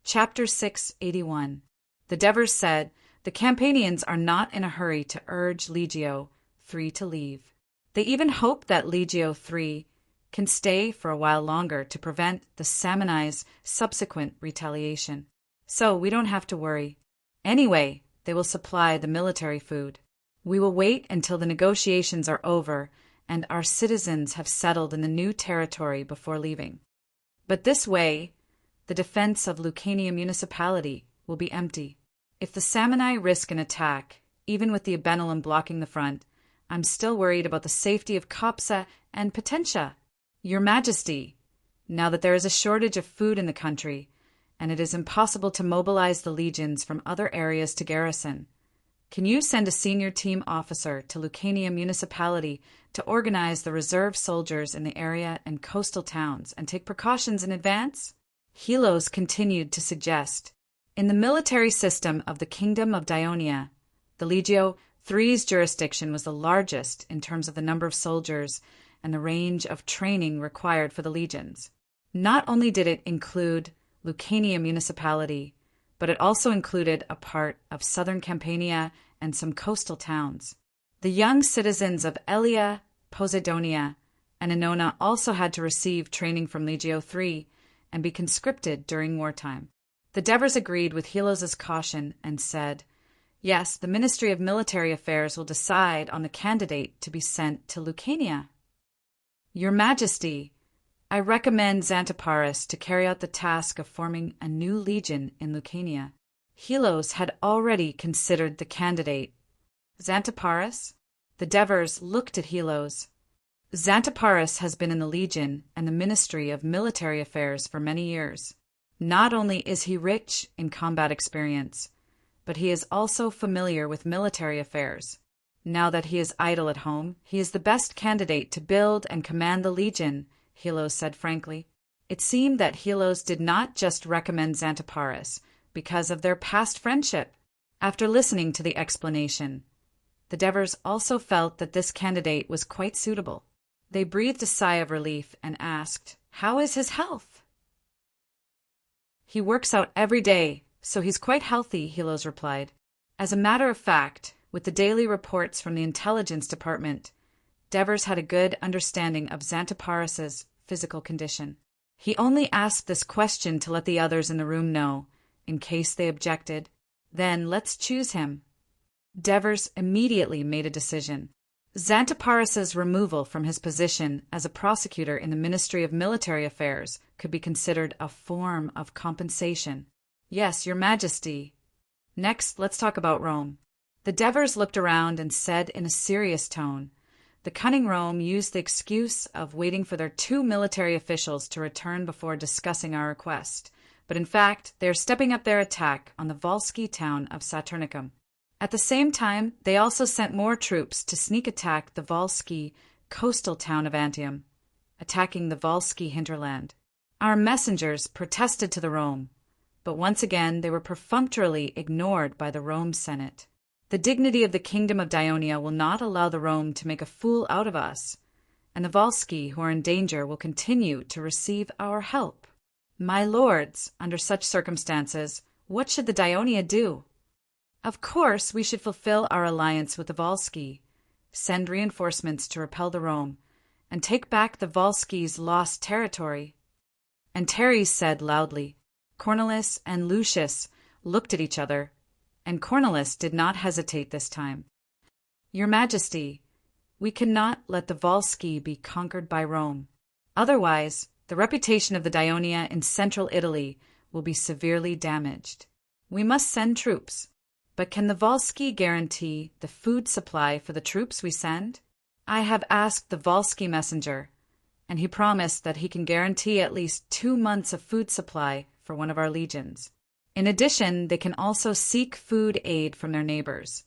Chapter 681. The Devers said, the Campanians are not in a hurry to urge Legio III to leave. They even hope that Legio III can stay for a while longer to prevent the Samnites' subsequent retaliation. So we don't have to worry. Anyway, they will supply the military food. We will wait until the negotiations are over and our citizens have settled in the new territory before leaving. But this way, the defense of Lucania municipality will be empty. If the Samni risk an attack, even with the Abenelum blocking the front, I'm still worried about the safety of Copsa and Potentia. Your Majesty, now that there is a shortage of food in the country, and it is impossible to mobilize the legions from other areas to garrison, can you send a senior team officer to Lucania municipality to organize the reserve soldiers in the area and coastal towns and take precautions in advance? Helos continued to suggest. In the military system of the Kingdom of Dionia, the Legio III's jurisdiction was the largest in terms of the number of soldiers and the range of training required for the legions. Not only did it include Lucania municipality, but it also included a part of southern Campania and some coastal towns. The young citizens of Elia, Posidonia, and Annona also had to receive training from Legio III and be conscripted during wartime. The Devers agreed with Helos's caution and said, yes, the Ministry of Military Affairs will decide on the candidate to be sent to Lucania. Your Majesty, I recommend Xanthoparis to carry out the task of forming a new legion in Lucania. Helos had already considered the candidate. Xanthoparis? The Devers looked at Helos. Xanthoparis has been in the Legion and the Ministry of Military Affairs for many years. Not only is he rich in combat experience, but he is also familiar with military affairs. Now that he is idle at home, he is the best candidate to build and command the Legion, Helos said frankly. It seemed that Helos did not just recommend Xanthoparis because of their past friendship. After listening to the explanation, the Devers also felt that this candidate was quite suitable. They breathed a sigh of relief and asked, how is his health? He works out every day, so he's quite healthy, Helos replied. As a matter of fact, with the daily reports from the intelligence department, Devers had a good understanding of Xanthoparis's physical condition. He only asked this question to let the others in the room know, in case they objected. Then let's choose him. Devers immediately made a decision. Xanthoparis's removal from his position as a prosecutor in the Ministry of Military Affairs could be considered a form of compensation. Yes, Your Majesty. Next, let's talk about Rome. The Devers looked around and said in a serious tone, the cunning Rome used the excuse of waiting for their 2 military officials to return before discussing our request, but in fact, they are stepping up their attack on the Volsci town of Saturnicum. At the same time, they also sent more troops to sneak attack the Volsci coastal town of Antium, attacking the Volsci hinterland. Our messengers protested to the Rome, but once again they were perfunctorily ignored by the Rome Senate. The dignity of the Kingdom of Dionia will not allow the Rome to make a fool out of us, and the Volsci who are in danger will continue to receive our help. My lords, under such circumstances, what should the Dionia do? Of course, we should fulfill our alliance with the Volsci, send reinforcements to repel the Rome, and take back the Volsci's lost territory. Antares said loudly. Cornelis and Lucius looked at each other, and Cornelis did not hesitate this time. Your Majesty, we cannot let the Volsci be conquered by Rome. Otherwise, the reputation of the Dionia in central Italy will be severely damaged. We must send troops. But can the Volsci guarantee the food supply for the troops we send? I have asked the Volsci messenger, and he promised that he can guarantee at least 2 months of food supply for one of our legions. In addition, they can also seek food aid from their neighbors,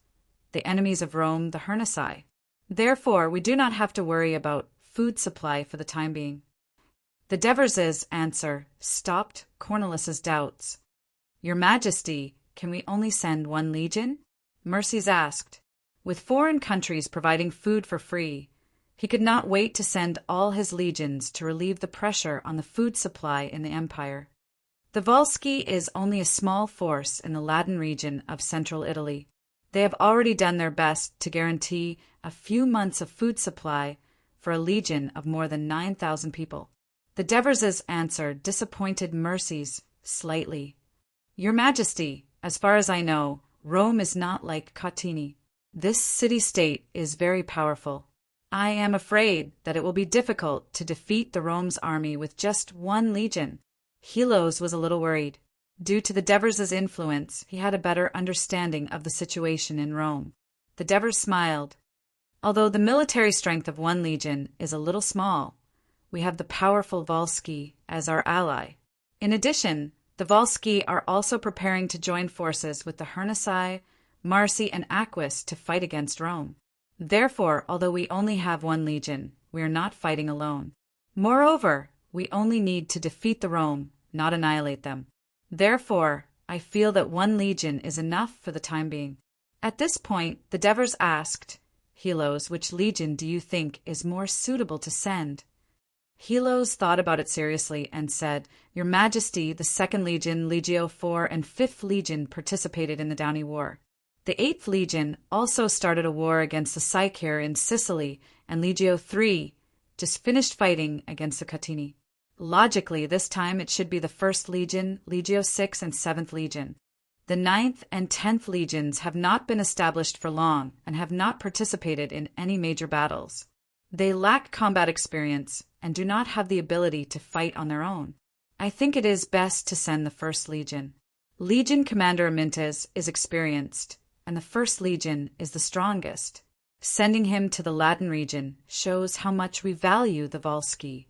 the enemies of Rome, the Hernici. Therefore, we do not have to worry about food supply for the time being. The Devers' answer stopped Cornelis's doubts. Your Majesty, can we only send 1 legion? Merces asked. With foreign countries providing food for free, he could not wait to send all his legions to relieve the pressure on the food supply in the empire. The Volsci is only a small force in the Latin region of central Italy. They have already done their best to guarantee a few months of food supply for a legion of more than 9,000 people. The Deverses answered disappointed mercies slightly. Your Majesty, as far as I know, Rome is not like Cottini. This city-state is very powerful. I am afraid that it will be difficult to defeat the Rome's army with just one legion. Helos was a little worried. Due to the Devers' influence, he had a better understanding of the situation in Rome. The Devers smiled. Although the military strength of one legion is a little small, we have the powerful Volsci as our ally. In addition, the Volsci are also preparing to join forces with the Hernici, Marsi, and Aquis to fight against Rome. Therefore, although we only have one legion, we are not fighting alone. Moreover, we only need to defeat the Rome, not annihilate them. Therefore, I feel that one legion is enough for the time being. At this point, the Devers asked, Helos, which legion do you think is more suitable to send? Helos thought about it seriously and said, Your Majesty, the 2nd Legion, Legio IV, and 5th Legion participated in the Dauni War. The 8th Legion also started a war against the Sicir in Sicily, and Legio III just finished fighting against the Cottini. Logically, this time it should be the 1st Legion, Legio VI, and 7th Legion. The 9th and 10th Legions have not been established for long and have not participated in any major battles. They lack combat experience and do not have the ability to fight on their own. I think it is best to send the 1st Legion. Legion Commander Amyntas is experienced, and the 1st Legion is the strongest. Sending him to the Latin region shows how much we value the Volsci.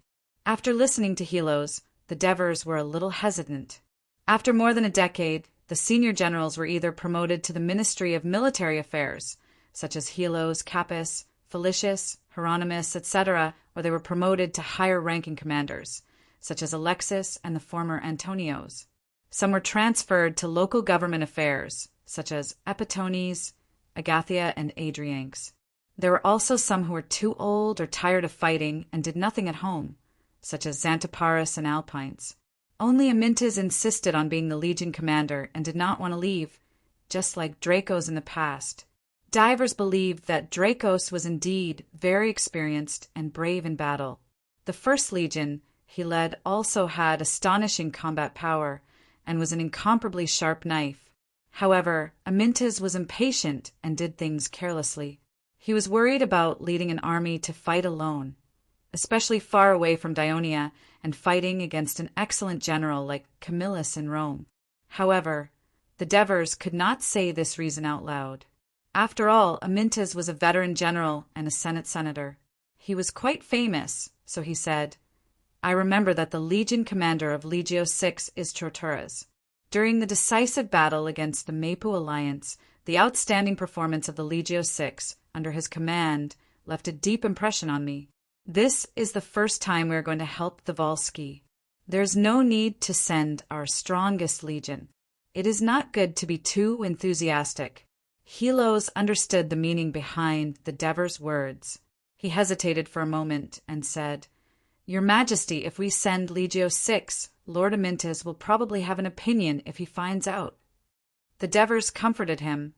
After listening to Helos, the Devers were a little hesitant. After more than a decade, the senior generals were either promoted to the Ministry of Military Affairs, such as Helos, Capys, Felicius, Hieronymus, etc., or they were promoted to higher-ranking commanders, such as Alexis and the former Antonios. Some were transferred to local government affairs, such as Epitones, Agathia, and Adrianx. There were also some who were too old or tired of fighting and did nothing at home, such as Xanthoparis and Alpines. Only Amyntas insisted on being the legion commander and did not want to leave, just like Dracos in the past. Divers believed that Dracos was indeed very experienced and brave in battle. The 1st Legion he led also had astonishing combat power and was an incomparably sharp knife. However, Amyntas was impatient and did things carelessly. He was worried about leading an army to fight alone, especially far away from Dionia and fighting against an excellent general like Camillus in Rome. However, the Devers could not say this reason out loud. After all, Amyntas was a veteran general and a Senate senator. He was quite famous, so he said, I remember that the legion commander of Legio VI is Torturas. During the decisive battle against the Mapu alliance, the outstanding performance of the Legio VI under his command left a deep impression on me. This is the first time we are going to help the Volsci. There's no need to send our strongest legion. It is not good to be too enthusiastic. Helos understood the meaning behind the Devers' words. He hesitated for a moment and said, Your Majesty, if we send Legio VI, Lord Amyntas will probably have an opinion if he finds out. The Devers comforted him.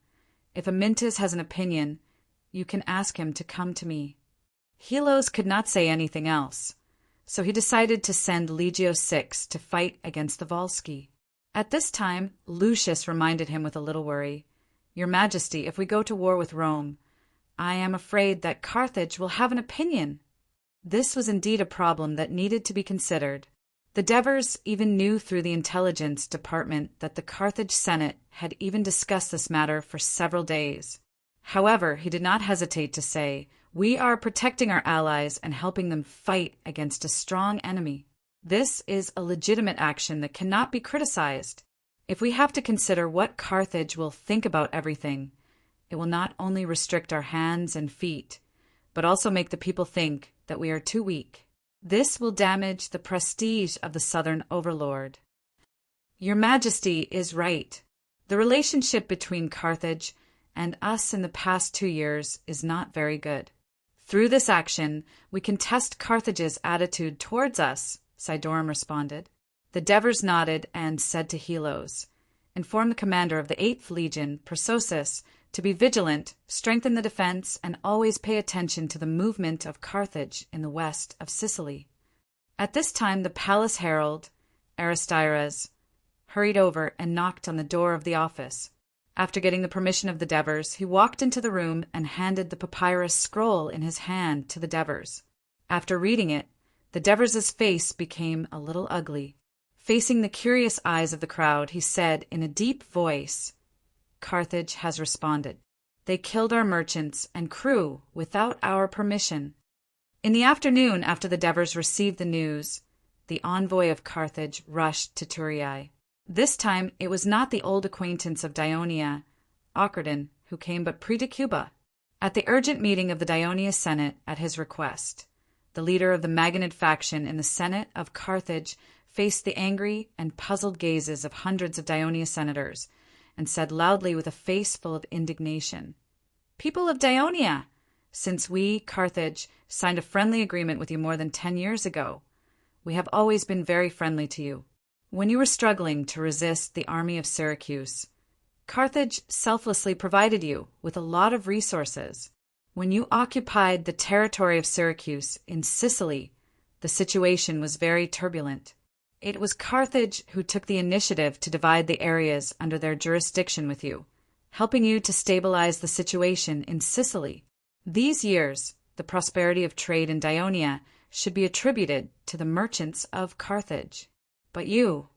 If Amyntas has an opinion, you can ask him to come to me. Helos could not say anything else, so he decided to send Legio VI to fight against the Volsci. At this time, Lucius reminded him with a little worry, Your Majesty, if we go to war with Rome, I am afraid that Carthage will have an opinion. This was indeed a problem that needed to be considered. The Devers even knew through the intelligence department that the Carthage Senate had even discussed this matter for several days. However, he did not hesitate to say, We are protecting our allies and helping them fight against a strong enemy. This is a legitimate action that cannot be criticized. If we have to consider what Carthage will think about everything, it will not only restrict our hands and feet, but also make the people think that we are too weak. This will damage the prestige of the southern overlord. Your Majesty is right. The relationship between Carthage and us in the past 2 years is not very good. Through this action, we can test Carthage's attitude towards us, Sidorum responded. The Devers nodded and said to Helos, "Inform the commander of the 8th Legion, Persosus, to be vigilant, strengthen the defense, and always pay attention to the movement of Carthage in the west of Sicily." At this time the palace herald, Aristides, hurried over and knocked on the door of the office. After getting the permission of the Devers, he walked into the room and handed the papyrus scroll in his hand to the Devers. After reading it, the Devers' face became a little ugly. Facing the curious eyes of the crowd, he said in a deep voice, "Carthage has responded. They killed our merchants and crew without our permission." In the afternoon, after the Devers received the news, the envoy of Carthage rushed to Thurii. This time it was not the old acquaintance of Dionia, Ocherdon, who came, but Predicuba. At the urgent meeting of the Dionia Senate at his request, the leader of the Magonid faction in the Senate of Carthage faced the angry and puzzled gazes of hundreds of Dionia senators, and said loudly with a face full of indignation, "People of Dionia, since we, Carthage, signed a friendly agreement with you more than 10 years ago, we have always been very friendly to you. When you were struggling to resist the army of Syracuse, Carthage selflessly provided you with a lot of resources. When you occupied the territory of Syracuse in Sicily, the situation was very turbulent. It was Carthage who took the initiative to divide the areas under their jurisdiction with you, helping you to stabilize the situation in Sicily. These years, the prosperity of trade in Dionia should be attributed to the merchants of Carthage. But you..."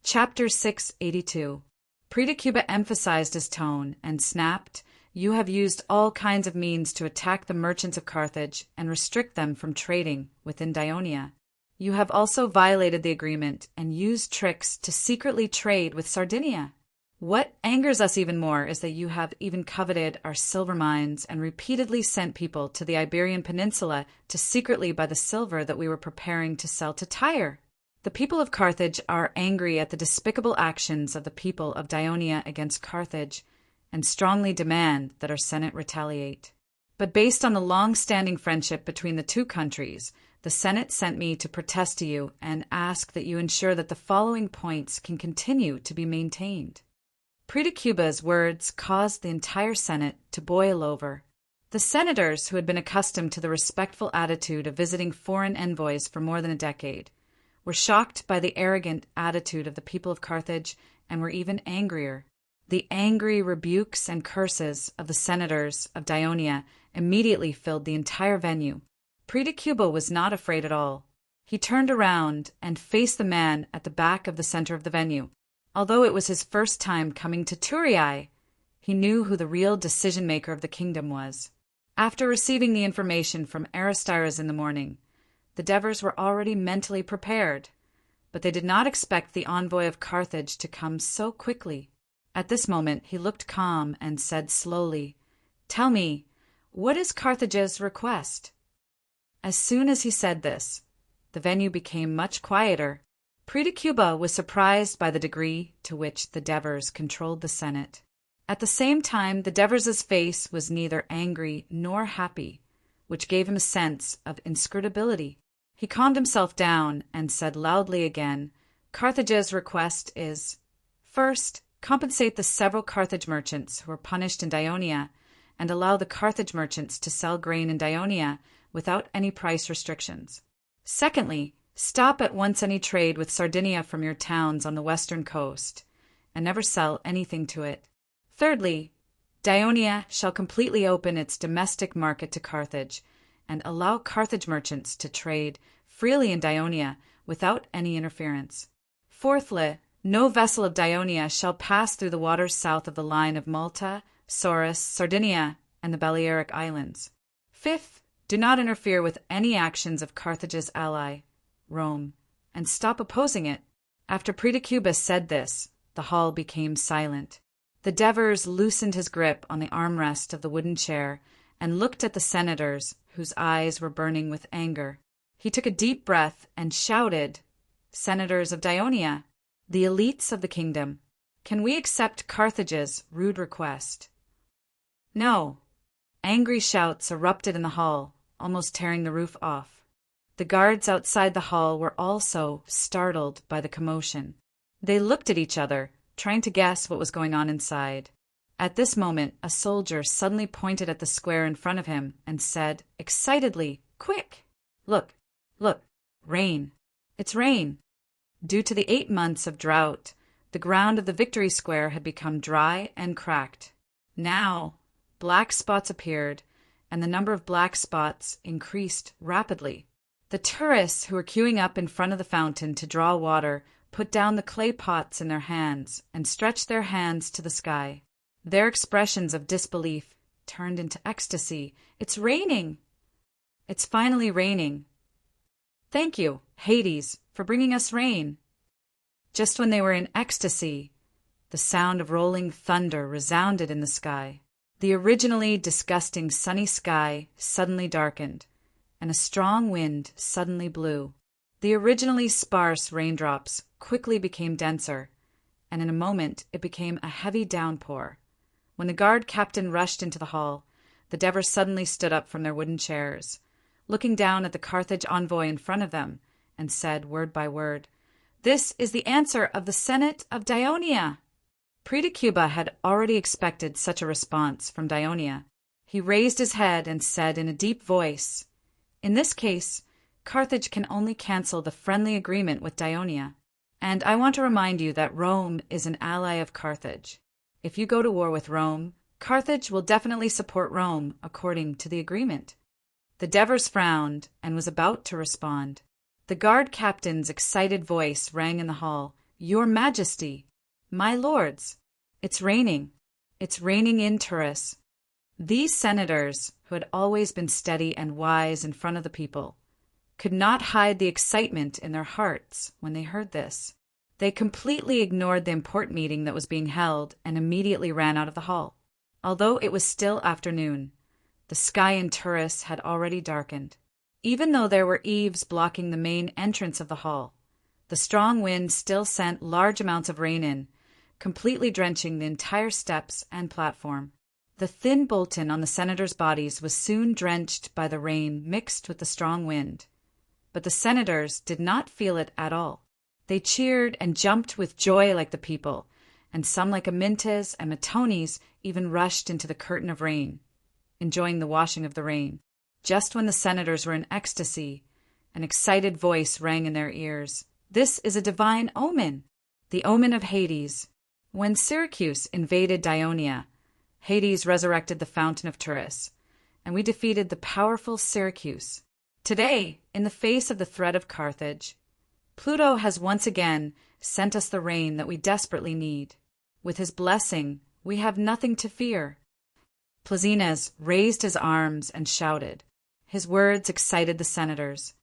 Chapter 682. Predicuba emphasized his tone and snapped, "You have used all kinds of means to attack the merchants of Carthage and restrict them from trading within Dionia. You have also violated the agreement and used tricks to secretly trade with Sardinia. What angers us even more is that you have even coveted our silver mines and repeatedly sent people to the Iberian Peninsula to secretly buy the silver that we were preparing to sell to Tyre. The people of Carthage are angry at the despicable actions of the people of Dionia against Carthage and strongly demand that our Senate retaliate. But based on the long-standing friendship between the two countries, the Senate sent me to protest to you and ask that you ensure that the following points can continue to be maintained." Predicuba's words caused the entire Senate to boil over. The senators, who had been accustomed to the respectful attitude of visiting foreign envoys for more than a decade, were shocked by the arrogant attitude of the people of Carthage and were even angrier. The angry rebukes and curses of the senators of Dionia immediately filled the entire venue. Predicuba was not afraid at all. He turned around and faced the man at the back of the center of the venue. Although it was his first time coming to Thurii, he knew who the real decision-maker of the kingdom was. After receiving the information from Aristides in the morning, the Devers were already mentally prepared, but they did not expect the envoy of Carthage to come so quickly. At this moment he looked calm and said slowly, "Tell me, what is Carthage's request?" As soon as he said this, the venue became much quieter. Predicuba was surprised by the degree to which the Devers controlled the Senate. At the same time, the Devers' face was neither angry nor happy, which gave him a sense of inscrutability. He calmed himself down and said loudly again, "Carthage's request is, first, compensate the several Carthage merchants who were punished in Dionia and allow the Carthage merchants to sell grain in Dionia without any price restrictions. Secondly, stop at once any trade with Sardinia from your towns on the western coast, and never sell anything to it. Thirdly, Dionia shall completely open its domestic market to Carthage, and allow Carthage merchants to trade freely in Dionia without any interference. Fourthly, no vessel of Dionia shall pass through the waters south of the line of Malta, Saurus, Sardinia, and the Balearic Islands. Fifth, do not interfere with any actions of Carthage's ally, Rome, and stop opposing it." After Predicuba said this, the hall became silent. The Devers loosened his grip on the armrest of the wooden chair and looked at the senators, whose eyes were burning with anger. He took a deep breath and shouted, "Senators of Dionia, the elites of the kingdom, can we accept Carthage's rude request?" "No." Angry shouts erupted in the hall, almost tearing the roof off. The guards outside the hall were also startled by the commotion. They looked at each other, trying to guess what was going on inside. At this moment, a soldier suddenly pointed at the square in front of him and said excitedly, "Quick! Look, look, rain. It's rain." Due to the 8 months of drought, the ground of the Victory Square had become dry and cracked. Now, black spots appeared, and the number of black spots increased rapidly. The tourists who were queuing up in front of the fountain to draw water put down the clay pots in their hands and stretched their hands to the sky. Their expressions of disbelief turned into ecstasy. "It's raining! It's finally raining! Thank you, Hades, for bringing us rain." Just when they were in ecstasy, the sound of rolling thunder resounded in the sky. The originally disgusting sunny sky suddenly darkened, and a strong wind suddenly blew. The originally sparse raindrops quickly became denser, and in a moment it became a heavy downpour. When the guard captain rushed into the hall, the Devers suddenly stood up from their wooden chairs, looking down at the Carthage envoy in front of them, and said word by word, "This is the answer of the Senate of Dionia." Predicuba had already expected such a response from Dionia. He raised his head and said in a deep voice, "In this case, Carthage can only cancel the friendly agreement with Dionia. And I want to remind you that Rome is an ally of Carthage. If you go to war with Rome, Carthage will definitely support Rome according to the agreement." The Devers frowned and was about to respond. The guard captain's excited voice rang in the hall, "Your Majesty! My lords! It's raining! It's raining in Turis." These senators, who had always been steady and wise in front of the people, could not hide the excitement in their hearts when they heard this. They completely ignored the important meeting that was being held and immediately ran out of the hall. Although it was still afternoon, the sky in Turis had already darkened. Even though there were eaves blocking the main entrance of the hall, the strong wind still sent large amounts of rain in, completely drenching the entire steps and platform. The thin bolton on the senators' bodies was soon drenched by the rain mixed with the strong wind. But the senators did not feel it at all. They cheered and jumped with joy like the people, and some like Amintes and Matones even rushed into the curtain of rain, enjoying the washing of the rain. Just when the senators were in ecstasy, an excited voice rang in their ears. "This is a divine omen, the omen of Hades. When Syracuse invaded Dionia, Hades resurrected the fountain of Turis, and we defeated the powerful Syracuse. Today, in the face of the threat of Carthage, Pluto has once again sent us the rain that we desperately need. With his blessing, we have nothing to fear." Plesines raised his arms and shouted. His words excited the senators.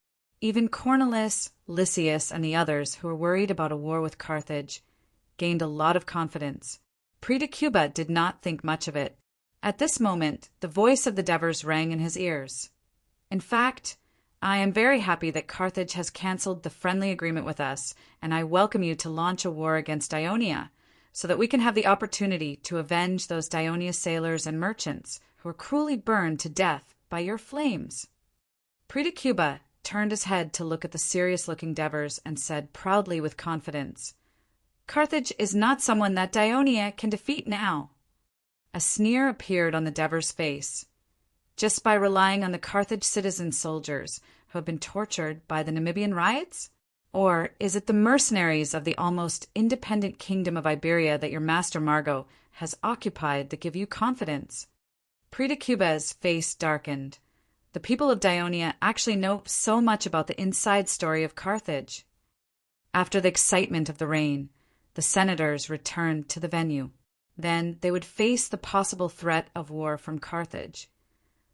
Even Cornelis, Lysias, and the others who were worried about a war with Carthage gained a lot of confidence. Predicuba did not think much of it. At this moment, the voice of the Devers rang in his ears. "In fact, I am very happy that Carthage has cancelled the friendly agreement with us, and I welcome you to launch a war against Ionia, so that we can have the opportunity to avenge those Dionia sailors and merchants who were cruelly burned to death by your flames." Predicuba turned his head to look at the serious-looking Devers and said proudly with confidence, "Carthage is not someone that Dionia can defeat now." A sneer appeared on the Devers' face. Just by relying on the Carthage citizen soldiers who have been tortured by the Namibian riots? Or is it the mercenaries of the almost independent kingdom of Iberia that your master Margot has occupied that give you confidence? Predicuba's face darkened. The people of Dionia actually know so much about the inside story of Carthage. After the excitement of the rain, the senators returned to the venue. Then they would face the possible threat of war from Carthage.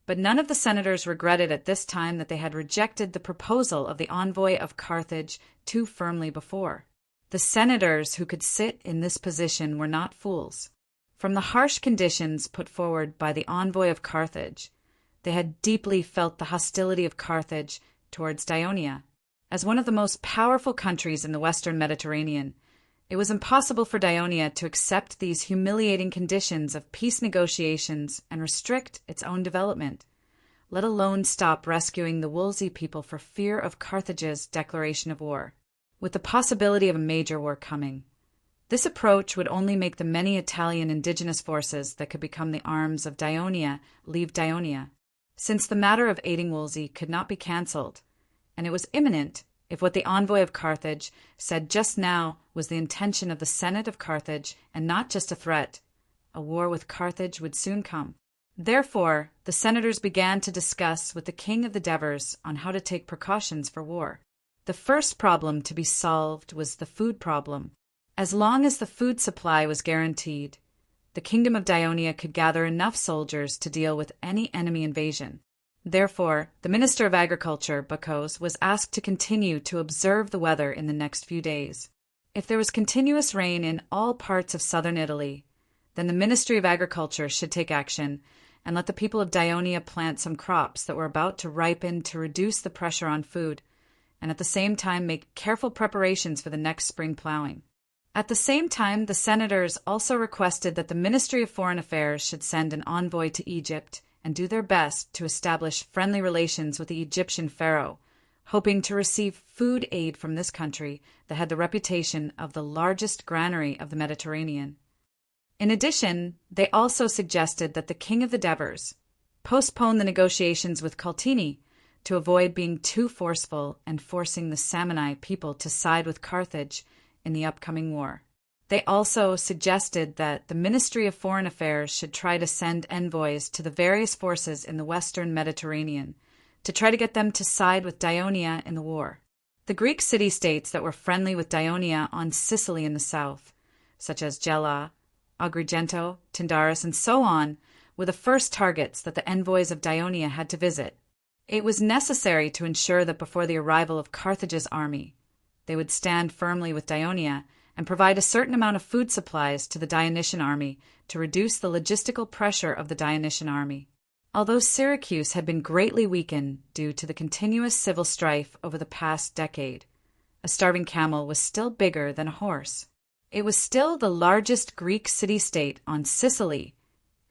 But none of the senators regretted at this time that they had rejected the proposal of the envoy of Carthage too firmly before. The senators who could sit in this position were not fools. From the harsh conditions put forward by the envoy of Carthage, they had deeply felt the hostility of Carthage towards Dionia. As one of the most powerful countries in the Western Mediterranean, it was impossible for Dionia to accept these humiliating conditions of peace negotiations and restrict its own development. let alone stop rescuing the Wolsey people for fear of Carthage's declaration of war, with the possibility of a major war coming. This approach would only make the many Italian indigenous forces that could become the arms of Daionia leave Daionia, since the matter of aiding Wolsey could not be cancelled, and it was imminent if what the envoy of Carthage said just now was the intention of the Senate of Carthage and not just a threat. A war with Carthage would soon come. Therefore, the senators began to discuss with the king of the Devers on how to take precautions for war. The first problem to be solved was the food problem. As long as the food supply was guaranteed, the kingdom of Daionia could gather enough soldiers to deal with any enemy invasion. Therefore, the Minister of Agriculture, Bacchos, was asked to continue to observe the weather in the next few days. If there was continuous rain in all parts of southern Italy, then the Ministry of Agriculture should take action and let the people of Daionia plant some crops that were about to ripen to reduce the pressure on food, and at the same time make careful preparations for the next spring plowing. At the same time, the senators also requested that the Ministry of Foreign Affairs should send an envoy to Egypt and do their best to establish friendly relations with the Egyptian pharaoh, hoping to receive food aid from this country that had the reputation of the largest granary of the Mediterranean. In addition, they also suggested that the king of the Devers postpone the negotiations with Coltini to avoid being too forceful and forcing the Samni people to side with Carthage in the upcoming war. They also suggested that the Ministry of Foreign Affairs should try to send envoys to the various forces in the western Mediterranean to try to get them to side with Daionia in the war. The Greek city-states that were friendly with Daionia on Sicily in the south, such as Gela, Agrigento, Tyndaris, and so on, were the first targets that the envoys of Daionia had to visit. It was necessary to ensure that before the arrival of Carthage's army, they would stand firmly with Daionia and provide a certain amount of food supplies to the Dionysian army to reduce the logistical pressure of the Dionysian army. Although Syracuse had been greatly weakened due to the continuous civil strife over the past decade, a starving camel was still bigger than a horse. It was still the largest Greek city-state on Sicily,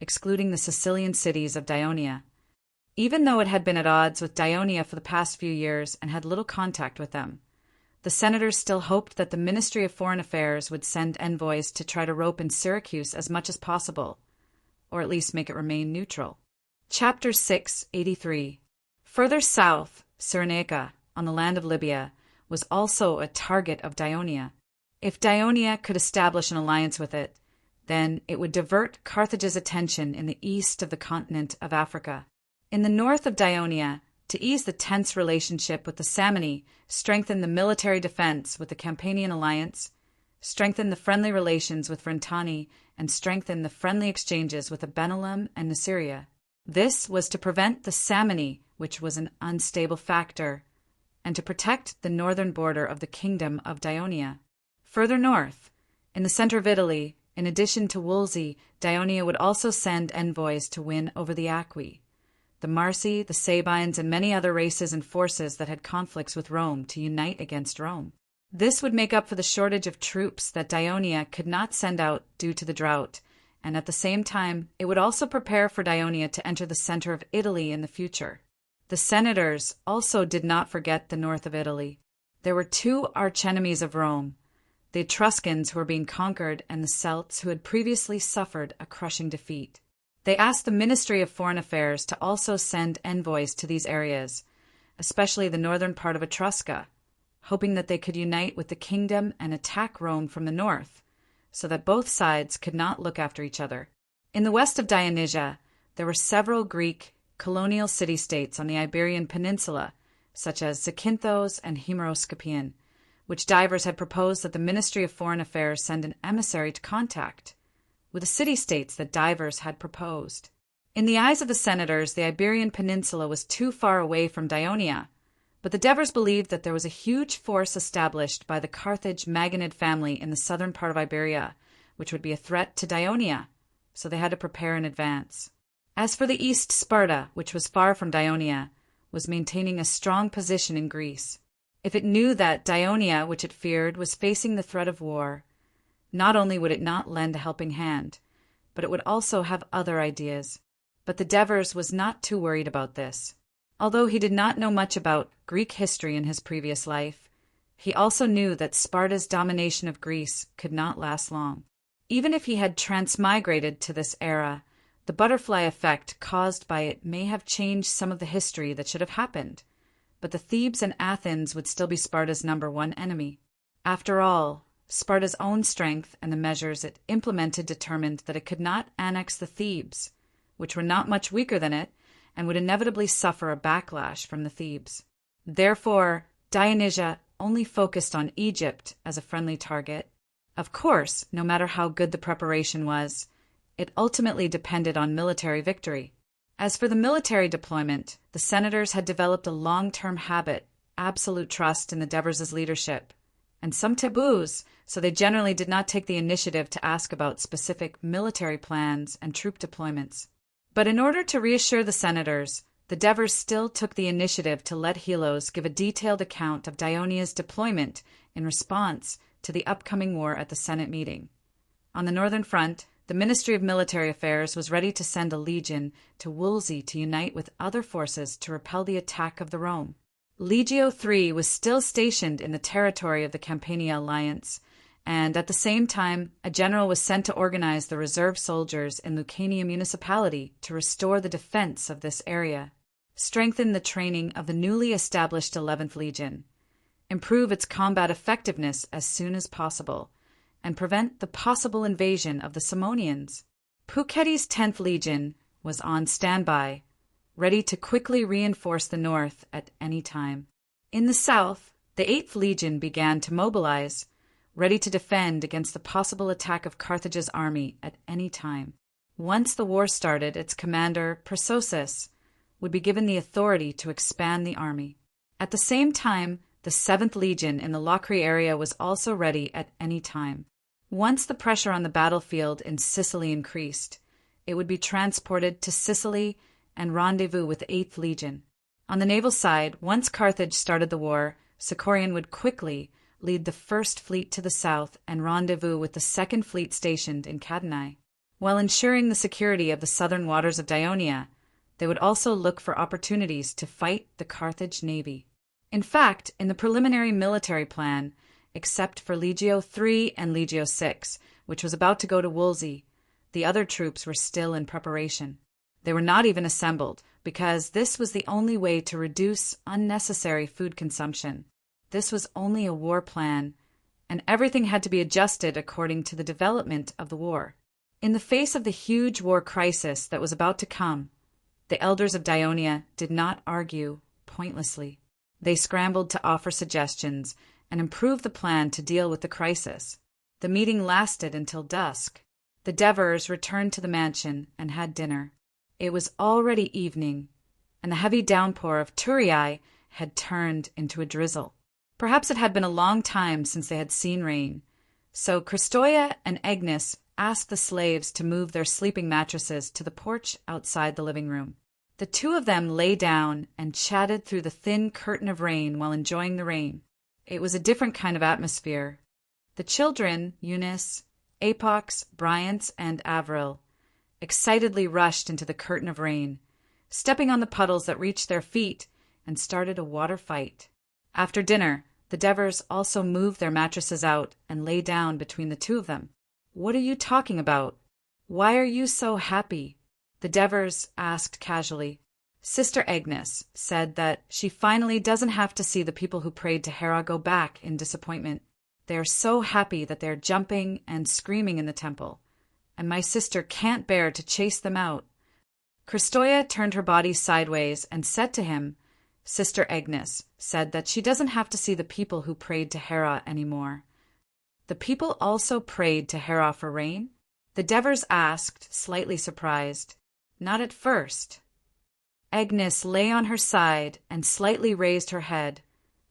excluding the Sicilian cities of Daionia, even though it had been at odds with Daionia for the past few years and had little contact with them. The senators still hoped that the Ministry of Foreign Affairs would send envoys to try to rope in Syracuse as much as possible, or at least make it remain neutral. Chapter 683. Further south, Cyrenaica, on the land of Libya, was also a target of Daionia. If Daionia could establish an alliance with it, then it would divert Carthage's attention in the east of the continent of Africa. In the north of Daionia, to ease the tense relationship with the Samni, strengthen the military defense with the Campanian alliance, strengthen the friendly relations with Frentani, and strengthen the friendly exchanges with Abenalum and Nuceria. This was to prevent the Samni, which was an unstable factor, and to protect the northern border of the kingdom of Daionia. Further north, in the center of Italy, in addition to Wolsey, Daionia would also send envoys to win over the Aqui, the Marsi, the Sabines, and many other races and forces that had conflicts with Rome to unite against Rome. This would make up for the shortage of troops that Daionia could not send out due to the drought, and at the same time, it would also prepare for Daionia to enter the center of Italy in the future. The senators also did not forget the north of Italy. There were two archenemies of Rome, the Etruscans who were being conquered and the Celts who had previously suffered a crushing defeat. They asked the Ministry of Foreign Affairs to also send envoys to these areas, especially the northern part of Etrusca, hoping that they could unite with the kingdom and attack Rome from the north, so that both sides could not look after each other. In the west of Dionysia, there were several Greek colonial city-states on the Iberian Peninsula, such as Zakynthos and Hemeroscopion, which divers had proposed that the Ministry of Foreign Affairs send an emissary to contact with the city-states that divers had proposed. In the eyes of the senators, the Iberian Peninsula was too far away from Daionia, but the Devers believed that there was a huge force established by the Carthage Maganid family in the southern part of Iberia, which would be a threat to Daionia, so they had to prepare in advance. As for the east, Sparta, which was far from Daionia, was maintaining a strong position in Greece. If it knew that Daionia, which it feared, was facing the threat of war, not only would it not lend a helping hand, but it would also have other ideas. But the Devers was not too worried about this. Although he did not know much about Greek history in his previous life, he also knew that Sparta's domination of Greece could not last long. Even if he had transmigrated to this era, the butterfly effect caused by it may have changed some of the history that should have happened, but the Thebes and Athens would still be Sparta's #1 enemy. After all, Sparta's own strength and the measures it implemented determined that it could not annex the Thebes, which were not much weaker than it, and would inevitably suffer a backlash from the Thebes. Therefore, Dionysia only focused on Egypt as a friendly target. Of course, no matter how good the preparation was, it ultimately depended on military victory. As for the military deployment, the senators had developed a long-term habit, absolute trust in the Devers' leadership, and some taboos, so they generally did not take the initiative to ask about specific military plans and troop deployments. But in order to reassure the senators, the Devers still took the initiative to let Helos give a detailed account of Dionia's deployment in response to the upcoming war at the Senate meeting. On the northern front, the Ministry of Military Affairs was ready to send a legion to Woolsey to unite with other forces to repel the attack of the Rome. Legio III was still stationed in the territory of the Campania alliance, and at the same time, a general was sent to organize the reserve soldiers in Lucania municipality to restore the defense of this area, strengthen the training of the newly established 11th Legion, improve its combat effectiveness as soon as possible, and prevent the possible invasion of the Simonians. Pucetti's 10th Legion was on standby, ready to quickly reinforce the north at any time. In the south, the 8th Legion began to mobilize, ready to defend against the possible attack of Carthage's army at any time. Once the war started, its commander, Persosus, would be given the authority to expand the army. At the same time, the 7th Legion in the Locri area was also ready at any time. Once the pressure on the battlefield in Sicily increased, it would be transported to Sicily and rendezvous with the 8th Legion. On the naval side, once Carthage started the war, Sicorion would quickly lead the 1st Fleet to the south and rendezvous with the 2nd Fleet stationed in Cadanae. While ensuring the security of the southern waters of Dionia, they would also look for opportunities to fight the Carthage navy. In fact, in the preliminary military plan, except for Legio III and Legio VI, which was about to go to Woolsey, the other troops were still in preparation. They were not even assembled, because this was the only way to reduce unnecessary food consumption. This was only a war plan, and everything had to be adjusted according to the development of the war. In the face of the huge war crisis that was about to come, the elders of Dionia did not argue pointlessly. They scrambled to offer suggestions and improve the plan to deal with the crisis. The meeting lasted until dusk. The Devers returned to the mansion and had dinner. It was already evening, and the heavy downpour of Turiae had turned into a drizzle. Perhaps it had been a long time since they had seen rain, so Christoia and Agnes asked the slaves to move their sleeping mattresses to the porch outside the living room. The two of them lay down and chatted through the thin curtain of rain while enjoying the rain. It was a different kind of atmosphere. The children, Eunice, Apox, Bryant, and Avril, excitedly rushed into the curtain of rain, stepping on the puddles that reached their feet, and started a water fight. After dinner, the Devers also moved their mattresses out and lay down between the two of them. "What are you talking about? Why are you so happy?" the Devers asked casually. Sister Agnes said that she finally doesn't have to see the people who prayed to Hera go back in disappointment. They are so happy that they are jumping and screaming in the temple, and my sister can't bear to chase them out. Christoia turned her body sideways and said to him, Sister Agnes said that she doesn't have to see the people who prayed to Hera anymore. The people also prayed to Hera for rain? The Devers asked, slightly surprised. Not at first. Agnes lay on her side and slightly raised her head,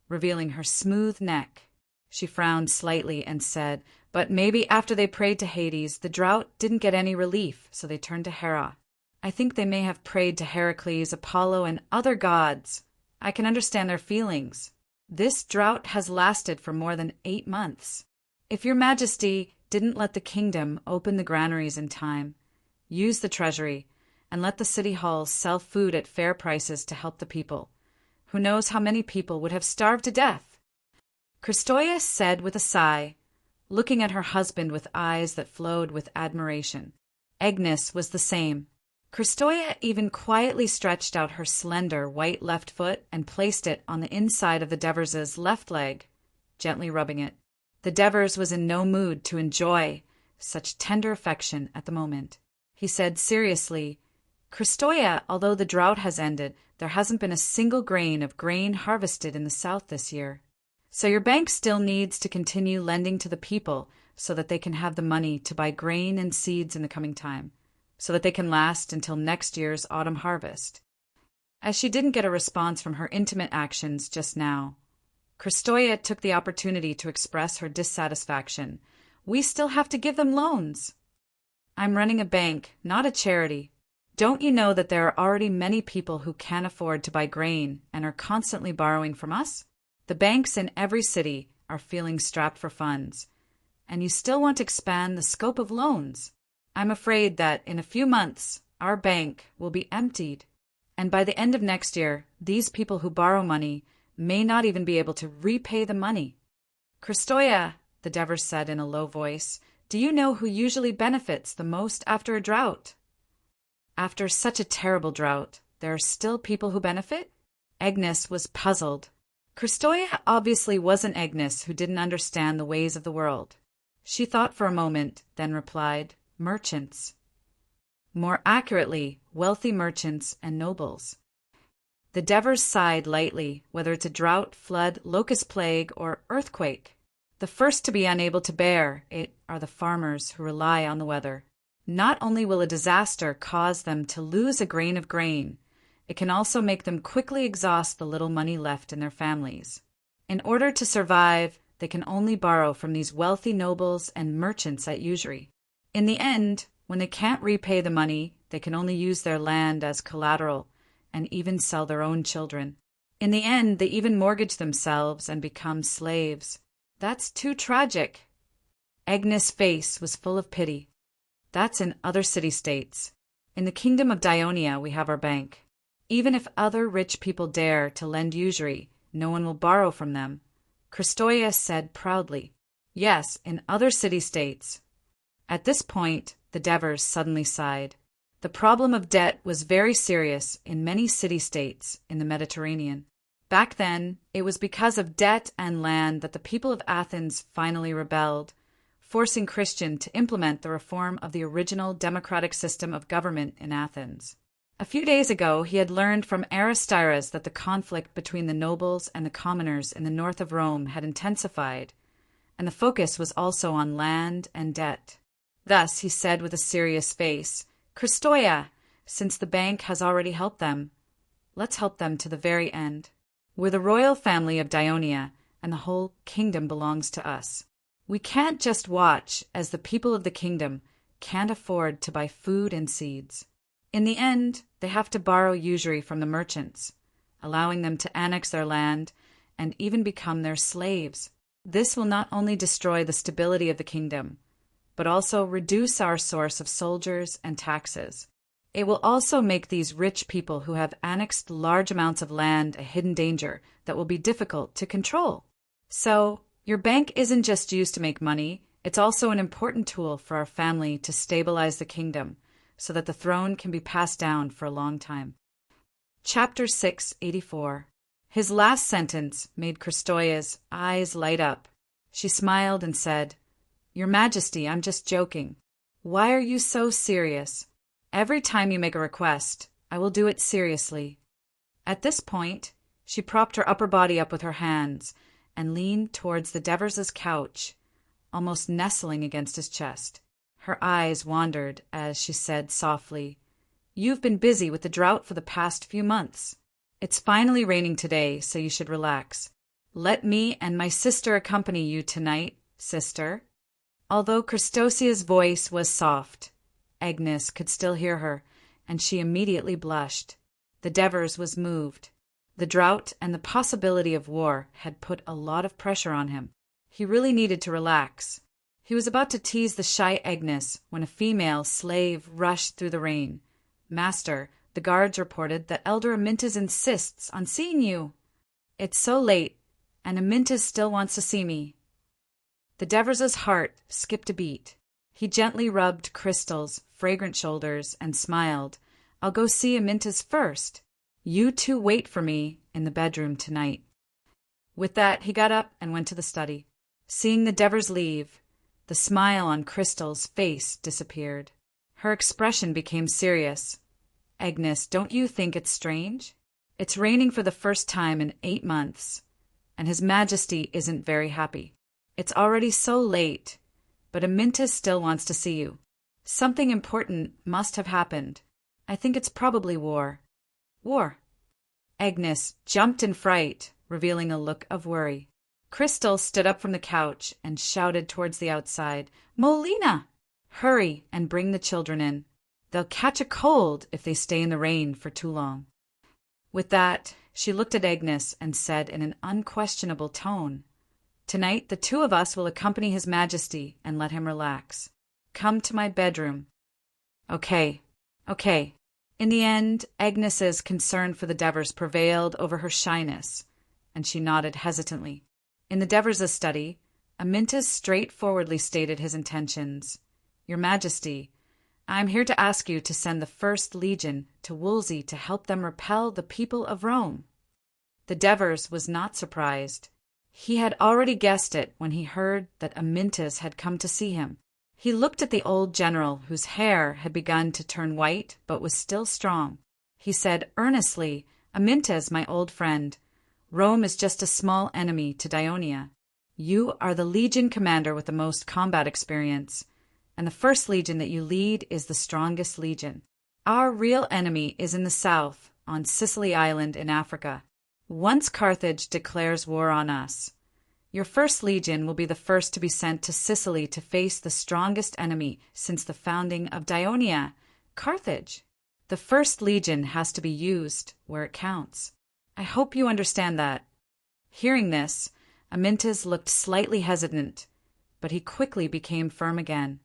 revealing her smooth neck. She frowned slightly and said, but maybe after they prayed to Hades, the drought didn't get any relief, so they turned to Hera. I think they may have prayed to Heracles, Apollo, and other gods. I can understand their feelings. This drought has lasted for more than 8 months. If your Majesty didn't let the kingdom open the granaries in time, use the treasury, and let the city halls sell food at fair prices to help the people. Who knows how many people would have starved to death? Christoia said with a sigh, looking at her husband with eyes that flowed with admiration. Agnes was the same. Christoia even quietly stretched out her slender white left foot and placed it on the inside of the Devers' left leg, gently rubbing it. The Devers was in no mood to enjoy such tender affection at the moment. He said seriously, Christoia, although the drought has ended, there hasn't been a single grain of grain harvested in the south this year. So your bank still needs to continue lending to the people so that they can have the money to buy grain and seeds in the coming time, so that they can last until next year's autumn harvest. As she didn't get a response from her intimate actions just now, Christoia took the opportunity to express her dissatisfaction. We still have to give them loans. I'm running a bank, not a charity. Don't you know that there are already many people who can't afford to buy grain and are constantly borrowing from us? The banks in every city are feeling strapped for funds, and you still want to expand the scope of loans. I'm afraid that in a few months, our bank will be emptied, and by the end of next year, these people who borrow money may not even be able to repay the money. Christoia, the Devers said in a low voice, do you know who usually benefits the most after a drought? After such a terrible drought, there are still people who benefit? Agnes was puzzled. Christoia obviously wasn't Agnes who didn't understand the ways of the world. She thought for a moment, then replied, merchants. More accurately, wealthy merchants and nobles. The Devers sighed lightly, whether it's a drought, flood, locust plague, or earthquake. The first to be unable to bear it are the farmers who rely on the weather. Not only will a disaster cause them to lose a grain of grain, it can also make them quickly exhaust the little money left in their families. In order to survive, they can only borrow from these wealthy nobles and merchants at usury. In the end, when they can't repay the money, they can only use their land as collateral and even sell their own children. In the end, they even mortgage themselves and become slaves. That's too tragic. Agnes' face was full of pity. That's in other city-states. In the kingdom of Dionia, we have our bank. Even if other rich people dare to lend usury, no one will borrow from them. Christoia said proudly, yes, in other city-states. At this point, the Devers suddenly sighed. The problem of debt was very serious in many city-states in the Mediterranean. Back then, it was because of debt and land that the people of Athens finally rebelled, forcing Christian to implement the reform of the original democratic system of government in Athens. A few days ago, he had learned from Aristides that the conflict between the nobles and the commoners in the north of Rome had intensified, and the focus was also on land and debt. Thus, he said with a serious face, Christoia, since the bank has already helped them, let's help them to the very end. We're the royal family of Dionia, and the whole kingdom belongs to us. We can't just watch as the people of the kingdom can't afford to buy food and seeds. In the end, they have to borrow usury from the merchants, allowing them to annex their land and even become their slaves. This will not only destroy the stability of the kingdom, but also reduce our source of soldiers and taxes. It will also make these rich people who have annexed large amounts of land a hidden danger that will be difficult to control. So, your bank isn't just used to make money, it's also an important tool for our family to stabilize the kingdom, so that the throne can be passed down for a long time. Chapter 684. His last sentence made Christoia's eyes light up. She smiled and said, Your Majesty, I'm just joking. Why are you so serious? Every time you make a request, I will do it seriously. At this point, she propped her upper body up with her hands and leaned towards the Devers' couch, almost nestling against his chest. Her eyes wandered as she said softly, You've been busy with the drought for the past few months. It's finally raining today, so you should relax. Let me and my sister accompany you tonight, sister. Although Christosia's voice was soft, Agnes could still hear her, and she immediately blushed. The Devers was moved. The drought and the possibility of war had put a lot of pressure on him. He really needed to relax. He was about to tease the shy Agnes when a female slave rushed through the rain, "Master, the guards reported that Elder Amyntas insists on seeing you. It's so late, and Amyntas still wants to see me." The Devers' heart skipped a beat. He gently rubbed Crystal's fragrant shoulders and smiled. "I'll go see Amyntas first. You two wait for me in the bedroom tonight." With that, he got up and went to the study. Seeing the Devers leave, the smile on Crystal's face disappeared. Her expression became serious. "Agnes, don't you think it's strange? It's raining for the first time in 8 months, and His Majesty isn't very happy. It's already so late, but Amyntas still wants to see you. Something important must have happened. I think it's probably war." "War?" Agnes jumped in fright, revealing a look of worry. Crystal stood up from the couch and shouted towards the outside, "Molina! Hurry and bring the children in. They'll catch a cold if they stay in the rain for too long." With that, she looked at Agnes and said in an unquestionable tone, "Tonight the two of us will accompany His Majesty and let him relax. Come to my bedroom." Okay. In the end, Agnes's concern for the Devers prevailed over her shyness, and she nodded hesitantly. In the Devers' study, Amyntas straightforwardly stated his intentions. "Your Majesty, I am here to ask you to send the First Legion to Wolsey to help them repel the people of Rome." The Devers was not surprised. He had already guessed it when he heard that Amyntas had come to see him. He looked at the old general, whose hair had begun to turn white but was still strong. He said earnestly, "Amyntas, my old friend, Rome is just a small enemy to Dionia. You are the legion commander with the most combat experience, and the first legion that you lead is the strongest legion. Our real enemy is in the south, on Sicily Island in Africa. Once Carthage declares war on us, your first legion will be the first to be sent to Sicily to face the strongest enemy since the founding of Dionia, Carthage. The first legion has to be used where it counts. I hope you understand that." Hearing this, Amyntas looked slightly hesitant, but he quickly became firm again.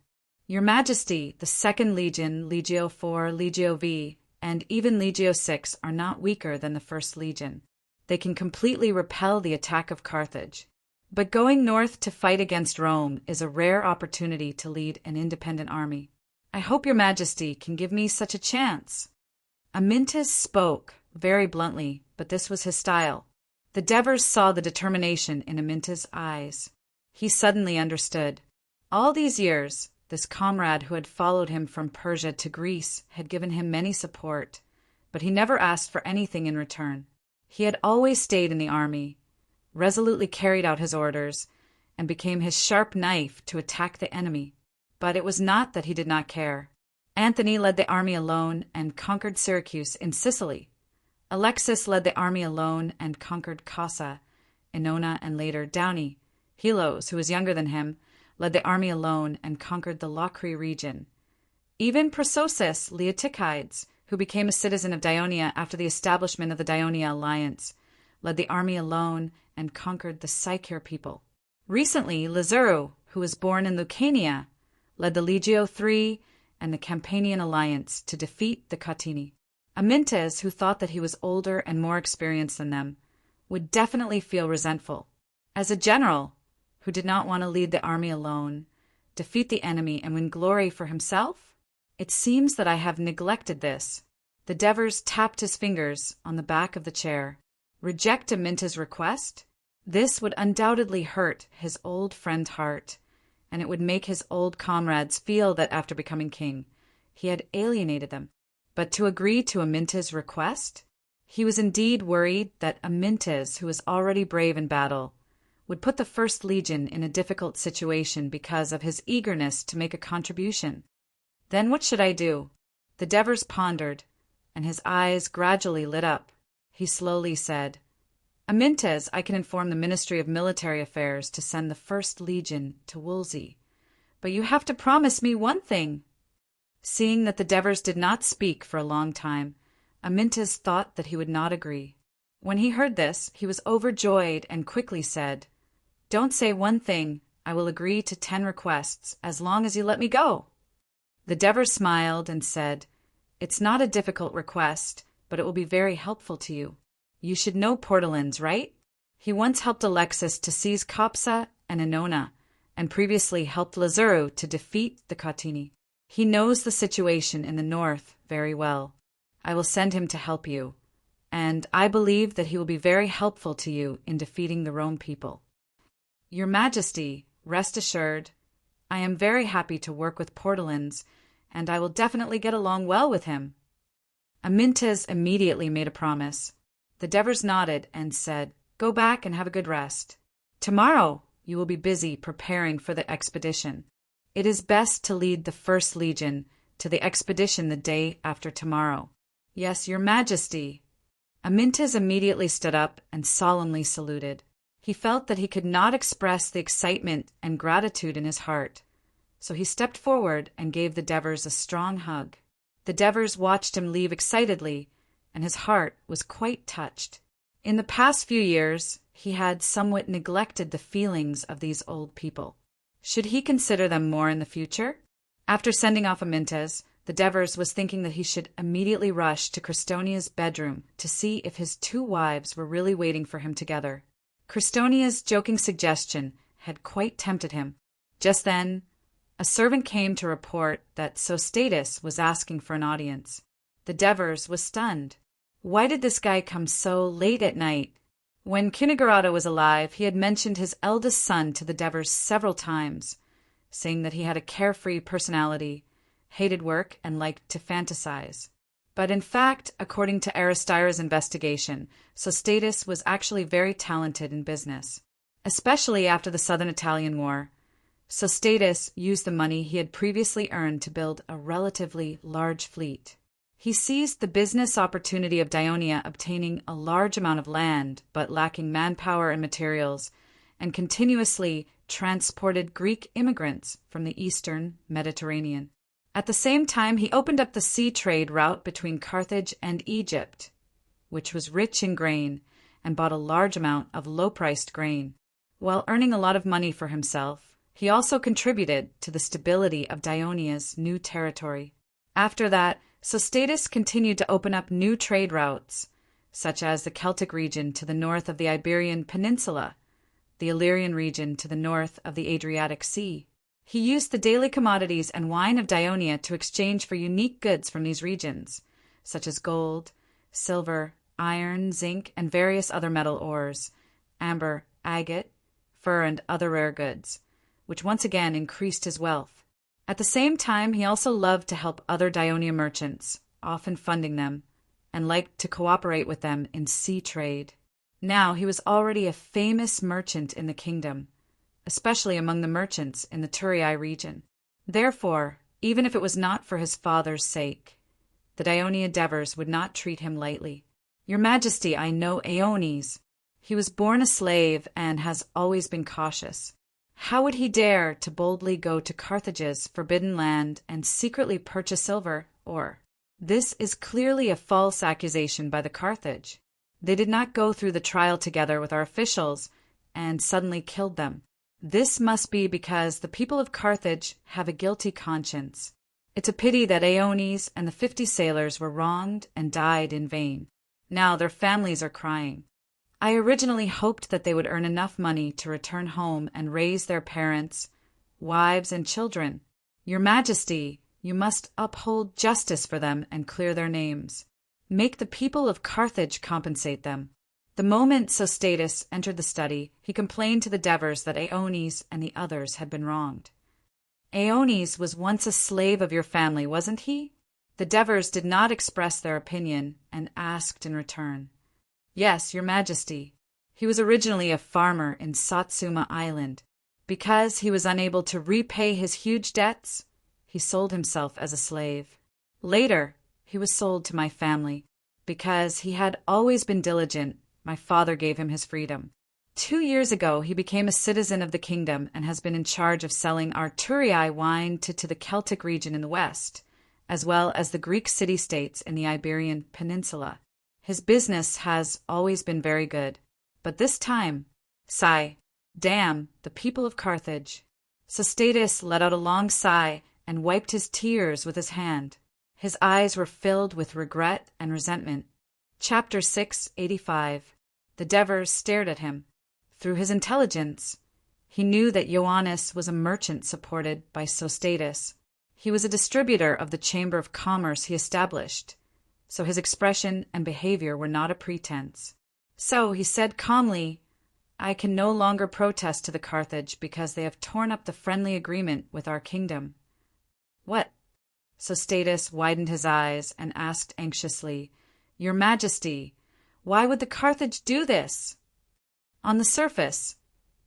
"Your Majesty, the Second Legion, Legio IV, Legio V, and even Legio VI are not weaker than the First Legion. They can completely repel the attack of Carthage. But going north to fight against Rome is a rare opportunity to lead an independent army. I hope your Majesty can give me such a chance." Amyntas spoke very bluntly, but this was his style. The Devers saw the determination in Amyntas' eyes. He suddenly understood. All these years, this comrade who had followed him from Persia to Greece had given him many support, but he never asked for anything in return. He had always stayed in the army, resolutely carried out his orders, and became his sharp knife to attack the enemy. But it was not that he did not care. Anthony led the army alone and conquered Syracuse in Sicily. Alexis led the army alone and conquered Casa, Ennona, and later Downey. Helos, who was younger than him, led the army alone and conquered the Locri region. Even Prososus Leotychides, who became a citizen of Dionia after the establishment of the Dionia alliance, led the army alone and conquered the Sycure people. Recently, Lazuru, who was born in Lucania, led the Legio III and the Campanian alliance to defeat the Catini. Amyntas, who thought that he was older and more experienced than them, would definitely feel resentful. As a general, who did not want to lead the army alone, defeat the enemy, and win glory for himself? It seems that I have neglected this. The Devers tapped his fingers on the back of the chair. Reject Amyntas' request? This would undoubtedly hurt his old friend's heart, and it would make his old comrades feel that after becoming king, he had alienated them. But to agree to Amyntas' request? He was indeed worried that Amyntas, who was already brave in battle, would put the First Legion in a difficult situation because of his eagerness to make a contribution. Then what should I do? The Devers pondered, and his eyes gradually lit up. He slowly said, "Amyntas, I can inform the Ministry of Military Affairs to send the First Legion to Wolsey. But you have to promise me one thing." Seeing that the Devers did not speak for a long time, Amyntas thought that he would not agree. When he heard this, he was overjoyed and quickly said, "Don't say one thing. I will agree to 10 requests, as long as you let me go." The Devers smiled and said, It's not a difficult request, but it will be very helpful to you. You should know Portalins, right? He once helped Alexis to seize Copsa and Enona, and previously helped Lazuru to defeat the Catini. He knows the situation in the north very well. I will send him to help you, and I believe that he will be very helpful to you in defeating the Rome people. Your Majesty, rest assured, I am very happy to work with Portalins, and I will definitely get along well with him. Amyntas immediately made a promise. The Devers nodded and said, Go back and have a good rest. Tomorrow you will be busy preparing for the expedition. It is best to lead the First Legion to the expedition the day after tomorrow. Yes, Your Majesty. Amyntas immediately stood up and solemnly saluted. He felt that he could not express the excitement and gratitude in his heart, so he stepped forward and gave the Devers a strong hug. The Devers watched him leave excitedly, and his heart was quite touched. In the past few years, he had somewhat neglected the feelings of these old people. Should he consider them more in the future? After sending off Amyntas, the Devers was thinking that he should immediately rush to Cristonia's bedroom to see if his two wives were really waiting for him together. Cristonia's joking suggestion had quite tempted him. Just then, a servant came to report that Sostatus was asking for an audience. The Devers was stunned. Why did this guy come so late at night? When Cunigurato was alive, he had mentioned his eldest son to the Devers several times, saying that he had a carefree personality, hated work, and liked to fantasize. But in fact, according to Aristyra's investigation, Sostatus was actually very talented in business. Especially after the Southern Italian War, Sostatus used the money he had previously earned to build a relatively large fleet. He seized the business opportunity of Dionia obtaining a large amount of land but lacking manpower and materials, and continuously transported Greek immigrants from the eastern Mediterranean. At the same time, he opened up the sea trade route between Carthage and Egypt, which was rich in grain, and bought a large amount of low-priced grain. While earning a lot of money for himself, he also contributed to the stability of Dionia's new territory. After that, Sostatus continued to open up new trade routes, such as the Celtic region to the north of the Iberian Peninsula, the Illyrian region to the north of the Adriatic Sea. He used the daily commodities and wine of Dionia to exchange for unique goods from these regions, such as gold, silver, iron, zinc, and various other metal ores, amber, agate, fur, and other rare goods, which once again increased his wealth. At the same time, he also loved to help other Dionia merchants, often funding them, and liked to cooperate with them in sea trade. Now he was already a famous merchant in the kingdom, especially among the merchants in the Thurii region. Therefore, even if it was not for his father's sake, the Dionia Devers would not treat him lightly. Your Majesty, I know Aeones. He was born a slave and has always been cautious. How would he dare to boldly go to Carthage's forbidden land and secretly purchase silver ore? This is clearly a false accusation by the Carthage. They did not go through the trial together with our officials and suddenly killed them. This must be because the people of Carthage have a guilty conscience. It's a pity that Aeones and the 50 sailors were wronged and died in vain. Now their families are crying. I originally hoped that they would earn enough money to return home and raise their parents, wives, and children. Your Majesty, you must uphold justice for them and clear their names. Make the people of Carthage compensate them. The moment Sostatus entered the study, he complained to the Devers that Aeones and the others had been wronged. Aeones was once a slave of your family, wasn't he? The Devers did not express their opinion and asked in return. Yes, Your Majesty. He was originally a farmer in Satsuma Island. Because he was unable to repay his huge debts, he sold himself as a slave. Later, he was sold to my family. Because he had always been diligent, my father gave him his freedom. 2 years ago, he became a citizen of the kingdom and has been in charge of selling our Thurii wine to the Celtic region in the west, as well as the Greek city-states in the Iberian Peninsula. His business has always been very good, but this time, sigh, damn the people of Carthage. Sostatus let out a long sigh and wiped his tears with his hand. His eyes were filled with regret and resentment. Chapter 685. The Devers stared at him. Through his intelligence, he knew that Ioannis was a merchant supported by Sostatus. He was a distributor of the Chamber of Commerce he established, so his expression and behavior were not a pretense. So he said calmly, "I can no longer protest to the Carthage because they have torn up the friendly agreement with our kingdom." "What?" Sostatus widened his eyes and asked anxiously, "Your Majesty, why would the Carthage do this?" "On the surface,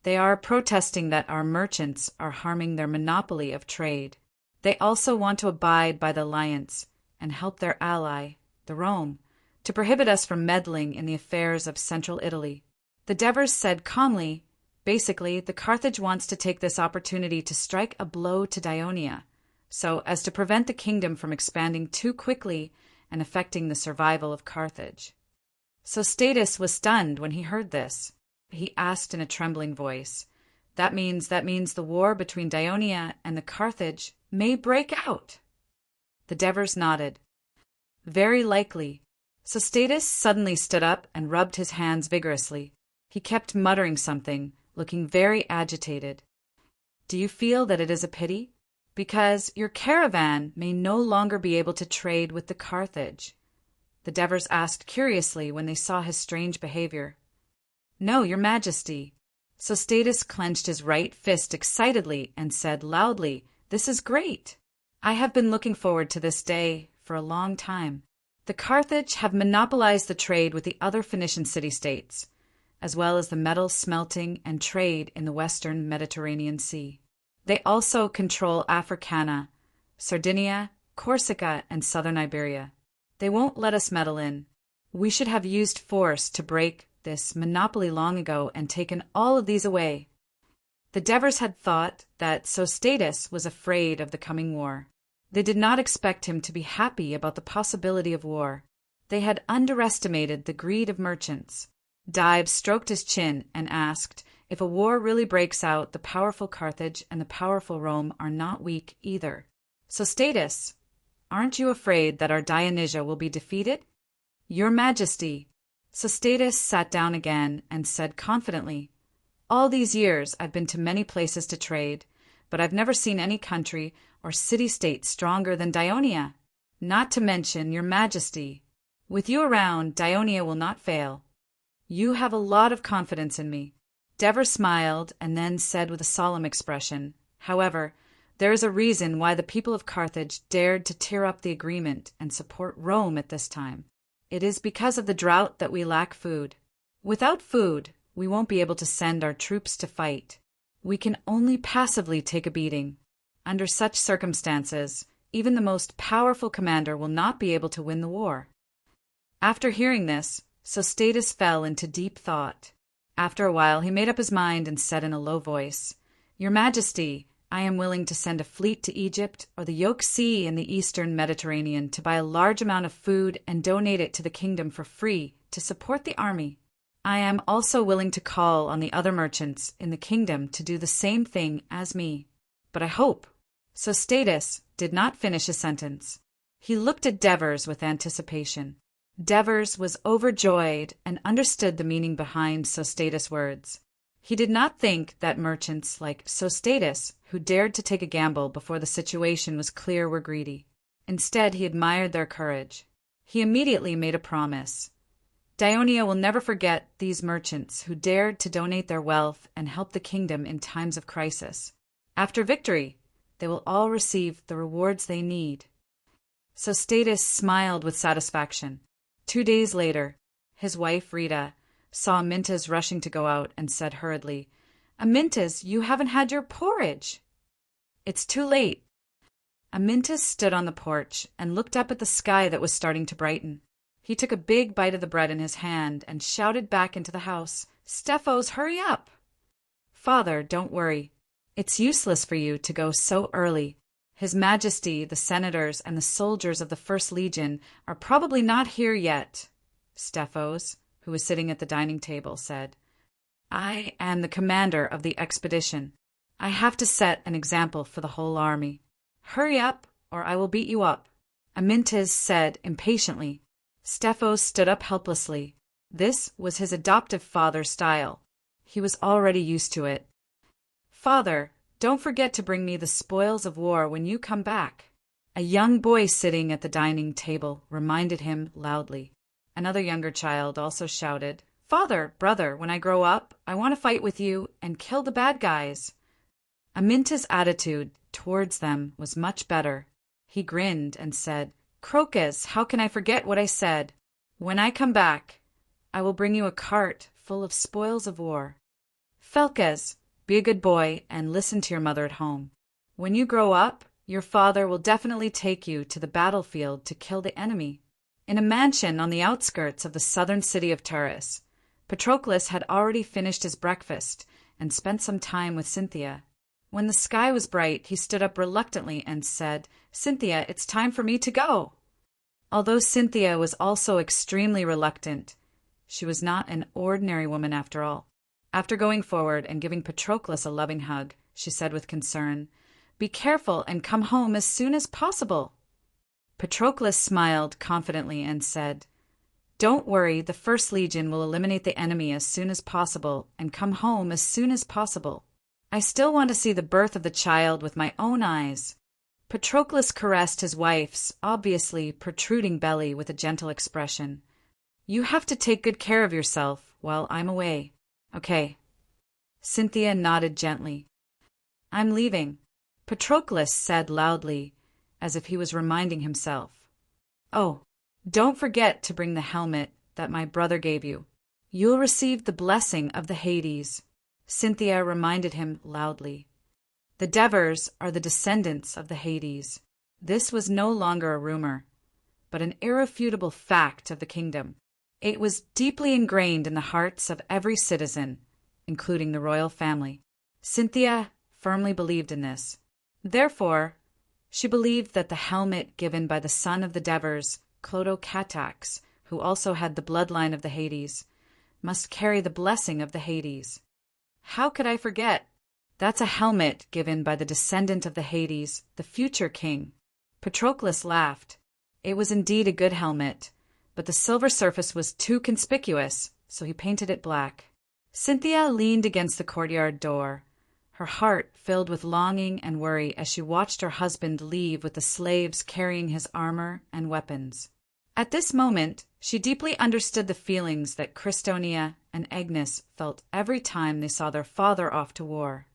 they are protesting that our merchants are harming their monopoly of trade. They also want to abide by the alliance and help their ally, the Rome, to prohibit us from meddling in the affairs of central Italy." The Devers said calmly, "Basically, the Carthage wants to take this opportunity to strike a blow to Dionia, so as to prevent the kingdom from expanding too quickly and affecting the survival of Carthage." Sostatus was stunned when he heard this. He asked in a trembling voice, That means the war between Dionia and the Carthage may break out." The Devers nodded. "Very likely." Sostatus suddenly stood up and rubbed his hands vigorously. He kept muttering something, looking very agitated. "Do you feel that it is a pity? Because your caravan may no longer be able to trade with the Carthage?" The Devers asked curiously when they saw his strange behavior. "No, your Majesty." Sostatus clenched his right fist excitedly and said loudly, "This is great. I have been looking forward to this day for a long time. The Carthage have monopolized the trade with the other Phoenician city-states, as well as the metal smelting and trade in the western Mediterranean Sea. They also control Africana, Sardinia, Corsica, and southern Iberia. They won't let us meddle in. We should have used force to break this monopoly long ago and taken all of these away." The Devers had thought that Sostatus was afraid of the coming war. They did not expect him to be happy about the possibility of war. They had underestimated the greed of merchants. Dives stroked his chin and asked, "If a war really breaks out, the powerful Carthage and the powerful Rome are not weak either. Sostatus, aren't you afraid that our Dionysia will be defeated?" "Your Majesty." Sostatus sat down again and said confidently, "All these years I've been to many places to trade, but I've never seen any country or city-state stronger than Dionia. Not to mention your Majesty. With you around, Dionia will not fail. You have a lot of confidence in me." Devers smiled and then said with a solemn expression, "However, there is a reason why the people of Carthage dared to tear up the agreement and support Rome at this time. It is because of the drought that we lack food. Without food, we won't be able to send our troops to fight. We can only passively take a beating. Under such circumstances, even the most powerful commander will not be able to win the war." After hearing this, Sostatus fell into deep thought. After a while, he made up his mind and said in a low voice, "Your Majesty, I am willing to send a fleet to Egypt or the Yoke Sea in the eastern Mediterranean to buy a large amount of food and donate it to the kingdom for free to support the army. I am also willing to call on the other merchants in the kingdom to do the same thing as me. But I hope—" Sostatus did not finish his sentence. He looked at Devers with anticipation. Devers was overjoyed and understood the meaning behind Sostatus' words. He did not think that merchants like Sostatus, who dared to take a gamble before the situation was clear, were greedy. Instead, he admired their courage. He immediately made a promise. "Dionia will never forget these merchants who dared to donate their wealth and help the kingdom in times of crisis. After victory, they will all receive the rewards they need." Sostatus smiled with satisfaction. 2 days later, his wife Rita saw Amyntas rushing to go out and said hurriedly, "Amyntas, you haven't had your porridge." "It's too late." Amyntas stood on the porch and looked up at the sky that was starting to brighten. He took a big bite of the bread in his hand and shouted back into the house, "Stephos, hurry up!" "Father, don't worry. It's useless for you to go so early. His Majesty, the senators, and the soldiers of the First Legion are probably not here yet." Stephos, who was sitting at the dining table, said, "I am the commander of the expedition. I have to set an example for the whole army. Hurry up, or I will beat you up." Amyntas said impatiently. Stephos stood up helplessly. This was his adoptive father's style. He was already used to it. "Father, don't forget to bring me the spoils of war when you come back." A young boy sitting at the dining table reminded him loudly. Another younger child also shouted, "Father, brother, when I grow up, I want to fight with you and kill the bad guys." Amyntas' attitude towards them was much better. He grinned and said, "Crocus, how can I forget what I said? When I come back, I will bring you a cart full of spoils of war. Phelkes, be a good boy and listen to your mother at home. When you grow up, your father will definitely take you to the battlefield to kill the enemy." In a mansion on the outskirts of the southern city of Turis, Patroclus had already finished his breakfast and spent some time with Cynthia. When the sky was bright, he stood up reluctantly and said, "Cynthia, it's time for me to go." Although Cynthia was also extremely reluctant, she was not an ordinary woman after all. After going forward and giving Patroclus a loving hug, she said with concern, "Be careful and come home as soon as possible." Patroclus smiled confidently and said, "Don't worry, the First Legion will eliminate the enemy as soon as possible and come home as soon as possible. I still want to see the birth of the child with my own eyes." Patroclus caressed his wife's obviously protruding belly with a gentle expression. "You have to take good care of yourself while I'm away. Okay." Cynthia nodded gently. "I'm leaving," Patroclus said loudly, as if he was reminding himself. "Oh, don't forget to bring the helmet that my brother gave you. You'll receive the blessing of the Hades," Cynthia reminded him loudly. The Devers are the descendants of the Hades. This was no longer a rumor, but an irrefutable fact of the kingdom. It was deeply ingrained in the hearts of every citizen, including the royal family. Cynthia firmly believed in this. Therefore, she believed that the helmet given by the son of the Devers, Clotocatax, who also had the bloodline of the Hades, must carry the blessing of the Hades. How could I forget? That's a helmet given by the descendant of the Hades, the future king. Patroclus laughed. It was indeed a good helmet, but the silver surface was too conspicuous, so he painted it black. Cynthia leaned against the courtyard door, her heart filled with longing and worry as she watched her husband leave with the slaves carrying his armor and weapons. At this moment, she deeply understood the feelings that Christonia and Agnes felt every time they saw their father off to war.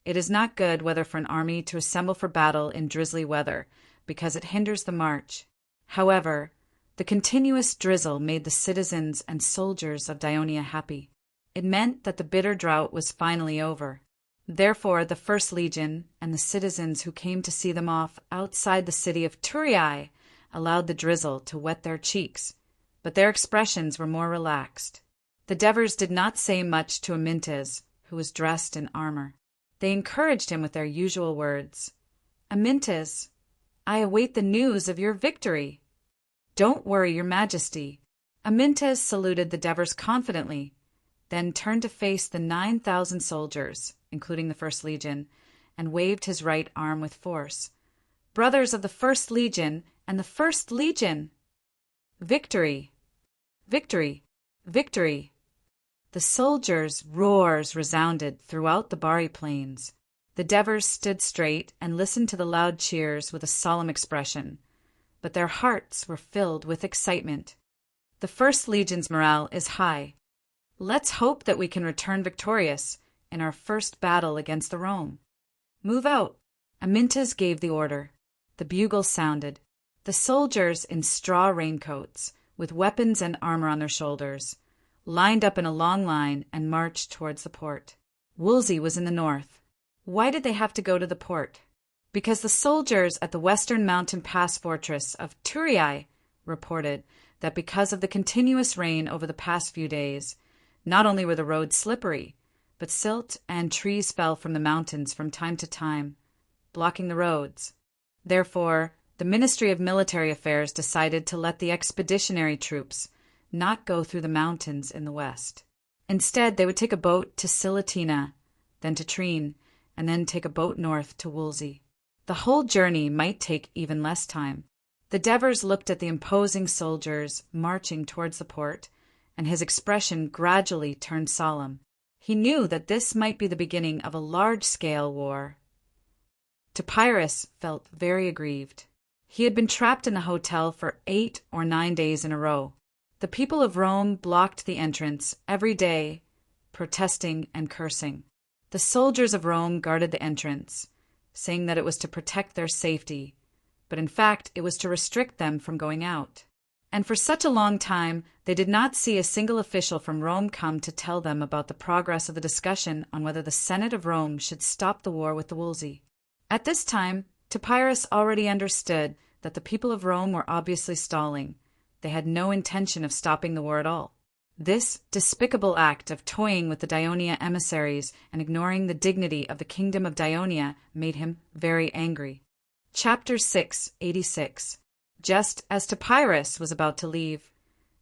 It is not good weather for an army to assemble for battle in drizzly weather, because it hinders the march. However, the continuous drizzle made the citizens and soldiers of Dionia happy. It meant that the bitter drought was finally over. Therefore, the First Legion and the citizens who came to see them off outside the city of Thurii allowed the drizzle to wet their cheeks, but their expressions were more relaxed. The Devers did not say much to Amyntas, who was dressed in armor. They encouraged him with their usual words. "Amyntas, I await the news of your victory." "Don't worry, your majesty." Amyntas saluted the Devers confidently, then turned to face the 9,000 soldiers, including the First Legion, and waved his right arm with force. "Brothers of the First Legion and the First Legion! Victory! Victory! Victory!" The soldiers' roars resounded throughout the Bari plains. The Devers stood straight and listened to the loud cheers with a solemn expression, but their hearts were filled with excitement. The First Legion's morale is high. Let's hope that we can return victorious in our first battle against the Rome. "Move out." Amyntas gave the order. The bugle sounded. The soldiers in straw raincoats, with weapons and armor on their shoulders, lined up in a long line and marched towards the port. Wolsey was in the north. Why did they have to go to the port? Because the soldiers at the western mountain pass fortress of Thurii reported that because of the continuous rain over the past few days, not only were the roads slippery, but silt and trees fell from the mountains from time to time, blocking the roads. Therefore, the Ministry of Military Affairs decided to let the expeditionary troops not go through the mountains in the west. Instead, they would take a boat to Silatina, then to Treen, and then take a boat north to Wolsey. The whole journey might take even less time. The Devers looked at the imposing soldiers marching towards the port, and his expression gradually turned solemn. He knew that this might be the beginning of a large-scale war. Topyrus felt very aggrieved. He had been trapped in the hotel for 8 or 9 days in a row. The people of Rome blocked the entrance every day, protesting and cursing. The soldiers of Rome guarded the entrance, saying that it was to protect their safety, but in fact it was to restrict them from going out. And for such a long time, they did not see a single official from Rome come to tell them about the progress of the discussion on whether the Senate of Rome should stop the war with the Wolsey. At this time, Topyrus already understood that the people of Rome were obviously stalling. They had no intention of stopping the war at all. This despicable act of toying with the Daionia emissaries and ignoring the dignity of the kingdom of Daionia made him very angry. Chapter 686. Just as Topyrus was about to leave,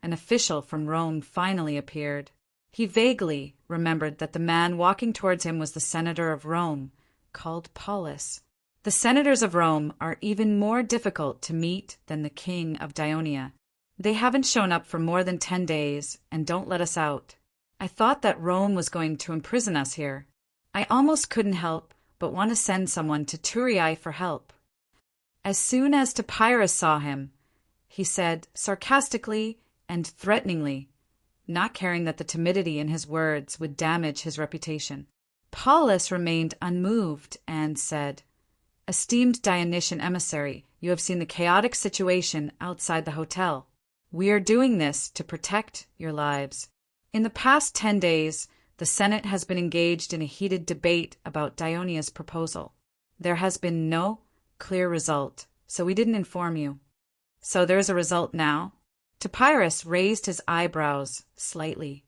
an official from Rome finally appeared. He vaguely remembered that the man walking towards him was the senator of Rome, called Paulus. The senators of Rome are even more difficult to meet than the king of Daionia. They haven't shown up for more than 10 days and don't let us out. I thought that Rome was going to imprison us here. I almost couldn't help but want to send someone to Thurii for help. As soon as Topyrus saw him, he said sarcastically and threateningly, not caring that the timidity in his words would damage his reputation. Paulus remained unmoved and said, "Esteemed Dionysian emissary, you have seen the chaotic situation outside the hotel. We are doing this to protect your lives. In the past 10 days, the Senate has been engaged in a heated debate about Daonia's proposal. There has been no clear result, so we didn't inform you. So there's a result now?" Topyrus raised his eyebrows slightly.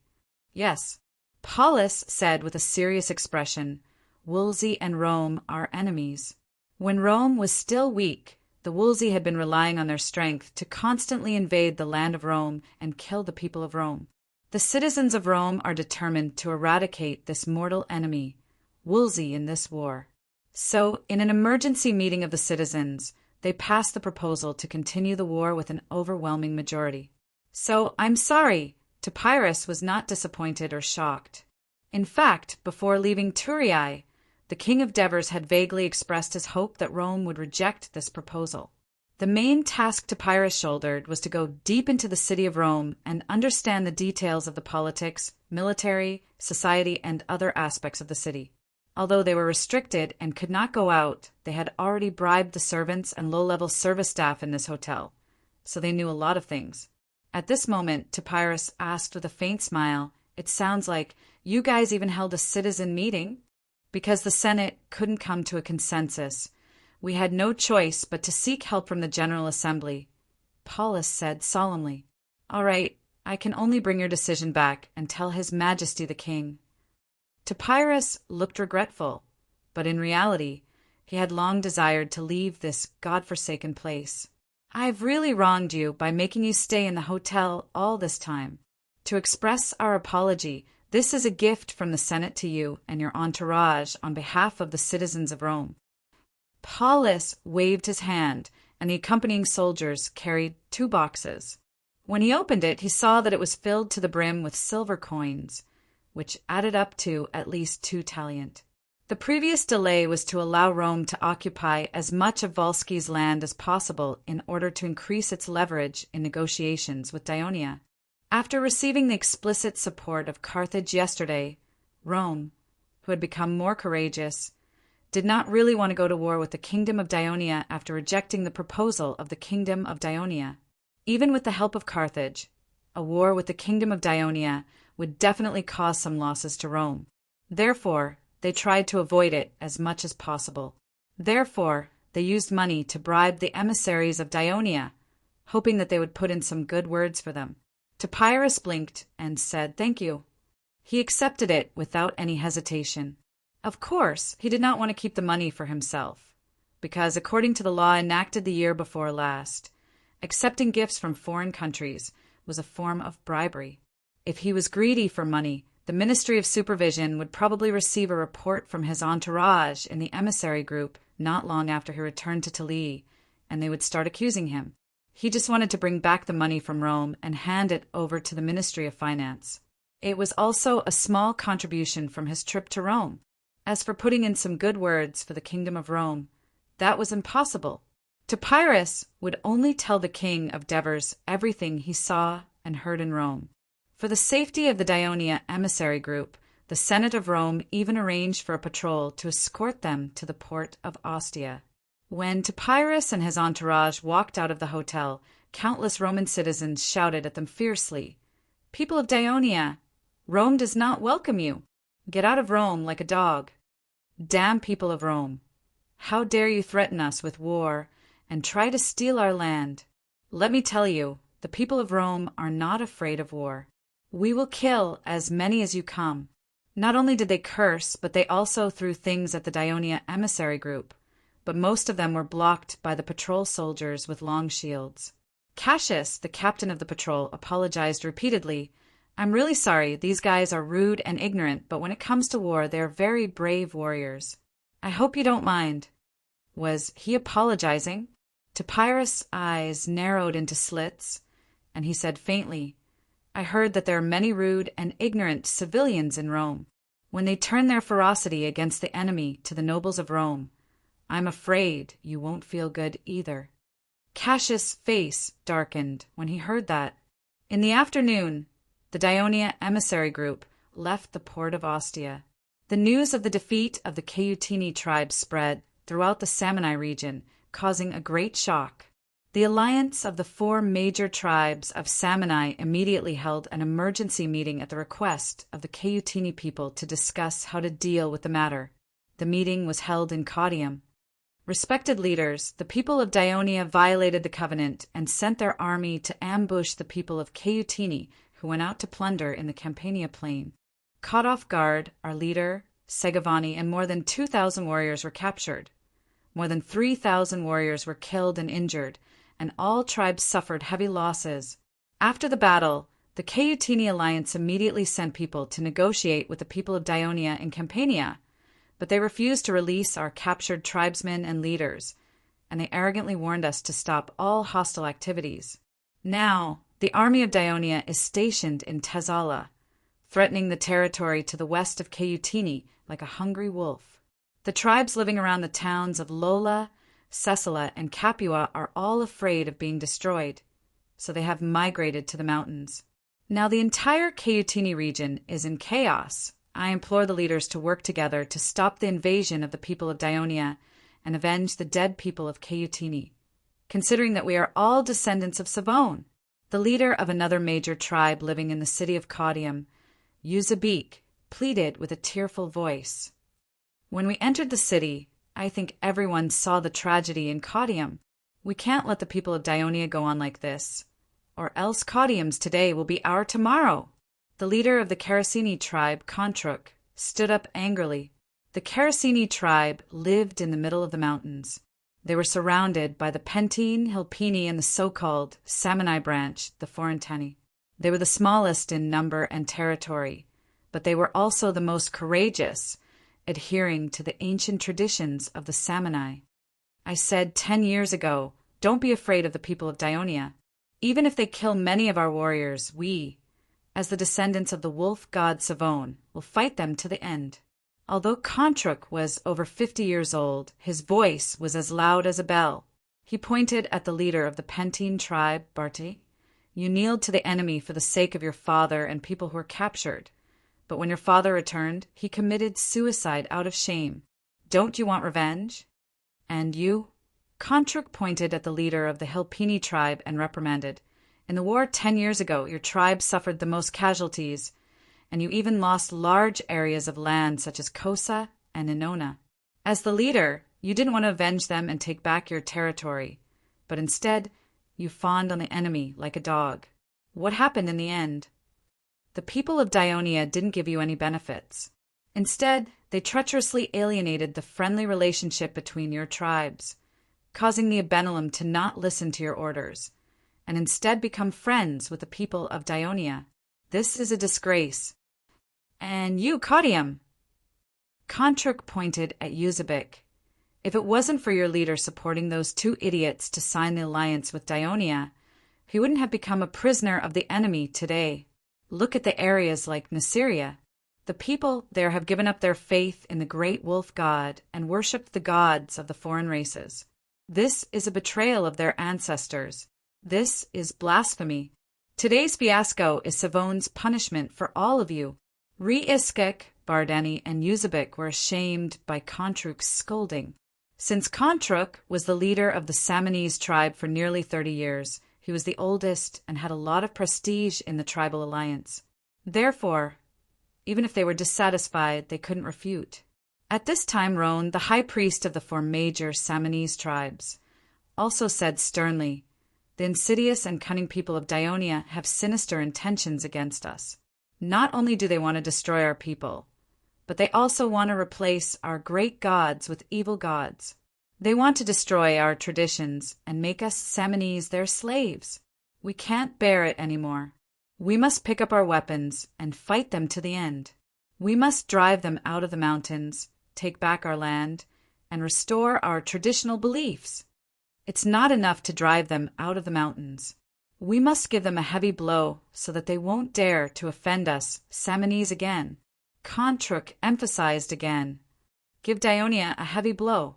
"Yes." Paulus said with a serious expression, "Wolsey and Rome are enemies. When Rome was still weak, the Wolsey had been relying on their strength to constantly invade the land of Rome and kill the people of Rome. The citizens of Rome are determined to eradicate this mortal enemy, Wolsey, in this war. So, in an emergency meeting of the citizens, they passed the proposal to continue the war with an overwhelming majority. So, I'm sorry, Topyrus was not disappointed or shocked. In fact, before leaving Thurii, the king of Devers had vaguely expressed his hope that Rome would reject this proposal. The main task Topyrus shouldered was to go deep into the city of Rome and understand the details of the politics, military, society, and other aspects of the city. Although they were restricted and could not go out, they had already bribed the servants and low-level service staff in this hotel, so they knew a lot of things. At this moment, Topyrus asked with a faint smile, "It sounds like you guys even held a citizen meeting?" Because the Senate couldn't come to a consensus, we had no choice but to seek help from the General Assembly, Paulus said solemnly. "All right, I can only bring your decision back and tell His Majesty the King." Topyrus looked regretful, but in reality, he had long desired to leave this God-forsaken place. "I've really wronged you by making you stay in the hotel all this time. To express our apology, this is a gift from the Senate to you and your entourage on behalf of the citizens of Rome." Paulus waved his hand, and the accompanying soldiers carried 2 boxes. When he opened it, he saw that it was filled to the brim with silver coins, which added up to at least 2 talent. The previous delay was to allow Rome to occupy as much of Volsky's land as possible in order to increase its leverage in negotiations with Daionia. After receiving the explicit support of Carthage yesterday, Rome, who had become more courageous, did not really want to go to war with the kingdom of Daionia after rejecting the proposal of the kingdom of Daionia. Even with the help of Carthage, a war with the kingdom of Daionia would definitely cause some losses to Rome. Therefore, they tried to avoid it as much as possible. Therefore, they used money to bribe the emissaries of Daionia, hoping that they would put in some good words for them. Topyrus blinked and said thank you. He accepted it without any hesitation. Of course, he did not want to keep the money for himself, because according to the law enacted the year before last, accepting gifts from foreign countries was a form of bribery. If he was greedy for money, the Ministry of Supervision would probably receive a report from his entourage in the emissary group not long after he returned to Tully, and they would start accusing him. He just wanted to bring back the money from Rome and hand it over to the Ministry of Finance. It was also a small contribution from his trip to Rome. As for putting in some good words for the Kingdom of Rome, that was impossible. Topyrus would only tell the king of Devers everything he saw and heard in Rome. For the safety of the Dionia emissary group, the Senate of Rome even arranged for a patrol to escort them to the port of Ostia. When Topyrus and his entourage walked out of the hotel, countless Roman citizens shouted at them fiercely, "People of Dionia, Rome does not welcome you. Get out of Rome like a dog. Damn people of Rome! How dare you threaten us with war and try to steal our land? Let me tell you, the people of Rome are not afraid of war. We will kill as many as you come." Not only did they curse, but they also threw things at the Dionia emissary group, but most of them were blocked by the patrol soldiers with long shields. Cassius, the captain of the patrol, apologized repeatedly. "I'm really sorry, these guys are rude and ignorant, but when it comes to war, they are very brave warriors. I hope you don't mind." Was he apologizing? Topyrus' eyes narrowed into slits, and he said faintly, "I heard that there are many rude and ignorant civilians in Rome. When they turn their ferocity against the enemy to the nobles of Rome, I'm afraid you won't feel good either." Cassius' face darkened when he heard that. In the afternoon, the Dionia emissary group left the port of Ostia. The news of the defeat of the Ceutini tribe spread throughout the Samni region, causing a great shock. The alliance of the 4 major tribes of Samni immediately held an emergency meeting at the request of the Ceutini people to discuss how to deal with the matter. The meeting was held in Caudium. Respected leaders, the people of Dionia violated the covenant and sent their army to ambush the people of Ceutini, who went out to plunder in the Campania plain. Caught off guard, our leader, Segavani, and more than 2,000 warriors were captured. More than 3,000 warriors were killed and injured, and all tribes suffered heavy losses. After the battle, the Ceutini alliance immediately sent people to negotiate with the people of Dionia and Campania, but they refused to release our captured tribesmen and leaders, and they arrogantly warned us to stop all hostile activities. Now, the army of Dionia is stationed in Thesala, threatening the territory to the west of Ceutini like a hungry wolf. The tribes living around the towns of Lola, Sessala, and Capua are all afraid of being destroyed, so they have migrated to the mountains. Now the entire Ceutini region is in chaos. I implore the leaders to work together to stop the invasion of the people of Dionia and avenge the dead people of Ceutini, considering that we are all descendants of Savone. The leader of another major tribe living in the city of Caudium, Eusebique, pleaded with a tearful voice. When we entered the city, I think everyone saw the tragedy in Caudium. We can't let the people of Dionia go on like this, or else Caudium's today will be our tomorrow. The leader of the Caracini tribe, Contruk, stood up angrily. The Caracini tribe lived in the middle of the mountains. They were surrounded by the Pentine, Hilpini, and the so-called Samni branch, the Forentani. They were the smallest in number and territory, but they were also the most courageous, adhering to the ancient traditions of the Samni. I said 10 years ago, don't be afraid of the people of Dionia. Even if they kill many of our warriors, we, as the descendants of the wolf god Savone, will fight them to the end. Although Contruk was over 50 years old, his voice was as loud as a bell. He pointed at the leader of the Pentine tribe, Barti. You kneeled to the enemy for the sake of your father and people who were captured. But when your father returned, he committed suicide out of shame. Don't you want revenge? And you? Contruk pointed at the leader of the Hilpini tribe and reprimanded. In the war 10 years ago, your tribe suffered the most casualties, and you even lost large areas of land such as Cosa and Inona. As the leader, you didn't want to avenge them and take back your territory, but instead, you fawned on the enemy like a dog. What happened in the end? The people of Dionia didn't give you any benefits. Instead, they treacherously alienated the friendly relationship between your tribes, causing the Abenelum to not listen to your orders, and instead become friends with the people of Dionia. This is a disgrace. And you, Caudium! Contruk pointed at Eusebic. If it wasn't for your leader supporting those two idiots to sign the alliance with Dionia, he wouldn't have become a prisoner of the enemy today. Look at the areas like Nassyria. The people there have given up their faith in the great wolf god and worshipped the gods of the foreign races. This is a betrayal of their ancestors. This is blasphemy. Today's fiasco is Savon's punishment for all of you. Re-Iskek, Bardani, and Uzbek were ashamed by Kontruk's scolding. Since Kontruk was the leader of the Samanese tribe for nearly 30 years, he was the oldest and had a lot of prestige in the tribal alliance. Therefore, even if they were dissatisfied, they couldn't refute. At this time, Roan, the high priest of the four major Samanese tribes, also said sternly, "The insidious and cunning people of Dionia have sinister intentions against us. Not only do they want to destroy our people, but they also want to replace our great gods with evil gods. They want to destroy our traditions and make us Samanese their slaves. We can't bear it anymore. We must pick up our weapons and fight them to the end. We must drive them out of the mountains, take back our land, and restore our traditional beliefs. It's not enough to drive them out of the mountains. We must give them a heavy blow so that they won't dare to offend us, Samanese again." Kontruk emphasized again, "Give Dionia a heavy blow."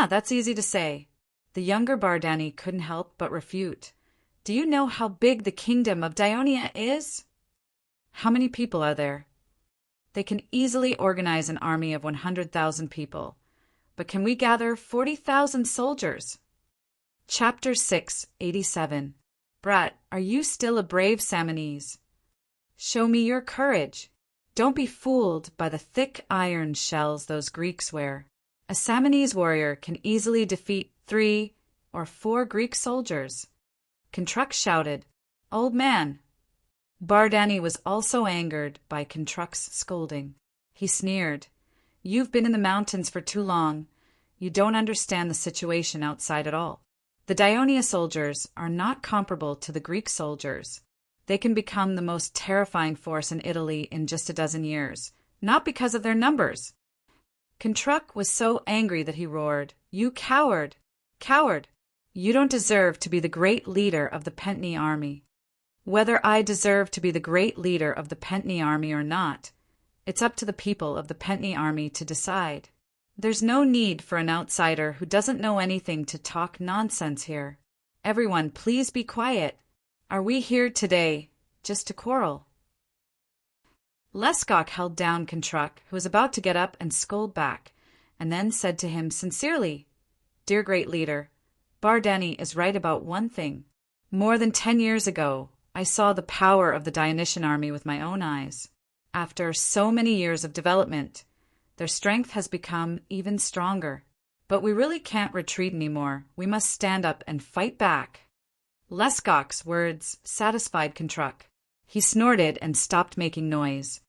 That's easy to say. The younger Bardani couldn't help but refute. "Do you know how big the kingdom of Dionia is? How many people are there? They can easily organize an army of 100,000 people. But can we gather 40,000 soldiers?" Chapter 6, 87. Brat, are you still a brave Samanese? Show me your courage. Don't be fooled by the thick iron shells those Greeks wear. A Samanese warrior can easily defeat 3 or 4 Greek soldiers. Kontruk shouted, "Old man!" Bardani was also angered by Kontruk's scolding. He sneered, "You've been in the mountains for too long. You don't understand the situation outside at all. The Dionia soldiers are not comparable to the Greek soldiers. They can become the most terrifying force in Italy in just a dozen years, not because of their numbers." Kontruk was so angry that he roared, "You coward! Coward! You don't deserve to be the great leader of the Pentni army. Whether I deserve to be the great leader of the Pentni army or not, it's up to the people of the Pentni army to decide. There's no need for an outsider who doesn't know anything to talk nonsense here. Everyone, please be quiet. Are we here today just to quarrel?" Leskok held down Kontruk, who was about to get up and scold back, and then said to him sincerely, "Dear great leader, Bardani is right about one thing. More than 10 years ago, I saw the power of the Dionysian army with my own eyes. After so many years of development, their strength has become even stronger. But we really can't retreat anymore. We must stand up and fight back." Leskok's words satisfied Kontruk. He snorted and stopped making noise.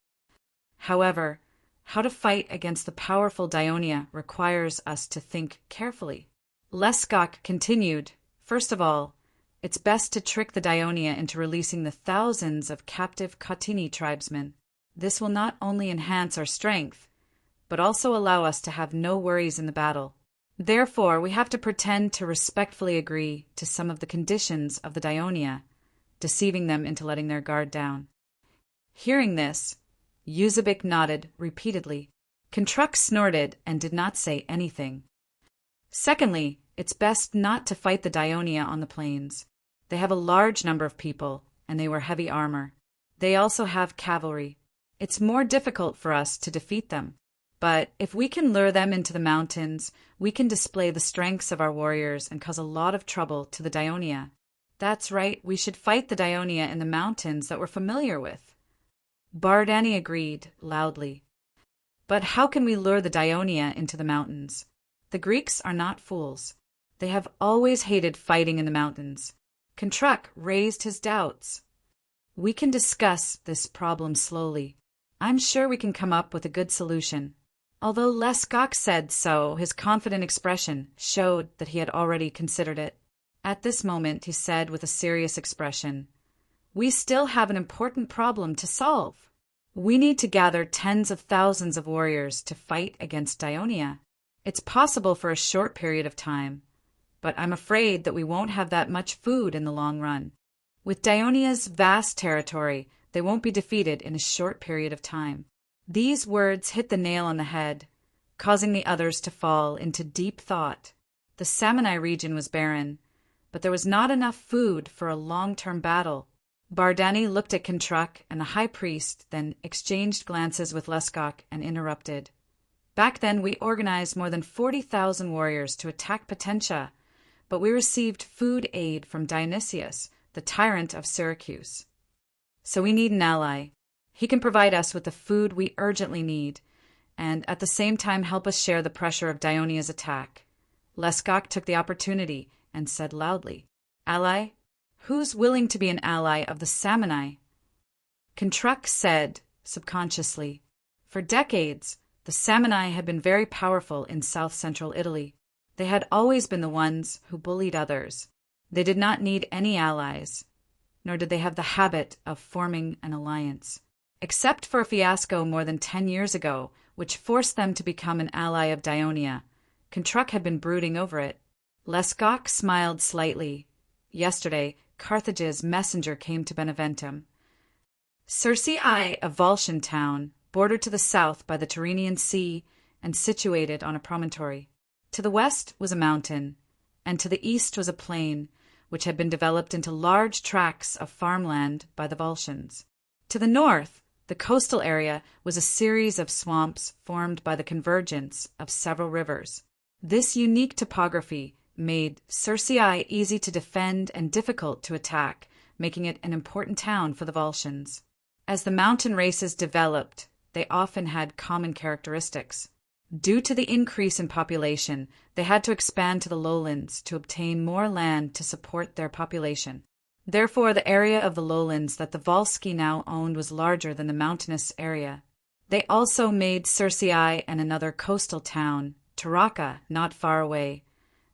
However, how to fight against the powerful Dionia requires us to think carefully. Leskok continued, "First of all, it's best to trick the Dionia into releasing the thousands of captive Kotini tribesmen. This will not only enhance our strength, but also allow us to have no worries in the battle. Therefore, we have to pretend to respectfully agree to some of the conditions of the Dionia, deceiving them into letting their guard down." Hearing this, Uzbek nodded repeatedly. Kontruk snorted and did not say anything. "Secondly, it's best not to fight the Dionia on the plains. They have a large number of people, and they wear heavy armor. They also have cavalry. It's more difficult for us to defeat them. But if we can lure them into the mountains, we can display the strengths of our warriors and cause a lot of trouble to the Dionia. That's right, we should fight the Dionia in the mountains that we're familiar with." Bardani agreed loudly. "But how can we lure the Dionia into the mountains? The Greeks are not fools. They have always hated fighting in the mountains." Kontruk raised his doubts. "We can discuss this problem slowly. I'm sure we can come up with a good solution." Although Leskok said so, his confident expression showed that he had already considered it. At this moment, he said with a serious expression, "We still have an important problem to solve. We need to gather tens of thousands of warriors to fight against Dionia. It's possible for a short period of time, but I'm afraid that we won't have that much food in the long run. With Dionia's vast territory, they won't be defeated in a short period of time." These words hit the nail on the head, causing the others to fall into deep thought. The Samanai region was barren, but there was not enough food for a long-term battle. Bardani looked at Kintruck and the high priest, then exchanged glances with Leskok and interrupted. "Back then we organized more than 40,000 warriors to attack Potentia, but we received food aid from Dionysius, the tyrant of Syracuse. So we need an ally. He can provide us with the food we urgently need, and at the same time help us share the pressure of Dionia's attack." Leskok took the opportunity and said loudly, "Ally? Who's willing to be an ally of the Samanai?" Kintruck said, subconsciously, "For decades, the Samanai had been very powerful in south-central Italy. They had always been the ones who bullied others. They did not need any allies, nor did they have the habit of forming an alliance. Except for a fiasco more than 10 years ago, which forced them to become an ally of Dionia, Kintruck had been brooding over it." Leskok smiled slightly. "Yesterday, Carthage's messenger came to Beneventum. Circei, a Volscian town, bordered to the south by the Tyrrhenian Sea and situated on a promontory. To the west was a mountain, and to the east was a plain, which had been developed into large tracts of farmland by the Volscians. To the north, the coastal area was a series of swamps formed by the convergence of several rivers. This unique topography made Circei easy to defend and difficult to attack, making it an important town for the Volscians. As the mountain races developed, they often had common characteristics. Due to the increase in population, they had to expand to the lowlands to obtain more land to support their population. Therefore, the area of the lowlands that the Volsci now owned was larger than the mountainous area. They also made Circei and another coastal town, Taraka, not far away,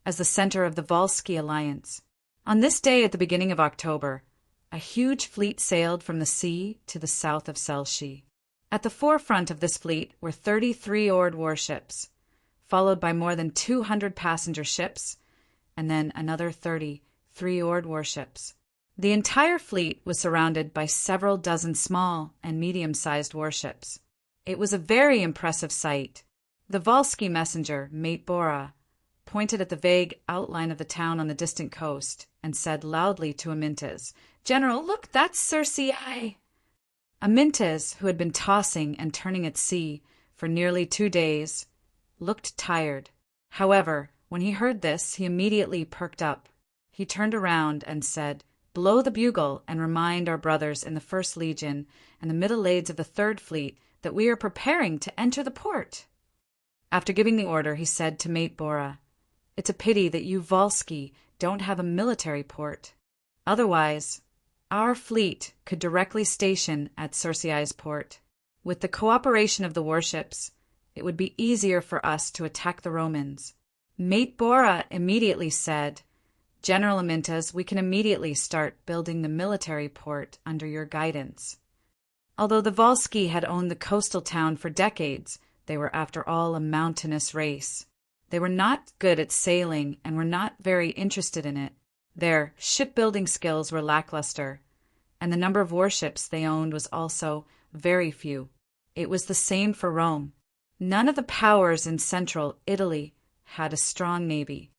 as the center of the Volsci alliance. On this day at the beginning of October, a huge fleet sailed from the sea to the south of Selshi. At the forefront of this fleet were 33-oared warships, followed by more than 200 passenger ships, and then another 30 three-oared warships. The entire fleet was surrounded by several dozen small and medium-sized warships. It was a very impressive sight. The Volsci messenger, Mate Bora, pointed at the vague outline of the town on the distant coast and said loudly to Amyntas, "General, look, that's Circei." Amyntas, who had been tossing and turning at sea for nearly 2 days, looked tired. However, when he heard this, he immediately perked up. He turned around and said, "Blow the bugle and remind our brothers in the 1st Legion and the Middle-Lades of the 3rd Fleet that we are preparing to enter the port." After giving the order, he said to Mate Bora, "It's a pity that you Volsci don't have a military port. Otherwise, our fleet could directly station at Circei's port. With the cooperation of the warships, it would be easier for us to attack the Romans." Mate Bora immediately said, "General Amyntas, we can immediately start building the military port under your guidance." Although the Volsci had owned the coastal town for decades, they were after all a mountainous race. They were not good at sailing and were not very interested in it. Their shipbuilding skills were lackluster, and the number of warships they owned was also very few. It was the same for Rome. None of the powers in central Italy had a strong navy.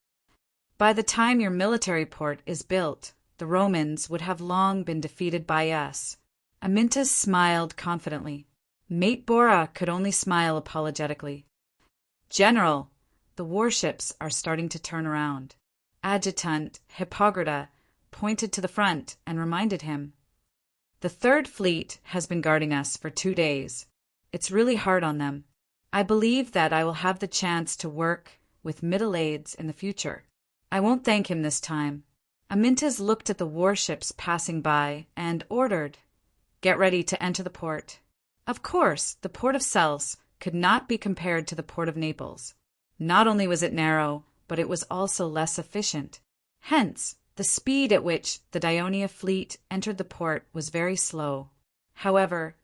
By the time your military port is built, the Romans would have long been defeated by us. Amyntas smiled confidently. Mate Bora could only smile apologetically. "General, the warships are starting to turn around." Adjutant Hippograda pointed to the front and reminded him, "The 3rd Fleet has been guarding us for 2 days. It's really hard on them. I believe that I will have the chance to work with Middle-Lades in the future." "I won't thank him this time." Amyntas looked at the warships passing by and ordered, "Get ready to enter the port." Of course, the port of Sels could not be compared to the port of Naples. Not only was it narrow, but it was also less efficient. Hence, the speed at which the Dionia fleet entered the port was very slow. However,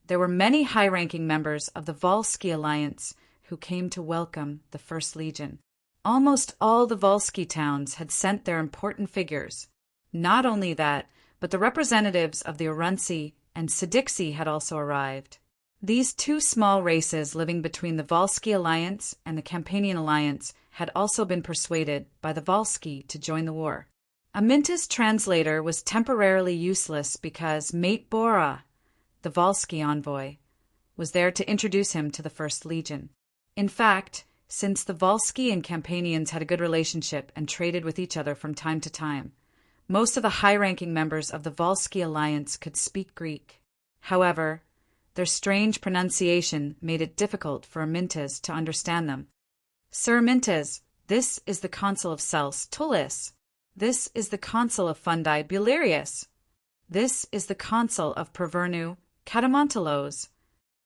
there were many high-ranking members of the Volsci alliance who came to welcome the First Legion. Almost all the Volsky towns had sent their important figures. Not only that, but the representatives of the Urunci and Sidixi had also arrived. These two small races living between the Volsky alliance and the Campanian alliance had also been persuaded by the Volsky to join the war. Aminta's translator was temporarily useless because Mate Bora, the Volsky envoy, was there to introduce him to the First Legion. In fact, since the Volsky and Campanians had a good relationship and traded with each other from time to time, most of the high-ranking members of the Volsky alliance could speak Greek. However, their strange pronunciation made it difficult for Amintas to understand them. Sir Amintas, this is the consul of Sels, Tullus. This is the consul of Fundi, Bulerius. This is the consul of Pervernu, Catamontelos.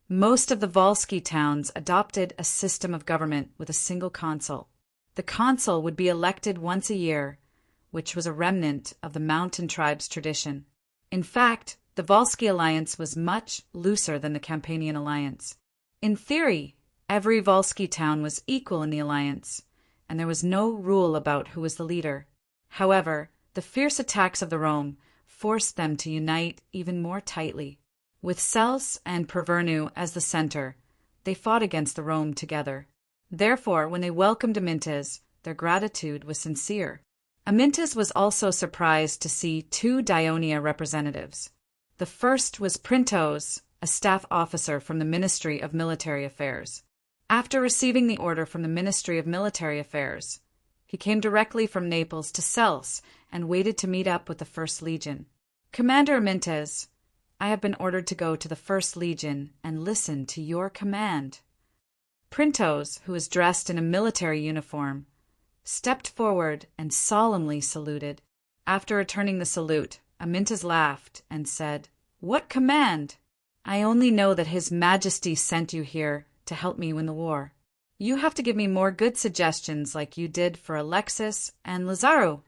Most of the Volsky towns adopted a system of government with a single consul. The consul would be elected once a year, which was a remnant of the mountain tribes' tradition. In fact, the Volsky alliance was much looser than the Campanian alliance. In theory, every Volsky town was equal in the alliance, and there was no rule about who was the leader. However, the fierce attacks of the Rome forced them to unite even more tightly. With Sels and Pervernu as the center, they fought against the Rome together. Therefore, when they welcomed Amintas, their gratitude was sincere. Amintas was also surprised to see two Dionia representatives. The first was Printos, a staff officer from the Ministry of Military Affairs. After receiving the order from the Ministry of Military Affairs, he came directly from Naples to Sels and waited to meet up with the First Legion. Commander Amintas, I have been ordered to go to the First Legion and listen to your command. Printos, who was dressed in a military uniform, stepped forward and solemnly saluted. After returning the salute, Amintas laughed and said, "What command? I only know that His Majesty sent you here to help me win the war. You have to give me more good suggestions like you did for Alexis and Lazaru."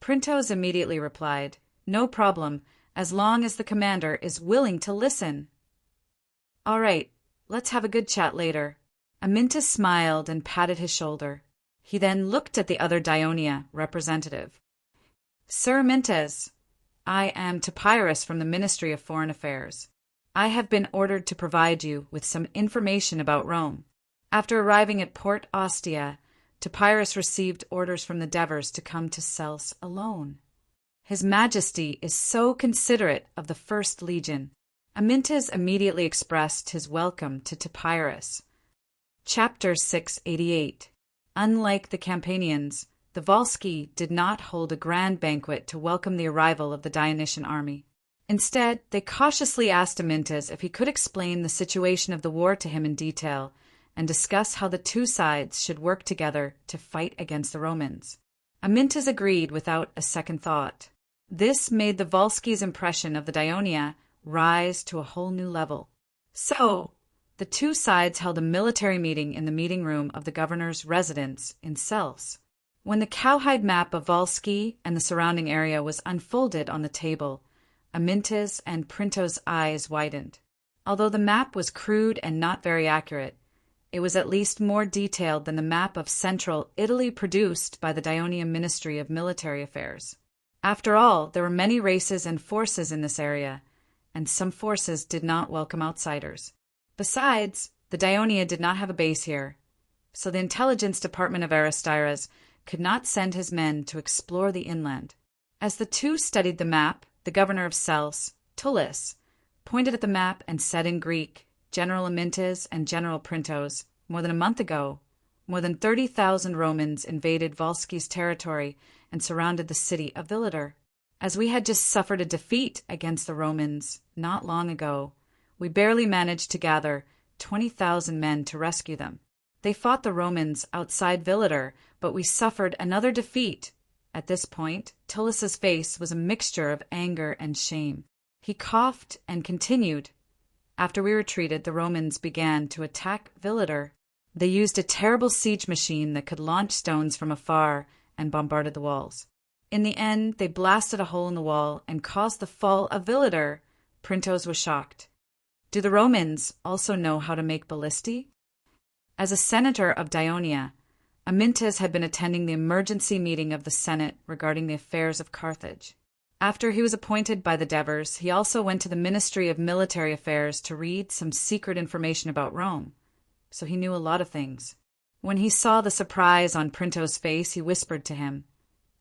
Printos immediately replied, "No problem, as long as the commander is willing to listen." "All right, let's have a good chat later." Amintas smiled and patted his shoulder. He then looked at the other Dionia representative. "Sir Amintas, I am Topyrus from the Ministry of Foreign Affairs. I have been ordered to provide you with some information about Rome." After arriving at Port Ostia, Topyrus received orders from the Devers to come to Sels alone. His Majesty is so considerate of the First Legion. Amintas immediately expressed his welcome to Topyrus. Chapter 688. Unlike the Campanians, the Volsky did not hold a grand banquet to welcome the arrival of the Dionysian army. Instead, they cautiously asked Amintas if he could explain the situation of the war to him in detail and discuss how the two sides should work together to fight against the Romans. Amintas agreed without a second thought. This made the Volsky's impression of the Dionia rise to a whole new level. So, the two sides held a military meeting in the meeting room of the governor's residence in Sels. When the cowhide map of Volsky and the surrounding area was unfolded on the table, Amintas and Printos' eyes widened. Although the map was crude and not very accurate, it was at least more detailed than the map of central Italy produced by the Dionian Ministry of Military Affairs. After all, there were many races and forces in this area, and some forces did not welcome outsiders. Besides, the Dionia did not have a base here, so the intelligence department of Aristyras could not send his men to explore the inland. As the two studied the map, the governor of Sels, Tullus, pointed at the map and said in Greek, "General Amintas and General Printos, more than a month ago, more than 30,000 Romans invaded Volsky's territory and surrounded the city of Villater. As we had just suffered a defeat against the Romans not long ago, we barely managed to gather 20,000 men to rescue them. They fought the Romans outside Villater, but we suffered another defeat." At this point, Tullus's face was a mixture of anger and shame. He coughed and continued, "After we retreated, the Romans began to attack Villater. They used a terrible siege machine that could launch stones from afar and bombarded the walls. In the end, they blasted a hole in the wall and caused the fall of Villater." Printos was shocked. "Do the Romans also know how to make ballistae?" As a senator of Dionia, Amyntas had been attending the emergency meeting of the Senate regarding the affairs of Carthage. After he was appointed by the Devers, he also went to the Ministry of Military Affairs to read some secret information about Rome, so he knew a lot of things. When he saw the surprise on Printo's face, he whispered to him,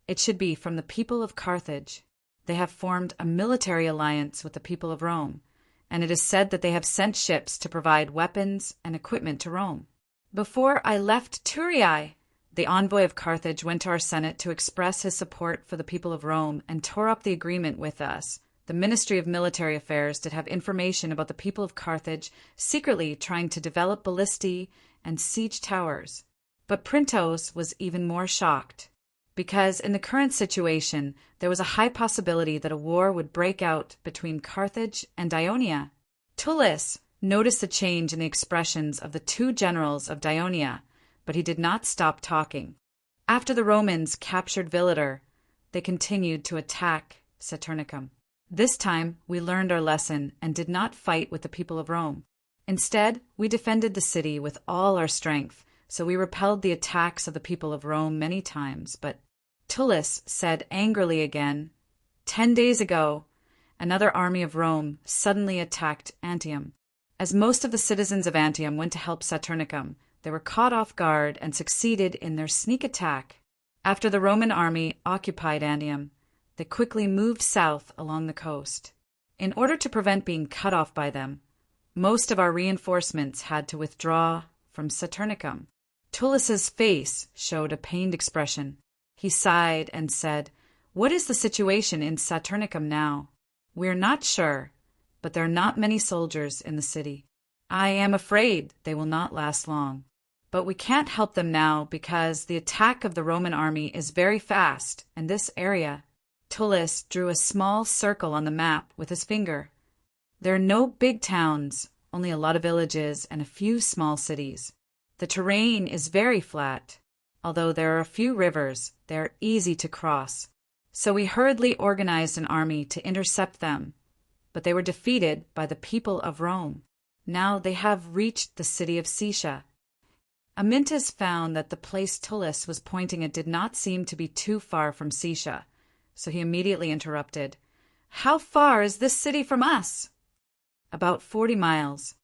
"It should be from the people of Carthage. They have formed a military alliance with the people of Rome, and it is said that they have sent ships to provide weapons and equipment to Rome. Before I left Turiae, the envoy of Carthage went to our Senate to express his support for the people of Rome and tore up the agreement with us. The Ministry of Military Affairs did have information about the people of Carthage secretly trying to develop ballistae and siege towers. But Printos was even more shocked, because in the current situation there was a high possibility that a war would break out between Carthage and Dionia. Tullus noticed the change in the expressions of the two generals of Dionia, but he did not stop talking. After the Romans captured Villator, they continued to attack Saturnicum. This time we learned our lesson and did not fight with the people of Rome. Instead, we defended the city with all our strength, so we repelled the attacks of the people of Rome many times. But Tullus said angrily again, 10 days ago, another army of Rome suddenly attacked Antium. As most of the citizens of Antium went to help Saturnicum, they were caught off guard and succeeded in their sneak attack. After the Roman army occupied Antium, they quickly moved south along the coast. In order to prevent being cut off by them, most of our reinforcements had to withdraw from Saturnicum. Tullus's face showed a pained expression. He sighed and said, "What is the situation in Saturnicum now? We are not sure, but there are not many soldiers in the city. I am afraid they will not last long. But we can't help them now because the attack of the Roman army is very fast, and this area—" Tullus drew a small circle on the map with his finger. "There are no big towns, only a lot of villages and a few small cities. The terrain is very flat. Although there are a few rivers, they are easy to cross. So we hurriedly organized an army to intercept them, but they were defeated by the people of Rome. Now they have reached the city of Setia." Amyntas found that the place Tullus was pointing at did not seem to be too far from Setia, so he immediately interrupted. "How far is this city from us?" "About 40 miles.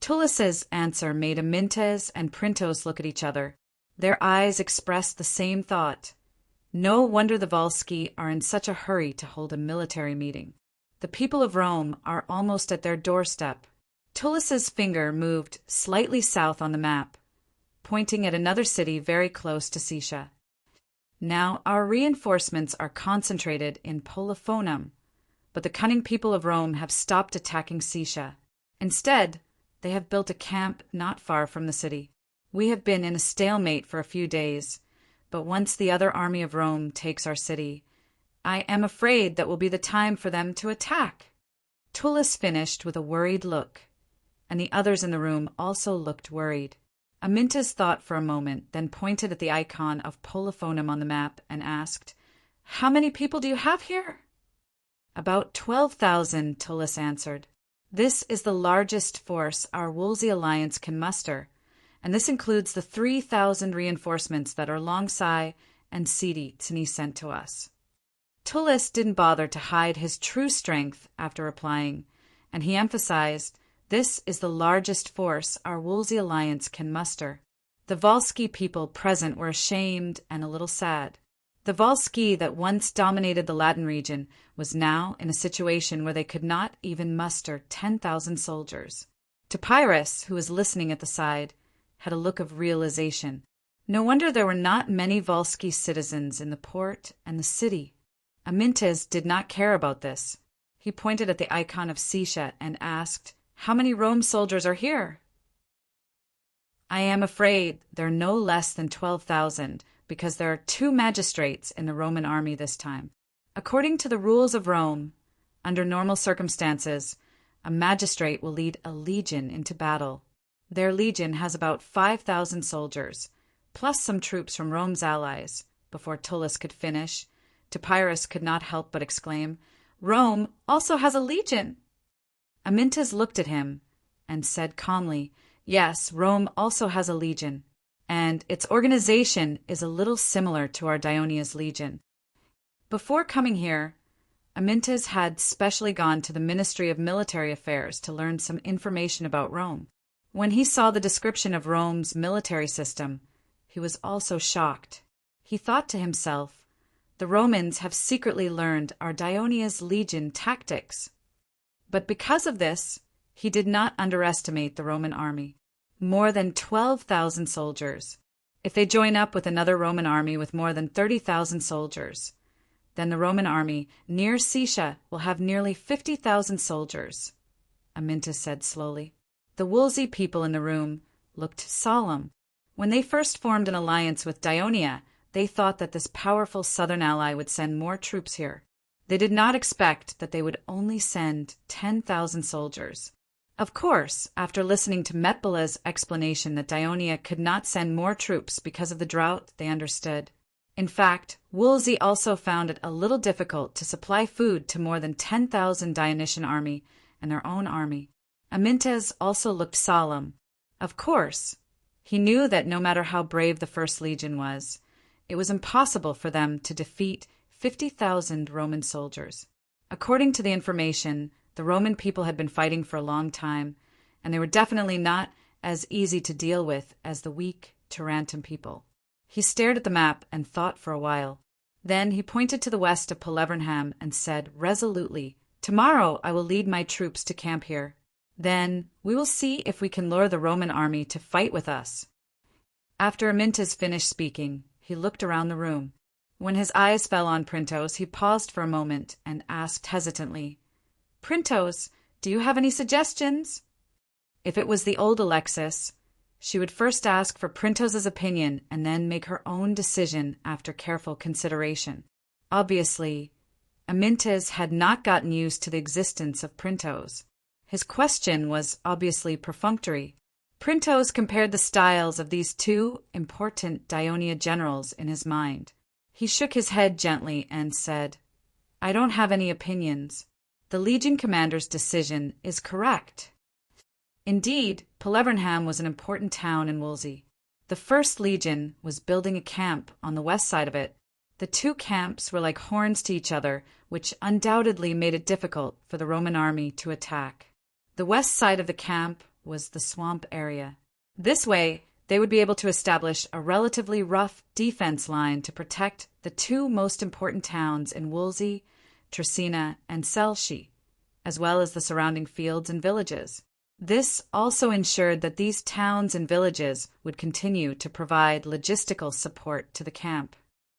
Tullus's answer made Amyntas and Printos look at each other. Their eyes expressed the same thought. No wonder the Volsci are in such a hurry to hold a military meeting. The people of Rome are almost at their doorstep. Tullus's finger moved slightly south on the map, pointing at another city very close to Setia. Now our reinforcements are concentrated in Polyphonum, but the cunning people of Rome have stopped attacking Setia. Instead, they have built a camp not far from the city. We have been in a stalemate for a few days, but once the other army of Rome takes our city, I am afraid that will be the time for them to attack." Tullus finished with a worried look, and the others in the room also looked worried. Amyntas thought for a moment, then pointed at the icon of Polyphonum on the map and asked, "How many people do you have here?" "About 12,000, Tullus answered. "This is the largest force our Wolsey alliance can muster, and this includes the 3,000 reinforcements that our Longsai and Ctini sent to us." Tullus didn't bother to hide his true strength after replying, and he emphasized, "This is the largest force our Wolsey alliance can muster." The Volsci people present were ashamed and a little sad. The Volsci that once dominated the Latin region was now in a situation where they could not even muster 10,000 soldiers. Topyrus, who was listening at the side, had a look of realization. No wonder there were not many Volsci citizens in the port and the city. Amyntas did not care about this. He pointed at the icon of Setia and asked, "How many Rome soldiers are here?" "I am afraid there are no less than 12,000, because there are 2 magistrates in the Roman army this time. According to the rules of Rome, under normal circumstances, a magistrate will lead a legion into battle. Their legion has about 5,000 soldiers, plus some troops from Rome's allies." Before Tullus could finish, Topyrus could not help but exclaim, "Rome also has a legion!" Amyntas looked at him and said calmly, Yes, Rome also has a legion, and its organization is a little similar to our Dionia's legion. Before coming here, Amyntas had specially gone to the Ministry of Military Affairs to learn some information about Rome. When he saw the description of Rome's military system, he was also shocked. He thought to himself, the Romans have secretly learned our Dionia's legion tactics. But because of this, he did not underestimate the Roman army. More than 12,000 soldiers. If they join up with another Roman army with more than 30,000 soldiers, then the Roman army near Siscia will have nearly 50,000 soldiers, Amyntas said slowly. The Wolsey people in the room looked solemn. When they first formed an alliance with Dionia, they thought that this powerful southern ally would send more troops here. They did not expect that they would only send 10,000 soldiers. Of course, after listening to Metbala's explanation that Dionia could not send more troops because of the drought, they understood. In fact, Wolsey also found it a little difficult to supply food to more than 10,000 Dionysian army and their own army. Amyntas also looked solemn. Of course, he knew that no matter how brave the First Legion was, it was impossible for them to defeat 50,000 Roman soldiers. According to the information, the Roman people had been fighting for a long time, and they were definitely not as easy to deal with as the weak Tarentum people. He stared at the map and thought for a while. Then he pointed to the west of Polevernham and said resolutely, "Tomorrow I will lead my troops to camp here. Then we will see if we can lure the Roman army to fight with us." After Amyntas finished speaking, he looked around the room. When his eyes fell on Printos, he paused for a moment and asked hesitantly, "Printos, do you have any suggestions?" If it was the old Alexis, she would first ask for Printos's opinion and then make her own decision after careful consideration. Obviously, Amyntas had not gotten used to the existence of Printos. His question was obviously perfunctory. Printos compared the styles of these two important Dionia generals in his mind. He shook his head gently and said, "I don't have any opinions. The Legion commander's decision is correct." Indeed, Polevernham was an important town in Wolsey. The First Legion was building a camp on the west side of it. The two camps were like horns to each other, which undoubtedly made it difficult for the Roman army to attack. The west side of the camp was the swamp area. This way, they would be able to establish a relatively rough defense line to protect the two most important towns in Wolsey, Trecina, and Selci, as well as the surrounding fields and villages. This also ensured that these towns and villages would continue to provide logistical support to the camp.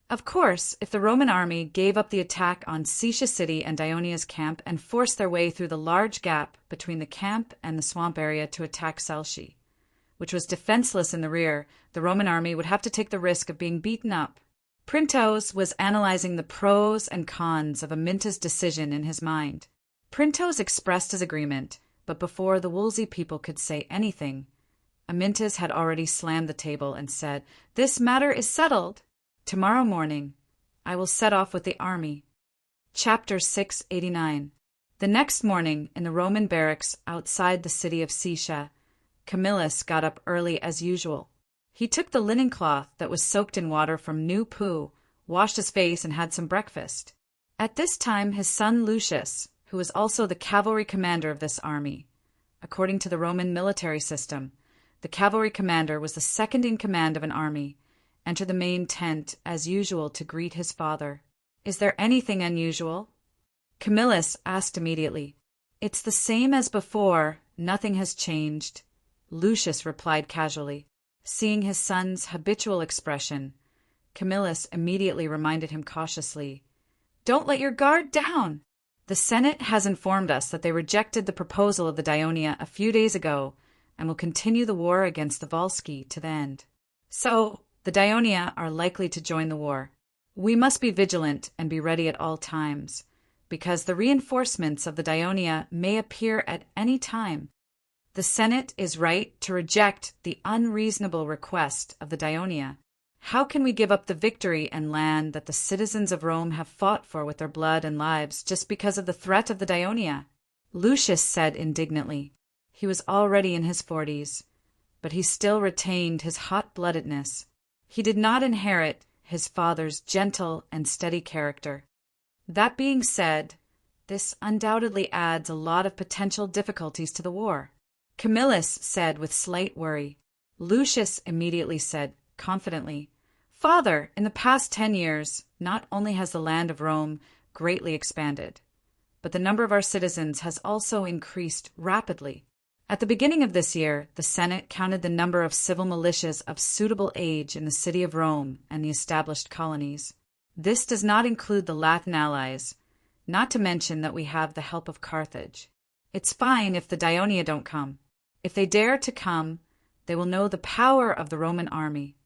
Of course, if the Roman army gave up the attack on Siscia city and Dionia's camp and forced their way through the large gap between the camp and the swamp area to attack Selci, which was defenseless in the rear, the Roman army would have to take the risk of being beaten up. Printos was analyzing the pros and cons of Amyntas' decision in his mind. Printos expressed his agreement, but before the Wolsey people could say anything, Amyntas had already slammed the table and said, "This matter is settled. Tomorrow morning, I will set off with the army." Chapter 689. The next morning, in the Roman barracks outside the city of Siscia, Camillus got up early as usual. He took the linen cloth that was soaked in water from new poo, washed his face, and had some breakfast. At this time, his son Lucius, who was also the cavalry commander of this army. According to the Roman military system, the cavalry commander was the second in command of an army, entered the main tent as usual to greet his father. "Is there anything unusual?" Camillus asked immediately. "It's the same as before, nothing has changed," Lucius replied casually. Seeing his son's habitual expression, Camillus immediately reminded him cautiously, "Don't let your guard down. The Senate has informed us that they rejected the proposal of the Dionia a few days ago and will continue the war against the Volsci to the end. So, the Dionia are likely to join the war. We must be vigilant and be ready at all times, because the reinforcements of the Dionia may appear at any time. The Senate is right to reject the unreasonable request of the Dionia. How can we give up the victory and land that the citizens of Rome have fought for with their blood and lives just because of the threat of the Dionia?" Lucius said indignantly. He was already in his 40s, but he still retained his hot-bloodedness. He did not inherit his father's gentle and steady character. That being said, this undoubtedly adds a lot of potential difficulties to the war, Camillus said with slight worry. Lucius immediately said, confidently, "Father, in the past 10 years, not only has the land of Rome greatly expanded, but the number of our citizens has also increased rapidly. At the beginning of this year, the Senate counted the number of civil militias of suitable age in the city of Rome and the established colonies. This does not include the Latin allies, not to mention that we have the help of Carthage. It's fine if the Dionia don't come. If they dare to come, they will know the power of the Roman army."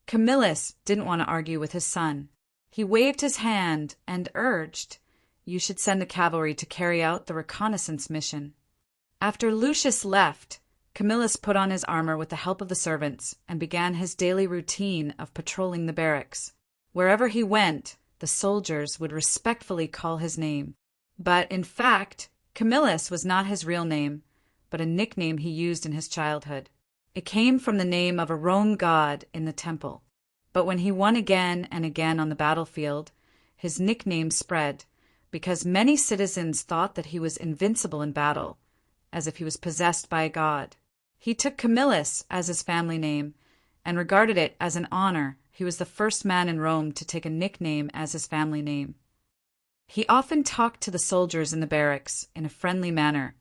Camillus didn't want to argue with his son. He waved his hand and urged, "You should send the cavalry to carry out the reconnaissance mission." After Lucius left, Camillus put on his armor with the help of the servants and began his daily routine of patrolling the barracks. Wherever he went, the soldiers would respectfully call his name. But, in fact, Camillus was not his real name, but a nickname he used in his childhood. It came from the name of a Rome god in the temple. But when he won again and again on the battlefield, his nickname spread, because many citizens thought that he was invincible in battle, as if he was possessed by a god. He took Camillus as his family name and regarded it as an honor. He was the first man in Rome to take a nickname as his family name. He often talked to the soldiers in the barracks in a friendly manner,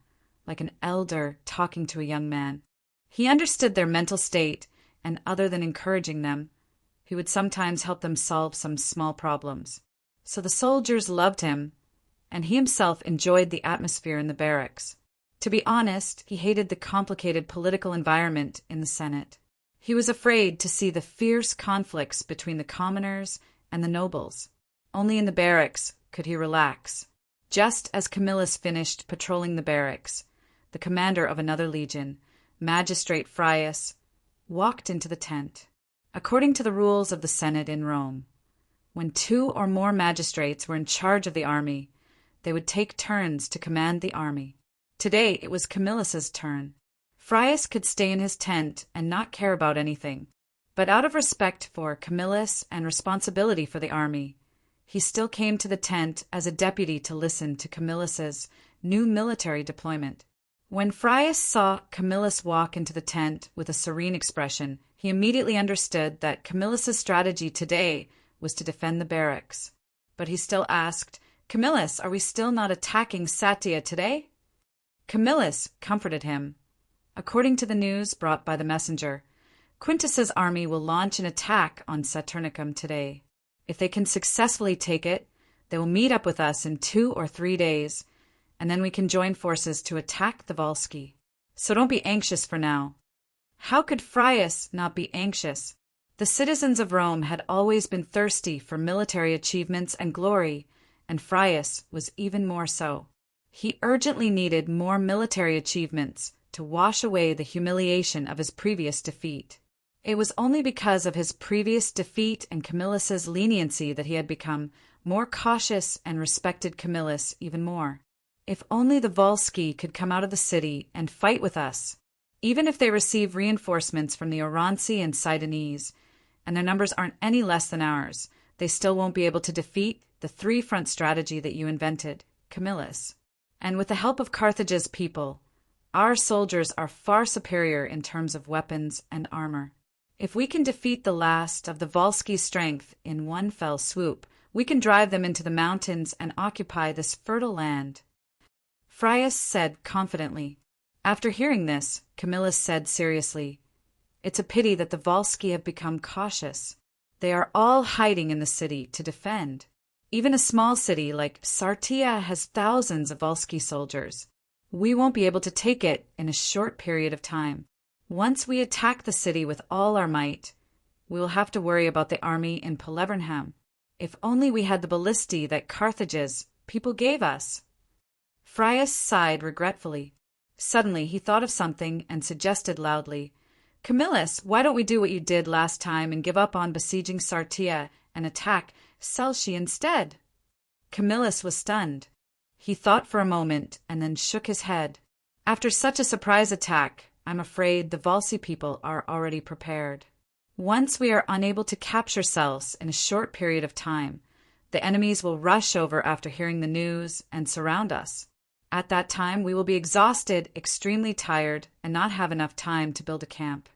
like an elder talking to a young man. He understood their mental state, and other than encouraging them, he would sometimes help them solve some small problems. So the soldiers loved him, and he himself enjoyed the atmosphere in the barracks. To be honest, he hated the complicated political environment in the Senate. He was afraid to see the fierce conflicts between the commoners and the nobles. Only in the barracks could he relax. Just as Camillus finished patrolling the barracks, the commander of another legion, Magistrate Frius, walked into the tent. According to the rules of the Senate in Rome, when 2 or more magistrates were in charge of the army, they would take turns to command the army. Today it was Camillus's turn. Frius could stay in his tent and not care about anything, but out of respect for Camillus and responsibility for the army, he still came to the tent as a deputy to listen to Camillus's new military deployment. When Frius saw Camillus walk into the tent with a serene expression, he immediately understood that Camillus's strategy today was to defend the barracks. But he still asked, "Camillus, are we still not attacking Satia today?" Camillus comforted him. According to the news brought by the messenger, Quintus's army will launch an attack on Saturnicum today. If they can successfully take it, they will meet up with us in 2 or 3 days, and then we can join forces to attack the Volsci. So don't be anxious for now. How could Frius not be anxious? The citizens of Rome had always been thirsty for military achievements and glory, and Frius was even more so. He urgently needed more military achievements to wash away the humiliation of his previous defeat. It was only because of his previous defeat and Camillus's leniency that he had become more cautious and respected Camillus even more. If only the Volsci could come out of the city and fight with us. Even if they receive reinforcements from the Oronzi and Sidones, and their numbers aren't any less than ours, they still won't be able to defeat the 3-front strategy that you invented, Camillus. And with the help of Carthage's people, our soldiers are far superior in terms of weapons and armor. If we can defeat the last of the Volsci's strength in one fell swoop, we can drive them into the mountains and occupy this fertile land. Frius said confidently. After hearing this, Camillus said seriously, "It's a pity that the Volsci have become cautious. They are all hiding in the city to defend. Even a small city like Sartia has thousands of Volsci soldiers. We won't be able to take it in a short period of time. Once we attack the city with all our might, we will have to worry about the army in Pelevernham. If only we had the ballistae that Carthage's people gave us." Frius sighed regretfully. Suddenly he thought of something and suggested loudly, "Camillus, why don't we do what you did last time and give up on besieging Sartia and attack Selci instead?" Camillus was stunned. He thought for a moment and then shook his head. After such a surprise attack, I'm afraid the Volsci people are already prepared. Once we are unable to capture Sels in a short period of time, the enemies will rush over after hearing the news and surround us. At that time, we will be exhausted, extremely tired, and not have enough time to build a camp.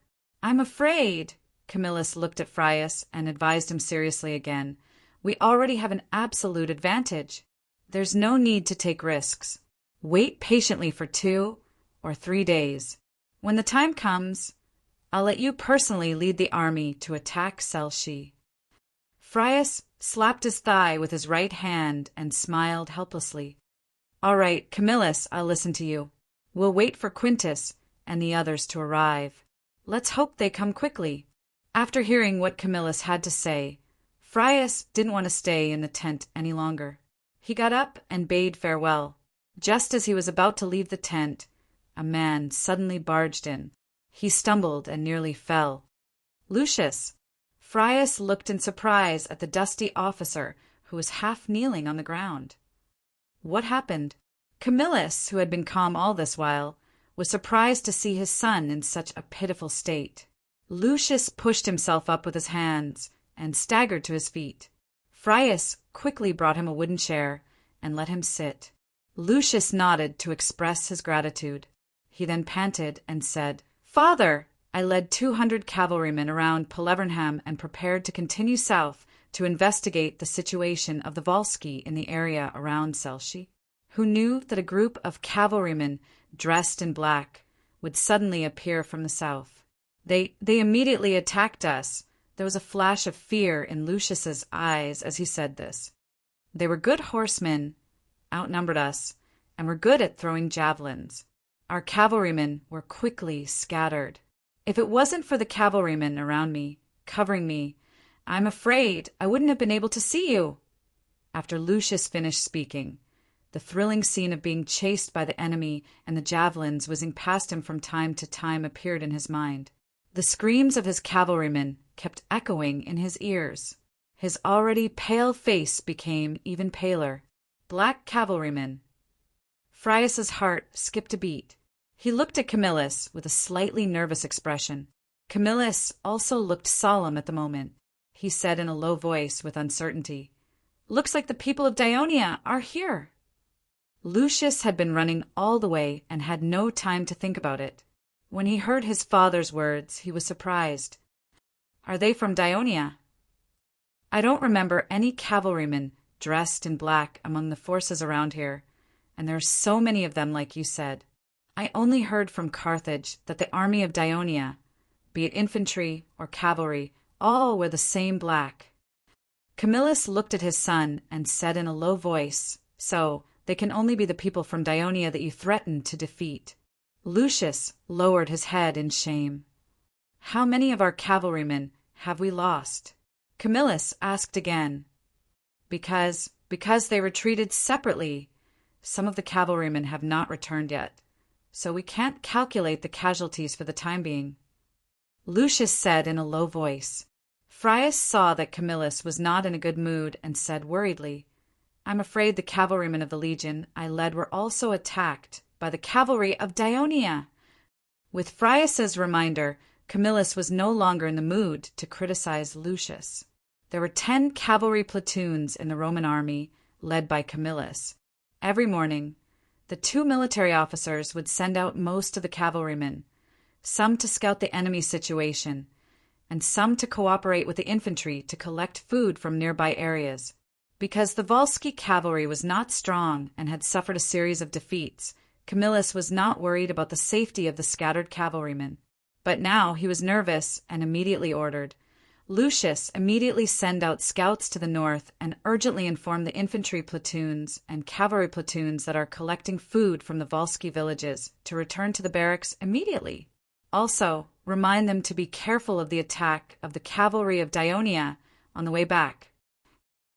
I'm afraid, Camillus looked at Phraius and advised him seriously again. We already have an absolute advantage. There's no need to take risks. Wait patiently for 2 or 3 days. When the time comes, I'll let you personally lead the army to attack Selshi. Phraius slapped his thigh with his right hand and smiled helplessly. All right, Camillus, I'll listen to you. We'll wait for Quintus and the others to arrive. Let's hope they come quickly. After hearing what Camillus had to say, Phraius didn't want to stay in the tent any longer. He got up and bade farewell. Just as he was about to leave the tent, a man suddenly barged in. He stumbled and nearly fell. Lucius! Phraius looked in surprise at the dusty officer who was half kneeling on the ground. What happened? Camillus, who had been calm all this while, was surprised to see his son in such a pitiful state. Lucius pushed himself up with his hands and staggered to his feet. Phraius quickly brought him a wooden chair and let him sit. Lucius nodded to express his gratitude. He then panted and said, Father, I led 200 cavalrymen around Pelevernham and prepared to continue south to investigate the situation of the Volsci in the area around Selshi. Who knew that a group of cavalrymen dressed in black would suddenly appear from the south? They immediately attacked us. There was a flash of fear in Lucius's eyes as he said this. They were good horsemen, outnumbered us, and were good at throwing javelins. Our cavalrymen were quickly scattered. If it wasn't for the cavalrymen around me, covering me, I'm afraid I wouldn't have been able to see you. After Lucius finished speaking, the thrilling scene of being chased by the enemy and the javelins whizzing past him from time to time appeared in his mind. The screams of his cavalrymen kept echoing in his ears. His already pale face became even paler. Black cavalrymen. Phraius's heart skipped a beat. He looked at Camillus with a slightly nervous expression. Camillus also looked solemn at the moment. He said in a low voice with uncertainty, Looks like the people of Dionia are here. Lucius had been running all the way and had no time to think about it. When he heard his father's words, he was surprised. Are they from Dionia? I don't remember any cavalrymen dressed in black among the forces around here, and there are so many of them like you said. I only heard from Carthage that the army of Dionia, be it infantry or cavalry, all were the same black. Camillus looked at his son and said in a low voice, So, they can only be the people from Dionia that you threatened to defeat. Lucius lowered his head in shame. How many of our cavalrymen have we lost? Camillus asked again. Because they retreated separately. Some of the cavalrymen have not returned yet, so we can't calculate the casualties for the time being. Lucius said in a low voice. Phraius saw that Camillus was not in a good mood and said worriedly, I'm afraid the cavalrymen of the legion I led were also attacked by the cavalry of Dionia. With Phraius's reminder, Camillus was no longer in the mood to criticize Lucius. There were 10 cavalry platoons in the Roman army, led by Camillus. Every morning, the 2 military officers would send out most of the cavalrymen, some to scout the enemy situation, and some to cooperate with the infantry to collect food from nearby areas. Because the Volsci cavalry was not strong and had suffered a series of defeats, Camillus was not worried about the safety of the scattered cavalrymen. But now he was nervous and immediately ordered, Lucius, immediately send out scouts to the north and urgently inform the infantry platoons and cavalry platoons that are collecting food from the Volsci villages to return to the barracks immediately. Also, remind them to be careful of the attack of the cavalry of Dionia on the way back.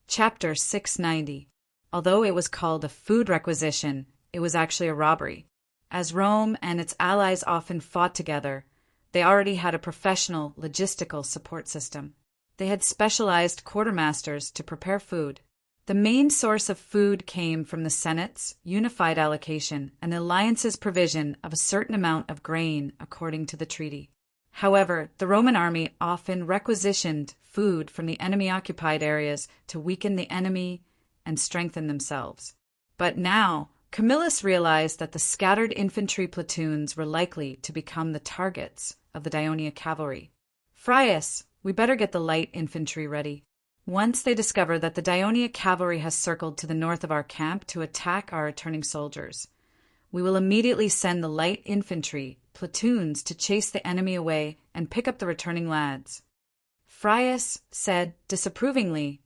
Chapter 690. Although it was called a food requisition, it was actually a robbery. As Rome and its allies often fought together, they already had a professional logistical support system. They had specialized quartermasters to prepare food. The main source of food came from the Senate's unified allocation and the alliance's provision of a certain amount of grain according to the treaty. However, the Roman army often requisitioned food from the enemy-occupied areas to weaken the enemy and strengthen themselves. But now, Camillus realized that the scattered infantry platoons were likely to become the targets of the Daionia cavalry. "Frias, we better get the light infantry ready. Once they discover that the Daionia cavalry has circled to the north of our camp to attack our returning soldiers, we will immediately send the light infantry platoons to chase the enemy away and pick up the returning lads." Frias said disapprovingly,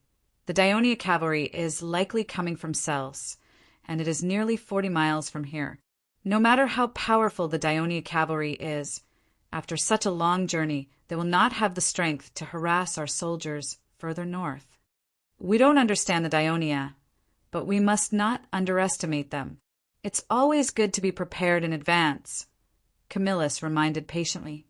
"The Daionia cavalry is likely coming from Sels, and it is nearly 40 miles from here. No matter how powerful the Daionia cavalry is, after such a long journey, they will not have the strength to harass our soldiers further north. We don't understand the Daionia, but we must not underestimate them. It's always good to be prepared in advance," Camillus reminded patiently.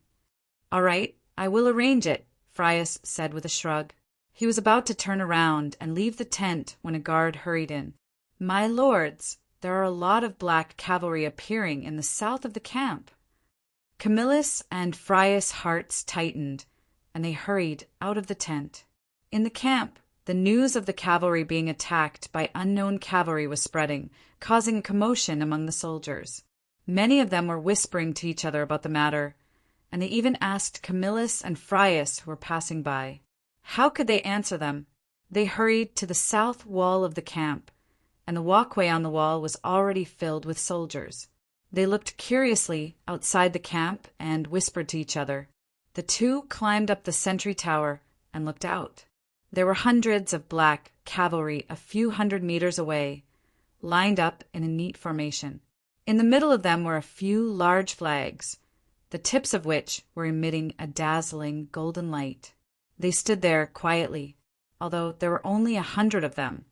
"All right, I will arrange it," Frias said with a shrug. He was about to turn around and leave the tent when a guard hurried in. "My lords, there are a lot of black cavalry appearing in the south of the camp." Camillus and Frias' hearts tightened, and they hurried out of the tent. In the camp, the news of the cavalry being attacked by unknown cavalry was spreading, causing a commotion among the soldiers. Many of them were whispering to each other about the matter, and they even asked Camillus and Frias, who were passing by. How could they answer them? They hurried to the south wall of the camp, and the walkway on the wall was already filled with soldiers. They looked curiously outside the camp and whispered to each other. The two climbed up the sentry tower and looked out. There were hundreds of black cavalry a few hundred meters away, lined up in a neat formation. In the middle of them were a few large flags, the tips of which were emitting a dazzling golden light. They stood there quietly, although there were only 100 of them.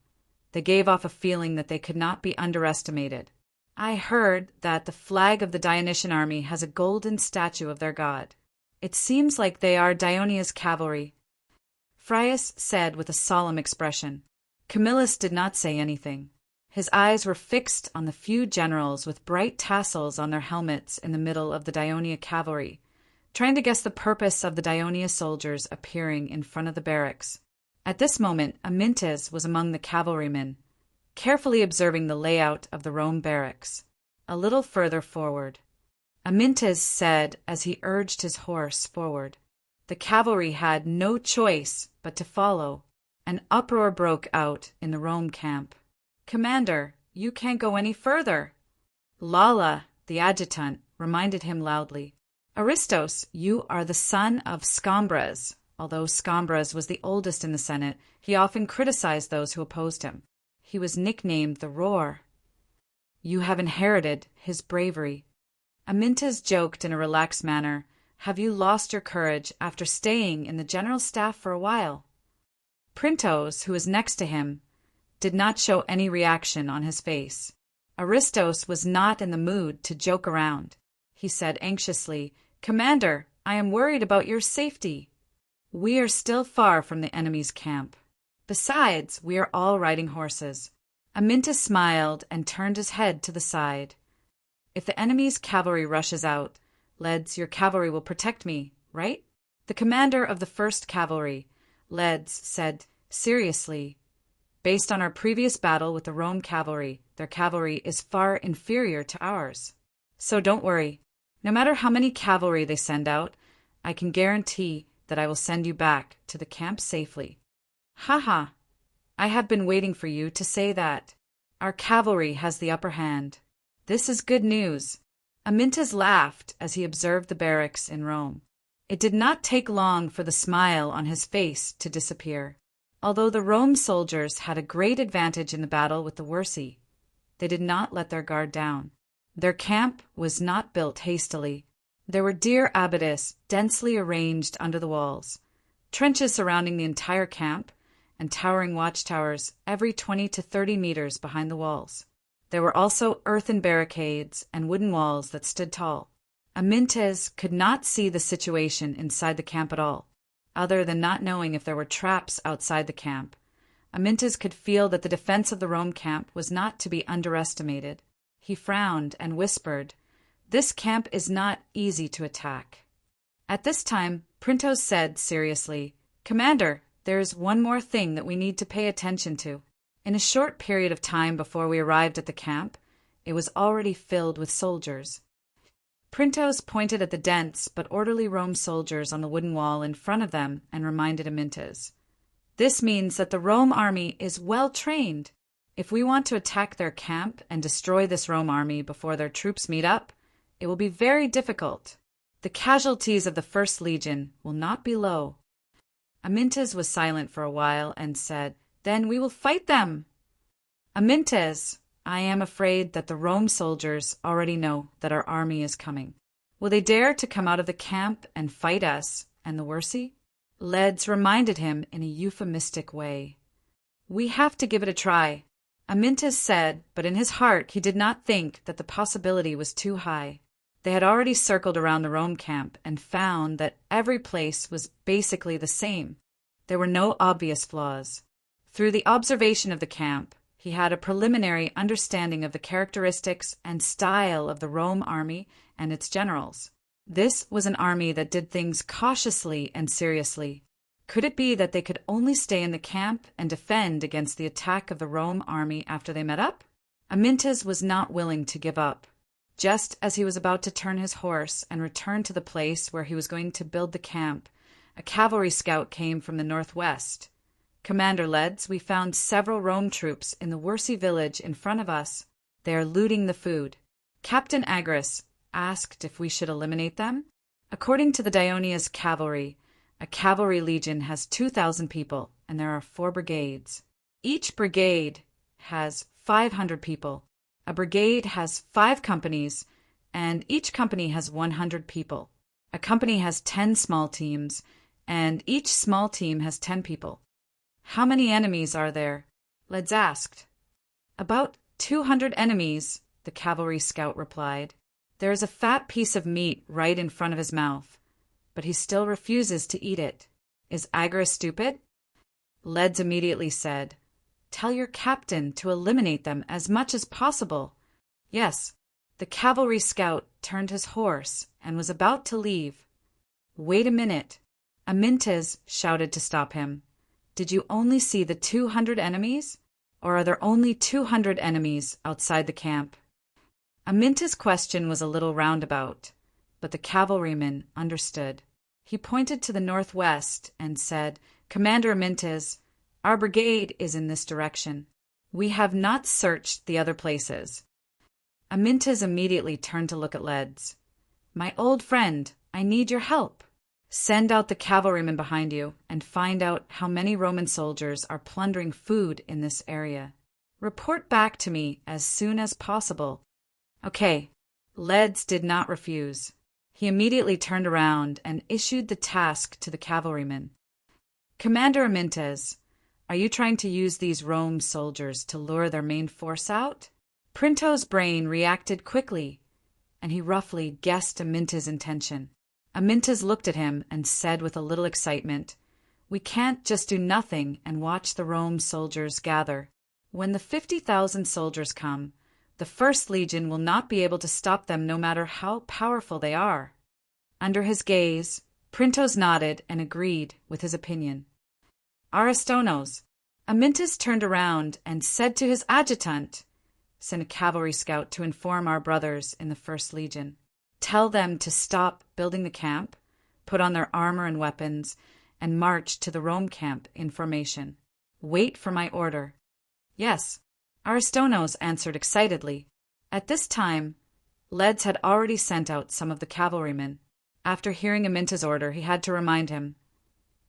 They gave off a feeling that they could not be underestimated. "I heard that the flag of the Dionysian army has a golden statue of their god. It seems like they are Dionia's cavalry," Frias said with a solemn expression. Camillus did not say anything. His eyes were fixed on the few generals with bright tassels on their helmets in the middle of the Daionia cavalry, trying to guess the purpose of the Daionia soldiers appearing in front of the barracks. At this moment, Amyntas was among the cavalrymen, carefully observing the layout of the Rome barracks. A little further forward, Amyntas said as he urged his horse forward. The cavalry had no choice but to follow. An uproar broke out in the Rome camp. "Commander, you can't go any further." Lala, the adjutant, reminded him loudly. "Aristos, you are the son of Scambras." Although Scambras was the oldest in the Senate, he often criticized those who opposed him. He was nicknamed the Roar. "You have inherited his bravery." Amyntas joked in a relaxed manner. "Have you lost your courage after staying in the general staff for a while?" Printos, who was next to him, did not show any reaction on his face. Aristos was not in the mood to joke around. He said anxiously, "Commander, I am worried about your safety. We are still far from the enemy's camp. Besides, we are all riding horses." Amyntas smiled and turned his head to the side. "If the enemy's cavalry rushes out, Leds, your cavalry will protect me, right?" The commander of the 1st Cavalry, Leds, said seriously, "Based on our previous battle with the Rome cavalry, their cavalry is far inferior to ours. So don't worry. No matter how many cavalry they send out, I can guarantee that I will send you back to the camp safely." "Haha, I have been waiting for you to say that. Our cavalry has the upper hand. This is good news." Amyntas laughed as he observed the barracks in Rome. It did not take long for the smile on his face to disappear. Although the Rome soldiers had a great advantage in the battle with the Verci, they did not let their guard down. Their camp was not built hastily. There were deer abatis densely arranged under the walls, trenches surrounding the entire camp, and towering watchtowers every 20 to 30 meters behind the walls. There were also earthen barricades and wooden walls that stood tall. Amyntas could not see the situation inside the camp at all, other than not knowing if there were traps outside the camp. Amyntas could feel that the defense of the Rome camp was not to be underestimated. He frowned and whispered, "This camp is not easy to attack." At this time, Printos said seriously, "Commander, there is one more thing that we need to pay attention to." In a short period of time before we arrived at the camp, it was already filled with soldiers. Printos pointed at the dense but orderly Rome soldiers on the wooden wall in front of them and reminded Amyntas, "This means that the Rome army is well trained. If we want to attack their camp and destroy this Rome army before their troops meet up, it will be very difficult. The casualties of the First Legion will not be low." Amyntas was silent for a while and said, "Then we will fight them." "Amyntas, I am afraid that the Rome soldiers already know that our army is coming. Will they dare to come out of the camp and fight us and the Wersi?" Leds reminded him in a euphemistic way. "We have to give it a try," Amyntas said, but in his heart he did not think that the possibility was too high. They had already circled around the Rome camp and found that every place was basically the same. There were no obvious flaws. Through the observation of the camp, he had a preliminary understanding of the characteristics and style of the Rome army and its generals. This was an army that did things cautiously and seriously. Could it be that they could only stay in the camp and defend against the attack of the Rome army after they met up? Amyntas was not willing to give up. Just as he was about to turn his horse and return to the place where he was going to build the camp, a cavalry scout came from the northwest. "Commander Leds, we found several Rome troops in the Wersi village in front of us. They are looting the food. Captain Agris asked if we should eliminate them." According to the Dionysius cavalry, a cavalry legion has 2,000 people, and there are 4 brigades. Each brigade has 500 people. A brigade has 5 companies, and each company has 100 people. A company has 10 small teams, and each small team has 10 people. "How many enemies are there?" Leds asked. "About 200 enemies," the cavalry scout replied. "There is a fat piece of meat right in front of his mouth, but he still refuses to eat it. Is Agris stupid?" Leds immediately said, "Tell your captain to eliminate them as much as possible." Yes, the cavalry scout turned his horse and was about to leave. "Wait a minute," Amyntas shouted to stop him. "Did you only see the 200 enemies? Or are there only 200 enemies outside the camp?" Amyntas' question was a little roundabout, but the cavalryman understood. He pointed to the northwest and said, "Commander Amyntas, our brigade is in this direction. We have not searched the other places." Amyntas immediately turned to look at Leds. "My old friend, I need your help. Send out the cavalrymen behind you and find out how many Roman soldiers are plundering food in this area. Report back to me as soon as possible." Okay, Leds did not refuse. He immediately turned around and issued the task to the cavalrymen. "Commander Amyntas, are you trying to use these Rome soldiers to lure their main force out?" Printos' brain reacted quickly, and he roughly guessed Amyntas' intention. Amyntas looked at him and said with a little excitement, "We can't just do nothing and watch the Rome soldiers gather. When the 50,000 soldiers come, the First Legion will not be able to stop them no matter how powerful they are." Under his gaze, Printos nodded and agreed with his opinion. "Aristonos," Amyntas turned around and said to his adjutant, "Send a cavalry scout to inform our brothers in the First Legion. Tell them to stop building the camp, put on their armor and weapons, and march to the Rome camp in formation. Wait for my order." "Yes," Aristonos answered excitedly. At this time, Leds had already sent out some of the cavalrymen. After hearing Amyntas' order, he had to remind him,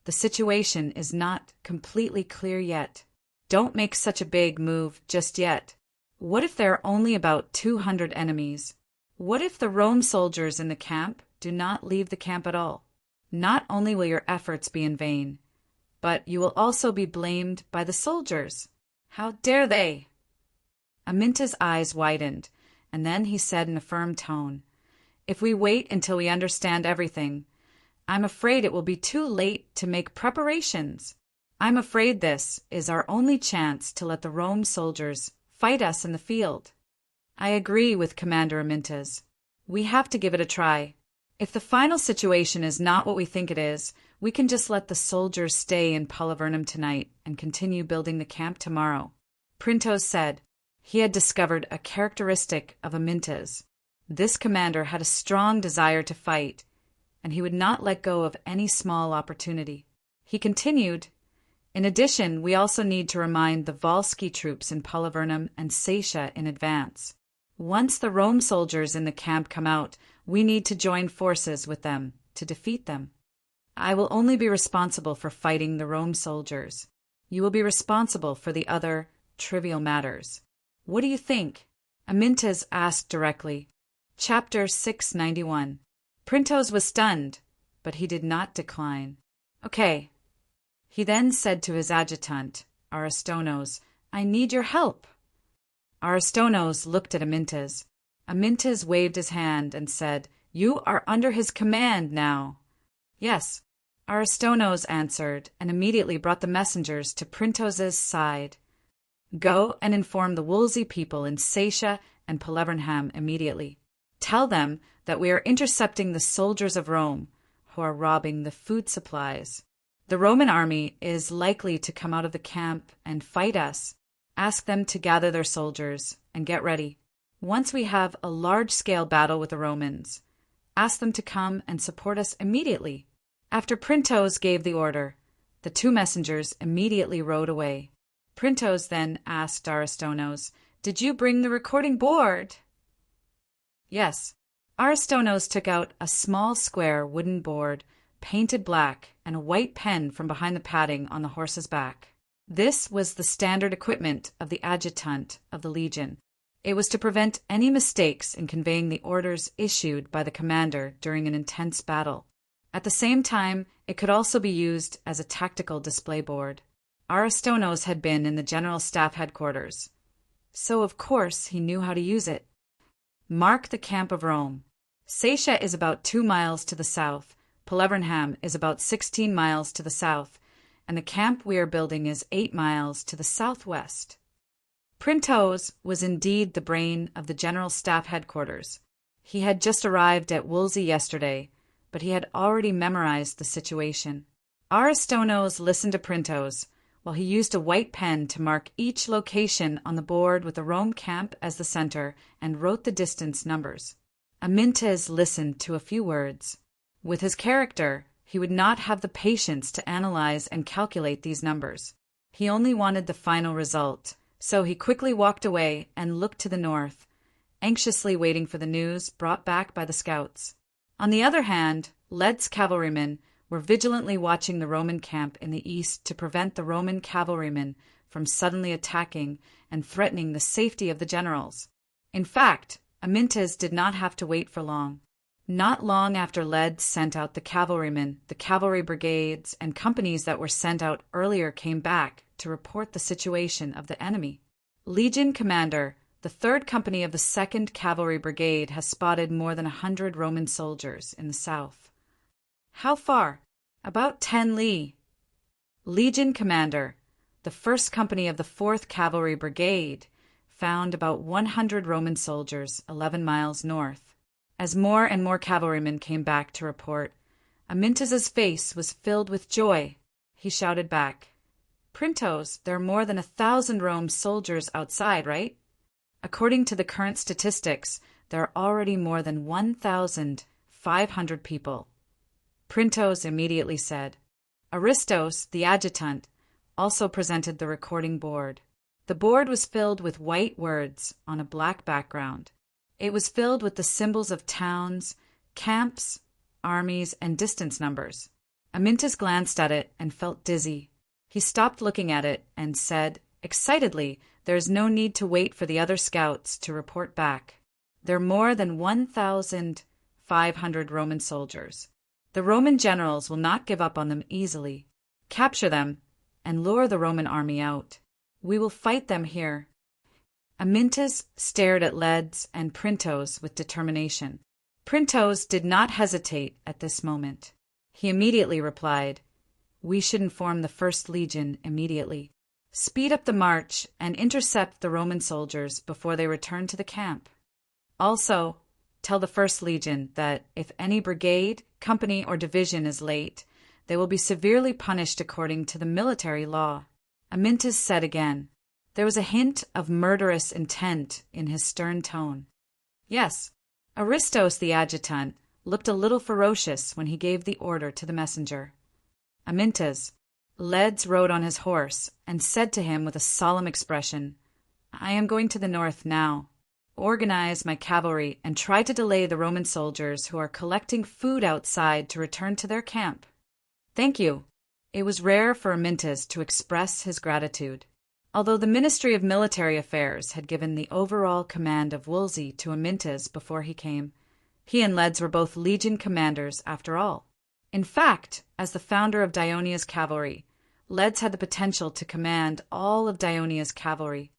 "The situation is not completely clear yet. Don't make such a big move just yet. What if there are only about 200 enemies? What if the Rome soldiers in the camp do not leave the camp at all? Not only will your efforts be in vain, but you will also be blamed by the soldiers. How dare they?" Amyntas' eyes widened, and then he said in a firm tone, "If we wait until we understand everything, I'm afraid it will be too late to make preparations. I'm afraid this is our only chance to let the Rome soldiers fight us in the field. I agree with Commander Amyntas. We have to give it a try. If the final situation is not what we think it is, we can just let the soldiers stay in Pallavernum tonight and continue building the camp tomorrow. Printos said. He had discovered a characteristic of Amyntas. This commander had a strong desire to fight, and he would not let go of any small opportunity. He continued, in addition, we also need to remind the Volsci troops in Pallavernum and Satia in advance. Once the Rome soldiers in the camp come out, we need to join forces with them to defeat them. I will only be responsible for fighting the Rome soldiers. You will be responsible for the other trivial matters. What do you think? Amyntas asked directly. Chapter 691. Printos was stunned, but he did not decline. Okay. He then said to his adjutant, Aristonos, I need your help. Aristonos looked at Amyntas. Amyntas waved his hand and said, You are under his command now. Yes, Aristonos answered, and immediately brought the messengers to Printos's side. Go and inform the Wolsey people in Satia and Pallavernham immediately. Tell them that we are intercepting the soldiers of Rome, who are robbing the food supplies. The Roman army is likely to come out of the camp and fight us. Ask them to gather their soldiers and get ready. Once we have a large-scale battle with the Romans, ask them to come and support us immediately. After Printos gave the order, the two messengers immediately rode away. Printos then asked Aristonos, Did you bring the recording board? Yes. Aristonos took out a small square wooden board, painted black, and a white pen from behind the padding on the horse's back. This was the standard equipment of the adjutant of the legion. It was to prevent any mistakes in conveying the orders issued by the commander during an intense battle. At the same time, it could also be used as a tactical display board. Aristonos had been in the General Staff headquarters, so of course he knew how to use it. Mark the camp of Rome. Satia is about 2 miles to the south, Pallavernham is about 16 miles to the south, and the camp we are building is 8 miles to the southwest. Printos was indeed the brain of the General Staff headquarters. He had just arrived at Wolsey yesterday, but he had already memorized the situation. Aristonos listened to Printos, while he used a white pen to mark each location on the board with the Rome camp as the center and wrote the distance numbers. Amyntas listened to a few words. With his character, he would not have the patience to analyze and calculate these numbers. He only wanted the final result, so he quickly walked away and looked to the north, anxiously waiting for the news brought back by the scouts. On the other hand, Lead's cavalrymen were vigilantly watching the Roman camp in the east to prevent the Roman cavalrymen from suddenly attacking and threatening the safety of the generals. In fact, Amyntas did not have to wait for long. Not long after Lead sent out the cavalrymen, the cavalry brigades and companies that were sent out earlier came back to report the situation of the enemy. Legion commander, the 3rd Company of the 2nd Cavalry Brigade has spotted more than 100 Roman soldiers in the south. How far? About 10 li. Legion commander, the 1st Company of the 4th Cavalry Brigade, found about 100 Roman soldiers 11 miles north. As more and more cavalrymen came back to report, Amyntas's face was filled with joy. He shouted back, Printos, there are more than 1,000 Rome soldiers outside, right? According to the current statistics, there are already more than 1,500 people. Printos immediately said. Aristos, the adjutant, also presented the recording board. The board was filled with white words on a black background. It was filled with the symbols of towns, camps, armies, and distance numbers. Amyntas glanced at it and felt dizzy. He stopped looking at it and said, excitedly, there is no need to wait for the other scouts to report back. There are more than 1,500 Roman soldiers. The Roman generals will not give up on them easily. Capture them and lure the Roman army out. We will fight them here. Amyntas stared at Leds and Printos with determination. Printos did not hesitate at this moment. He immediately replied, We should inform the First Legion immediately. Speed up the march and intercept the Roman soldiers before they return to the camp. Also, tell the First Legion that if any brigade, company, or division is late, they will be severely punished according to the military law. Amyntas said again. There was a hint of murderous intent in his stern tone. Yes, Aristos the adjutant looked a little ferocious when he gave the order to the messenger. Amyntas, Leds rode on his horse and said to him with a solemn expression, I am going to the north now. Organize my cavalry and try to delay the Roman soldiers who are collecting food outside to return to their camp. Thank you. It was rare for Amyntas to express his gratitude. Although the Ministry of Military Affairs had given the overall command of Wolsey to Amyntas before he came, he and Leds were both legion commanders after all. In fact, as the founder of Dionia's cavalry, Leds had the potential to command all of Dionia's cavalry.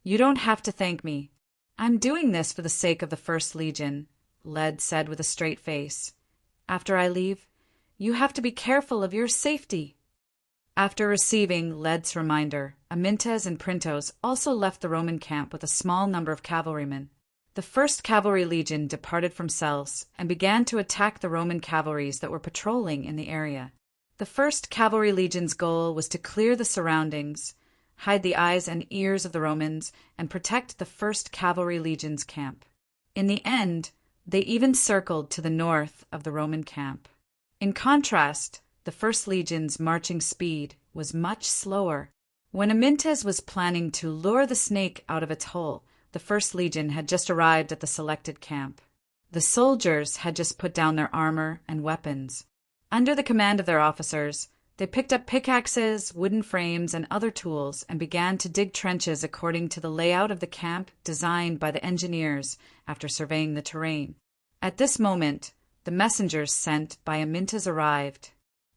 You don't have to thank me. I'm doing this for the sake of the First Legion, Leds said with a straight face. After I leave, you have to be careful of your safety. After receiving Leds' reminder, Amyntas and Printos also left the Roman camp with a small number of cavalrymen. The 1st Cavalry Legion departed from Sels and began to attack the Roman cavalries that were patrolling in the area. The 1st Cavalry Legion's goal was to clear the surroundings, hide the eyes and ears of the Romans, and protect the 1st Cavalry Legion's camp. In the end, they even circled to the north of the Roman camp. In contrast, the 1st Legion's marching speed was much slower. When Amyntas was planning to lure the snake out of its hole, the 1st Legion had just arrived at the selected camp. The soldiers had just put down their armor and weapons. Under the command of their officers, they picked up pickaxes, wooden frames, and other tools and began to dig trenches according to the layout of the camp designed by the engineers after surveying the terrain. At this moment, the messengers sent by Amyntas arrived.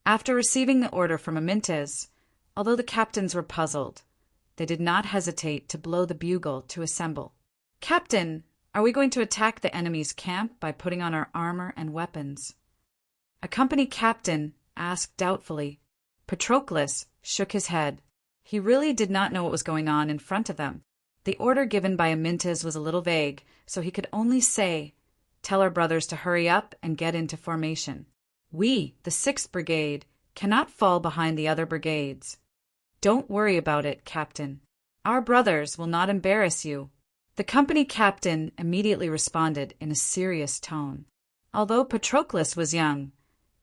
After receiving the order from Amyntas, although the captains were puzzled, they did not hesitate to blow the bugle to assemble. Captain, are we going to attack the enemy's camp by putting on our armor and weapons? A company captain asked doubtfully. Patroclus shook his head. He really did not know what was going on in front of them. The order given by Amyntas was a little vague, so he could only say, Tell our brothers to hurry up and get into formation. We, the 6th Brigade, cannot fall behind the other brigades. Don't worry about it, Captain. Our brothers will not embarrass you. The company captain immediately responded in a serious tone. Although Patroclus was young,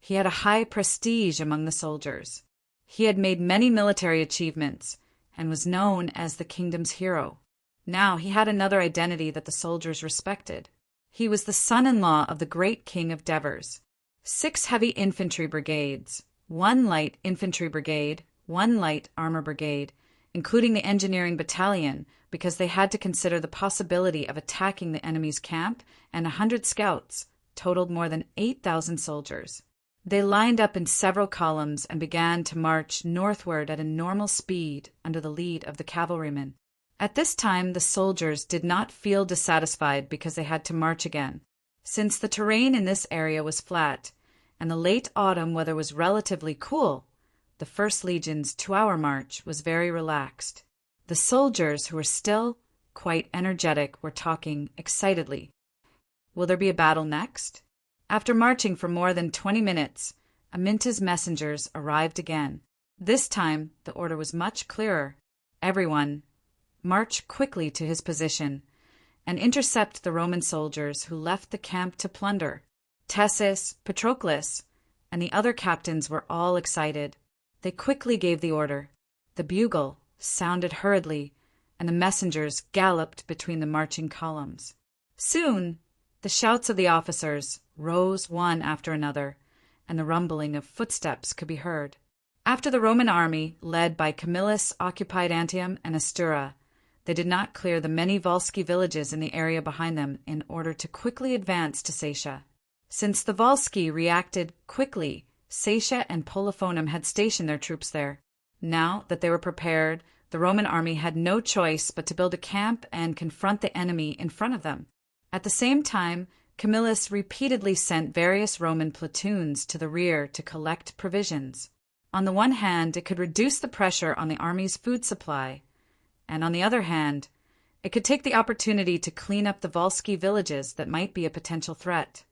he had a high prestige among the soldiers. He had made many military achievements and was known as the kingdom's hero. Now he had another identity that the soldiers respected. He was the son-in-law of the great king of Devers. 6 heavy infantry brigades, 1 light infantry brigade, 1 light armor brigade, including the engineering battalion, because they had to consider the possibility of attacking the enemy's camp, and 100 scouts, totaled more than 8,000 soldiers. They lined up in several columns and began to march northward at a normal speed under the lead of the cavalrymen. At this time, the soldiers did not feel dissatisfied because they had to march again. Since the terrain in this area was flat, and the late autumn weather was relatively cool, the 1st Legion's 2-hour march was very relaxed. The soldiers, who were still quite energetic, were talking excitedly. Will there be a battle next? After marching for more than 20 minutes, Amyntas' messengers arrived again. This time, the order was much clearer. Everyone, march quickly to his position and intercept the Roman soldiers who left the camp to plunder. Tessus, Patroclus, and the other captains were all excited. They quickly gave the order. The bugle sounded hurriedly, and the messengers galloped between the marching columns. Soon, the shouts of the officers rose one after another, and the rumbling of footsteps could be heard. After the Roman army, led by Camillus, occupied Antium and Astura, they did not clear the many Volsci villages in the area behind them in order to quickly advance to Satia. Since the Volsci reacted quickly, Satia and Polophonum had stationed their troops there. Now that they were prepared, the Roman army had no choice but to build a camp and confront the enemy in front of them. At the same time, Camillus repeatedly sent various Roman platoons to the rear to collect provisions. On the one hand, it could reduce the pressure on the army's food supply, and on the other hand, it could take the opportunity to clean up the Volsky villages that might be a potential threat.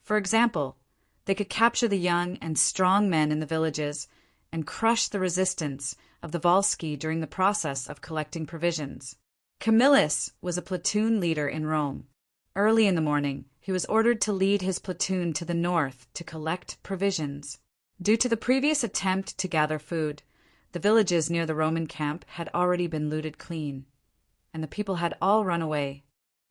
For example, they could capture the young and strong men in the villages and crush the resistance of the Volsky during the process of collecting provisions. Camillus was a platoon leader in Rome. Early in the morning, he was ordered to lead his platoon to the north to collect provisions. Due to the previous attempt to gather food, the villages near the Roman camp had already been looted clean, and the people had all run away.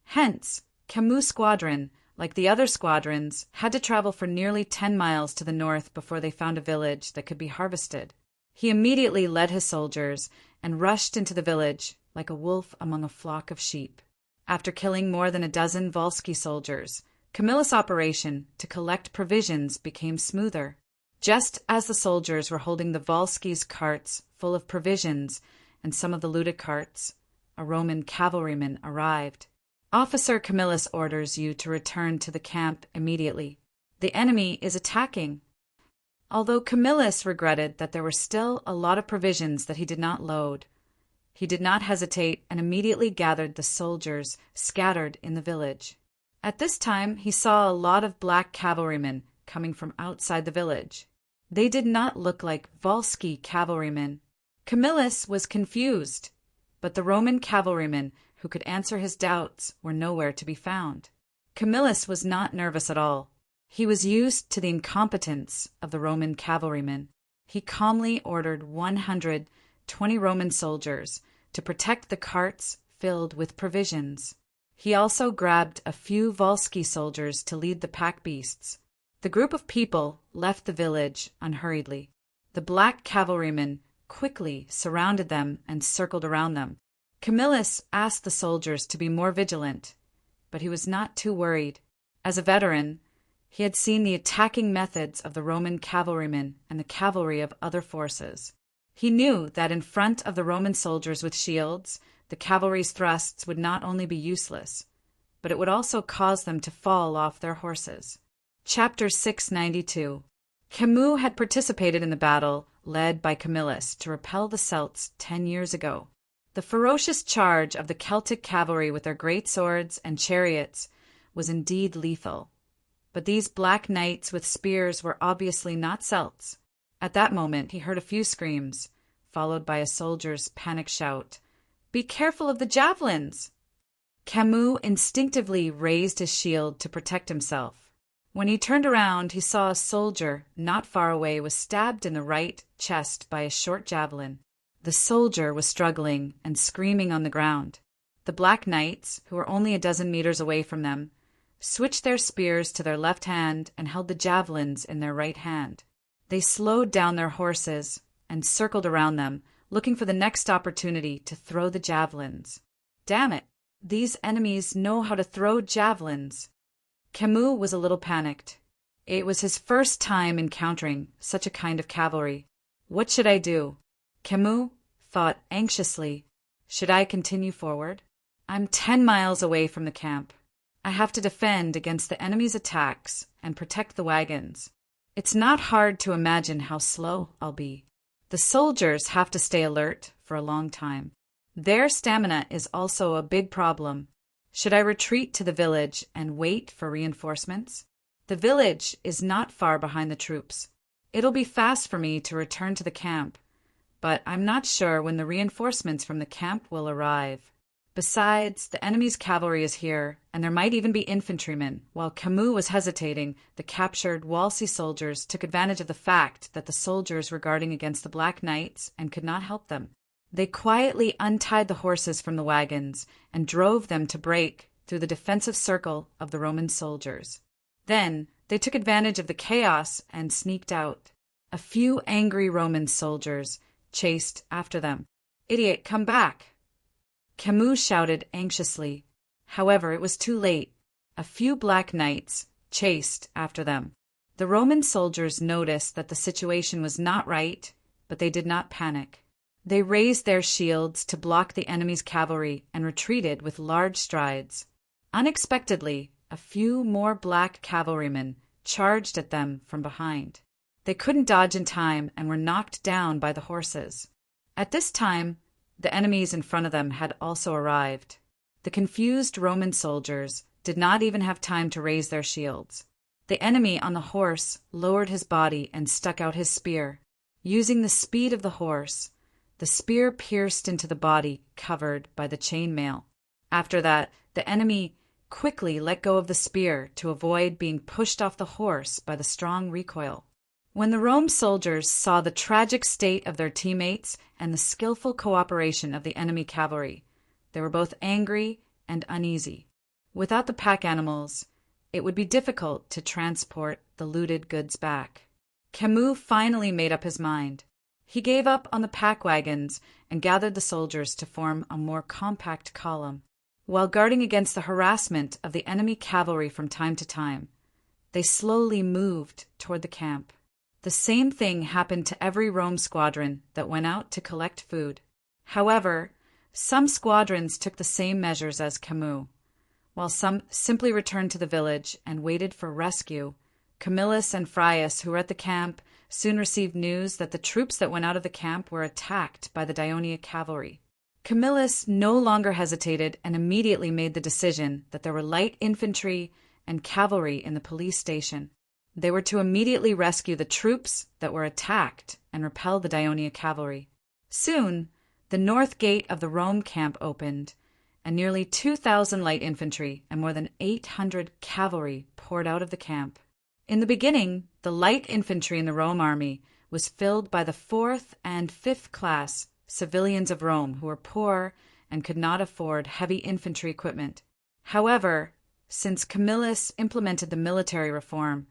Hence, Camus' squadron, like the other squadrons, had to travel for nearly 10 miles to the north before they found a village that could be harvested. He immediately led his soldiers and rushed into the village like a wolf among a flock of sheep. After killing more than a dozen Volsky soldiers, Camillus' operation to collect provisions became smoother. Just as the soldiers were holding the Volsky's carts full of provisions and some of the looted carts, a Roman cavalryman arrived. Officer Camillus orders you to return to the camp immediately. The enemy is attacking. Although Camillus regretted that there were still a lot of provisions that he did not load, he did not hesitate and immediately gathered the soldiers scattered in the village. At this time, he saw a lot of black cavalrymen coming from outside the village. They did not look like Volsky cavalrymen. Camillus was confused, but the Roman cavalrymen who could answer his doubts were nowhere to be found. Camillus was not nervous at all. He was used to the incompetence of the Roman cavalrymen. He calmly ordered 120 Roman soldiers to protect the carts filled with provisions. He also grabbed a few Volsky soldiers to lead the pack beasts. The group of people left the village unhurriedly. The black cavalrymen quickly surrounded them and circled around them. Camillus asked the soldiers to be more vigilant, but he was not too worried. As a veteran, he had seen the attacking methods of the Roman cavalrymen and the cavalry of other forces. He knew that in front of the Roman soldiers with shields, the cavalry's thrusts would not only be useless, but it would also cause them to fall off their horses. Chapter 692. Camus had participated in the battle led by Camillus to repel the Celts 10 years ago. The ferocious charge of the Celtic cavalry with their great swords and chariots was indeed lethal. But these black knights with spears were obviously not Celts. At that moment he heard a few screams, followed by a soldier's panic shout, "Be careful of the javelins!" Camus instinctively raised his shield to protect himself. When he turned around, he saw a soldier not far away was stabbed in the right chest by a short javelin. The soldier was struggling and screaming on the ground. The Black Knights, who were only a dozen meters away from them, switched their spears to their left hand and held the javelins in their right hand. They slowed down their horses and circled around them, looking for the next opportunity to throw the javelins. Damn it! These enemies know how to throw javelins. Camus was a little panicked. It was his first time encountering such a kind of cavalry. What should I do? Camus thought anxiously. Should I continue forward? I'm 10 miles away from the camp. I have to defend against the enemy's attacks and protect the wagons. It's not hard to imagine how slow I'll be. The soldiers have to stay alert for a long time. Their stamina is also a big problem. Should I retreat to the village and wait for reinforcements? The village is not far behind the troops. It'll be fast for me to return to the camp, but I'm not sure when the reinforcements from the camp will arrive. Besides, the enemy's cavalry is here, and there might even be infantrymen. While Camus was hesitating, the captured Walsey soldiers took advantage of the fact that the soldiers were guarding against the Black Knights and could not help them. They quietly untied the horses from the wagons and drove them to break through the defensive circle of the Roman soldiers. Then they took advantage of the chaos and sneaked out. A few angry Roman soldiers chased after them. "Idiot, come back!" Camus shouted anxiously. However, it was too late. A few Black Knights chased after them. The Roman soldiers noticed that the situation was not right, but they did not panic. They raised their shields to block the enemy's cavalry and retreated with large strides. Unexpectedly, a few more black cavalrymen charged at them from behind. They couldn't dodge in time and were knocked down by the horses. At this time, the enemies in front of them had also arrived. The confused Roman soldiers did not even have time to raise their shields. The enemy on the horse lowered his body and stuck out his spear. Using the speed of the horse, the spear pierced into the body covered by the chain mail. After that, the enemy quickly let go of the spear to avoid being pushed off the horse by the strong recoil. When the Rome soldiers saw the tragic state of their teammates and the skillful cooperation of the enemy cavalry, they were both angry and uneasy. Without the pack animals, it would be difficult to transport the looted goods back. Camus finally made up his mind. He gave up on the pack wagons and gathered the soldiers to form a more compact column. While guarding against the harassment of the enemy cavalry from time to time, they slowly moved toward the camp. The same thing happened to every Rome squadron that went out to collect food. However, some squadrons took the same measures as Camus. While some simply returned to the village and waited for rescue, Camillus and Frius, who were at the camp, soon received news that the troops that went out of the camp were attacked by the Daionia cavalry. Camillus no longer hesitated and immediately made the decision that there were light infantry and cavalry in the police station. They were to immediately rescue the troops that were attacked and repel the Daionia cavalry. Soon, the north gate of the Rome camp opened, and nearly 2,000 light infantry and more than 800 cavalry poured out of the camp. In the beginning, the light infantry in the Rome army was filled by the 4th and 5th class civilians of Rome who were poor and could not afford heavy infantry equipment. However, since Camillus implemented the military reform,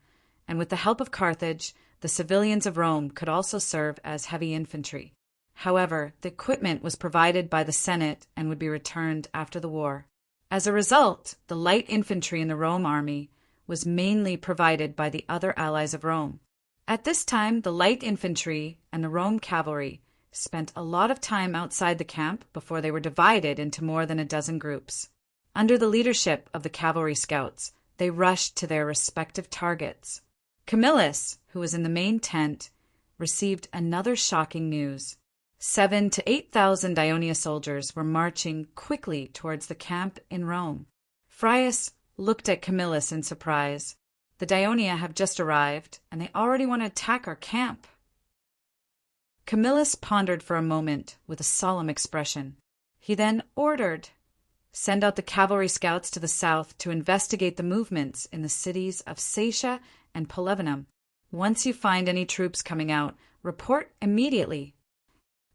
and with the help of Carthage, the civilians of Rome could also serve as heavy infantry. However, the equipment was provided by the Senate and would be returned after the war. As a result, the light infantry in the Rome army was mainly provided by the other allies of Rome. At this time, the light infantry and the Rome cavalry spent a lot of time outside the camp before they were divided into more than a dozen groups. Under the leadership of the cavalry scouts, they rushed to their respective targets. Camillus, who was in the main tent, received another shocking news. 7,000 to 8,000 Daionia soldiers were marching quickly towards the camp in Rome. Frius looked at Camillus in surprise. The Daionia have just arrived, and they already want to attack our camp. Camillus pondered for a moment with a solemn expression. He then ordered, "Send out the cavalry scouts to the south to investigate the movements in the cities of Saetia and Palavenum. Once you find any troops coming out, report immediately."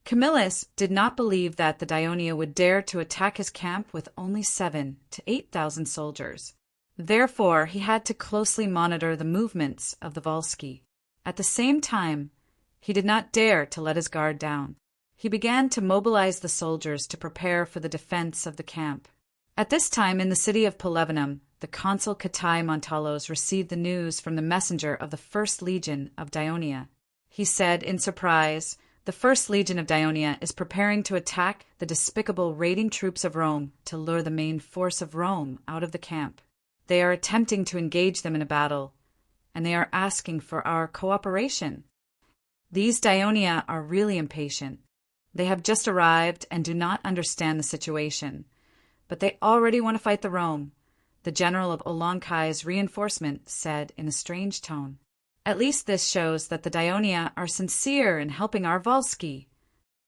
Camillus did not believe that the Daionia would dare to attack his camp with only 7,000 to 8,000 soldiers. Therefore, he had to closely monitor the movements of the Volsci. At the same time, he did not dare to let his guard down. He began to mobilize the soldiers to prepare for the defense of the camp. At this time, in the city of Palavenum, the consul Catai Montalos received the news from the messenger of the First Legion of Daionia. He said in surprise, "The First Legion of Daionia is preparing to attack the despicable raiding troops of Rome to lure the main force of Rome out of the camp. They are attempting to engage them in a battle, and they are asking for our cooperation." These Daionia are really impatient. They have just arrived and do not understand the situation, but they already want to fight the Rome, the general of Olonkai's reinforcement said in a strange tone. "At least this shows that the Daionia are sincere in helping our Volsci."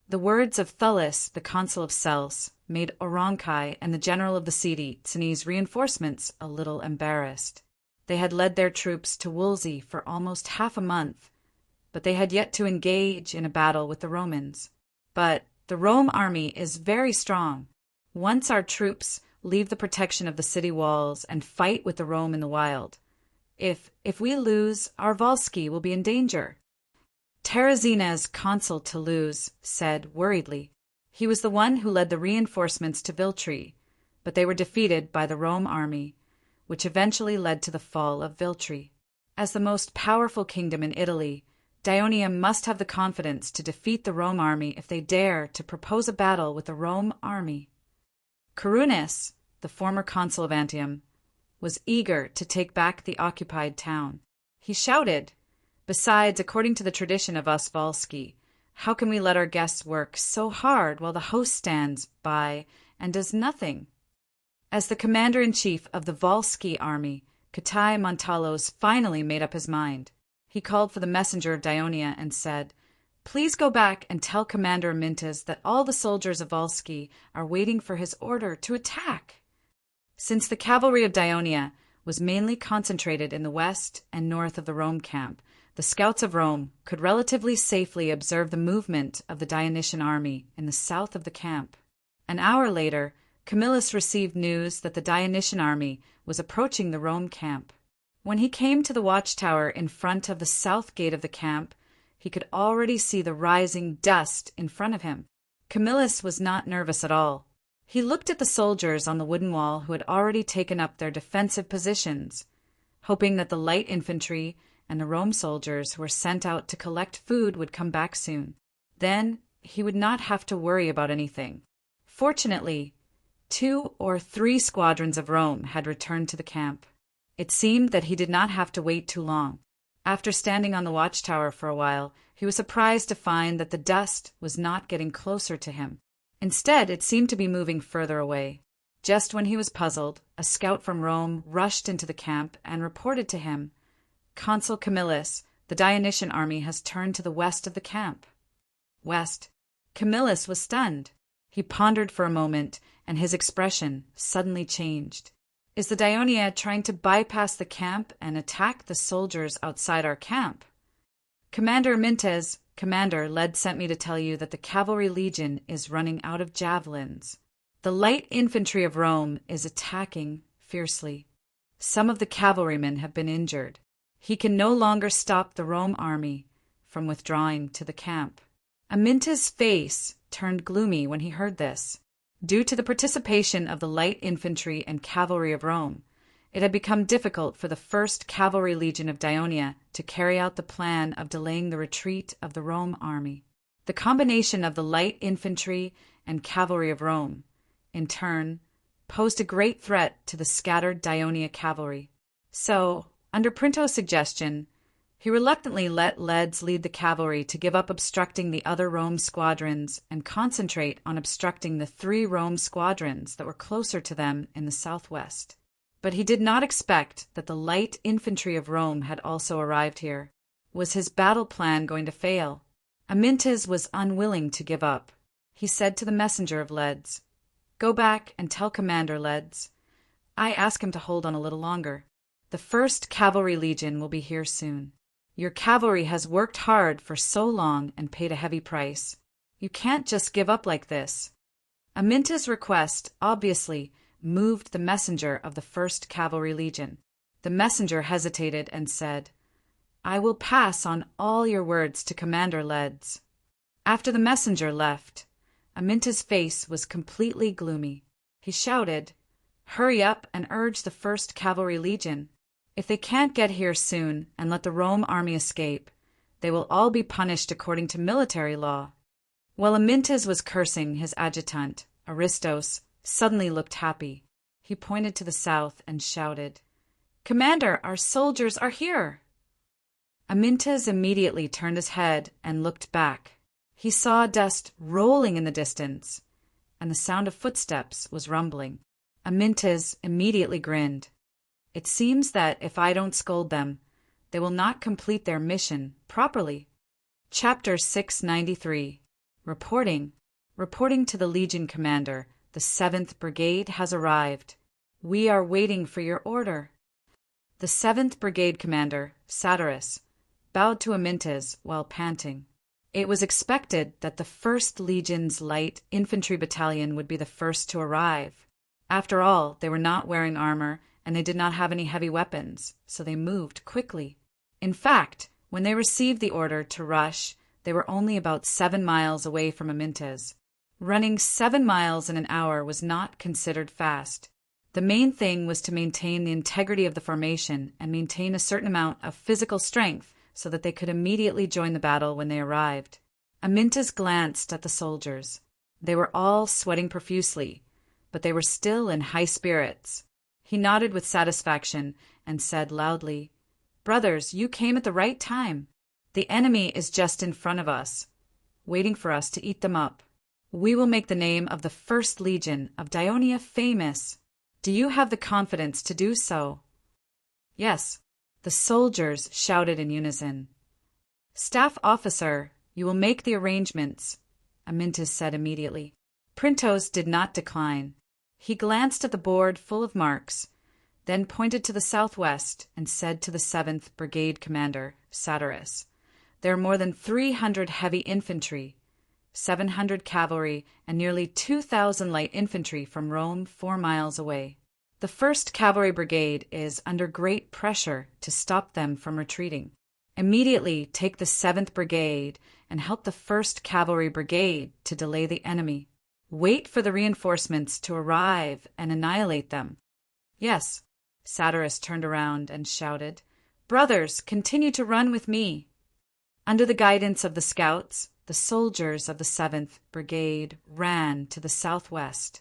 The words of Thulus, the consul of Sels, made Oronkai and the general of the city, Tzini's reinforcements, a little embarrassed. They had led their troops to Wolsey for almost half a month, but they had yet to engage in a battle with the Romans. But the Rome army is very strong. Once our troops leave the protection of the city walls and fight with the Rome in the wild, if we lose, our Volsci will be in danger. Terrazinas, consul Toulouse, said worriedly. He was the one who led the reinforcements to Viltri, but they were defeated by the Rome army, which eventually led to the fall of Viltri. As the most powerful kingdom in Italy, Daionia must have the confidence to defeat the Rome army if they dare to propose a battle with the Rome army. Carunas, the former consul of Antium, was eager to take back the occupied town. He shouted, Besides, according to the tradition of us Volsci, how can we let our guests work so hard while the host stands by and does nothing? As the commander-in-chief of the Volsci army, Kitai Montalos finally made up his mind. He called for the messenger of Dionia and said, "Please go back and tell Commander Amyntas that all the soldiers of Volsci are waiting for his order to attack." Since the cavalry of Dionia was mainly concentrated in the west and north of the Rome camp, the scouts of Rome could relatively safely observe the movement of the Dionysian army in the south of the camp. An hour later, Camillus received news that the Dionysian army was approaching the Rome camp. When he came to the watchtower in front of the south gate of the camp, he could already see the rising dust in front of him. Camillus was not nervous at all. He looked at the soldiers on the wooden wall who had already taken up their defensive positions, hoping that the light infantry and the Rome soldiers who were sent out to collect food would come back soon. Then he would not have to worry about anything. Fortunately, 2 or 3 squadrons of Rome had returned to the camp. It seemed that he did not have to wait too long. After standing on the watchtower for a while, he was surprised to find that the dust was not getting closer to him. Instead, it seemed to be moving further away. Just when he was puzzled, a scout from Rome rushed into the camp and reported to him, "Consul Camillus, the Dionysian army has turned to the west of the camp." West. Camillus was stunned. He pondered for a moment, and his expression suddenly changed. "Is the Dionia trying to bypass the camp and attack the soldiers outside our camp?" "Commander Amyntas, Commander, Led sent me to tell you that the cavalry legion is running out of javelins. The light infantry of Rome is attacking fiercely. Some of the cavalrymen have been injured. He can no longer stop the Rome army from withdrawing to the camp." Amyntas' face turned gloomy when he heard this. Due to the participation of the light infantry and cavalry of Rome, it had become difficult for the 1st Cavalry Legion of Dionia to carry out the plan of delaying the retreat of the Rome army. The combination of the light infantry and cavalry of Rome, in turn, posed a great threat to the scattered Dionia cavalry. So, under Printo's suggestion, he reluctantly let Leds lead the cavalry to give up obstructing the other Rome squadrons and concentrate on obstructing the 3 Rome squadrons that were closer to them in the southwest. But he did not expect that the light infantry of Rome had also arrived here. Was his battle plan going to fail? Amyntas was unwilling to give up. He said to the messenger of Leds, "Go back and tell Commander Leds. I ask him to hold on a little longer. The 1st Cavalry Legion will be here soon. Your cavalry has worked hard for so long and paid a heavy price. You can't just give up like this." Amyntas' request obviously moved the messenger of the 1st Cavalry Legion. The messenger hesitated and said, "I will pass on all your words to Commander Leds." After the messenger left, Amyntas' face was completely gloomy. He shouted, "Hurry up and urge the 1st Cavalry Legion. If they can't get here soon and let the Rome army escape, they will all be punished according to military law." While Amyntas was cursing, his adjutant, Aristos, suddenly looked happy. He pointed to the south and shouted, "Commander, our soldiers are here!" Amyntas immediately turned his head and looked back. He saw dust rolling in the distance, and the sound of footsteps was rumbling. Amyntas immediately grinned. "It seems that if I don't scold them, they will not complete their mission properly." Chapter 693. Reporting to the Legion Commander, the 7th Brigade has arrived. We are waiting for your order. The 7th Brigade Commander, Satyrus, bowed to Amyntas while panting. It was expected that the 1st Legion's light infantry battalion would be the first to arrive. After all, they were not wearing armor, and they did not have any heavy weapons, so they moved quickly. In fact, when they received the order to rush, they were only about 7 miles away from Amyntas. Running 7 miles in an hour was not considered fast. The main thing was to maintain the integrity of the formation and maintain a certain amount of physical strength so that they could immediately join the battle when they arrived. Amyntas glanced at the soldiers. They were all sweating profusely, but they were still in high spirits. He nodded with satisfaction and said loudly, "Brothers, you came at the right time. The enemy is just in front of us, waiting for us to eat them up. We will make the name of the First Legion of Dionia famous. Do you have the confidence to do so?" "Yes," the soldiers shouted in unison. "Staff officer, you will make the arrangements," Amyntas said immediately. Printos did not decline. He glanced at the board full of marks, then pointed to the southwest and said to the 7th Brigade commander, Satyrus, "There are more than 300 heavy infantry, 700 cavalry, and nearly 2,000 light infantry from Rome 4 miles away. The 1st Cavalry Brigade is under great pressure to stop them from retreating. Immediately take the 7th Brigade and help the 1st Cavalry Brigade to delay the enemy. Wait for the reinforcements to arrive and annihilate them." "Yes." Satyrus turned around and shouted, "Brothers, continue to run with me." Under the guidance of the scouts, the soldiers of the 7th Brigade ran to the southwest.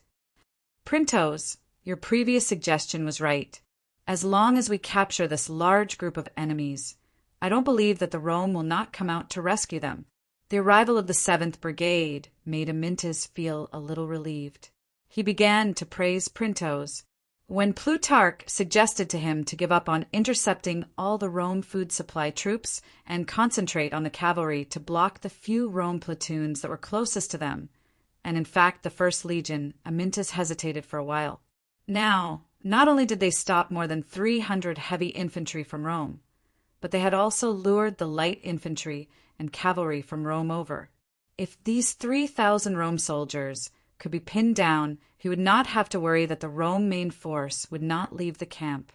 "Printos, your previous suggestion was right. As long as we capture this large group of enemies, I don't believe that the Rome will not come out to rescue them." The arrival of the 7th Brigade made Amyntas feel a little relieved. He began to praise Printos. When Plutarch suggested to him to give up on intercepting all the Rome food supply troops and concentrate on the cavalry to block the few Rome platoons that were closest to them, and in fact the 1st Legion, Amyntas hesitated for a while. Now, not only did they stop more than 300 heavy infantry from Rome, but they had also lured the light infantry and cavalry from Rome over. If these 3,000 Rome soldiers could be pinned down, he would not have to worry that the Rome main force would not leave the camp.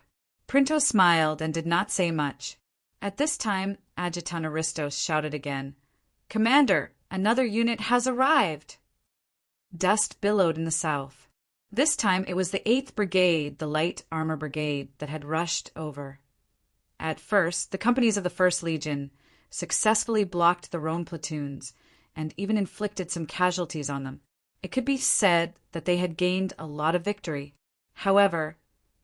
Printos smiled and did not say much. At this time, Adjutant Aristos shouted again, "Commander, another unit has arrived!" Dust billowed in the south. This time it was the 8th Brigade, the Light Armor Brigade, that had rushed over. At first, the companies of the 1st Legion successfully blocked the Rome platoons and even inflicted some casualties on them. It could be said that they had gained a lot of victory. However,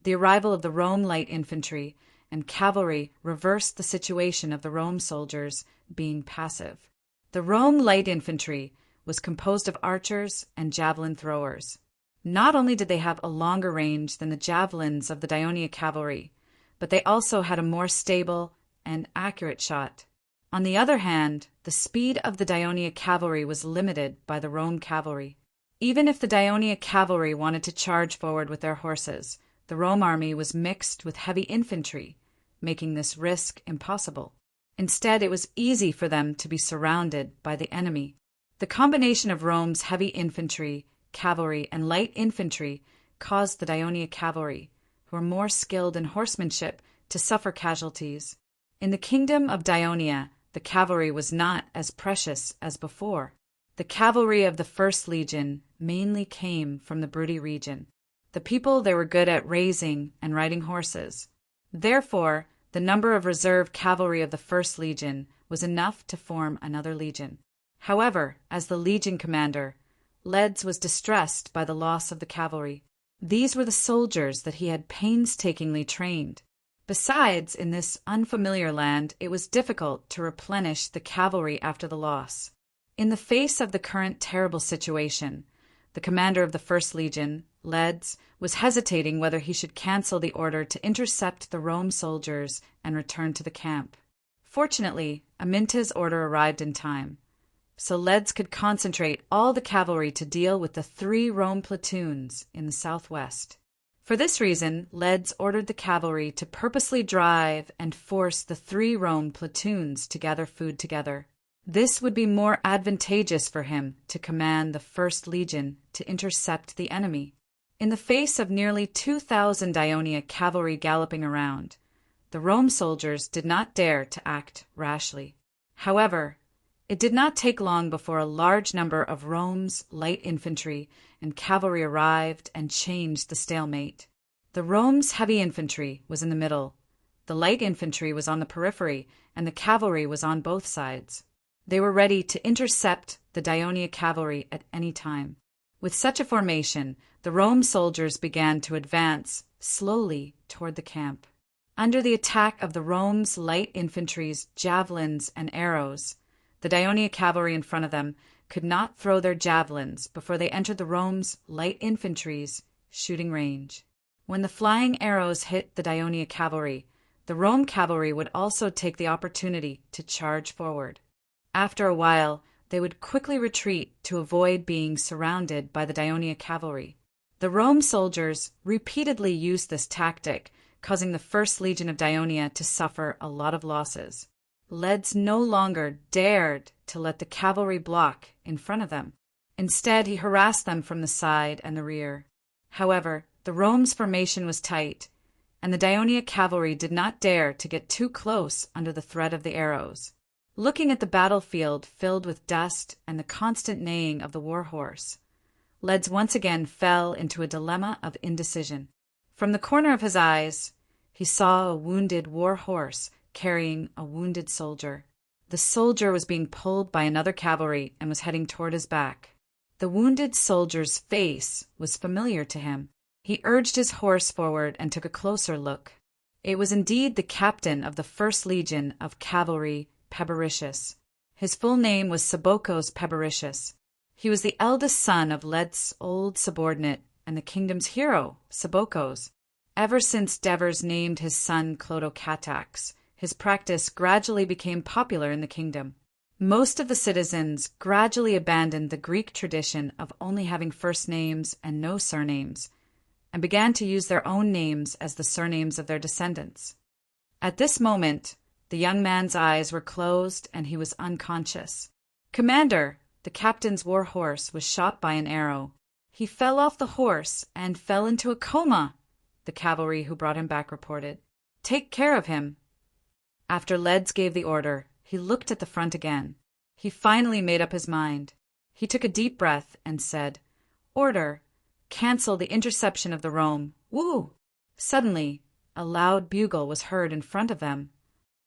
the arrival of the Rome light infantry and cavalry reversed the situation of the Rome soldiers being passive. The Rome light infantry was composed of archers and javelin throwers. Not only did they have a longer range than the javelins of the Dionia cavalry, but they also had a more stable and accurate shot. On the other hand, the speed of the Dionia cavalry was limited by the Rome cavalry. Even if the Dionia cavalry wanted to charge forward with their horses, the Rome army was mixed with heavy infantry, making this risk impossible. Instead, it was easy for them to be surrounded by the enemy. The combination of Rome's heavy infantry, cavalry, and light infantry caused the Dionia cavalry, who were more skilled in horsemanship, to suffer casualties. In the kingdom of Dionia, the cavalry was not as precious as before. The cavalry of the 1st Legion mainly came from the Bruttii region. The people there were good at raising and riding horses. Therefore, the number of reserve cavalry of the 1st Legion was enough to form another legion. However, as the legion commander, Leds was distressed by the loss of the cavalry. These were the soldiers that he had painstakingly trained. Besides, in this unfamiliar land, it was difficult to replenish the cavalry after the loss. In the face of the current terrible situation, the commander of the 1st Legion, Leds, was hesitating whether he should cancel the order to intercept the Rome soldiers and return to the camp. Fortunately, Amyntas' order arrived in time, so Leds could concentrate all the cavalry to deal with the 3 Rome platoons in the southwest. For this reason, Leds ordered the cavalry to purposely drive and force the 3 Rome platoons to gather food together. This would be more advantageous for him to command the 1st Legion to intercept the enemy. In the face of nearly 2,000 Dionia cavalry galloping around, the Rome soldiers did not dare to act rashly. However, it did not take long before a large number of Rome's light infantry and cavalry arrived and changed the stalemate. The Rome's heavy infantry was in the middle, the light infantry was on the periphery, and the cavalry was on both sides. They were ready to intercept the Dionia cavalry at any time. With such a formation, the Rome soldiers began to advance slowly toward the camp. Under the attack of the Rome's light infantry's javelins and arrows, the Daionia cavalry in front of them could not throw their javelins before they entered the Rome's light infantry's shooting range. When the flying arrows hit the Daionia cavalry, the Rome cavalry would also take the opportunity to charge forward. After a while, they would quickly retreat to avoid being surrounded by the Daionia cavalry. The Rome soldiers repeatedly used this tactic, causing the First Legion of Daionia to suffer a lot of losses. Leds no longer dared to let the cavalry block in front of them. Instead, he harassed them from the side and the rear. However, the Rome's formation was tight, and the Daionia cavalry did not dare to get too close under the threat of the arrows. Looking at the battlefield filled with dust and the constant neighing of the war horse, Leds once again fell into a dilemma of indecision. From the corner of his eyes, he saw a wounded war horse carrying a wounded soldier. The soldier was being pulled by another cavalry and was heading toward his back. The wounded soldier's face was familiar to him. He urged his horse forward and took a closer look. It was indeed the captain of the First Legion of Cavalry, Pebericius. His full name was Sabocos Pebericius. He was the eldest son of Led's old subordinate and the kingdom's hero, Sabocos. Ever since Devers named his son Clodocatax, his practice gradually became popular in the kingdom. Most of the citizens gradually abandoned the Greek tradition of only having first names and no surnames, and began to use their own names as the surnames of their descendants. At this moment, the young man's eyes were closed and he was unconscious. "Commander!" The captain's war horse was shot by an arrow. "He fell off the horse and fell into a coma," the cavalry who brought him back reported. "Take care of him." After Leds gave the order, he looked at the front again. He finally made up his mind. He took a deep breath and said, "Order! Cancel the interception of the Rome. Woo!" Suddenly, a loud bugle was heard in front of them.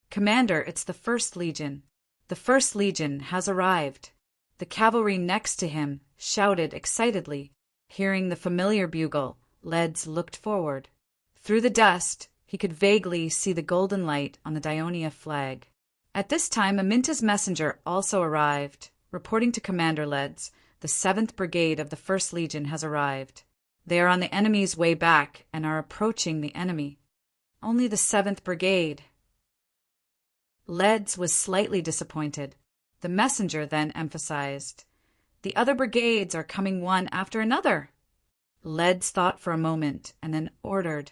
"Commander, it's the First Legion. The First Legion has arrived." The cavalry next to him shouted excitedly. Hearing the familiar bugle, Leds looked forward. Through the dust, he could vaguely see the golden light on the Daionia flag. At this time, Aminta's messenger also arrived, reporting to Commander Leds, "The 7th Brigade of the First Legion has arrived. They are on the enemy's way back and are approaching the enemy." "Only the 7th Brigade." Leds was slightly disappointed. The messenger then emphasized, "The other brigades are coming one after another." Leds thought for a moment and then ordered,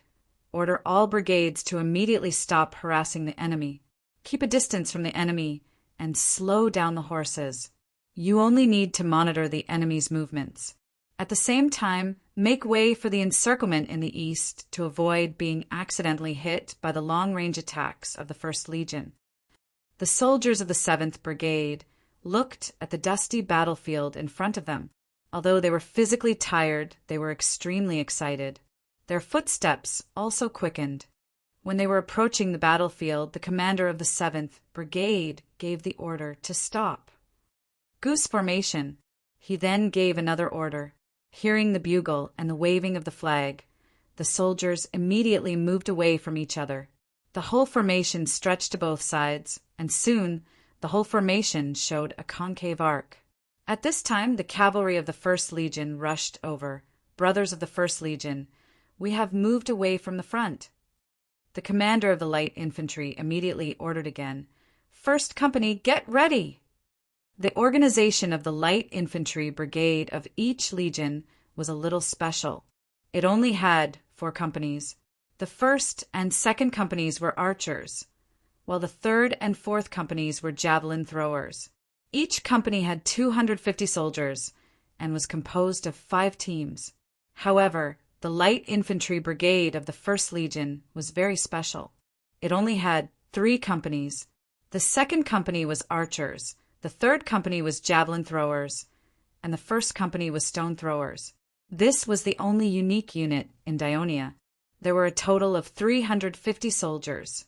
"Order all brigades to immediately stop harassing the enemy. Keep a distance from the enemy and slow down the horses. You only need to monitor the enemy's movements. At the same time, make way for the encirclement in the east to avoid being accidentally hit by the long-range attacks of the First Legion." The soldiers of the 7th Brigade looked at the dusty battlefield in front of them. Although they were physically tired, they were extremely excited. Their footsteps also quickened. When they were approaching the battlefield, the commander of the 7th Brigade gave the order to stop. Goose formation. He then gave another order. Hearing the bugle and the waving of the flag, the soldiers immediately moved away from each other. The whole formation stretched to both sides, and soon the whole formation showed a concave arc. At this time, the cavalry of the First Legion rushed over. "Brothers of the First Legion, we have moved away from the front." The commander of the light infantry immediately ordered again, "First Company, get ready!" The organization of the light infantry brigade of each legion was a little special. It only had 4 companies. The 1st and 2nd companies were archers, while the 3rd and 4th companies were javelin throwers. Each company had 250 soldiers and was composed of 5 teams. However, the light infantry brigade of the First Legion was very special. It only had 3 companies. The 2nd company was archers, the 3rd company was javelin throwers, and the 1st company was stone throwers. This was the only unique unit in Daionia. There were a total of 350 soldiers,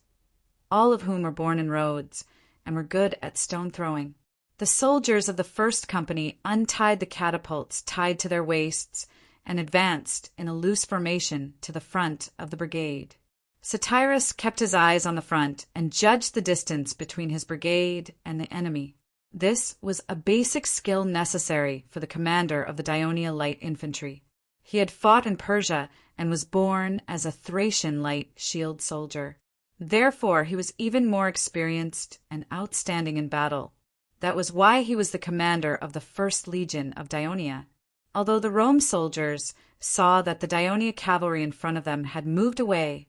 all of whom were born in Rhodes and were good at stone throwing. The soldiers of the 1st company untied the catapults tied to their waists and advanced in a loose formation to the front of the brigade. Satyrus kept his eyes on the front and judged the distance between his brigade and the enemy. This was a basic skill necessary for the commander of the Daionia Light Infantry. He had fought in Persia and was born as a Thracian light shield soldier. Therefore, he was even more experienced and outstanding in battle. That was why he was the commander of the First Legion of Daionia. Although the Rome soldiers saw that the Daionia cavalry in front of them had moved away,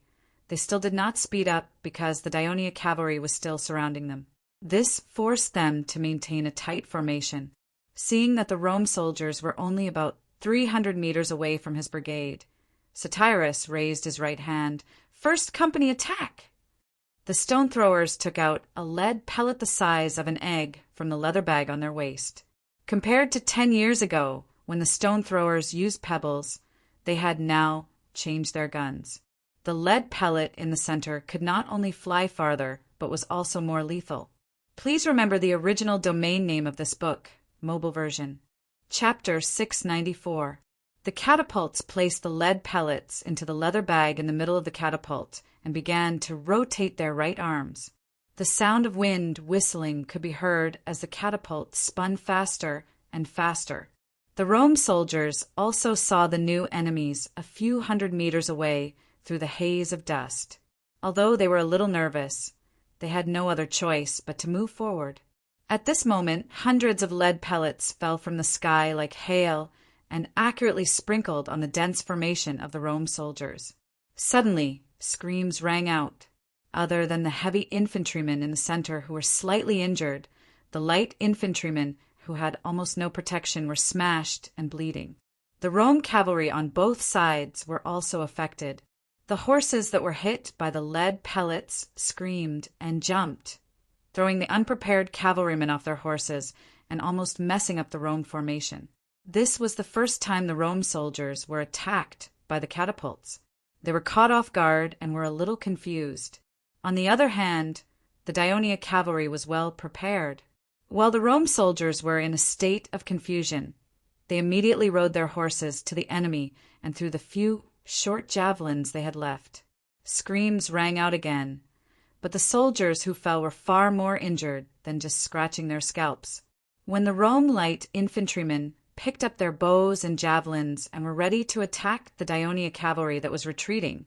they still did not speed up because the Daionia cavalry was still surrounding them. This forced them to maintain a tight formation. Seeing that the Rome soldiers were only about 300 meters away from his brigade, Satyrus raised his right hand. "First company, attack!" The stone throwers took out a lead pellet the size of an egg from the leather bag on their waist. Compared to 10 years ago, when the stone throwers used pebbles, they had now changed their guns. The lead pellet in the center could not only fly farther, but was also more lethal. Please remember the original domain name of this book, mobile version. Chapter 694. The catapults placed the lead pellets into the leather bag in the middle of the catapult and began to rotate their right arms. The sound of wind whistling could be heard as the catapult spun faster and faster. The Rome soldiers also saw the new enemies a few hundred meters away through the haze of dust. Although they were a little nervous, they had no other choice but to move forward. At this moment, hundreds of lead pellets fell from the sky like hail and accurately sprinkled on the dense formation of the Rome soldiers. Suddenly, screams rang out. Other than the heavy infantrymen in the center who were slightly injured, the light infantrymen who had almost no protection were smashed and bleeding. The Rome cavalry on both sides were also affected. The horses that were hit by the lead pellets screamed and jumped, throwing the unprepared cavalrymen off their horses and almost messing up the Rome formation. This was the first time the Rome soldiers were attacked by the catapults. They were caught off guard and were a little confused. On the other hand, the Daionia cavalry was well prepared. While the Rome soldiers were in a state of confusion, they immediately rode their horses to the enemy and threw the few short javelins they had left. Screams rang out again, but the soldiers who fell were far more injured than just scratching their scalps. When the Rome light infantrymen picked up their bows and javelins and were ready to attack the Daionia cavalry that was retreating,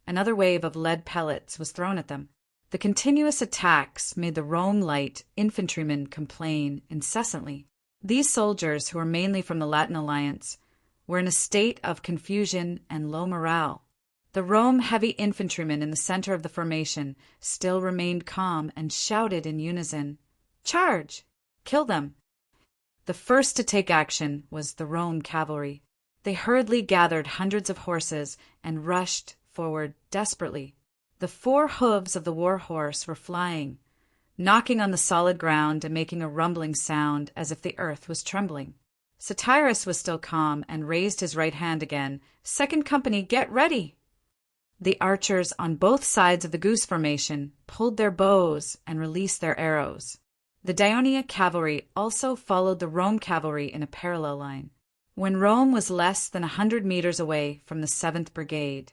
another wave of lead pellets was thrown at them. The continuous attacks made the Rome light infantrymen complain incessantly. These soldiers, who were mainly from the Latin Alliance, were in a state of confusion and low morale. The Rome heavy infantrymen in the center of the formation still remained calm and shouted in unison, "Charge! Kill them!" The first to take action was the Rome cavalry. They hurriedly gathered hundreds of horses and rushed forward desperately. The 4 hooves of the war horse were flying, knocking on the solid ground and making a rumbling sound as if the earth was trembling. Satyrus was still calm and raised his right hand again. "Second company, get ready!" The archers on both sides of the goose formation pulled their bows and released their arrows. The Daionia cavalry also followed the Rome cavalry in a parallel line. When Rome was less than 100 meters away from the 7th Brigade,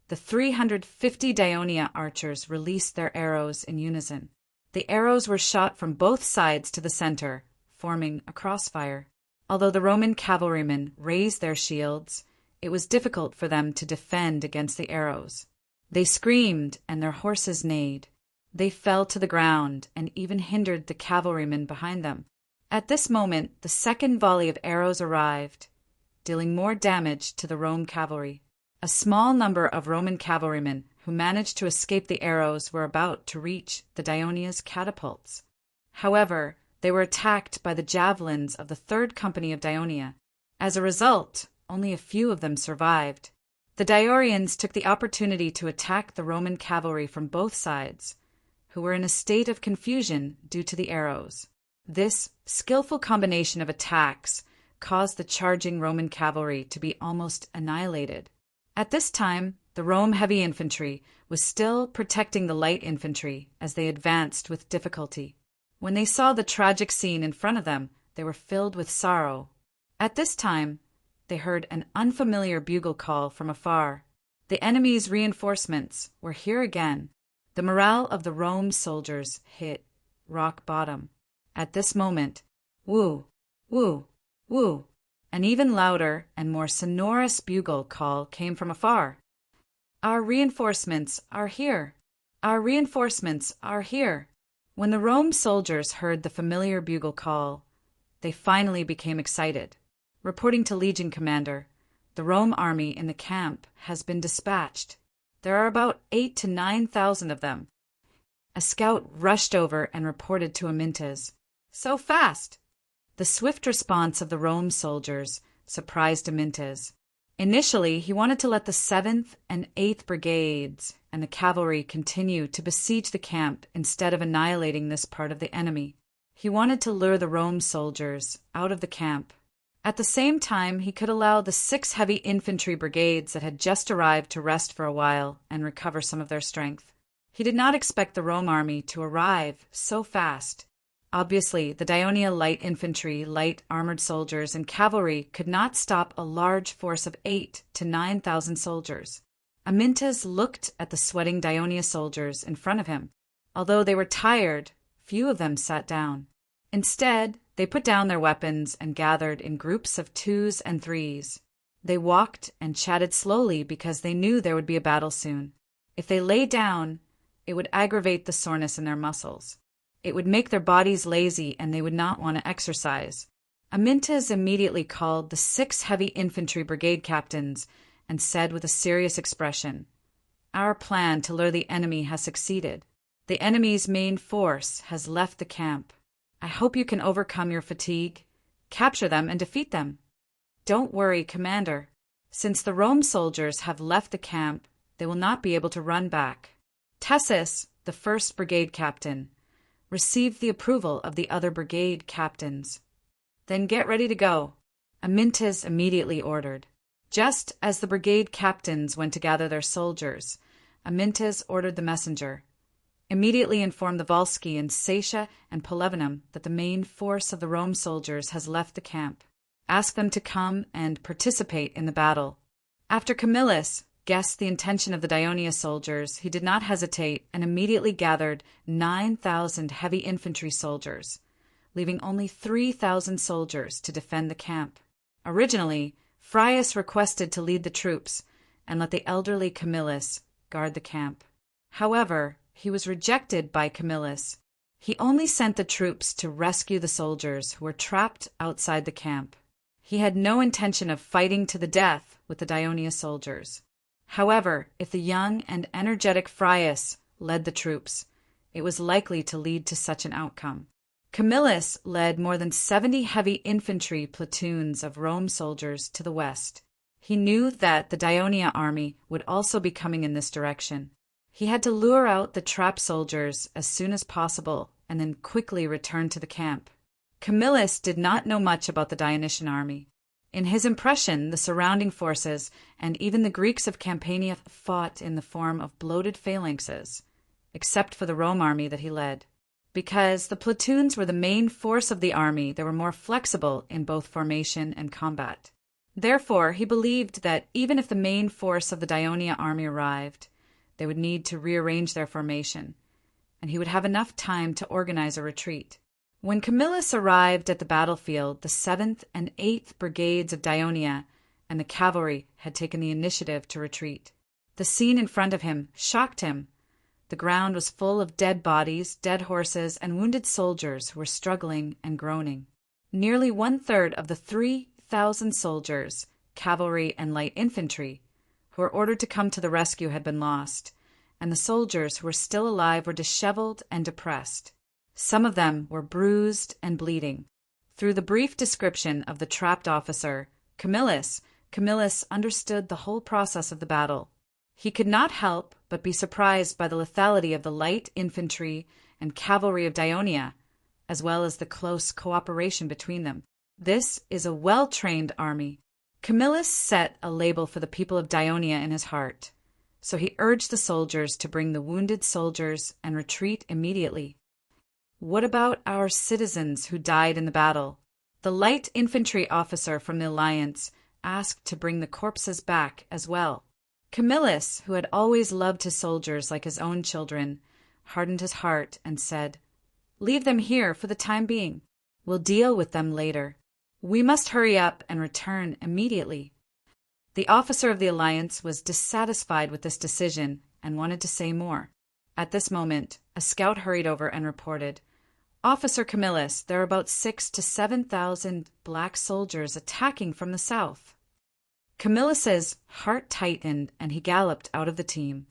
the 350 Daionia archers released their arrows in unison. The arrows were shot from both sides to the center, forming a crossfire. Although the Roman cavalrymen raised their shields, it was difficult for them to defend against the arrows. They screamed and their horses neighed. They fell to the ground and even hindered the cavalrymen behind them. At this moment, the second volley of arrows arrived, dealing more damage to the Rome cavalry. A small number of Roman cavalrymen who managed to escape the arrows were about to reach the Daonia's catapults. However, they were attacked by the javelins of the 3rd Company of Daionia. As a result, only a few of them survived. The Daiorians took the opportunity to attack the Roman cavalry from both sides, who were in a state of confusion due to the arrows. This skillful combination of attacks caused the charging Roman cavalry to be almost annihilated. At this time, the Rome heavy infantry was still protecting the light infantry as they advanced with difficulty. When they saw the tragic scene in front of them, they were filled with sorrow. At this time, they heard an unfamiliar bugle call from afar. They The enemy's reinforcements were here again. The morale of the Rome soldiers hit rock bottom. At this moment, woo, woo, woo, an even louder and more sonorous bugle call came from afar. Our reinforcements are here. Our reinforcements are here. When the Rome soldiers heard the familiar bugle call, they finally became excited. Reporting to Legion Commander, the Rome army in the camp has been dispatched. There are about 8,000 to 9,000 of them. A scout rushed over and reported to Amyntas. So fast! The swift response of the Rome soldiers surprised Amyntas. Initially, he wanted to let the 7th and 8th Brigades and the cavalry continue to besiege the camp instead of annihilating this part of the enemy. He wanted to lure the Rome soldiers out of the camp. At the same time, he could allow the 6 heavy infantry brigades that had just arrived to rest for a while and recover some of their strength. He did not expect the Rome army to arrive so fast. Obviously, the Daionia light infantry, light armored soldiers, and cavalry could not stop a large force of 8,000 to 9,000 soldiers. Amyntas looked at the sweating Daionia soldiers in front of him. Although they were tired, few of them sat down. Instead, they put down their weapons and gathered in groups of 2s and 3s. They walked and chatted slowly because they knew there would be a battle soon. If they lay down, it would aggravate the soreness in their muscles. It would make their bodies lazy and they would not want to exercise. Amyntas immediately called the 6 heavy infantry brigade captains and said with a serious expression, "Our plan to lure the enemy has succeeded. The enemy's main force has left the camp. I hope you can overcome your fatigue, capture them, and defeat them. Don't worry, Commander. Since the Rome soldiers have left the camp, they will not be able to run back." Tessus, the 1st brigade captain, received the approval of the other brigade captains. "Then get ready to go," Amyntas immediately ordered. Just as the brigade captains went to gather their soldiers, Amyntas ordered the messenger. Immediately inform the Volsci and Satia and Polevenum that the main force of the Rome soldiers has left the camp. Ask them to come and participate in the battle. After Camillus guessed the intention of the Daionia soldiers, he did not hesitate and immediately gathered 9,000 heavy infantry soldiers, leaving only 3,000 soldiers to defend the camp. Originally, Phraates requested to lead the troops and let the elderly Camillus guard the camp. However, he was rejected by Camillus. He only sent the troops to rescue the soldiers who were trapped outside the camp. He had no intention of fighting to the death with the Daionia soldiers. However, if the young and energetic Phraates led the troops, it was likely to lead to such an outcome. Camillus led more than 70 heavy infantry platoons of Rome soldiers to the west. He knew that the Daionia army would also be coming in this direction. He had to lure out the trapped soldiers as soon as possible and then quickly return to the camp. Camillus did not know much about the Dionysian army. In his impression, the surrounding forces and even the Greeks of Campania fought in the form of bloated phalanxes, except for the Rome army that he led. Because the platoons were the main force of the army, they were more flexible in both formation and combat. Therefore, he believed that even if the main force of the Daionia army arrived, they would need to rearrange their formation, and he would have enough time to organize a retreat. When Camillus arrived at the battlefield, the 7th and 8th brigades of Daionia and the cavalry had taken the initiative to retreat. The scene in front of him shocked him. The ground was full of dead bodies, dead horses, and wounded soldiers who were struggling and groaning. Nearly 1/3 of the 3,000 soldiers, cavalry and light infantry, who were ordered to come to the rescue had been lost, and the soldiers who were still alive were disheveled and depressed. Some of them were bruised and bleeding. Through the brief description of the trapped officer, Camillus understood the whole process of the battle. He could not help but be surprised by the lethality of the light infantry and cavalry of Daionia, as well as the close cooperation between them. This is a well-trained army. Camillus set a label for the people of Daionia in his heart, so he urged the soldiers to bring the wounded soldiers and retreat immediately. What about our citizens who died in the battle? The light infantry officer from the alliance asked to bring the corpses back as well. Camillus, who had always loved his soldiers like his own children, hardened his heart and said, "Leave them here for the time being. We'll deal with them later. We must hurry up and return immediately." The officer of the alliance was dissatisfied with this decision and wanted to say more. At this moment, a scout hurried over and reported, "Officer Camillus, there are about 6,000 to 7,000 black soldiers attacking from the south." Camillus's heart tightened and he galloped out of the team.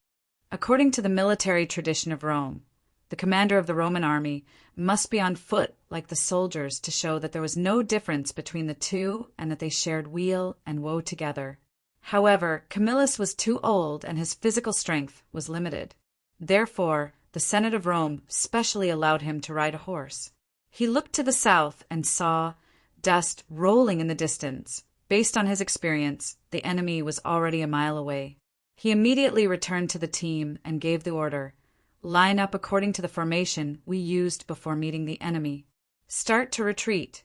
According to the military tradition of Rome, the commander of the Roman army must be on foot like the soldiers to show that there was no difference between the two and that they shared weal and woe together. However, Camillus was too old and his physical strength was limited. Therefore, the Senate of Rome specially allowed him to ride a horse. He looked to the south and saw dust rolling in the distance. Based on his experience, the enemy was already a mile away. He immediately returned to the team and gave the order, "Line up according to the formation we used before meeting the enemy. Start to retreat."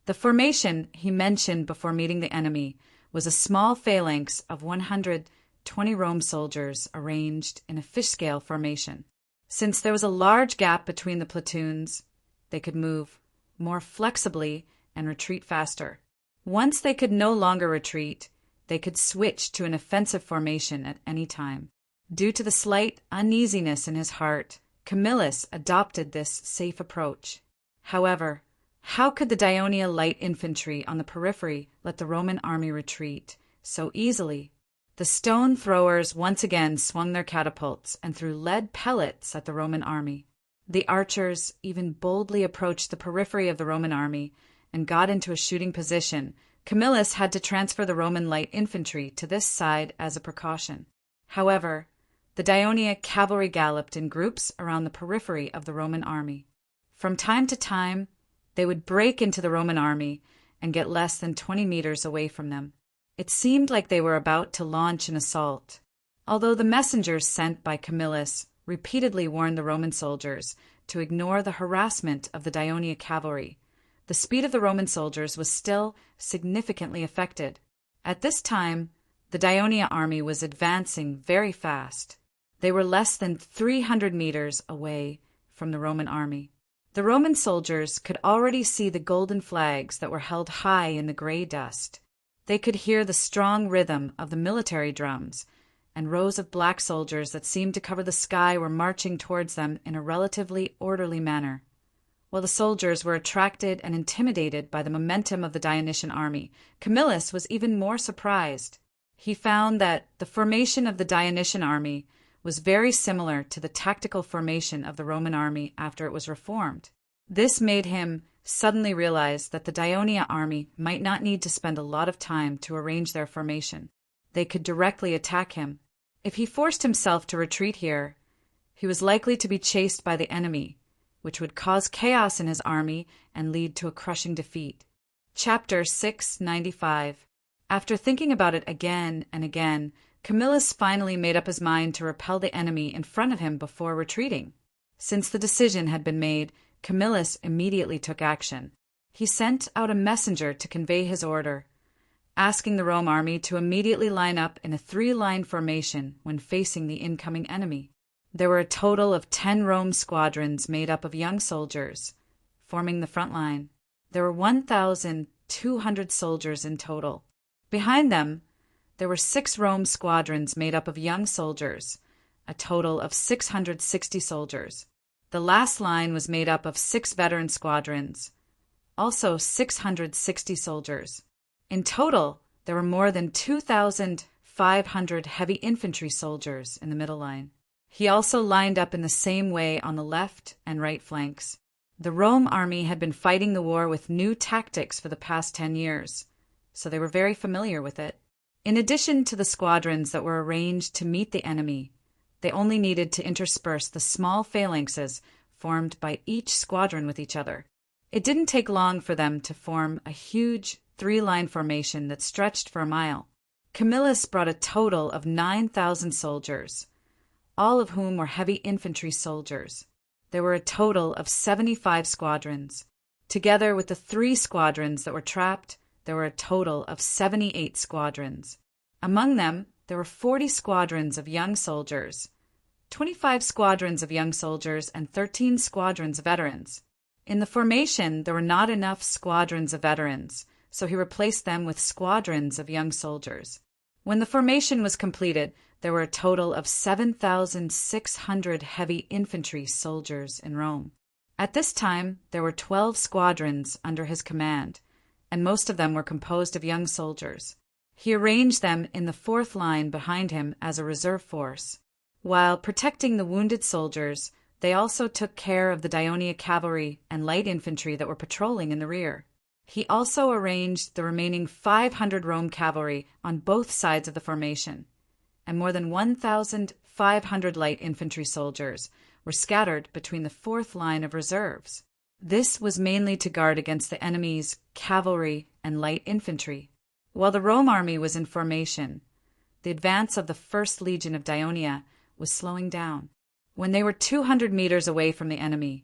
The formation he mentioned before meeting the enemy was a small phalanx of 120 Rome soldiers arranged in a fish-scale formation. Since there was a large gap between the platoons, they could move more flexibly and retreat faster. Once they could no longer retreat, they could switch to an offensive formation at any time. Due to the slight uneasiness in his heart, Camillus adopted this safe approach. However, how could the Daionia light infantry on the periphery let the Roman army retreat so easily? The stone throwers once again swung their catapults and threw lead pellets at the Roman army. The archers even boldly approached the periphery of the Roman army and got into a shooting position. Camillus had to transfer the Roman light infantry to this side as a precaution. However, the Daionia cavalry galloped in groups around the periphery of the Roman army. From time to time, they would break into the Roman army and get less than 20 meters away from them. It seemed like they were about to launch an assault. Although the messengers sent by Camillus repeatedly warned the Roman soldiers to ignore the harassment of the Daionia cavalry, the speed of the Roman soldiers was still significantly affected. At this time, the Daionia army was advancing very fast. They were less than 300 meters away from the Roman army. The Roman soldiers could already see the golden flags that were held high in the gray dust. They could hear the strong rhythm of the military drums, and rows of black soldiers that seemed to cover the sky were marching towards them in a relatively orderly manner. While the soldiers were attracted and intimidated by the momentum of the Dionysian army, Camillus was even more surprised. He found that the formation of the Dionysian army was very similar to the tactical formation of the Roman army after it was reformed. This made him suddenly realize that the Daionia army might not need to spend a lot of time to arrange their formation. They could directly attack him. If he forced himself to retreat here, he was likely to be chased by the enemy, which would cause chaos in his army and lead to a crushing defeat. Chapter 695. After thinking about it again and again, Camillus finally made up his mind to repel the enemy in front of him before retreating. Since the decision had been made, Camillus immediately took action. He sent out a messenger to convey his order, asking the Rome army to immediately line up in a 3-line formation when facing the incoming enemy. There were a total of 10 Rome squadrons made up of young soldiers, forming the front line. There were 1,200 soldiers in total. Behind them, there were 6 Rome squadrons made up of young soldiers, a total of 660 soldiers. The last line was made up of 6 veteran squadrons, also 660 soldiers. In total, there were more than 2,500 heavy infantry soldiers in the middle line. He also lined up in the same way on the left and right flanks. The Rome army had been fighting the war with new tactics for the past 10 years, so they were very familiar with it. In addition to the squadrons that were arranged to meet the enemy, they only needed to intersperse the small phalanxes formed by each squadron with each other. It didn't take long for them to form a huge 3-line formation that stretched for a mile. Camillus brought a total of 9,000 soldiers, all of whom were heavy infantry soldiers. There were a total of 75 squadrons. Together with the 3 squadrons that were trapped, there were a total of 78 squadrons. Among them, there were 40 squadrons of young soldiers, 25 squadrons of young soldiers, and 13 squadrons of veterans. In the formation, there were not enough squadrons of veterans, so he replaced them with squadrons of young soldiers. When the formation was completed, there were a total of 7,600 heavy infantry soldiers in Rome. At this time, there were 12 squadrons under his command, and most of them were composed of young soldiers. He arranged them in the fourth line behind him as a reserve force. While protecting the wounded soldiers, they also took care of the Daionia cavalry and light infantry that were patrolling in the rear. He also arranged the remaining 500 Rome cavalry on both sides of the formation, and more than 1,500 light infantry soldiers were scattered between the fourth line of reserves. This was mainly to guard against the enemy's cavalry and light infantry. While the Rome army was in formation, the advance of the First Legion of Daionia was slowing down. When they were 200 meters away from the enemy,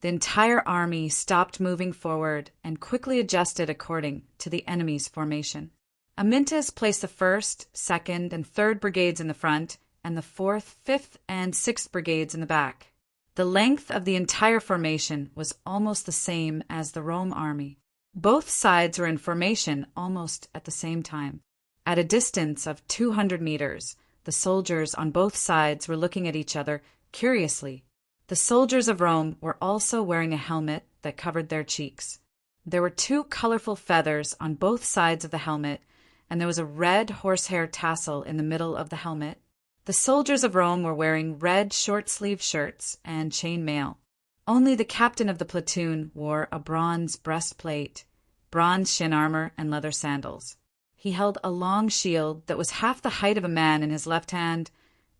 the entire army stopped moving forward and quickly adjusted according to the enemy's formation. Amyntas placed the 1st, 2nd, and 3rd brigades in the front, and the 4th, 5th, and 6th brigades in the back. The length of the entire formation was almost the same as the Rome army. Both sides were in formation almost at the same time. At a distance of 200 meters, the soldiers on both sides were looking at each other curiously. The soldiers of Rome were also wearing a helmet that covered their cheeks. There were 2 colorful feathers on both sides of the helmet, and there was a red horsehair tassel in the middle of the helmet. The soldiers of Rome were wearing red short-sleeved shirts and chain mail. Only the captain of the platoon wore a bronze breastplate, bronze shin armor, and leather sandals. He held a long shield that was half the height of a man in his left hand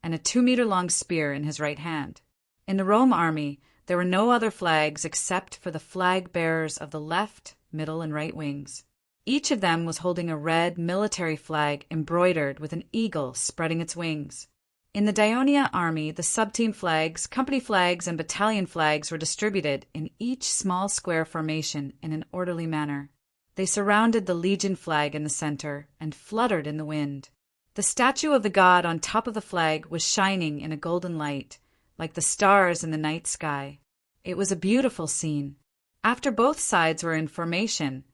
and a 2-meter-long spear in his right hand. In the Rome army, there were no other flags except for the flag bearers of the left, middle, and right wings. Each of them was holding a red military flag embroidered with an eagle spreading its wings. In the Daionia army, the sub-team flags, company flags, and battalion flags were distributed in each small square formation in an orderly manner. They surrounded the legion flag in the center and fluttered in the wind. The statue of the god on top of the flag was shining in a golden light, like the stars in the night sky. It was a beautiful scene. After both sides were in formation,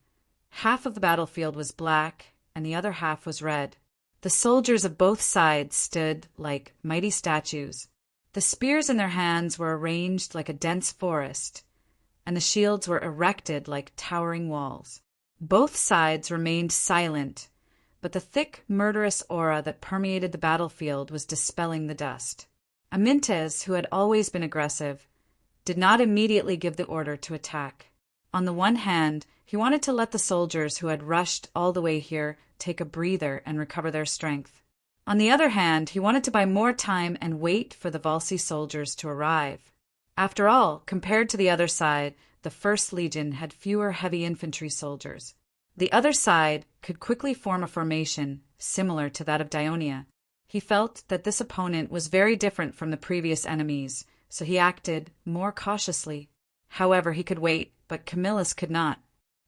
half of the battlefield was black and the other half was red. The soldiers of both sides stood like mighty statues. The spears in their hands were arranged like a dense forest, and the shields were erected like towering walls. Both sides remained silent, but the thick, murderous aura that permeated the battlefield was dispelling the dust. Amyntas, who had always been aggressive, did not immediately give the order to attack. On the one hand, he wanted to let the soldiers who had rushed all the way here take a breather and recover their strength. On the other hand, he wanted to buy more time and wait for the Volsci soldiers to arrive. After all, compared to the other side, the First Legion had fewer heavy infantry soldiers. The other side could quickly form a formation similar to that of Daionia. He felt that this opponent was very different from the previous enemies, so he acted more cautiously. However, he could wait, but Camillus could not.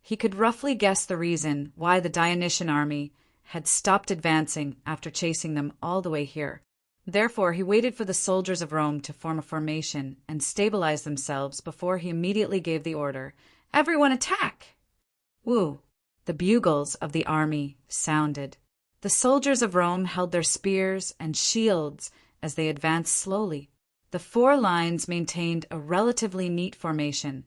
He could roughly guess the reason why the Dionysian army had stopped advancing after chasing them all the way here. Therefore, he waited for the soldiers of Rome to form a formation and stabilize themselves before he immediately gave the order, "Everyone attack!" Woo! The bugles of the army sounded. The soldiers of Rome held their spears and shields as they advanced slowly. The 4 lines maintained a relatively neat formation,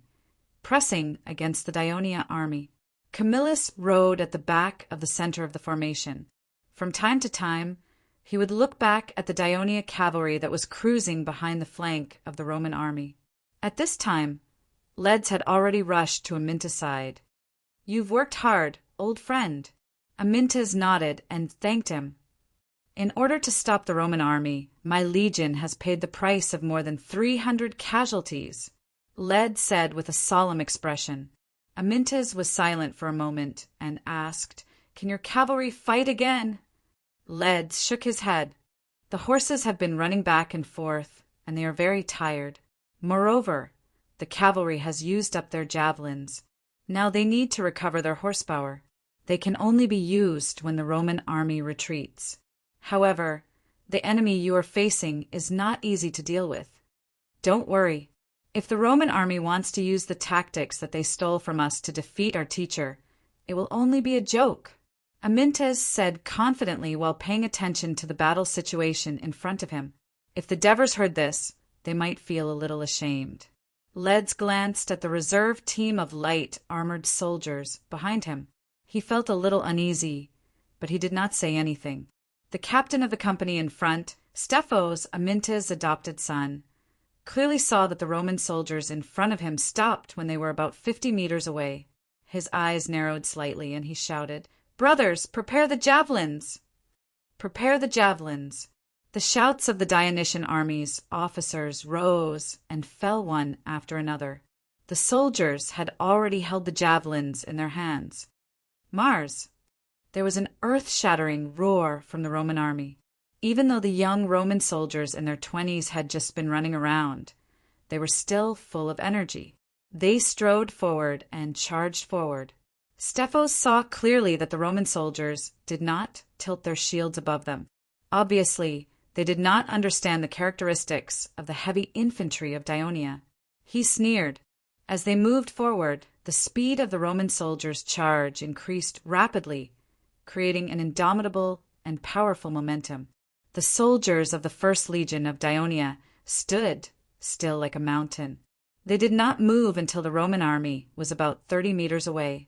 pressing against the Daionia army. Camillus rode at the back of the center of the formation. From time to time, he would look back at the Daionia cavalry that was cruising behind the flank of the Roman army. At this time, Leds had already rushed to Amyntas' side. "You've worked hard, old friend." Amyntas nodded and thanked him. "In order to stop the Roman army, my legion has paid the price of more than 300 casualties," Led said with a solemn expression. Amyntas was silent for a moment and asked, "Can your cavalry fight again?" Led shook his head. "The horses have been running back and forth, and they are very tired. Moreover, the cavalry has used up their javelins. Now they need to recover their horsepower. They can only be used when the Roman army retreats." However, the enemy you are facing is not easy to deal with. Don't worry. If the Roman army wants to use the tactics that they stole from us to defeat our teacher, it will only be a joke, Amyntas said confidently while paying attention to the battle situation in front of him. If the Devers heard this, they might feel a little ashamed. Leds glanced at the reserve team of light armored soldiers behind him. He felt a little uneasy, but he did not say anything. The captain of the company in front, Stephos, Amyntas' adopted son, clearly saw that the Roman soldiers in front of him stopped when they were about 50 meters away. His eyes narrowed slightly, and he shouted, "Brothers, prepare the javelins! Prepare the javelins!" The shouts of the Dionysian army's officers rose and fell one after another. The soldiers had already held the javelins in their hands. Mars! There was an earth-shattering roar from the Roman army. Even though the young Roman soldiers in their 20s had just been running around, they were still full of energy. They strode forward and charged forward. Stephos saw clearly that the Roman soldiers did not tilt their shields above them. Obviously, they did not understand the characteristics of the heavy infantry of Dionia. He sneered. As they moved forward, the speed of the Roman soldiers' charge increased rapidly, creating an indomitable and powerful momentum. The soldiers of the First Legion of Dionia stood still like a mountain. They did not move until the Roman army was about 30 meters away.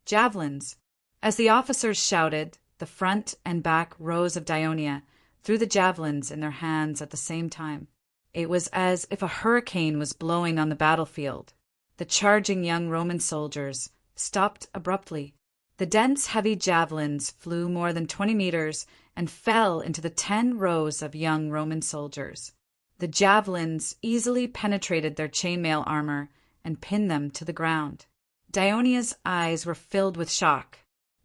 Javelins. As the officers shouted, the front and back rows of Dionia threw the javelins in their hands at the same time. It was as if a hurricane was blowing on the battlefield. The charging young Roman soldiers stopped abruptly. The dense, heavy javelins flew more than 20 meters and fell into the 10 rows of young Roman soldiers. The javelins easily penetrated their chainmail armor and pinned them to the ground. Dionia's eyes were filled with shock.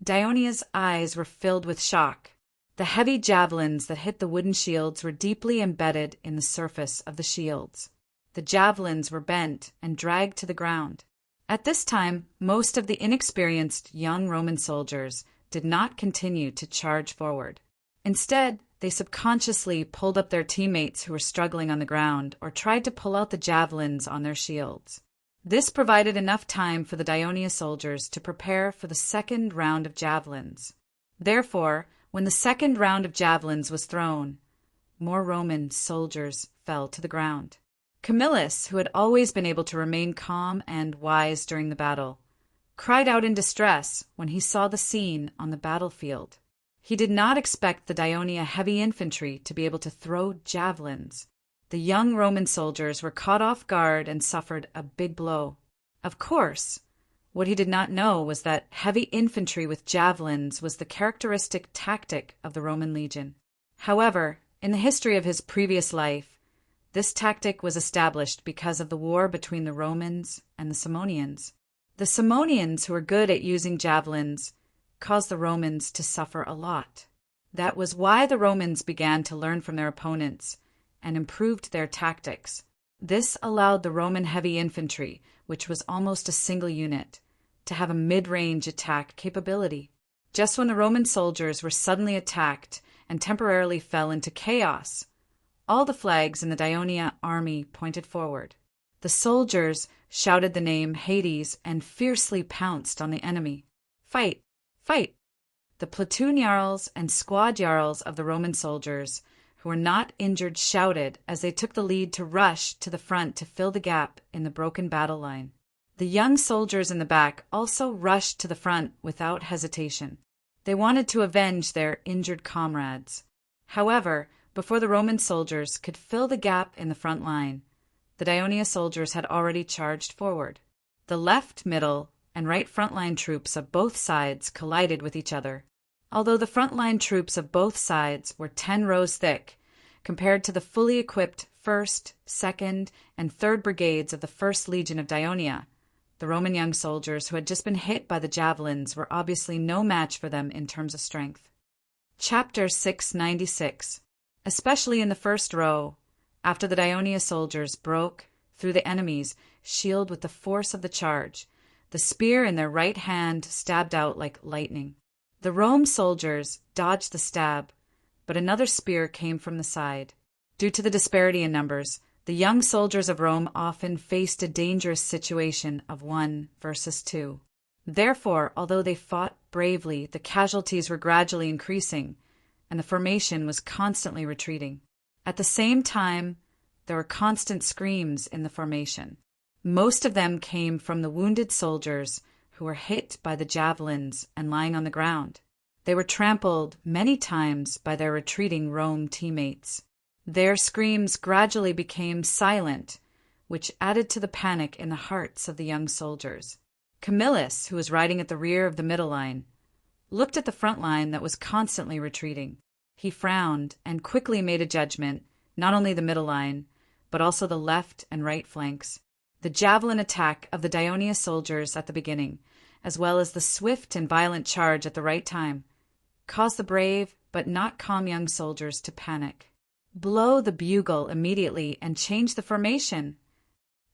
Dionia's eyes were filled with shock. The heavy javelins that hit the wooden shields were deeply embedded in the surface of the shields. The javelins were bent and dragged to the ground. At this time, most of the inexperienced young Roman soldiers did not continue to charge forward. Instead, they subconsciously pulled up their teammates who were struggling on the ground or tried to pull out the javelins on their shields. This provided enough time for the Dionia soldiers to prepare for the second round of javelins. Therefore, when the second round of javelins was thrown, more Roman soldiers fell to the ground. Camillus, who had always been able to remain calm and wise during the battle, cried out in distress when he saw the scene on the battlefield. He did not expect the Dionia heavy infantry to be able to throw javelins. The young Roman soldiers were caught off guard and suffered a big blow. Of course, what he did not know was that heavy infantry with javelins was the characteristic tactic of the Roman legion. However, in the history of his previous life, this tactic was established because of the war between the Romans and the Simonians. The Simonians, who were good at using javelins, caused the Romans to suffer a lot. That was why the Romans began to learn from their opponents and improved their tactics. This allowed the Roman heavy infantry, which was almost a single unit, to have a mid-range attack capability. Just when the Roman soldiers were suddenly attacked and temporarily fell into chaos, all the flags in the Dionia army pointed forward. The soldiers shouted the name Hades and fiercely pounced on the enemy. Fight! Fight! The platoon jarls and squad jarls of the Roman soldiers who were not injured shouted as they took the lead to rush to the front to fill the gap in the broken battle line. The young soldiers in the back also rushed to the front without hesitation. They wanted to avenge their injured comrades. However, before the Roman soldiers could fill the gap in the front line, the Dionia soldiers had already charged forward. The left, middle, and right front-line troops of both sides collided with each other. Although the front-line troops of both sides were 10 rows thick, compared to the fully equipped 1st, 2nd, and 3rd Brigades of the 1st Legion of Dionia, the Roman young soldiers who had just been hit by the javelins were obviously no match for them in terms of strength. Chapter 696. Especially in the first row, after the Dionia soldiers broke through the enemy's shield with the force of the charge, the spear in their right hand stabbed out like lightning. The Rome soldiers dodged the stab, but another spear came from the side. Due to the disparity in numbers, the young soldiers of Rome often faced a dangerous situation of 1 versus 2. Therefore, although they fought bravely, the casualties were gradually increasing, and the formation was constantly retreating. At the same time, there were constant screams in the formation. Most of them came from the wounded soldiers who were hit by the javelins and lying on the ground. They were trampled many times by their retreating Rome teammates. Their screams gradually became silent, which added to the panic in the hearts of the young soldiers. Camillus, who was riding at the rear of the middle line, looked at the front line that was constantly retreating. He frowned and quickly made a judgment, not only the middle line, but also the left and right flanks. The javelin attack of the Dionia soldiers at the beginning, as well as the swift and violent charge at the right time, caused the brave but not calm young soldiers to panic. Blow the bugle immediately and change the formation.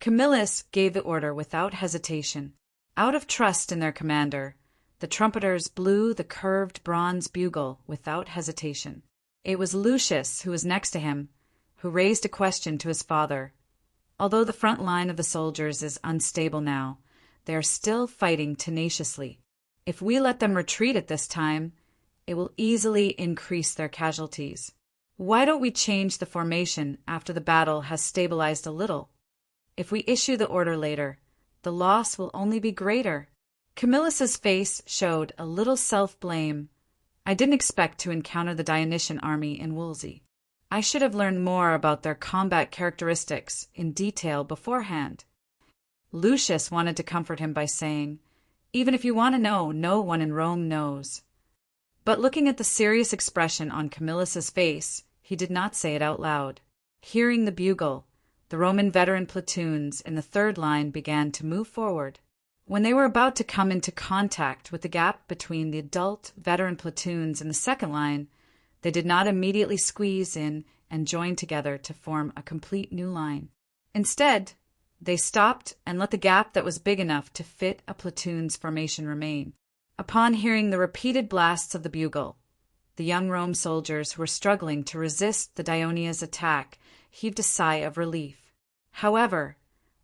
Camillus gave the order without hesitation. Out of trust in their commander, the trumpeters blew the curved bronze bugle without hesitation. It was Lucius, who was next to him, who raised a question to his father. Although the front line of the soldiers is unstable now, they are still fighting tenaciously. If we let them retreat at this time, it will easily increase their casualties. Why don't we change the formation after the battle has stabilized a little? If we issue the order later, the loss will only be greater. Camillus's face showed a little self-blame. I didn't expect to encounter the Dionysian army in Wolsey. I should have learned more about their combat characteristics in detail beforehand. Lucius wanted to comfort him by saying, "Even if you want to know, no one in Rome knows." But looking at the serious expression on Camillus's face, he did not say it out loud. Hearing the bugle, the Roman veteran platoons in the third line began to move forward. When they were about to come into contact with the gap between the adult veteran platoons in the second line, they did not immediately squeeze in and join together to form a complete new line. Instead, they stopped and let the gap that was big enough to fit a platoon's formation remain. Upon hearing the repeated blasts of the bugle, the young Rome soldiers who were struggling to resist the Dionia's attack heaved a sigh of relief. However,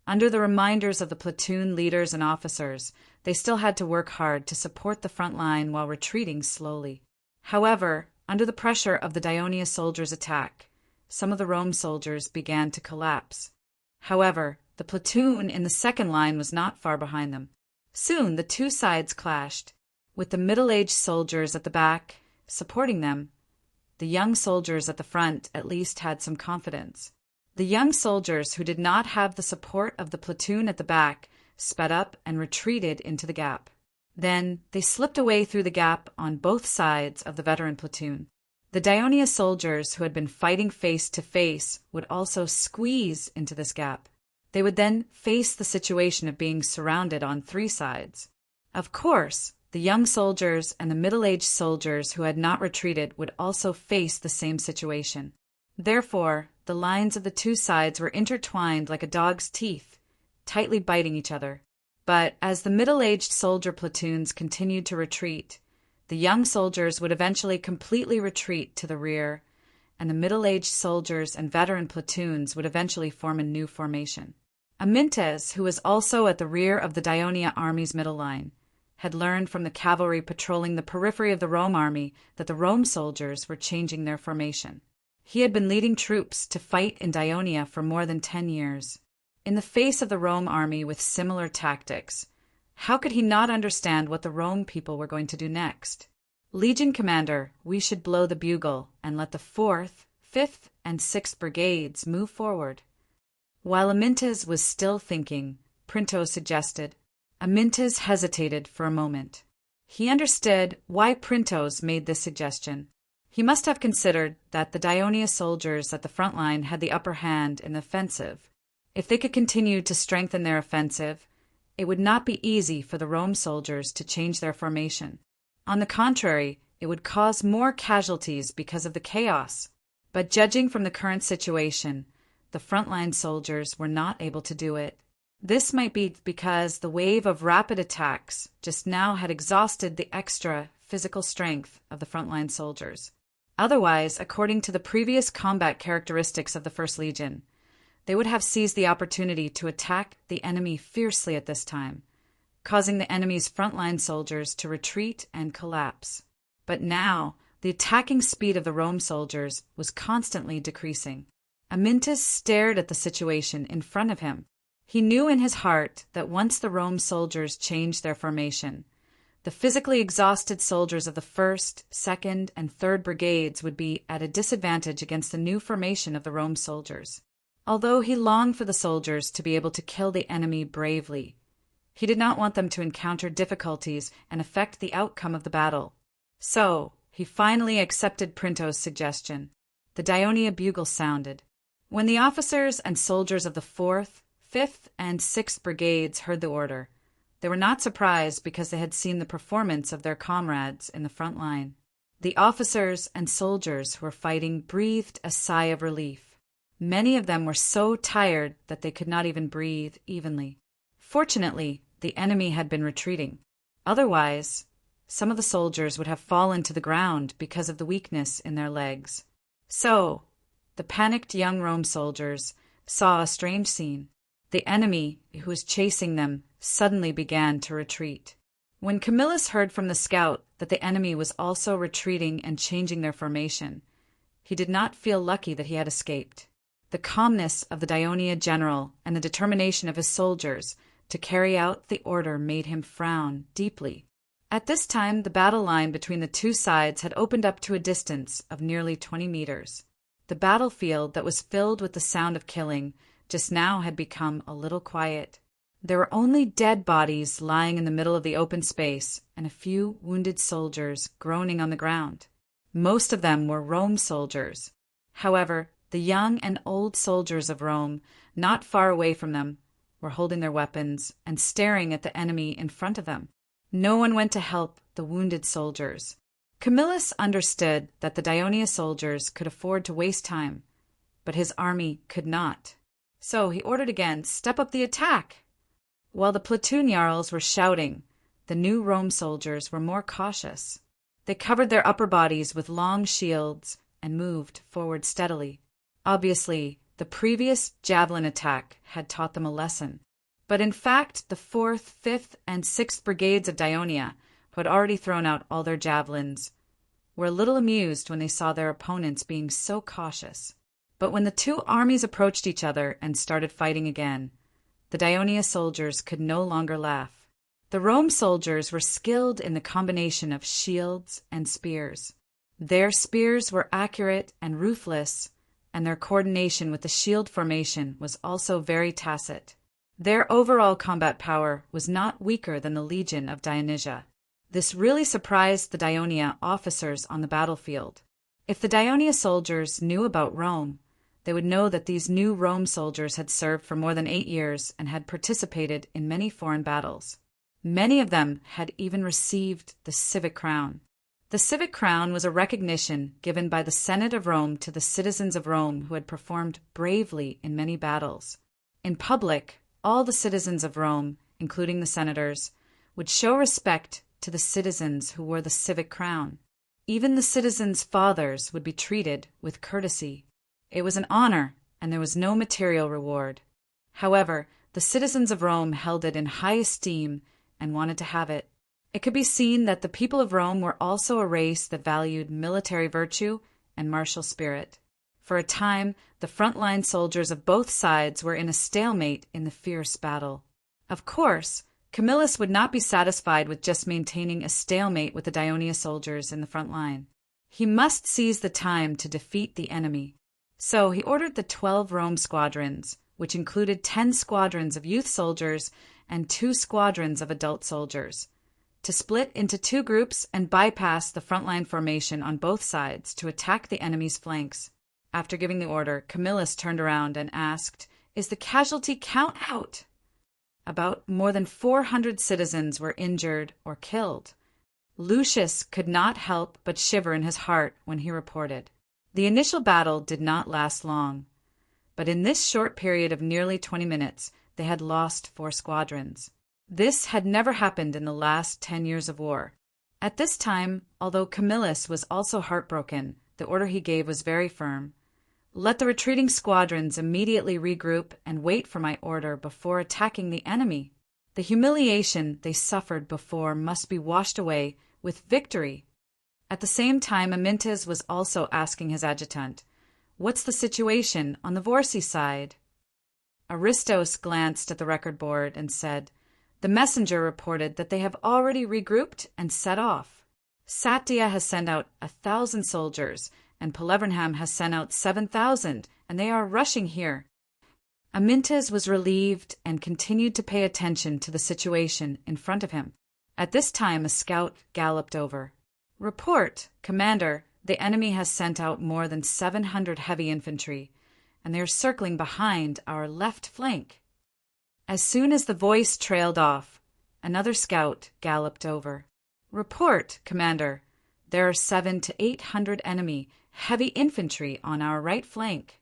under the reminders of the platoon leaders and officers, they still had to work hard to support the front line while retreating slowly. However, under the pressure of the Dionia soldiers' attack, some of the Rome soldiers began to collapse. However, the platoon in the second line was not far behind them. Soon the two sides clashed, with the middle-aged soldiers at the back supporting them. The young soldiers at the front at least had some confidence. The young soldiers who did not have the support of the platoon at the back sped up and retreated into the gap. Then they slipped away through the gap on both sides of the veteran platoon. The Dionia soldiers who had been fighting face to face would also squeeze into this gap. They would then face the situation of being surrounded on three sides. Of course, the young soldiers and the middle-aged soldiers who had not retreated would also face the same situation. Therefore, the lines of the two sides were intertwined like a dog's teeth, tightly biting each other. But as the middle-aged soldier platoons continued to retreat, the young soldiers would eventually completely retreat to the rear, and the middle-aged soldiers and veteran platoons would eventually form a new formation. Amyntas, who was also at the rear of the Dionia army's middle line, had learned from the cavalry patrolling the periphery of the Rome army that the Rome soldiers were changing their formation. He had been leading troops to fight in Dionia for more than 10 years. In the face of the Rome army with similar tactics, how could he not understand what the Rome people were going to do next? Legion commander, we should blow the bugle and let the 4th, 5th, and 6th brigades move forward. While Amyntas was still thinking, Printo suggested. Amyntas hesitated for a moment. He understood why Printos made this suggestion. He must have considered that the Dionia soldiers at the front line had the upper hand in the offensive. If they could continue to strengthen their offensive, it would not be easy for the Rome soldiers to change their formation. On the contrary, it would cause more casualties because of the chaos. But judging from the current situation, the frontline soldiers were not able to do it. This might be because the wave of rapid attacks just now had exhausted the extra physical strength of the frontline soldiers. Otherwise, according to the previous combat characteristics of the First Legion, they would have seized the opportunity to attack the enemy fiercely at this time, causing the enemy's frontline soldiers to retreat and collapse. But now, the attacking speed of the Rome soldiers was constantly decreasing. Amyntas stared at the situation in front of him. He knew in his heart that once the Rome soldiers changed their formation, the physically exhausted soldiers of the 1st, 2nd, and 3rd Brigades would be at a disadvantage against the new formation of the Rome soldiers. Although he longed for the soldiers to be able to kill the enemy bravely, he did not want them to encounter difficulties and affect the outcome of the battle. So, he finally accepted Printo's suggestion. The Dionia bugle sounded. When the officers and soldiers of the 4th, 5th, and 6th Brigades heard the order, they were not surprised because they had seen the performance of their comrades in the front line. The officers and soldiers who were fighting breathed a sigh of relief. Many of them were so tired that they could not even breathe evenly. Fortunately, the enemy had been retreating. Otherwise, some of the soldiers would have fallen to the ground because of the weakness in their legs. So, the panicked young Rome soldiers saw a strange scene. The enemy, who was chasing them, suddenly began to retreat. When Camillus heard from the scout that the enemy was also retreating and changing their formation, he did not feel lucky that he had escaped. The calmness of the Dionia general and the determination of his soldiers to carry out the order made him frown deeply. At this time, the battle line between the two sides had opened up to a distance of nearly 20 meters. The battlefield that was filled with the sound of killing just now had become a little quiet. There were only dead bodies lying in the middle of the open space and a few wounded soldiers groaning on the ground. Most of them were Rome soldiers. However, the young and old soldiers of Rome, not far away from them, were holding their weapons and staring at the enemy in front of them. No one went to help the wounded soldiers. Camillus understood that the Dionia soldiers could afford to waste time, but his army could not. So he ordered again, "Step up the attack!" While the platoon jarls were shouting, the new Rome soldiers were more cautious. They covered their upper bodies with long shields and moved forward steadily. Obviously, the previous javelin attack had taught them a lesson. But in fact, the 4th, 5th, and 6th Brigades of Dionia, who had already thrown out all their javelins, were a little amused when they saw their opponents being so cautious. But when the two armies approached each other and started fighting again, the Dionia soldiers could no longer laugh. The Rome soldiers were skilled in the combination of shields and spears. Their spears were accurate and ruthless, and their coordination with the shield formation was also very tacit. Their overall combat power was not weaker than the Legion of Dionysia. This really surprised the Dionia officers on the battlefield. If the Dionia soldiers knew about Rome, they would know that these new Rome soldiers had served for more than 8 years and had participated in many foreign battles. Many of them had even received the civic crown. The civic crown was a recognition given by the Senate of Rome to the citizens of Rome who had performed bravely in many battles. In public, all the citizens of Rome, including the senators, would show respect to the citizens who wore the civic crown. Even the citizens' fathers would be treated with courtesy. It was an honor, and there was no material reward. However, the citizens of Rome held it in high esteem and wanted to have it. It could be seen that the people of Rome were also a race that valued military virtue and martial spirit. For a time, the frontline soldiers of both sides were in a stalemate in the fierce battle. Of course, Camillus would not be satisfied with just maintaining a stalemate with the Dionia soldiers in the front line. He must seize the time to defeat the enemy. So he ordered the 12 Rome squadrons, which included 10 squadrons of youth soldiers and 2 squadrons of adult soldiers, to split into 2 groups and bypass the frontline formation on both sides to attack the enemy's flanks. After giving the order, Camillus turned around and asked, "Is the casualty count out?" About more than 400 citizens were injured or killed. Lucius could not help but shiver in his heart when he reported. The initial battle did not last long, but in this short period of nearly 20 minutes, they had lost 4 squadrons. This had never happened in the last 10 years of war. At this time, although Camillus was also heartbroken, The order he gave was very firm. Let the retreating squadrons immediately regroup and wait for my order before attacking the enemy. The humiliation they suffered before must be washed away with victory. At the same time, Amyntas was also asking his adjutant, "What's the situation on the Vorsi side?" Aristos glanced at the record board and said, "The messenger reported that they have already regrouped and set off. Satya has sent out 1,000 soldiers, and Pelevernham has sent out 7,000, and they are rushing here." Amyntas was relieved and continued to pay attention to the situation in front of him. At this time, a scout galloped over. "Report, Commander, the enemy has sent out more than 700 heavy infantry, and they are circling behind our left flank." As soon as the voice trailed off, another scout galloped over. "Report, Commander, there are 700 to 800 enemy heavy infantry on our right flank."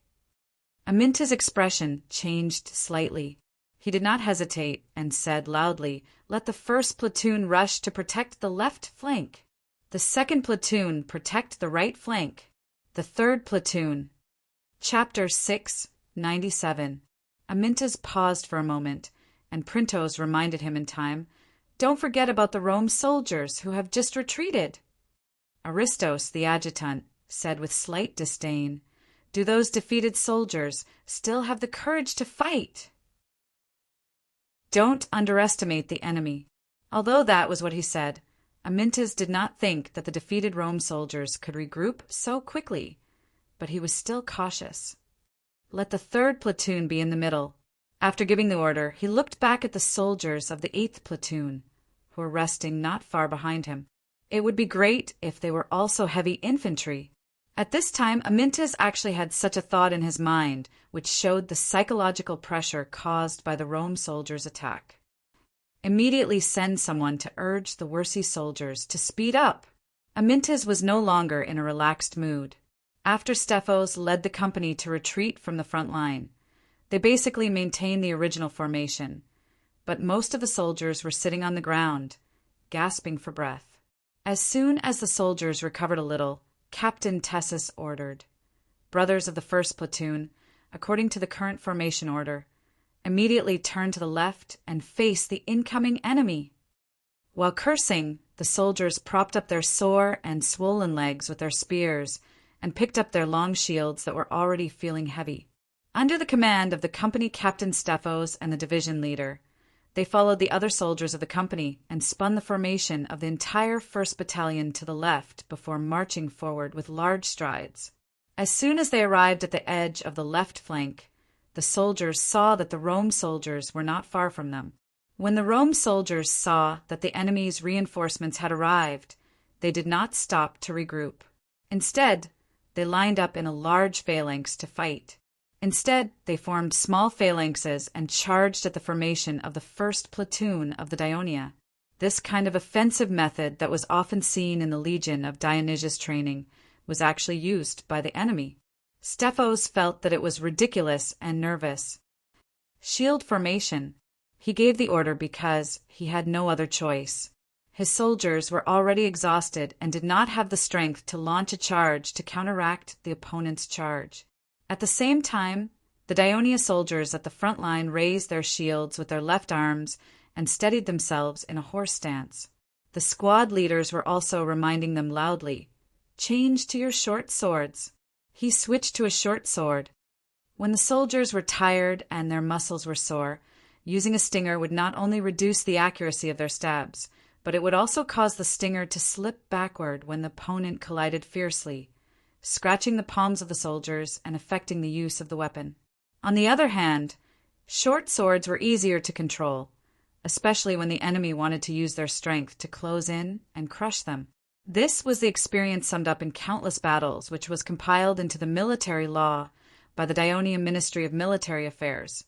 Amyntas' expression changed slightly. He did not hesitate and said loudly, "Let the first platoon rush to protect the left flank. The second platoon protect the right flank. The third platoon." Chapter 6, 97. Amyntas paused for a moment, and Printos reminded him in time, "Don't forget about the Rome soldiers who have just retreated." Aristos, the adjutant, said with slight disdain, "Do those defeated soldiers still have the courage to fight?" Don't underestimate the enemy. Although that was what he said, Amyntas did not think that the defeated Rome soldiers could regroup so quickly, but he was still cautious. Let the third platoon be in the middle. After giving the order, he looked back at the soldiers of the 8th platoon, who were resting not far behind him. It would be great if they were also heavy infantry. At this time, Amyntas actually had such a thought in his mind, which showed the psychological pressure caused by the Rome soldiers' attack. Immediately send someone to urge the Vorsi soldiers to speed up. Amyntas was no longer in a relaxed mood. After Stephos led the company to retreat from the front line, they basically maintained the original formation, but most of the soldiers were sitting on the ground, gasping for breath. As soon as the soldiers recovered a little, Captain Tessus ordered, "Brothers of the first platoon, according to the current formation order, immediately turn to the left and face the incoming enemy." While cursing, the soldiers propped up their sore and swollen legs with their spears and picked up their long shields that were already feeling heavy. Under the command of the company captain Stephos and the division leader, they followed the other soldiers of the company and spun the formation of the entire 1st Battalion to the left before marching forward with large strides. As soon as they arrived at the edge of the left flank, the soldiers saw that the Rome soldiers were not far from them. When the Rome soldiers saw that the enemy's reinforcements had arrived, they did not stop to regroup. Instead, they lined up in a large phalanx to fight. Instead, they formed small phalanxes and charged at the formation of the 1st platoon of the Daionia. This kind of offensive method that was often seen in the legion of Dionysius training was actually used by the enemy. Stephos felt that it was ridiculous and nervous. Shield formation. He gave the order because he had no other choice. His soldiers were already exhausted and did not have the strength to launch a charge to counteract the opponent's charge. At the same time, the Daionia soldiers at the front line raised their shields with their left arms and steadied themselves in a horse stance. The squad leaders were also reminding them loudly, "Change to your short swords." He switched to a short sword. When the soldiers were tired and their muscles were sore, using a stinger would not only reduce the accuracy of their stabs, but it would also cause the stinger to slip backward when the opponent collided fiercely, scratching the palms of the soldiers and affecting the use of the weapon. On the other hand, short swords were easier to control, especially when the enemy wanted to use their strength to close in and crush them. This was the experience summed up in countless battles, which was compiled into the military law by the Daionia Ministry of Military Affairs,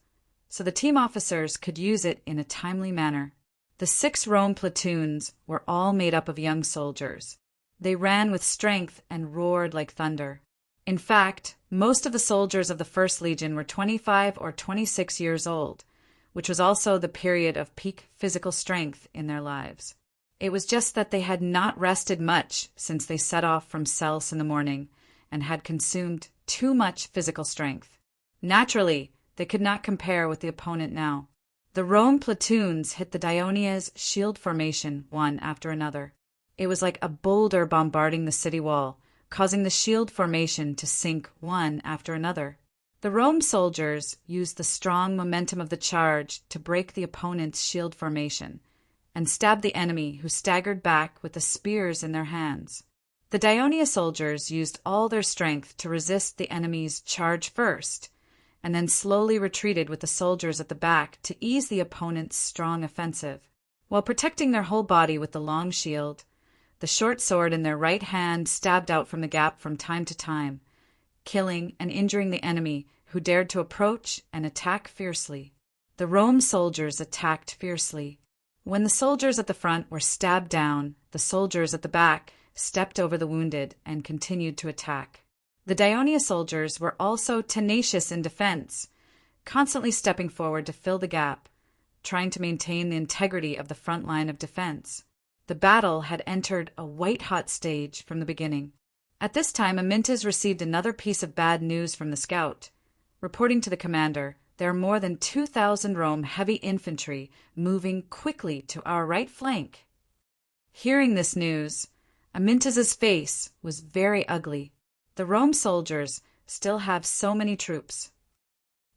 so the team officers could use it in a timely manner. The 6 Rome platoons were all made up of young soldiers. They ran with strength and roared like thunder. In fact, most of the soldiers of the 1st Legion were 25 or 26 years old, which was also the period of peak physical strength in their lives. It was just that they had not rested much since they set off from Sels in the morning and had consumed too much physical strength. Naturally, they could not compare with the opponent now. The Rome platoons hit the Dionia's shield formation one after another. It was like a boulder bombarding the city wall, causing the shield formation to sink one after another. The Rome soldiers used the strong momentum of the charge to break the opponent's shield formation and stab the enemy, who staggered back with the spears in their hands. The Dionia soldiers used all their strength to resist the enemy's charge first, and then slowly retreated with the soldiers at the back to ease the opponent's strong offensive. While protecting their whole body with the long shield, the short sword in their right hand stabbed out from the gap from time to time, killing and injuring the enemy who dared to approach and attack fiercely. The Rome soldiers attacked fiercely. When the soldiers at the front were stabbed down, the soldiers at the back stepped over the wounded and continued to attack. The Dionia soldiers were also tenacious in defense, constantly stepping forward to fill the gap, trying to maintain the integrity of the front line of defense. The battle had entered a white-hot stage from the beginning. At this time, Amyntas received another piece of bad news from the scout. Reporting to the commander, there are more than 2,000 Rome heavy infantry moving quickly to our right flank. Hearing this news, Amyntas's face was very ugly. The Rome soldiers still have so many troops.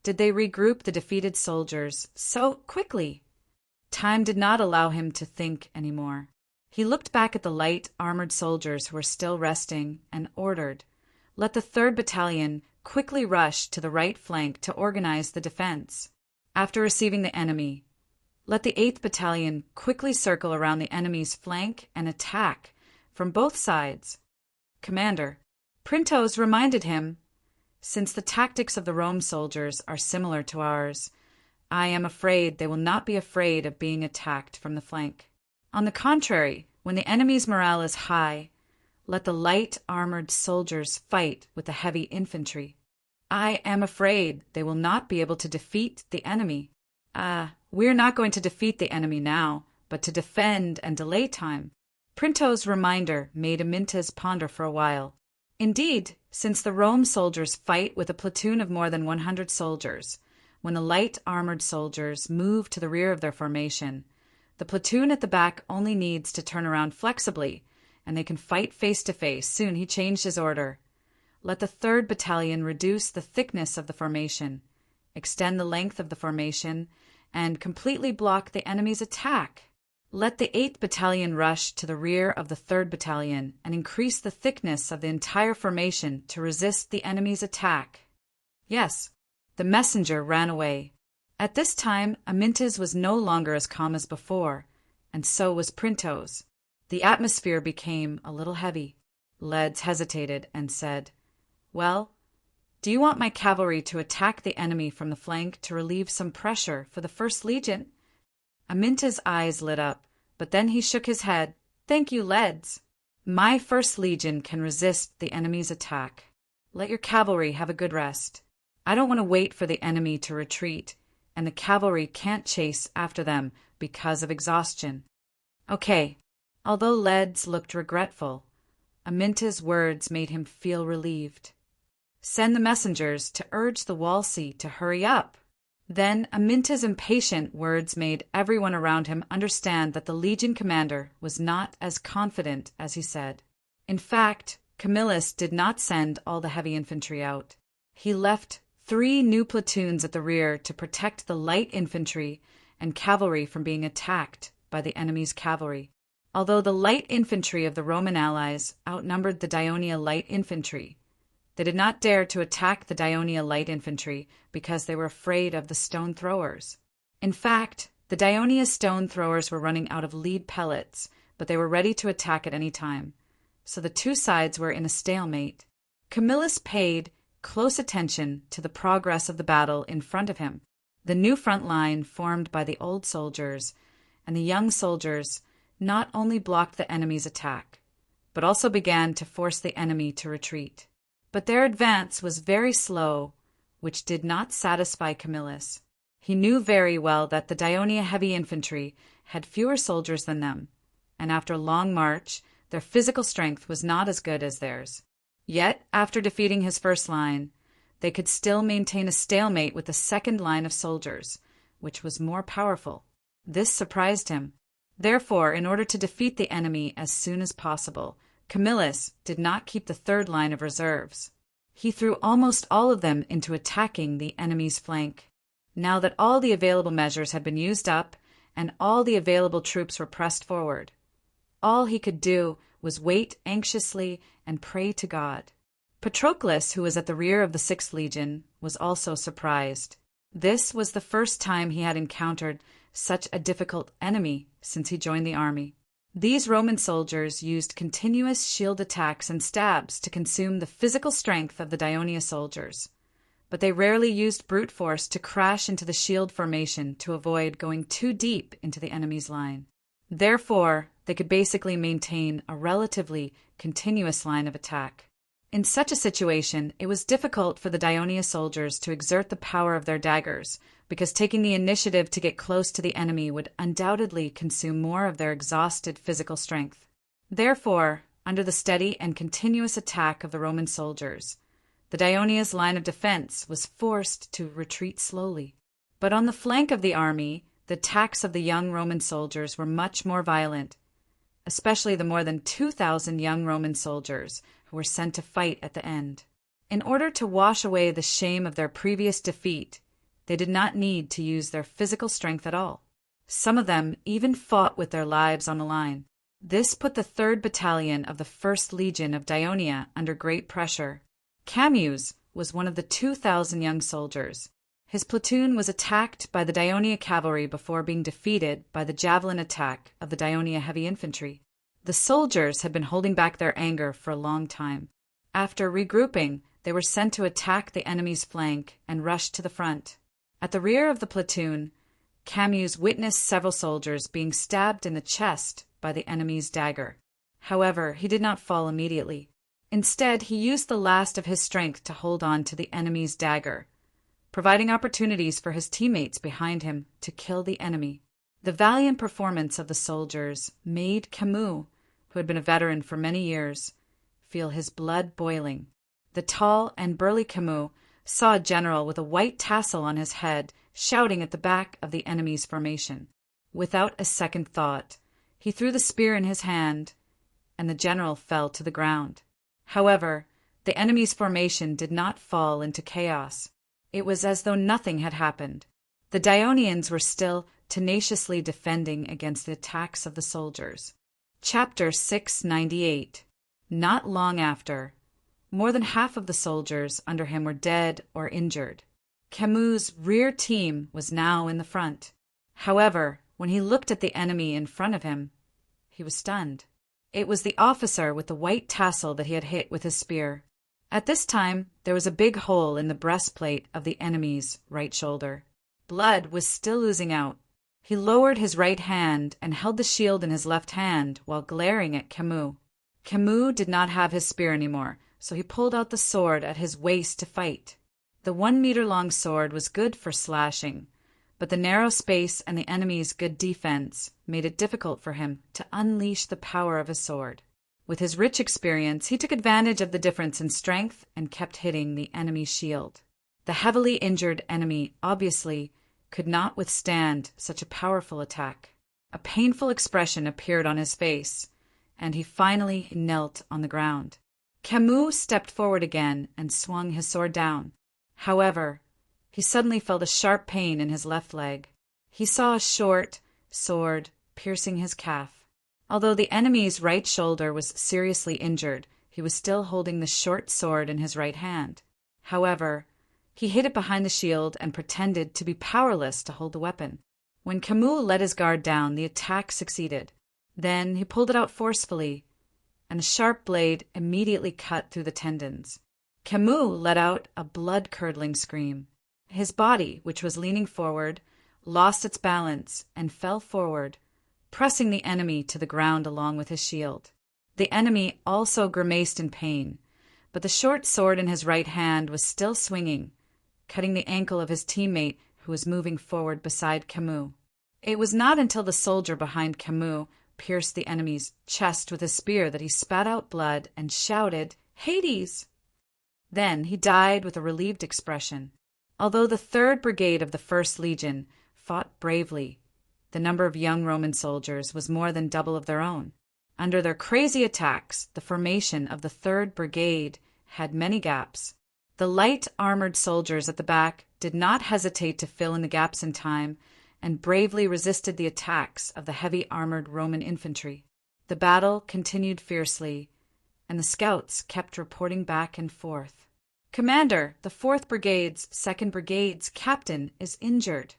Did they regroup the defeated soldiers so quickly? Time did not allow him to think anymore. He looked back at the light armored soldiers who were still resting and ordered, "Let the 3rd Battalion quickly rush to the right flank to organize the defense. After receiving the enemy, let the 8th Battalion quickly circle around the enemy's flank and attack from both sides." Commander, Printos reminded him, "Since the tactics of the Rome soldiers are similar to ours, I am afraid they will not be afraid of being attacked from the flank. On the contrary, when the enemy's morale is high, let the light armored soldiers fight with the heavy infantry. I am afraid they will not be able to defeat the enemy. We're not going to defeat the enemy now, but to defend and delay time." Printo's reminder made Amyntas ponder for a while. Indeed, since the Rome soldiers fight with a platoon of more than 100 soldiers, when the light armored soldiers move to the rear of their formation, the platoon at the back only needs to turn around flexibly, and they can fight face to face. Soon he changed his order. Let the 3rd Battalion reduce the thickness of the formation, extend the length of the formation, and completely block the enemy's attack. Let the 8th Battalion rush to the rear of the 3rd Battalion and increase the thickness of the entire formation to resist the enemy's attack. Yes, the messenger ran away. At this time, Amyntas was no longer as calm as before, and so was Printos. The atmosphere became a little heavy. Leds hesitated and said, "Well, do you want my cavalry to attack the enemy from the flank to relieve some pressure for the 1st Legion?" Amyntas' eyes lit up, but then he shook his head. "Thank you, Leds. My 1st Legion can resist the enemy's attack. Let your cavalry have a good rest. I don't want to wait for the enemy to retreat, and the cavalry can't chase after them because of exhaustion." Okay. Although Leds looked regretful, Amyntas' words made him feel relieved. "Send the messengers to urge the Walsi to hurry up." Then Amyntas' impatient words made everyone around him understand that the Legion commander was not as confident as he said. In fact, Camillus did not send all the heavy infantry out. He left 3 new platoons at the rear to protect the light infantry and cavalry from being attacked by the enemy's cavalry. Although the light infantry of the Roman allies outnumbered the Dionia light infantry, they did not dare to attack the Dionia light infantry because they were afraid of the stone throwers. In fact, the Dionia stone throwers were running out of lead pellets, but they were ready to attack at any time, so the two sides were in a stalemate. Camillus paid close attention to the progress of the battle in front of him. The new front line formed by the old soldiers and the young soldiers not only blocked the enemy's attack, but also began to force the enemy to retreat. But their advance was very slow, which did not satisfy Camillus. He knew very well that the Dionia heavy infantry had fewer soldiers than them, and after a long march, their physical strength was not as good as theirs. Yet, after defeating his first line, they could still maintain a stalemate with the second line of soldiers, which was more powerful. This surprised him. Therefore, in order to defeat the enemy as soon as possible, Camillus did not keep the third line of reserves. He threw almost all of them into attacking the enemy's flank. Now that all the available measures had been used up and all the available troops were pressed forward, all he could do was wait anxiously and pray to God. Patroclus, who was at the rear of the 6th Legion, was also surprised. This was the first time he had encountered such a difficult enemy since he joined the army. These Roman soldiers used continuous shield attacks and stabs to consume the physical strength of the Daionia soldiers, but they rarely used brute force to crash into the shield formation to avoid going too deep into the enemy's line. Therefore, they could basically maintain a relatively continuous line of attack. In such a situation, it was difficult for the Daionia soldiers to exert the power of their daggers, because taking the initiative to get close to the enemy would undoubtedly consume more of their exhausted physical strength. Therefore, under the steady and continuous attack of the Roman soldiers, the Daionia's line of defense was forced to retreat slowly. But on the flank of the army, the attacks of the young Roman soldiers were much more violent, especially the more than 2,000 young Roman soldiers who were sent to fight at the end. In order to wash away the shame of their previous defeat, they did not need to use their physical strength at all. Some of them even fought with their lives on the line. This put the 3rd Battalion of the 1st Legion of Daionia under great pressure. Camillus was one of the 2,000 young soldiers. His platoon was attacked by the Daionia cavalry before being defeated by the javelin attack of the Daionia heavy infantry. The soldiers had been holding back their anger for a long time. After regrouping, they were sent to attack the enemy's flank and rush to the front. At the rear of the platoon, Camillus witnessed several soldiers being stabbed in the chest by the enemy's dagger. However, he did not fall immediately. Instead, he used the last of his strength to hold on to the enemy's dagger, providing opportunities for his teammates behind him to kill the enemy. The valiant performance of the soldiers made Camus, who had been a veteran for many years, feel his blood boiling. The tall and burly Camus saw a general with a white tassel on his head shouting at the back of the enemy's formation. Without a second thought, he threw the spear in his hand, and the general fell to the ground. However, the enemy's formation did not fall into chaos. It was as though nothing had happened. The Daionians were still tenaciously defending against the attacks of the soldiers. Chapter 698. Not long after, more than half of the soldiers under him were dead or injured. Camus' rear team was now in the front. However, when he looked at the enemy in front of him, he was stunned. It was the officer with the white tassel that he had hit with his spear. At this time, there was a big hole in the breastplate of the enemy's right shoulder. Blood was still oozing out. He lowered his right hand and held the shield in his left hand while glaring at Camus. Camus did not have his spear anymore, so he pulled out the sword at his waist to fight. The 1-meter-long sword was good for slashing, but the narrow space and the enemy's good defense made it difficult for him to unleash the power of his sword. With his rich experience, he took advantage of the difference in strength and kept hitting the enemy's shield. The heavily injured enemy obviously could not withstand such a powerful attack. A painful expression appeared on his face, and he finally knelt on the ground. Camus stepped forward again and swung his sword down. However, he suddenly felt a sharp pain in his left leg. He saw a short sword piercing his calf. Although the enemy's right shoulder was seriously injured, he was still holding the short sword in his right hand. However, he hid it behind the shield and pretended to be powerless to hold the weapon. When Camus let his guard down, the attack succeeded. Then he pulled it out forcefully, and a sharp blade immediately cut through the tendons. Camus let out a blood-curdling scream. His body, which was leaning forward, lost its balance and fell forward, pressing the enemy to the ground along with his shield. The enemy also grimaced in pain, but the short sword in his right hand was still swinging, cutting the ankle of his teammate who was moving forward beside Camus. It was not until the soldier behind Camus pierced the enemy's chest with his spear that he spat out blood and shouted, Hades!" Then he died with a relieved expression. Although the 3rd Brigade of the 1st Legion fought bravely, the number of young Roman soldiers was more than double of their own. Under their crazy attacks, the formation of the 3rd Brigade had many gaps. The light armored soldiers at the back did not hesitate to fill in the gaps in time and bravely resisted the attacks of the heavy armored Roman infantry. The battle continued fiercely, and the scouts kept reporting back and forth. "Commander, the 4th Brigade's 2nd Brigade's captain is injured."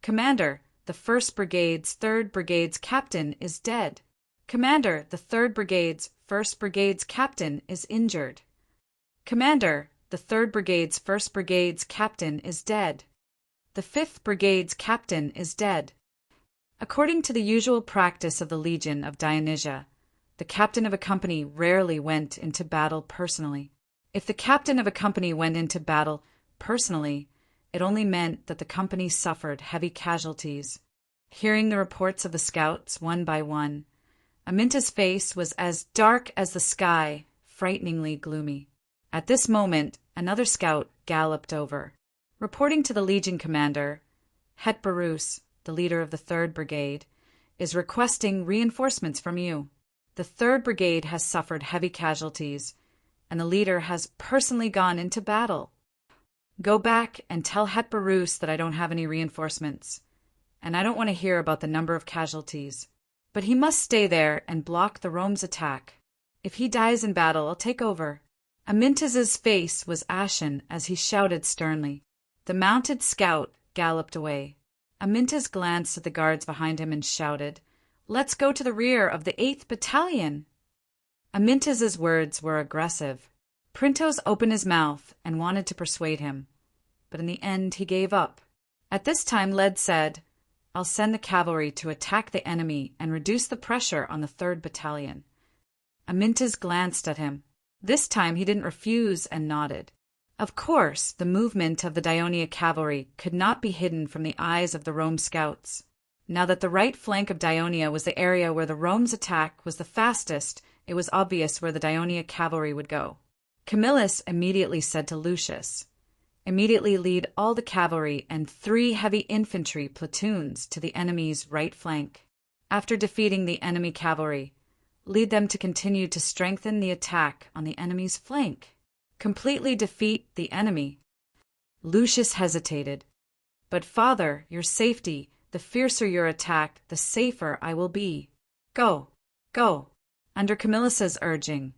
"Commander, the 1st Brigade's 3rd Brigade's captain is dead." "Commander, the 3rd Brigade's 1st Brigade's captain is injured." "Commander, the 3rd Brigade's 1st Brigade's captain is dead." "The 5th Brigade's captain is dead." According to the usual practice of the Legion of Dionysia, the captain of a company rarely went into battle personally. If the captain of a company went into battle personally, it only meant that the company suffered heavy casualties. Hearing the reports of the scouts one by one, Aminta's face was as dark as the sky, frighteningly gloomy. At this moment, another scout galloped over. Reporting to the Legion commander, Hetbarus, the leader of the 3rd Brigade, is requesting reinforcements from you. The 3rd Brigade has suffered heavy casualties, and the leader has personally gone into battle. Go back and tell Hetbarus that I don't have any reinforcements, and I don't want to hear about the number of casualties. But he must stay there and block the Rome's attack. If he dies in battle, I'll take over. Amyntas's face was ashen as he shouted sternly. The mounted scout galloped away. Amyntas glanced at the guards behind him and shouted, "Let's go to the rear of the 8th Battalion!" Amyntas's words were aggressive. Printos opened his mouth and wanted to persuade him, but in the end he gave up. At this time Led said, "I'll send the cavalry to attack the enemy and reduce the pressure on the 3rd Battalion." Amyntas glanced at him. This time he didn't refuse and nodded. Of course, the movement of the Dionia cavalry could not be hidden from the eyes of the Rome scouts. Now that the right flank of Dionia was the area where the Rome's attack was the fastest, it was obvious where the Dionia cavalry would go. Camillus immediately said to Lucius, "Immediately lead all the cavalry and 3 heavy infantry platoons to the enemy's right flank. After defeating the enemy cavalry, lead them to continue to strengthen the attack on the enemy's flank. Completely defeat the enemy." Lucius hesitated. "But father, your safety, the fiercer your attack, the safer I will be." "Go, go." Under Camillus's urging,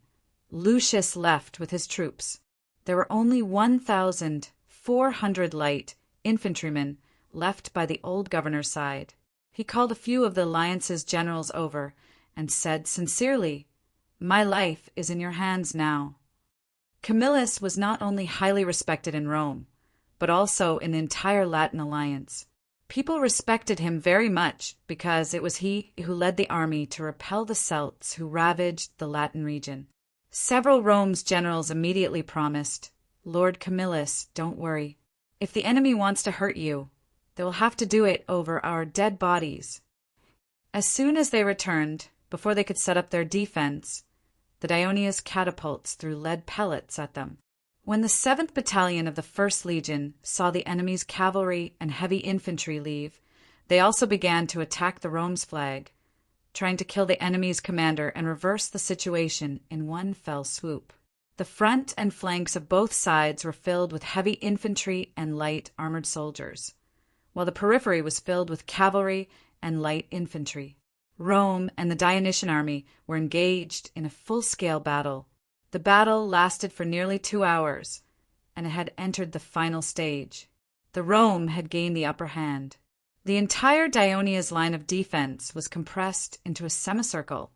Lucius left with his troops. There were only 1,400 light infantrymen left by the old governor's side. He called a few of the alliance's generals over and said sincerely, "My life is in your hands now." Camillus was not only highly respected in Rome, but also in the entire Latin alliance. People respected him very much because it was he who led the army to repel the Celts who ravaged the Latin region. Several Rome's generals immediately promised, "Lord Camillus, don't worry. If the enemy wants to hurt you, they will have to do it over our dead bodies." As soon as they returned, before they could set up their defense, the Dionia's catapults threw lead pellets at them. When the 7th Battalion of the 1st Legion saw the enemy's cavalry and heavy infantry leave, they also began to attack the Rome's flag, trying to kill the enemy's commander and reverse the situation in one fell swoop. The front and flanks of both sides were filled with heavy infantry and light armored soldiers, while the periphery was filled with cavalry and light infantry. Rome and the Dionysian army were engaged in a full-scale battle. The battle lasted for nearly 2 hours, and it had entered the final stage. The Rome had gained the upper hand. The entire Dionia's line of defense was compressed into a semicircle,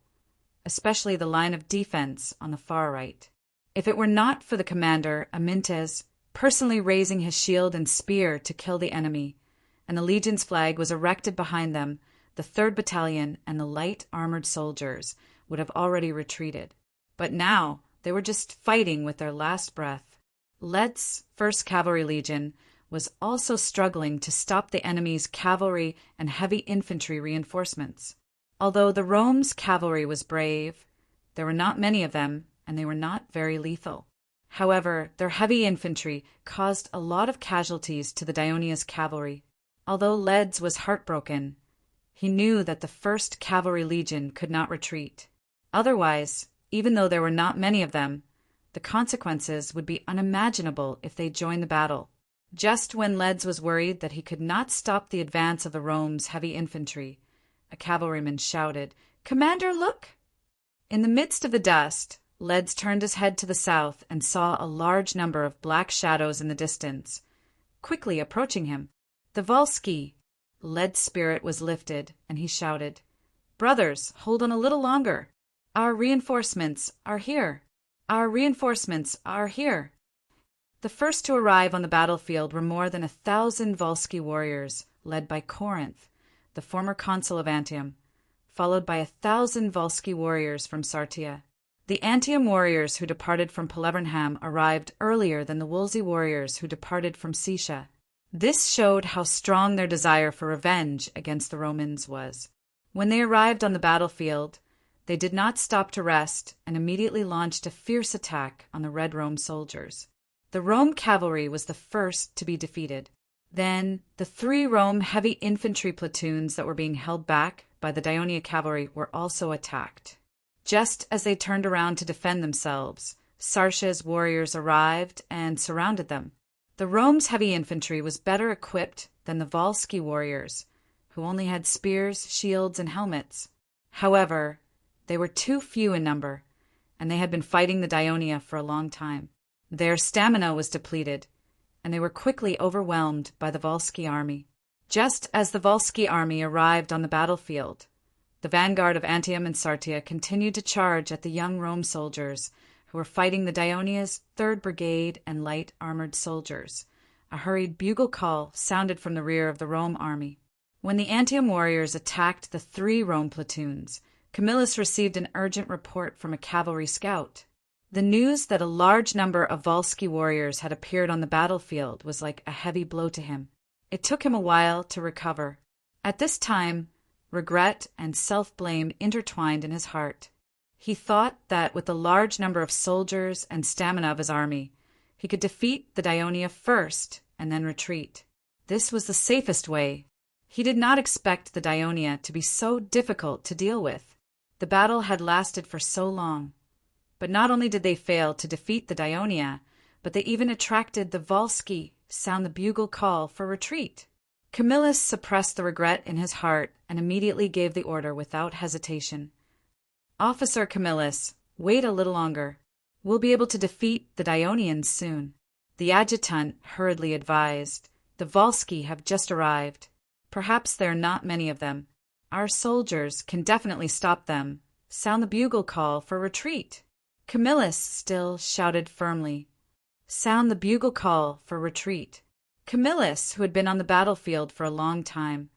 especially the line of defense on the far right. If it were not for the commander, Amyntas, personally raising his shield and spear to kill the enemy, and the legion's flag was erected behind them, the 3rd Battalion and the light armored soldiers would have already retreated. But now they were just fighting with their last breath. Led's 1st Cavalry Legion was also struggling to stop the enemy's cavalry and heavy infantry reinforcements. Although the Rome's cavalry was brave, there were not many of them, and they were not very lethal. However, their heavy infantry caused a lot of casualties to the Dionia's cavalry. Although Leds was heartbroken, he knew that the 1st Cavalry Legion could not retreat. Otherwise, even though there were not many of them, the consequences would be unimaginable if they joined the battle. Just when Leds was worried that he could not stop the advance of the Rome's heavy infantry, a cavalryman shouted, "Commander, look!" In the midst of the dust, Leds turned his head to the south and saw a large number of black shadows in the distance, quickly approaching him. The Volsci! Led's spirit was lifted, and he shouted, "Brothers, hold on a little longer! Our reinforcements are here! Our reinforcements are here!" The first to arrive on the battlefield were more than 1,000 Volsci warriors, led by Corinth, the former consul of Antium, followed by 1,000 Volsci warriors from Sartia. The Antium warriors who departed from Pelevernham arrived earlier than the Wolsey warriors who departed from Setia. This showed how strong their desire for revenge against the Romans was. When they arrived on the battlefield, they did not stop to rest and immediately launched a fierce attack on the Red Rome soldiers. The Rome cavalry was the first to be defeated. Then, the 3 Rome heavy infantry platoons that were being held back by the Daionia cavalry were also attacked. Just as they turned around to defend themselves, Sartia's warriors arrived and surrounded them. The Rome's heavy infantry was better equipped than the Volsci warriors, who only had spears, shields, and helmets. However, they were too few in number, and they had been fighting the Daionia for a long time. Their stamina was depleted, and they were quickly overwhelmed by the Volsci army. Just as the Volsci army arrived on the battlefield, the vanguard of Antium and Sartia continued to charge at the young Rome soldiers who were fighting the Dionia's 3rd Brigade and light armored soldiers. A hurried bugle call sounded from the rear of the Rome army. When the Antium warriors attacked the 3 Rome platoons, Camillus received an urgent report from a cavalry scout. The news that a large number of Volsci warriors had appeared on the battlefield was like a heavy blow to him. It took him a while to recover. At this time, regret and self-blame intertwined in his heart. He thought that with the large number of soldiers and stamina of his army, he could defeat the Daionia first and then retreat. This was the safest way. He did not expect the Daionia to be so difficult to deal with. The battle had lasted for so long. But not only did they fail to defeat the Daionia, but they even attracted the Volsci sound the bugle call for retreat. Camillus suppressed the regret in his heart and immediately gave the order without hesitation. "Officer Camillus, wait a little longer. We'll be able to defeat the Dionians soon." The adjutant hurriedly advised, "The Volsci have just arrived. Perhaps there are not many of them. Our soldiers can definitely stop them. Sound the bugle call for retreat." Camillus still shouted firmly, "Sound the bugle call for retreat." Camillus, who had been on the battlefield for a long time,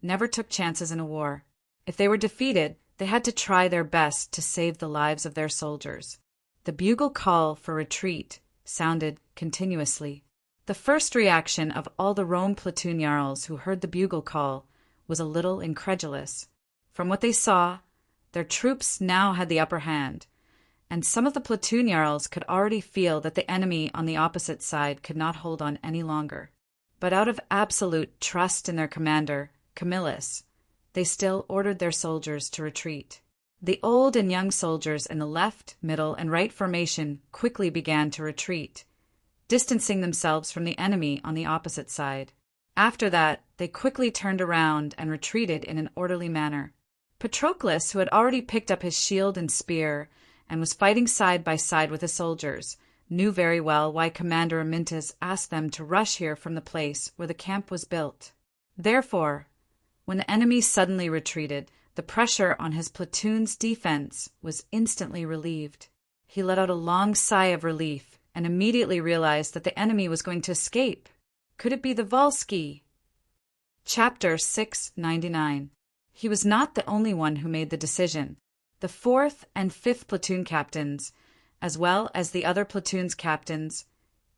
never took chances in a war. If they were defeated, they had to try their best to save the lives of their soldiers. The bugle call for retreat sounded continuously. The first reaction of all the Rome platoon jarls who heard the bugle call was a little incredulous. From what they saw, their troops now had the upper hand, and some of the platoon jarls could already feel that the enemy on the opposite side could not hold on any longer. But out of absolute trust in their commander, Camillus, they still ordered their soldiers to retreat. The old and young soldiers in the left, middle, and right formation quickly began to retreat, distancing themselves from the enemy on the opposite side. After that, they quickly turned around and retreated in an orderly manner. Patroclus, who had already picked up his shield and spear and was fighting side by side with the soldiers, knew very well why Commander Amyntas asked them to rush here from the place where the camp was built. Therefore, when the enemy suddenly retreated, the pressure on his platoon's defense was instantly relieved. He let out a long sigh of relief and immediately realized that the enemy was going to escape. Could it be the Volsci? Chapter 699. He was not the only one who made the decision. The 4th and 5th platoon captains, as well as the other platoon's captains,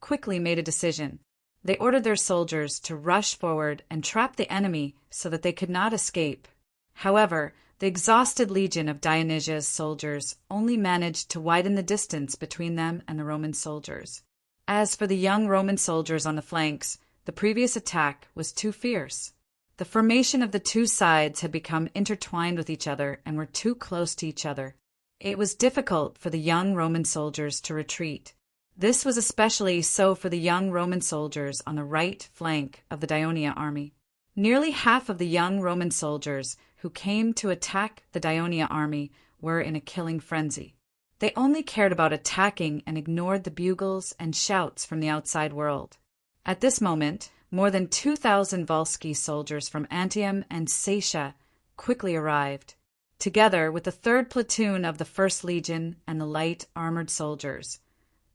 quickly made a decision. They ordered their soldiers to rush forward and trap the enemy so that they could not escape. However, The exhausted legion of Dionysia's soldiers only managed to widen the distance between them and the Roman soldiers. As for the young Roman soldiers on the flanks, the previous attack was too fierce. The formation of the two sides had become intertwined with each other and were too close to each other. It was difficult for the young Roman soldiers to retreat. This was especially so for the young Roman soldiers on the right flank of the Dionia army. Nearly half of the young Roman soldiers who came to attack the Dionia army were in a killing frenzy. They only cared about attacking and ignored the bugles and shouts from the outside world. At this moment, more than 2,000 Volsci soldiers from Antium and Saetia quickly arrived, together with the 3rd platoon of the 1st Legion and the light armored soldiers.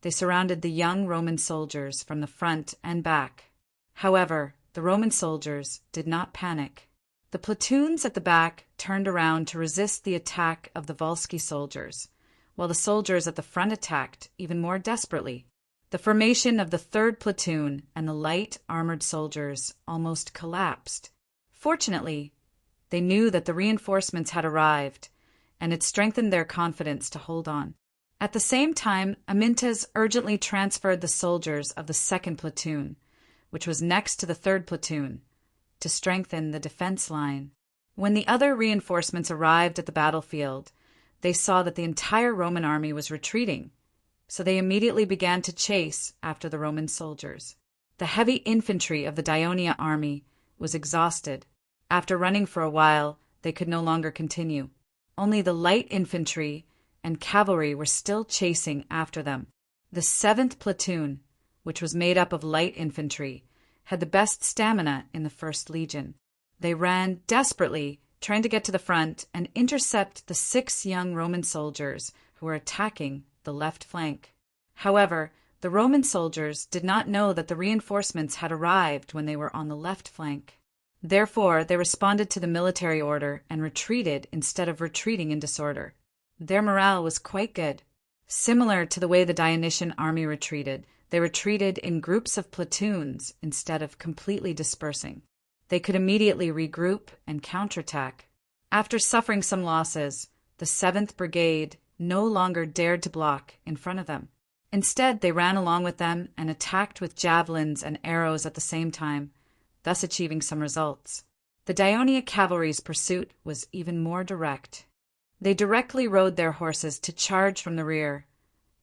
They surrounded the young Roman soldiers from the front and back. However, the Roman soldiers did not panic. The platoons at the back turned around to resist the attack of the Volsci soldiers, while the soldiers at the front attacked even more desperately. The formation of the 3rd platoon and the light armored soldiers almost collapsed. Fortunately, they knew that the reinforcements had arrived, and it strengthened their confidence to hold on. At the same time, Amyntas urgently transferred the soldiers of the 2nd platoon, which was next to the 3rd platoon, to strengthen the defense line. When the other reinforcements arrived at the battlefield, they saw that the entire Roman army was retreating, so they immediately began to chase after the Roman soldiers. The heavy infantry of the Dionia army was exhausted. After running for a while, they could no longer continue. Only the light infantry and cavalry were still chasing after them. The 7th platoon, which was made up of light infantry, had the best stamina in the 1st Legion. They ran desperately, trying to get to the front and intercept the 6 young Roman soldiers who were attacking the left flank. However, the Roman soldiers did not know that the reinforcements had arrived when they were on the left flank. Therefore, they responded to the military order and retreated instead of retreating in disorder. Their morale was quite good. Similar to the way the Dionysian army retreated, they retreated in groups of platoons instead of completely dispersing. They could immediately regroup and counterattack. After suffering some losses, the 7th Brigade no longer dared to block in front of them. Instead, they ran along with them and attacked with javelins and arrows at the same time, thus achieving some results. The Dionia cavalry's pursuit was even more direct. They directly rode their horses to charge from the rear,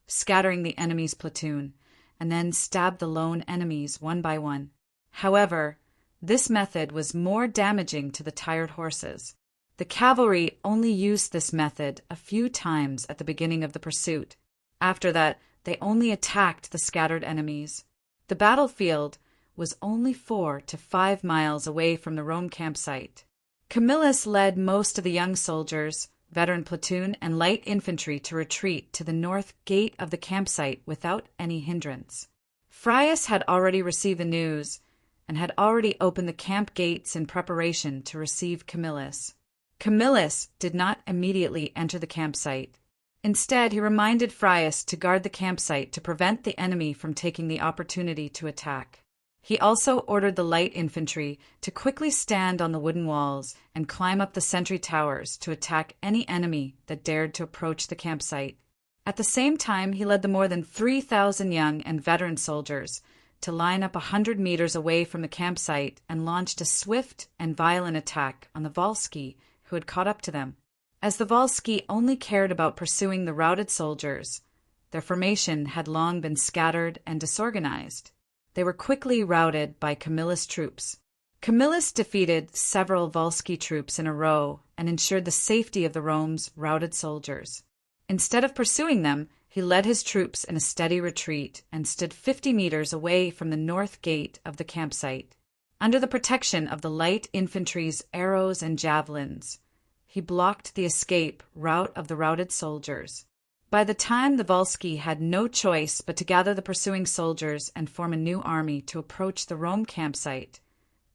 scattering the enemy's platoon, and then stabbed the lone enemies one by one. However, this method was more damaging to the tired horses. The cavalry only used this method a few times at the beginning of the pursuit. After that, they only attacked the scattered enemies. The battlefield was only 4 to 5 miles away from the Rome campsite. Camillus led most of the young soldiers, veteran platoon, and light infantry to retreat to the north gate of the campsite without any hindrance. Phraates had already received the news and had already opened the camp gates in preparation to receive Camillus. Camillus did not immediately enter the campsite. Instead, he reminded Phraates to guard the campsite to prevent the enemy from taking the opportunity to attack. He also ordered the light infantry to quickly stand on the wooden walls and climb up the sentry towers to attack any enemy that dared to approach the campsite. At the same time, he led the more than 3,000 young and veteran soldiers to line up 100 meters away from the campsite and launched a swift and violent attack on the Volsci who had caught up to them. As the Volsci only cared about pursuing the routed soldiers, their formation had long been scattered and disorganized. They were quickly routed by Camillus' troops. Camillus defeated several Volsci troops in a row and ensured the safety of the Rome's routed soldiers. Instead of pursuing them, he led his troops in a steady retreat and stood 50 meters away from the north gate of the campsite. Under the protection of the light infantry's arrows and javelins, he blocked the escape route of the routed soldiers. By the time the Volsci had no choice but to gather the pursuing soldiers and form a new army to approach the Rome campsite,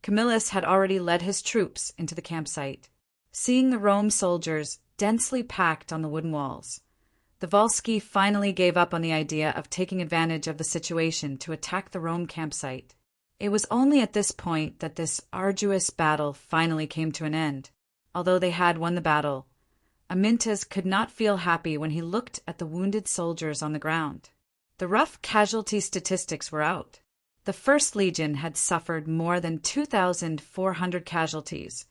Camillus had already led his troops into the campsite. Seeing the Rome soldiers densely packed on the wooden walls, the Volsci finally gave up on the idea of taking advantage of the situation to attack the Rome campsite. It was only at this point that this arduous battle finally came to an end. although they had won the battle. Amyntas could not feel happy when he looked at the wounded soldiers on the ground. The rough casualty statistics were out. The First Legion had suffered more than 2,400 casualties,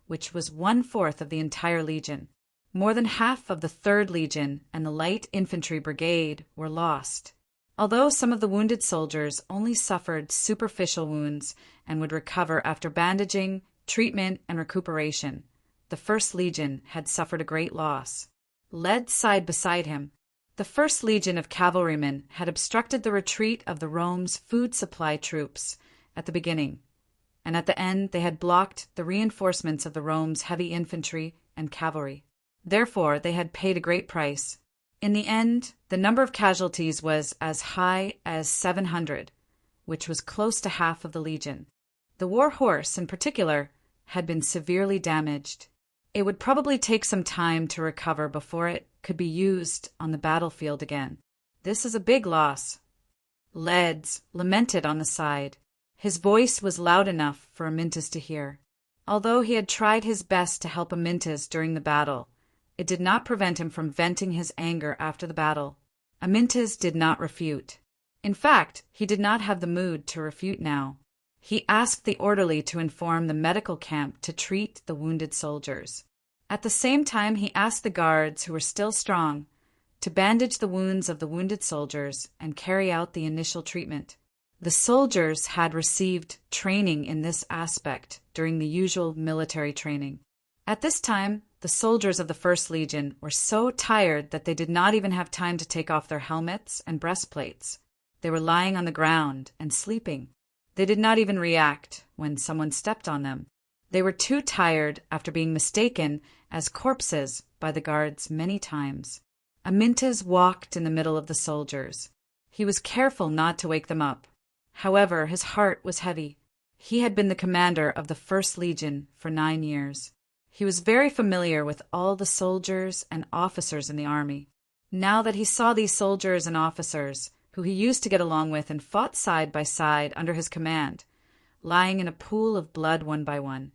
which was 1/4 of the entire legion. More than half of the Third Legion and the Light Infantry Brigade were lost. Although some of the wounded soldiers only suffered superficial wounds and would recover after bandaging, treatment, and recuperation, the First Legion had suffered a great loss. Led side beside him, the First Legion of cavalrymen had obstructed the retreat of the Rome's food supply troops at the beginning, and at the end they had blocked the reinforcements of the Rome's heavy infantry and cavalry. Therefore, they had paid a great price. In the end, the number of casualties was as high as 700, which was close to half of the legion. The war horse, in particular, had been severely damaged. It would probably take some time to recover before it could be used on the battlefield again. This is a big loss. Leds lamented on the side. His voice was loud enough for Amyntas to hear. Although he had tried his best to help Amyntas during the battle, it did not prevent him from venting his anger after the battle. Amyntas did not refute. In fact, he did not have the mood to refute now. He asked the orderly to inform the medical camp to treat the wounded soldiers. At the same time, he asked the guards, who were still strong, to bandage the wounds of the wounded soldiers and carry out the initial treatment. The soldiers had received training in this aspect during the usual military training. At this time, the soldiers of the First Legion were so tired that they did not even have time to take off their helmets and breastplates. They were lying on the ground and sleeping. They did not even react when someone stepped on them. They were too tired after being mistaken as corpses by the guards many times. Amyntas walked in the middle of the soldiers. He was careful not to wake them up. However, his heart was heavy. He had been the commander of the First Legion for 9 years. He was very familiar with all the soldiers and officers in the army. Now that he saw these soldiers and officers, who he used to get along with and fought side by side under his command, lying in a pool of blood one by one,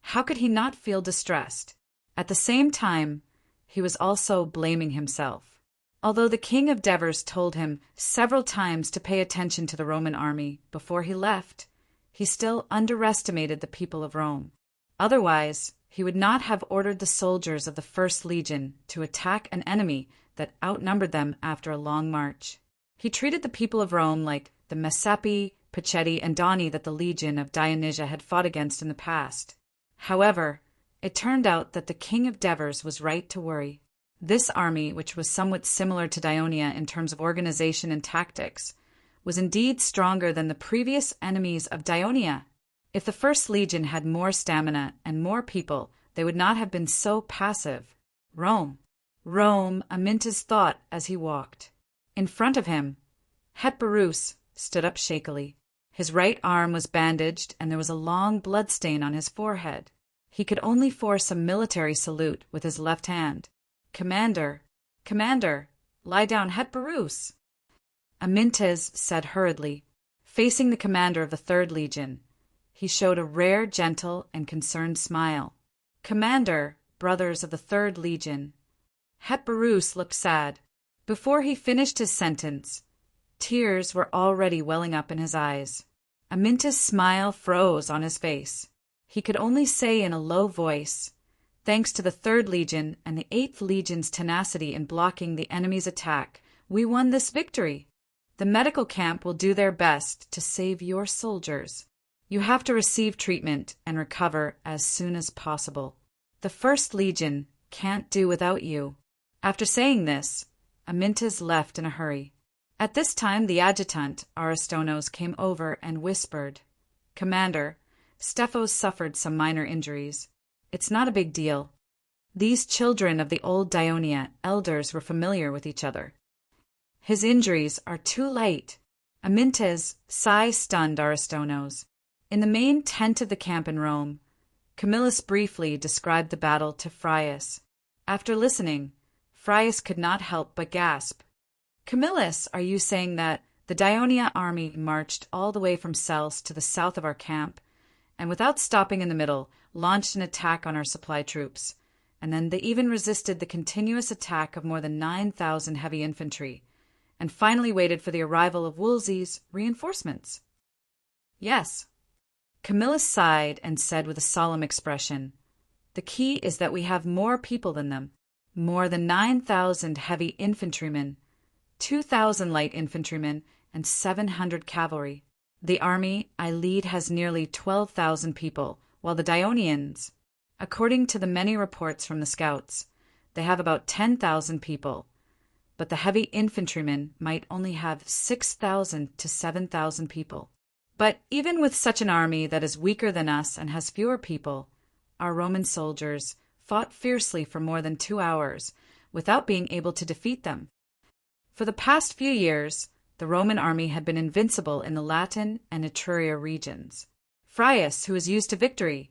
how could he not feel distressed? At the same time, he was also blaming himself. Although the king of Devers told him several times to pay attention to the Roman army before he left, he still underestimated the people of Rome. Otherwise, he would not have ordered the soldiers of the First Legion to attack an enemy that outnumbered them after a long march. He treated the people of Rome like the Messapi, Pacetti, and Doni that the legion of Dionysia had fought against in the past. However, it turned out that the king of Devers was right to worry. This army, which was somewhat similar to Dionia in terms of organization and tactics, was indeed stronger than the previous enemies of Dionia. If the First Legion had more stamina and more people, they would not have been so passive. Rome, Amyntas thought as he walked. In front of him, Hetberus stood up shakily. His right arm was bandaged and there was a long bloodstain on his forehead. He could only force a military salute with his left hand. Commander, lie down, Hetberus. Amyntas said hurriedly, facing the commander of the Third Legion. He showed a rare, gentle, and concerned smile. Commander, brothers of the Third Legion. Hetberus looked sad. Before he finished his sentence, tears were already welling up in his eyes. Amyntas' smile froze on his face. He could only say in a low voice, "Thanks to the Third Legion and the Eighth Legion's tenacity in blocking the enemy's attack, we won this victory. The medical camp will do their best to save your soldiers. You have to receive treatment and recover as soon as possible. The First Legion can't do without you." After saying this, Amyntas left in a hurry. At this time the adjutant, Aristonos, came over and whispered, "Commander, Stephos suffered some minor injuries. It's not a big deal." These children of the old Dionia elders were familiar with each other. "His injuries are too light." Amyntas' sigh stunned Aristonos. In the main tent of the camp in Rome, Camillus briefly described the battle to Phraates. After listening, Phraates could not help but gasp. "Camillus, are you saying that the Dionia army marched all the way from Sels to the south of our camp and without stopping in the middle, launched an attack on our supply troops. And then they even resisted the continuous attack of more than 9,000 heavy infantry, and finally waited for the arrival of Wolsey's reinforcements. Yes. Camillus sighed and said with a solemn expression, "The key is that we have more people than them, more than 9,000 heavy infantrymen, 2,000 light infantrymen, and 700 cavalry. The army I lead has nearly 12,000 people, while the Dionians, according to the many reports from the scouts, they have about 10,000 people, but the heavy infantrymen might only have 6,000 to 7,000 people. But even with such an army that is weaker than us and has fewer people, our Roman soldiers fought fiercely for more than 2 hours without being able to defeat them. For the past few years, the Roman army had been invincible in the Latin and Etruria regions. Frius, who was used to victory,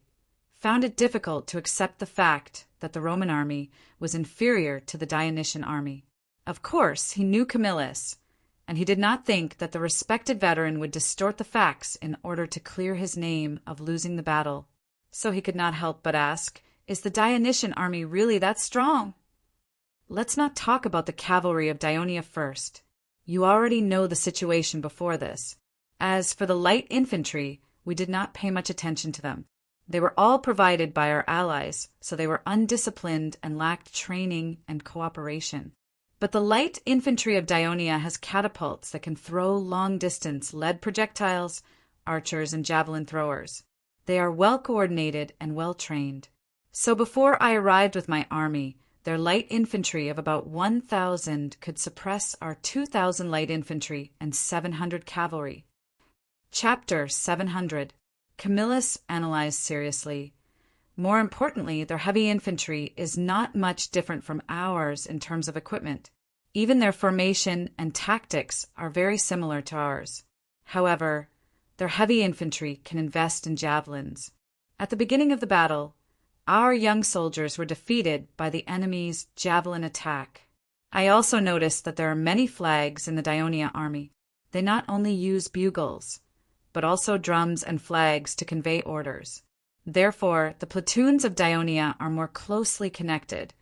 found it difficult to accept the fact that the Roman army was inferior to the Dionysian army. Of course, he knew Camillus, and he did not think that the respected veteran would distort the facts in order to clear his name of losing the battle. So he could not help but ask, "Is the Dionysian army really that strong?" Let's not talk about the cavalry of Dionia first. You already know the situation before this. As for the light infantry, we did not pay much attention to them. They were all provided by our allies, so they were undisciplined and lacked training and cooperation. But the light infantry of Dionia has catapults that can throw long-distance lead projectiles, archers, and javelin throwers. They are well coordinated and well trained. So before I arrived with my army, their light infantry of about 1,000 could suppress our 2,000 light infantry and 700 cavalry. Chapter 700. Camillus analyzed seriously. More importantly, their heavy infantry is not much different from ours in terms of equipment. Even their formation and tactics are very similar to ours. However, their heavy infantry can invest in javelins. At the beginning of the battle, our young soldiers were defeated by the enemy's javelin attack. I also noticed that there are many flags in the Dionia army. They not only use bugles, but also drums and flags to convey orders. Therefore, the platoons of Dionia are more closely connected,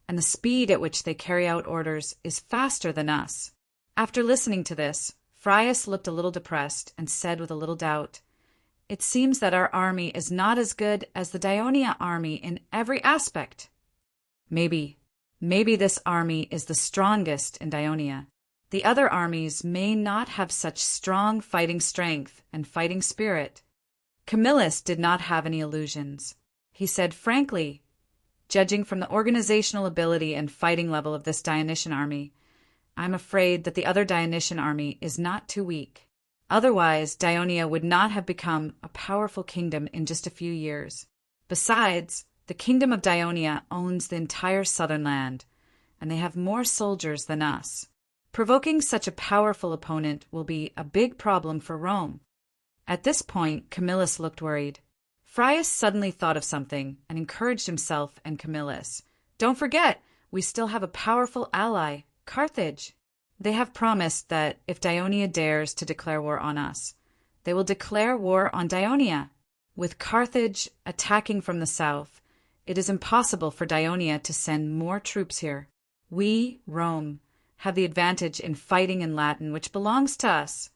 and the speed at which they carry out orders is faster than us. After listening to this, Frius looked a little depressed and said with a little doubt, "It seems that our army is not as good as the Dionia army in every aspect." Maybe this army is the strongest in Dionia. The other armies may not have such strong fighting strength and fighting spirit. Camillus did not have any illusions. He said frankly, "Judging from the organizational ability and fighting level of this Dionysian army, I'm afraid that the other Dionysian army is not too weak. Otherwise, Dionia would not have become a powerful kingdom in just a few years. Besides, the kingdom of Dionia owns the entire southern land, and they have more soldiers than us. Provoking such a powerful opponent will be a big problem for Rome." At this point, Camillus looked worried. Frius suddenly thought of something and encouraged himself and Camillus. "Don't forget, we still have a powerful ally, Carthage. They have promised that if Dionia dares to declare war on us, they will declare war on Dionia. With Carthage attacking from the south, it is impossible for Dionia to send more troops here. We, Rome, have the advantage in fighting in Latin, which belongs to us."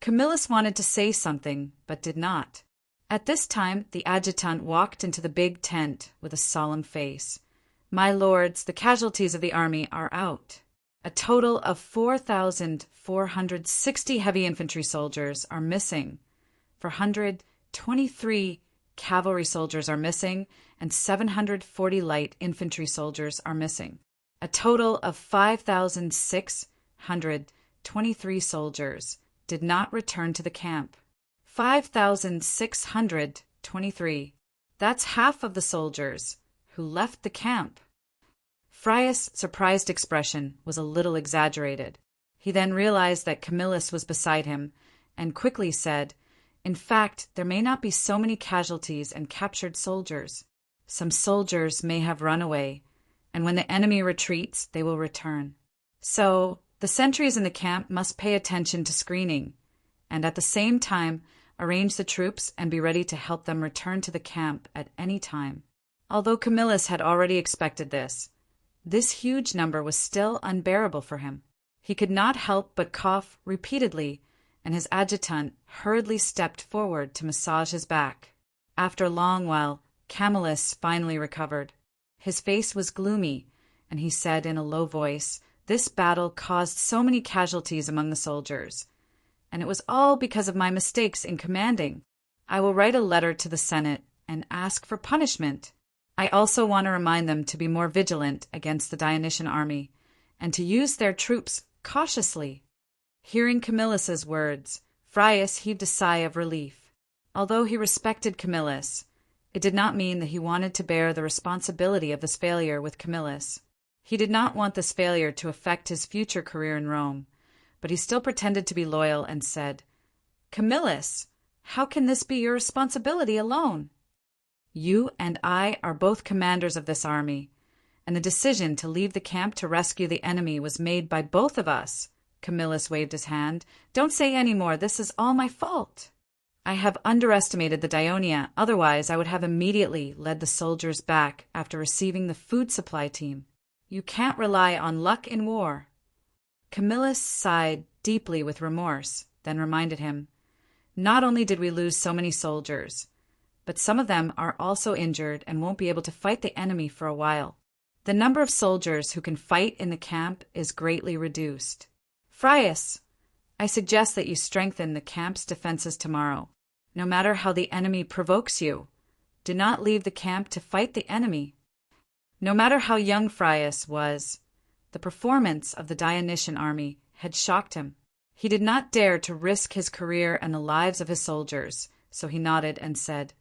Camillus wanted to say something, but did not. At this time, the adjutant walked into the big tent with a solemn face. "My lords, the casualties of the army are out. A total of 4,460 heavy infantry soldiers are missing. 423 cavalry soldiers are missing, and 740 light infantry soldiers are missing. A total of 5,623 soldiers did not return to the camp. 5,623. That's half of the soldiers who left the camp." Frius' surprised expression was a little exaggerated. He then realized that Camillus was beside him and quickly said, "In fact, there may not be so many casualties and captured soldiers. Some soldiers may have run away, and when the enemy retreats, they will return. So the sentries in the camp must pay attention to screening, and at the same time arrange the troops, and be ready to help them return to the camp at any time. Although Camillus had already expected this huge number was still unbearable for him. He could not help but cough repeatedly, and his adjutant hurriedly stepped forward to massage his back. After a long while, Camillus finally recovered. His face was gloomy, and he said in a low voice, "This battle caused so many casualties among the soldiers, and it was all because of my mistakes in commanding. I will write a letter to the Senate and ask for punishment. I also want to remind them to be more vigilant against the Dionysian army, and to use their troops cautiously." Hearing Camillus's words, Phraates heaved a sigh of relief. Although he respected Camillus, it did not mean that he wanted to bear the responsibility of this failure with Camillus. He did not want this failure to affect his future career in Rome, but he still pretended to be loyal and said, "Camillus, how can this be your responsibility alone? You and I are both commanders of this army, and the decision to leave the camp to rescue the enemy was made by both of us." Camillus waved his hand. "Don't say any more. This is all my fault. I have underestimated the Dionia, otherwise I would have immediately led the soldiers back after receiving the food supply team. You can't rely on luck in war." Camillus sighed deeply with remorse, then reminded him, "Not only did we lose so many soldiers, but some of them are also injured and won't be able to fight the enemy for a while. The number of soldiers who can fight in the camp is greatly reduced. Phraates, I suggest that you strengthen the camp's defenses tomorrow. No matter how the enemy provokes you, do not leave the camp to fight the enemy." No matter how young Phraates was, the performance of the Dionysian army had shocked him. He did not dare to risk his career and the lives of his soldiers, so he nodded and said,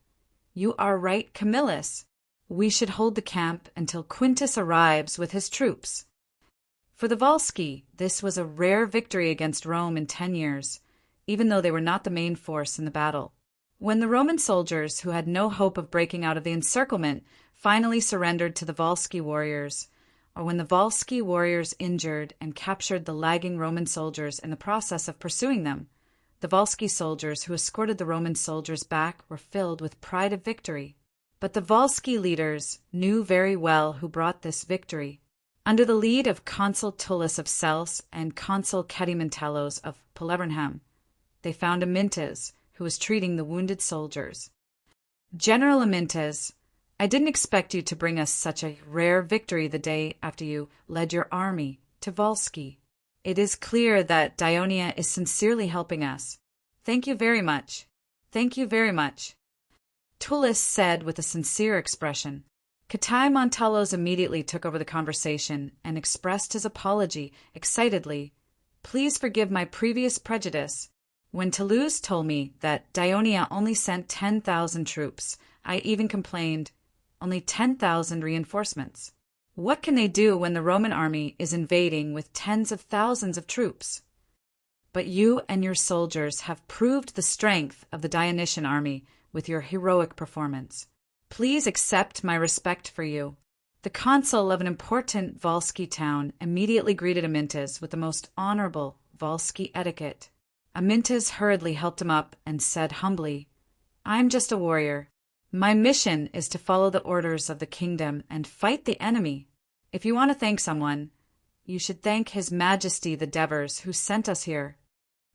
"You are right, Camillus. We should hold the camp until Quintus arrives with his troops." For the Volsci, this was a rare victory against Rome in 10 years, even though they were not the main force in the battle. When the Roman soldiers, who had no hope of breaking out of the encirclement, finally surrendered to the Volsci warriors, or when the Volsci warriors injured and captured the lagging Roman soldiers in the process of pursuing them, the Volsci soldiers who escorted the Roman soldiers back were filled with pride of victory. But the Volsci leaders knew very well who brought this victory. Under the lead of Consul Tullus of Sels and Consul Catimentelos of Pelevernham, they found Amyntas, who was treating the wounded soldiers. "General Amyntas, I didn't expect you to bring us such a rare victory the day after you led your army to Volsci. It is clear that Dionia is sincerely helping us. Thank you very much. Thank you very much," Tullus said with a sincere expression. Catimentelos immediately took over the conversation and expressed his apology excitedly. "Please forgive my previous prejudice. When Tullus told me that Dionia only sent 10,000 troops, I even complained, 'Only 10,000 reinforcements. What can they do when the Roman army is invading with tens of thousands of troops?' But you and your soldiers have proved the strength of the Dionysian army with your heroic performance. Please accept my respect for you." The consul of an important Volsci town immediately greeted Amyntas with the most honorable Volsci etiquette. Amyntas hurriedly helped him up and said humbly, "I'm just a warrior. My mission is to follow the orders of the kingdom and fight the enemy. If you want to thank someone, you should thank His Majesty the Devers who sent us here.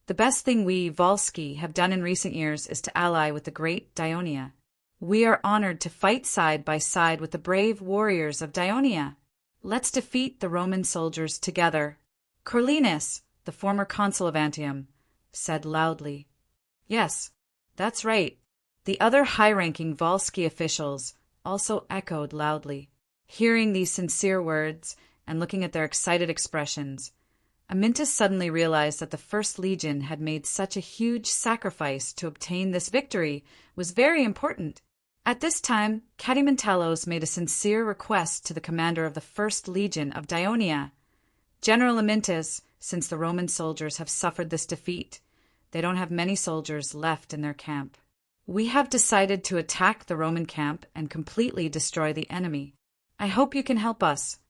The best thing we Volsci have done in recent years is to ally with the great Dionia. We are honored to fight side by side with the brave warriors of Dionia. Let's defeat the Roman soldiers together." Corlenus, the former consul of Antium, said loudly, "Yes, that's right." The other high-ranking Volsci officials also echoed loudly. Hearing these sincere words and looking at their excited expressions, Amyntas suddenly realized that the First Legion had made such a huge sacrifice to obtain this victory was very important. At this time, Catimentelos made a sincere request to the commander of the First Legion of Dionia. "General Amyntas, since the Roman soldiers have suffered this defeat, they don't have many soldiers left in their camp. We have decided to attack the Roman camp and completely destroy the enemy. I hope you can help us."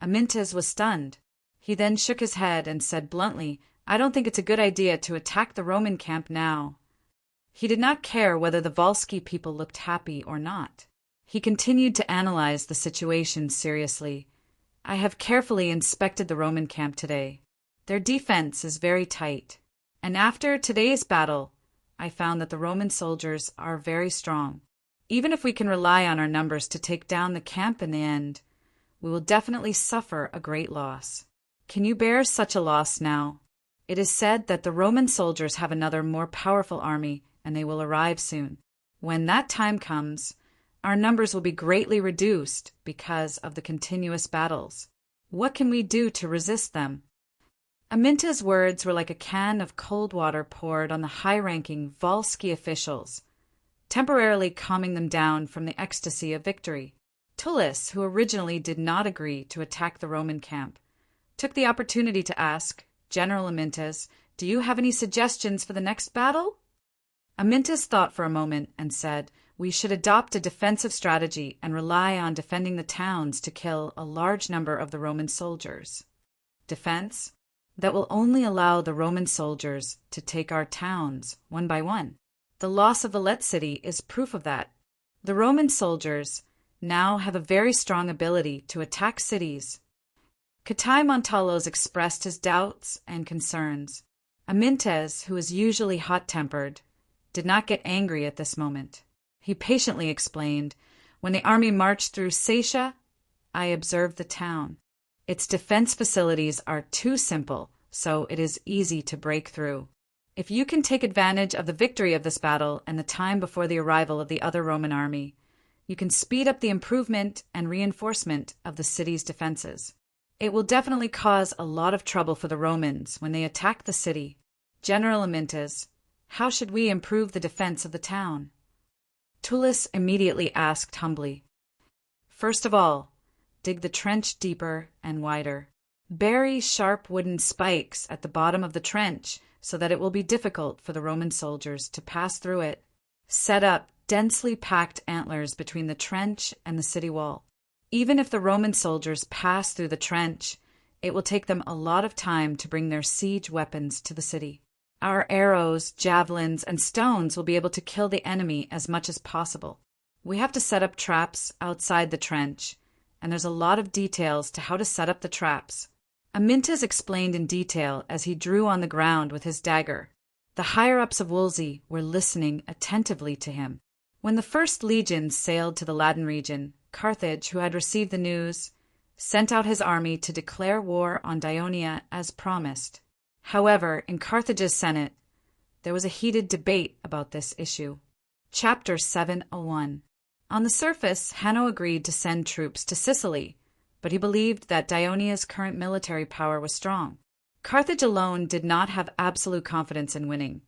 Amyntas was stunned. He then shook his head and said bluntly, "I don't think it's a good idea to attack the Roman camp now." He did not care whether the Volsky people looked happy or not. He continued to analyze the situation seriously. I have carefully inspected the Roman camp today. Their defense is very tight. And after today's battle, I found that the Roman soldiers are very strong. Even if we can rely on our numbers to take down the camp in the end, we will definitely suffer a great loss. Can you bear such a loss now? It is said that the Roman soldiers have another more powerful army, and they will arrive soon. When that time comes, our numbers will be greatly reduced because of the continuous battles. What can we do to resist them? Aminta's words were like a can of cold water poured on the high-ranking Volsky officials, temporarily calming them down from the ecstasy of victory. Tullus, who originally did not agree to attack the Roman camp, took the opportunity to ask, General Amintas, do you have any suggestions for the next battle? Amintas thought for a moment and said, we should adopt a defensive strategy and rely on defending the towns to kill a large number of the Roman soldiers. Defense? That will only allow the Roman soldiers to take our towns one by one. The loss of the Let city is proof of that. The Roman soldiers now have a very strong ability to attack cities. Catai Montalos expressed his doubts and concerns. Amintas, who is usually hot-tempered, did not get angry at this moment. He patiently explained, when the army marched through Saetia, I observed the town. Its defense facilities are too simple, so it is easy to break through. If you can take advantage of the victory of this battle and the time before the arrival of the other Roman army, you can speed up the improvement and reinforcement of the city's defenses. It will definitely cause a lot of trouble for the Romans when they attack the city. General Amintas, how should we improve the defense of the town? Tullus immediately asked humbly. First of all, dig the trench deeper and wider. Bury sharp wooden spikes at the bottom of the trench so that it will be difficult for the Roman soldiers to pass through it. Set up densely packed antlers between the trench and the city wall. Even if the Roman soldiers pass through the trench, it will take them a lot of time to bring their siege weapons to the city. Our arrows, javelins, and stones will be able to kill the enemy as much as possible. We have to set up traps outside the trench, and there's a lot of details to how to set up the traps. Amintas explained in detail as he drew on the ground with his dagger. The higher-ups of Wolsey were listening attentively to him. When the first legions sailed to the Latin region, Carthage, who had received the news, sent out his army to declare war on Ionia as promised. However, in Carthage's Senate, there was a heated debate about this issue. Chapter 701. On the surface, Hanno agreed to send troops to Sicily, but he believed that Ionia's current military power was strong. Carthage alone did not have absolute confidence in winning,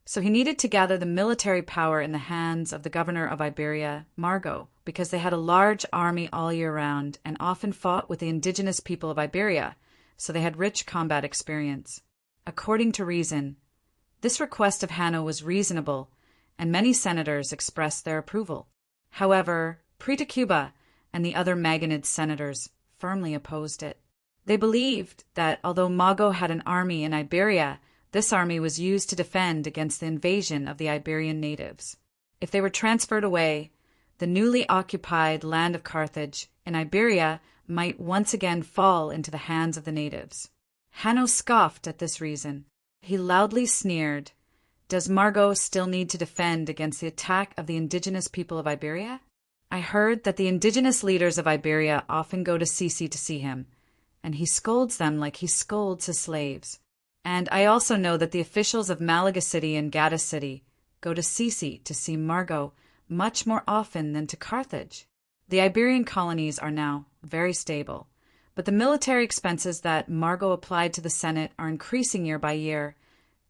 so he needed to gather the military power in the hands of the governor of Iberia, Margo, because they had a large army all year round and often fought with the indigenous people of Iberia, so they had rich combat experience. According to reason, this request of Hanno was reasonable, and many senators expressed their approval. However, Pretacuba and the other Magonid senators firmly opposed it. They believed that although Mago had an army in Iberia, this army was used to defend against the invasion of the Iberian natives. If they were transferred away, the newly occupied land of Carthage in Iberia might once again fall into the hands of the natives. Hanno scoffed at this reason. He loudly sneered, Does Margo still need to defend against the attack of the indigenous people of Iberia? I heard that the indigenous leaders of Iberia often go to Sicily to see him, and he scolds them like he scolds his slaves. And I also know that the officials of Malaga City and Gades City go to Sicily to see Margo much more often than to Carthage. The Iberian colonies are now very stable, but the military expenses that Margo applied to the Senate are increasing year by year,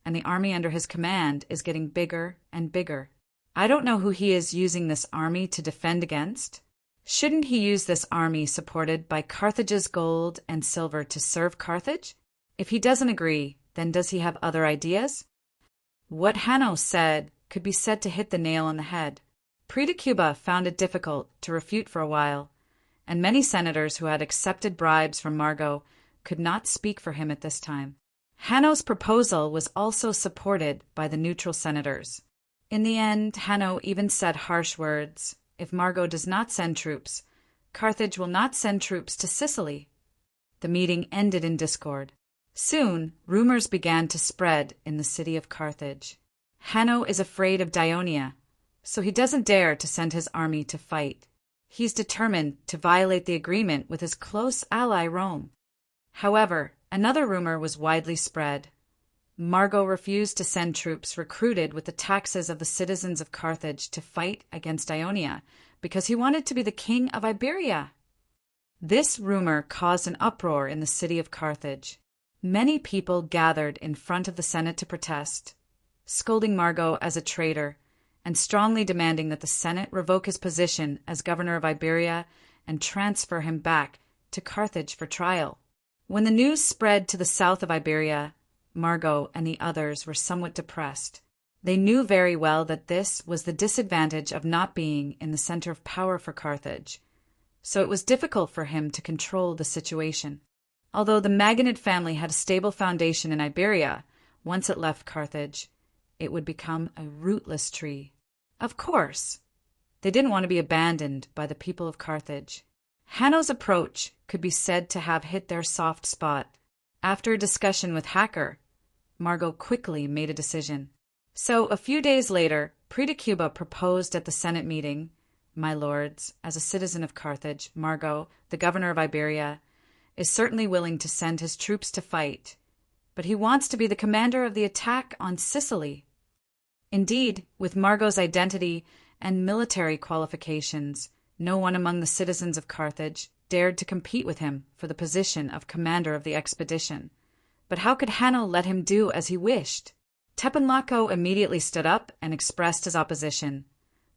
and the army under his command is getting bigger and bigger. I don't know who he is using this army to defend against. Shouldn't he use this army supported by Carthage's gold and silver to serve Carthage? If he doesn't agree, then does he have other ideas? What Hanno said could be said to hit the nail on the head. Pretacuba found it difficult to refute for a while, and many senators who had accepted bribes from Margo could not speak for him at this time. Hanno's proposal was also supported by the neutral senators. In the end, Hanno even said harsh words. If Margot does not send troops, Carthage will not send troops to Sicily. The meeting ended in discord. Soon, rumors began to spread in the city of Carthage. Hanno is afraid of Dionia, so he doesn't dare to send his army to fight. He's determined to violate the agreement with his close ally Rome. However, another rumor was widely spread. Margot refused to send troops recruited with the taxes of the citizens of Carthage to fight against Ionia because he wanted to be the king of Iberia. This rumor caused an uproar in the city of Carthage. Many people gathered in front of the Senate to protest, scolding Margot as a traitor and strongly demanding that the Senate revoke his position as governor of Iberia and transfer him back to Carthage for trial. When the news spread to the south of Iberia, Margot and the others were somewhat depressed. They knew very well that this was the disadvantage of not being in the center of power for Carthage, so it was difficult for him to control the situation. Although the Maganid family had a stable foundation in Iberia, once it left Carthage, it would become a rootless tree. Of course, they didn't want to be abandoned by the people of Carthage. Hanno's approach could be said to have hit their soft spot. After a discussion with Hacker, Margot quickly made a decision. So, a few days later, Predicuba proposed at the Senate meeting, "My lords, as a citizen of Carthage, Margot, the governor of Iberia, is certainly willing to send his troops to fight, but he wants to be the commander of the attack on Sicily." Indeed, with Margot's identity and military qualifications, no one among the citizens of Carthage dared to compete with him for the position of commander of the expedition. But how could Hanno let him do as he wished? Tepinlaco immediately stood up and expressed his opposition.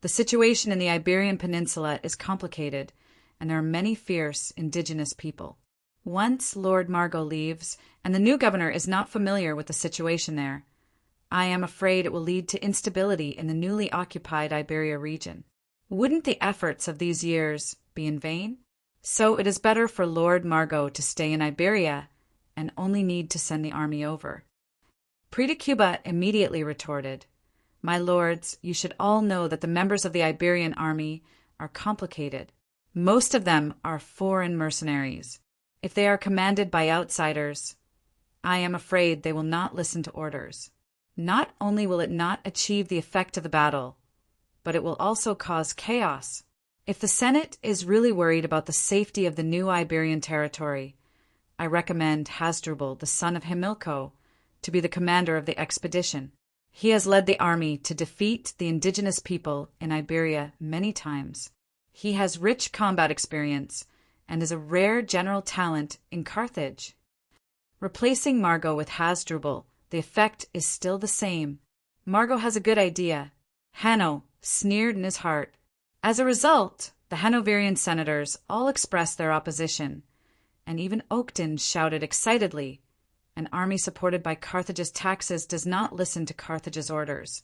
The situation in the Iberian Peninsula is complicated, and there are many fierce indigenous people. Once Lord Margot leaves, and the new governor is not familiar with the situation there, I am afraid it will lead to instability in the newly occupied Iberia region. Wouldn't the efforts of these years be in vain? So it is better for Lord Margot to stay in Iberia and only need to send the army over. Predicuba immediately retorted, "My lords, you should all know that the members of the Iberian army are complicated. Most of them are foreign mercenaries. If they are commanded by outsiders, I am afraid they will not listen to orders. Not only will it not achieve the effect of the battle, but it will also cause chaos. If the Senate is really worried about the safety of the new Iberian territory, I recommend Hasdrubal, the son of Himilco, to be the commander of the expedition. He has led the army to defeat the indigenous people in Iberia many times. He has rich combat experience and is a rare general talent in Carthage." Replacing Margot with Hasdrubal, the effect is still the same. Margot has a good idea. Hanno sneered in his heart. As a result, the Hanoverian senators all expressed their opposition, and even Oakton shouted excitedly, "An army supported by Carthage's taxes does not listen to Carthage's orders,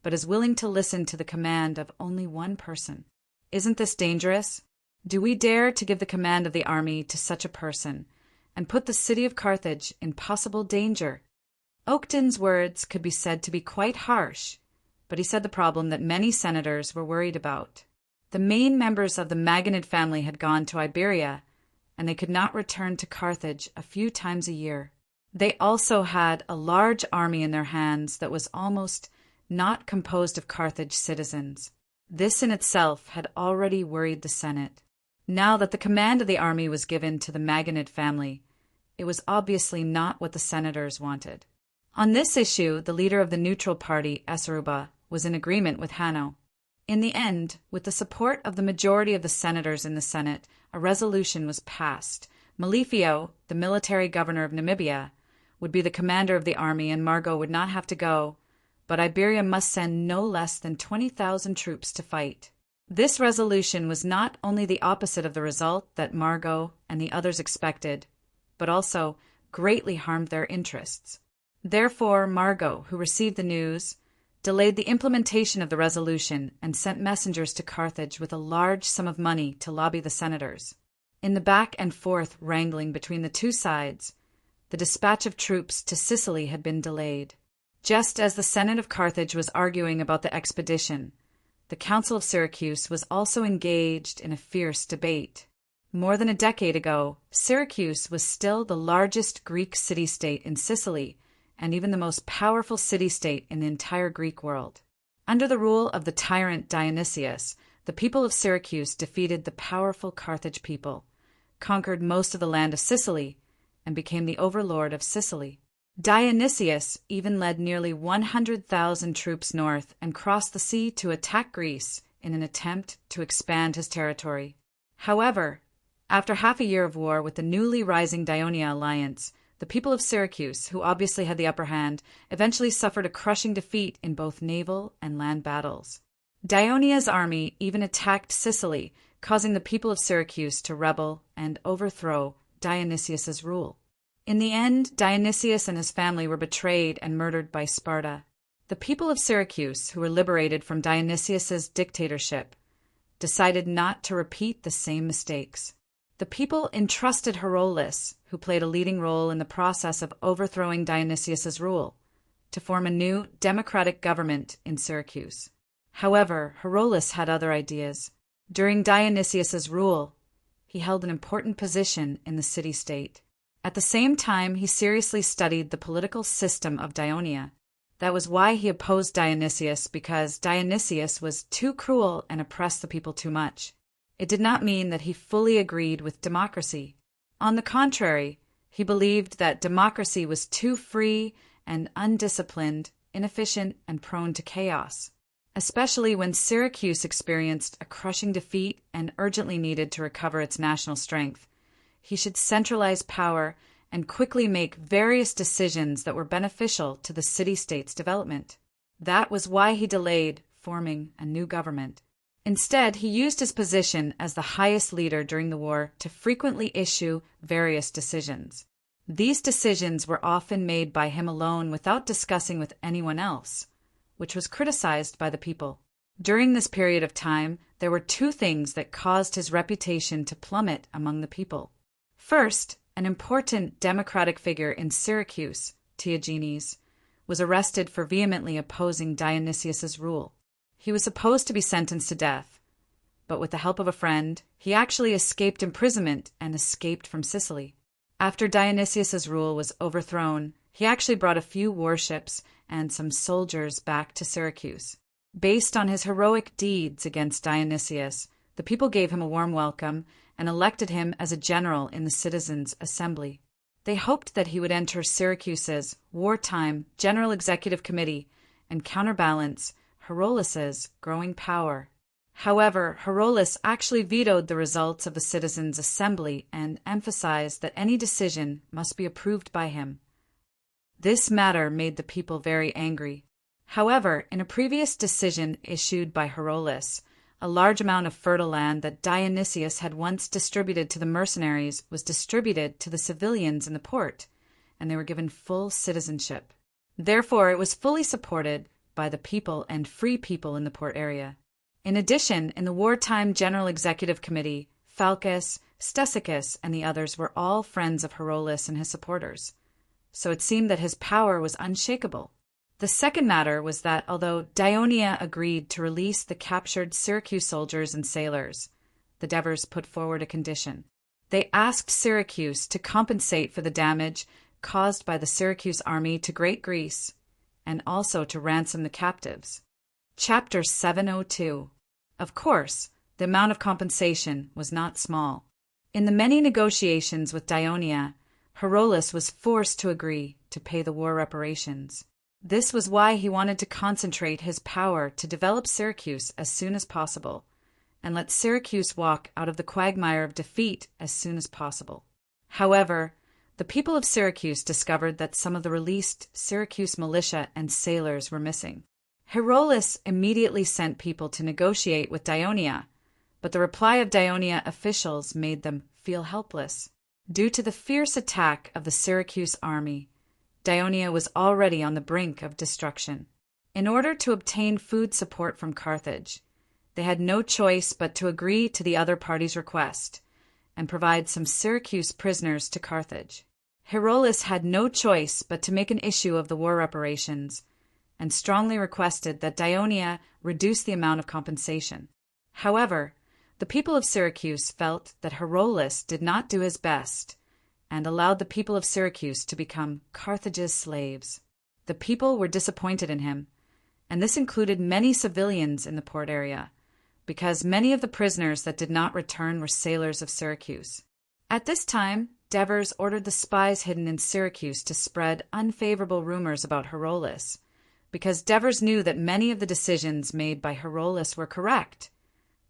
but is willing to listen to the command of only one person. Isn't this dangerous? Do we dare to give the command of the army to such a person and put the city of Carthage in possible danger?" Oakton's words could be said to be quite harsh, but he said the problem that many senators were worried about. The main members of the Maganid family had gone to Iberia, and they could not return to Carthage a few times a year. They also had a large army in their hands that was almost not composed of Carthage citizens. This in itself had already worried the Senate. Now that the command of the army was given to the Maganid family, it was obviously not what the senators wanted. On this issue, the leader of the neutral party, Esseruba, was in agreement with Hanno. In the end, with the support of the majority of the senators in the Senate, a resolution was passed. Malefio, the military governor of Namibia, would be the commander of the army and Margot would not have to go, but Iberia must send no less than 20,000 troops to fight. This resolution was not only the opposite of the result that Margot and the others expected, but also greatly harmed their interests. Therefore, Margot, who received the news, delayed the implementation of the resolution and sent messengers to Carthage with a large sum of money to lobby the senators. In the back and forth wrangling between the two sides, the dispatch of troops to Sicily had been delayed. Just as the Senate of Carthage was arguing about the expedition, the Council of Syracuse was also engaged in a fierce debate. More than a decade ago, Syracuse was still the largest Greek city-state in Sicily and even the most powerful city-state in the entire Greek world. Under the rule of the tyrant Dionysius, the people of Syracuse defeated the powerful Carthage people, conquered most of the land of Sicily, and became the overlord of Sicily. Dionysius even led nearly 100,000 troops north and crossed the sea to attack Greece in an attempt to expand his territory. However, after half a year of war with the newly rising Daionia alliance, the people of Syracuse, who obviously had the upper hand, eventually suffered a crushing defeat in both naval and land battles. Dionia's army even attacked Sicily, causing the people of Syracuse to rebel and overthrow Dionysius's rule. In the end, Dionysius and his family were betrayed and murdered by Sparta. The people of Syracuse, who were liberated from Dionysius's dictatorship, decided not to repeat the same mistakes. The people entrusted Herolas, who played a leading role in the process of overthrowing Dionysius's rule, to form a new democratic government in Syracuse. However, Herolas had other ideas. During Dionysius's rule, he held an important position in the city-state. At the same time, he seriously studied the political system of Daionia. That was why he opposed Dionysius, because Dionysius was too cruel and oppressed the people too much. It did not mean that he fully agreed with democracy. On the contrary, he believed that democracy was too free and undisciplined, inefficient, and prone to chaos, especially when Syracuse experienced a crushing defeat and urgently needed to recover its national strength. He should centralize power and quickly make various decisions that were beneficial to the city-state's development. That was why he delayed forming a new government. Instead, he used his position as the highest leader during the war to frequently issue various decisions. These decisions were often made by him alone without discussing with anyone else, which was criticized by the people. During this period of time, there were two things that caused his reputation to plummet among the people. First, an important democratic figure in Syracuse, Diogenes, was arrested for vehemently opposing Dionysius's rule. He was supposed to be sentenced to death, but with the help of a friend, he actually escaped imprisonment and escaped from Sicily. After Dionysius's rule was overthrown, he actually brought a few warships and some soldiers back to Syracuse. Based on his heroic deeds against Dionysius, the people gave him a warm welcome and elected him as a general in the citizens' assembly. They hoped that he would enter Syracuse's wartime General Executive Committee and counterbalance Herolas's growing power. However, Herolas actually vetoed the results of the citizens' assembly and emphasized that any decision must be approved by him. This matter made the people very angry. However, in a previous decision issued by Herolas, a large amount of fertile land that Dionysius had once distributed to the mercenaries was distributed to the civilians in the port, and they were given full citizenship. Therefore, it was fully supported by the people and free people in the port area. In addition, in the wartime General Executive Committee, Falcus, Stesicus, and the others were all friends of Herolas and his supporters, so it seemed that his power was unshakable. The second matter was that although Daionia agreed to release the captured Syracuse soldiers and sailors, the Devers put forward a condition. They asked Syracuse to compensate for the damage caused by the Syracuse army to Great Greece, and also to ransom the captives. Chapter 702. Of course, the amount of compensation was not small. In the many negotiations with Daionia, Herolas was forced to agree to pay the war reparations. This was why he wanted to concentrate his power to develop Syracuse as soon as possible, and let Syracuse walk out of the quagmire of defeat as soon as possible. However, the people of Syracuse discovered that some of the released Syracuse militia and sailors were missing. Herolas immediately sent people to negotiate with Daionia, but the reply of Daionia officials made them feel helpless. Due to the fierce attack of the Syracuse army, Daionia was already on the brink of destruction. In order to obtain food support from Carthage, they had no choice but to agree to the other party's request and provide some Syracuse prisoners to Carthage. Herolas had no choice but to make an issue of the war reparations and strongly requested that Dionia reduce the amount of compensation. However, the people of Syracuse felt that Herolas did not do his best and allowed the people of Syracuse to become Carthage's slaves. The people were disappointed in him, and this included many civilians in the port area, because many of the prisoners that did not return were sailors of Syracuse. At this time, Devers ordered the spies hidden in Syracuse to spread unfavorable rumors about Herolas, because Devers knew that many of the decisions made by Herolas were correct,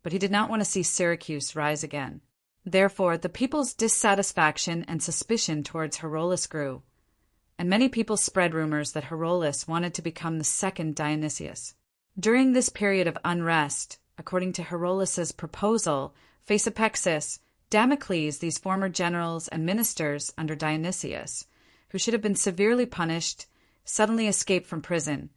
but he did not want to see Syracuse rise again. Therefore, the people's dissatisfaction and suspicion towards Herolas grew, and many people spread rumors that Herolas wanted to become the second Dionysius. During this period of unrest, according to Herolas's proposal, Phaesipexis, Damocles, these former generals and ministers under Dionysius, who should have been severely punished, suddenly escaped from prison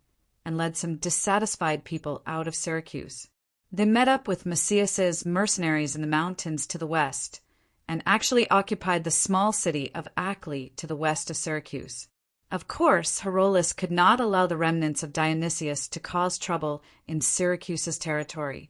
and led some dissatisfied people out of Syracuse. They met up with Macias's mercenaries in the mountains to the west and actually occupied the small city of Achle to the west of Syracuse. Of course, Herolas could not allow the remnants of Dionysius to cause trouble in Syracuse's territory,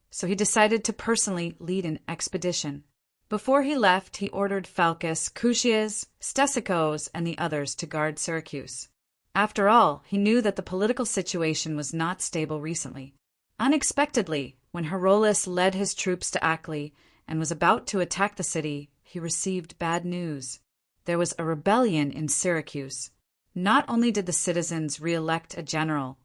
so he decided to personally lead an expedition. Before he left, he ordered Phalcus, Cucius, Stesicos, and the others to guard Syracuse. After all, he knew that the political situation was not stable recently. Unexpectedly, when Herolas led his troops to Achle and was about to attack the city, he received bad news. There was a rebellion in Syracuse. Not only did the citizens re-elect a general,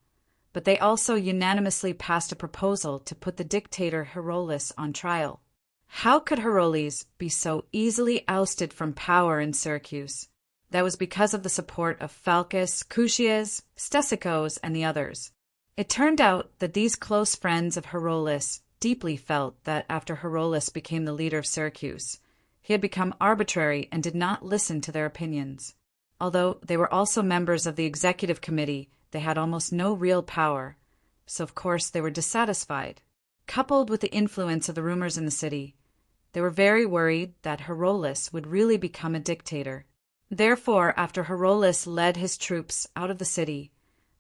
but they also unanimously passed a proposal to put the dictator Herolas on trial. How could Heroles be so easily ousted from power in Syracuse? That was because of the support of Phalcus, Cucius, Stesicos, and the others. It turned out that these close friends of Herolas deeply felt that after Herolas became the leader of Syracuse, he had become arbitrary and did not listen to their opinions. Although they were also members of the executive committee, they had almost no real power, so of course they were dissatisfied. Coupled with the influence of the rumors in the city, they were very worried that Herolas would really become a dictator. Therefore, after Herolas led his troops out of the city,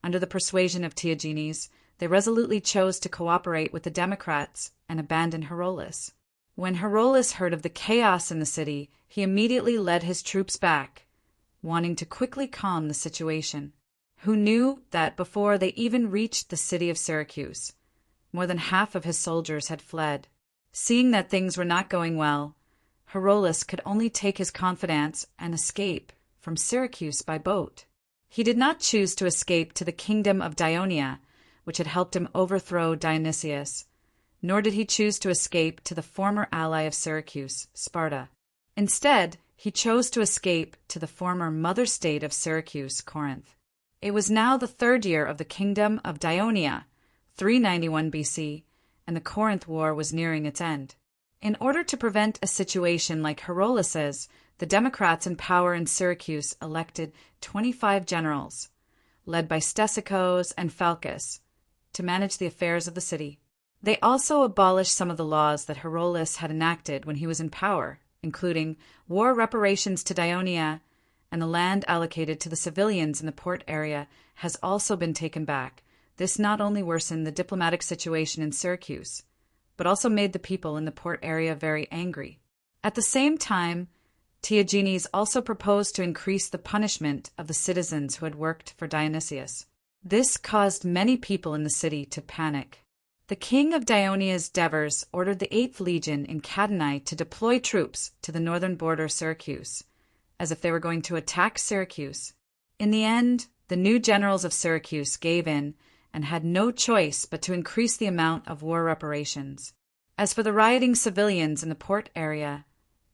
under the persuasion of Theagenes, they resolutely chose to cooperate with the Democrats and abandon Herolas. When Herolas heard of the chaos in the city, he immediately led his troops back, wanting to quickly calm the situation. Who knew that before they even reached the city of Syracuse, more than half of his soldiers had fled. Seeing that things were not going well, Herolas could only take his confidants and escape from Syracuse by boat. He did not choose to escape to the kingdom of Dionia, which had helped him overthrow Dionysius, nor did he choose to escape to the former ally of Syracuse, Sparta. Instead, he chose to escape to the former mother state of Syracuse, Corinth. It was now the third year of the kingdom of Dionia, 391 BC, and the Corinth War was nearing its end. In order to prevent a situation like Herolas's, the Democrats in power in Syracuse elected 25 generals, led by Stesicos and Phalcus, to manage the affairs of the city. They also abolished some of the laws that Herolas had enacted when he was in power, including war reparations to Dionia, and the land allocated to the civilians in the port area has also been taken back. This not only worsened the diplomatic situation in Syracuse, but also made the people in the port area very angry. At the same time, Theagenes also proposed to increase the punishment of the citizens who had worked for Dionysius. This caused many people in the city to panic. The king of Dionia's Devers ordered the 8th Legion in Cadenai to deploy troops to the northern border of Syracuse, as if they were going to attack Syracuse. In the end, the new generals of Syracuse gave in and had no choice but to increase the amount of war reparations. As for the rioting civilians in the port area,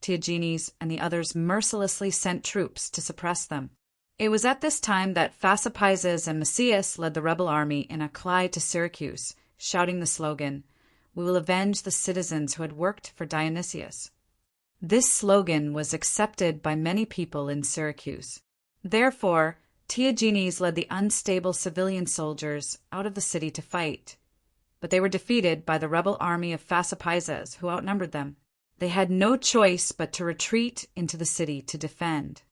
Theagenes and the others mercilessly sent troops to suppress them. It was at this time that Phaesipizes and Macias led the rebel army in a cry to Syracuse, shouting the slogan, "We will avenge the citizens who had worked for Dionysius." This slogan was accepted by many people in Syracuse. Therefore, Theagenes led the unstable civilian soldiers out of the city to fight, but they were defeated by the rebel army of Phaesipizes, who outnumbered them. They had no choice but to retreat into the city to defend.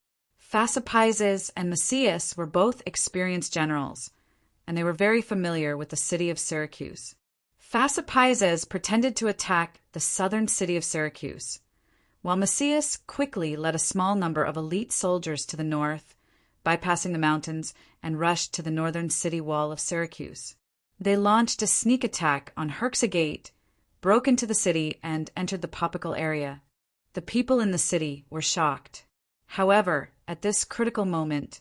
Phaesipizes and Macias were both experienced generals, and they were very familiar with the city of Syracuse. Phasaphizes pretended to attack the southern city of Syracuse, while Macias quickly led a small number of elite soldiers to the north, bypassing the mountains, and rushed to the northern city wall of Syracuse. They launched a sneak attack on Herxagate, broke into the city, and entered the Popical area. The people in the city were shocked. However, at this critical moment,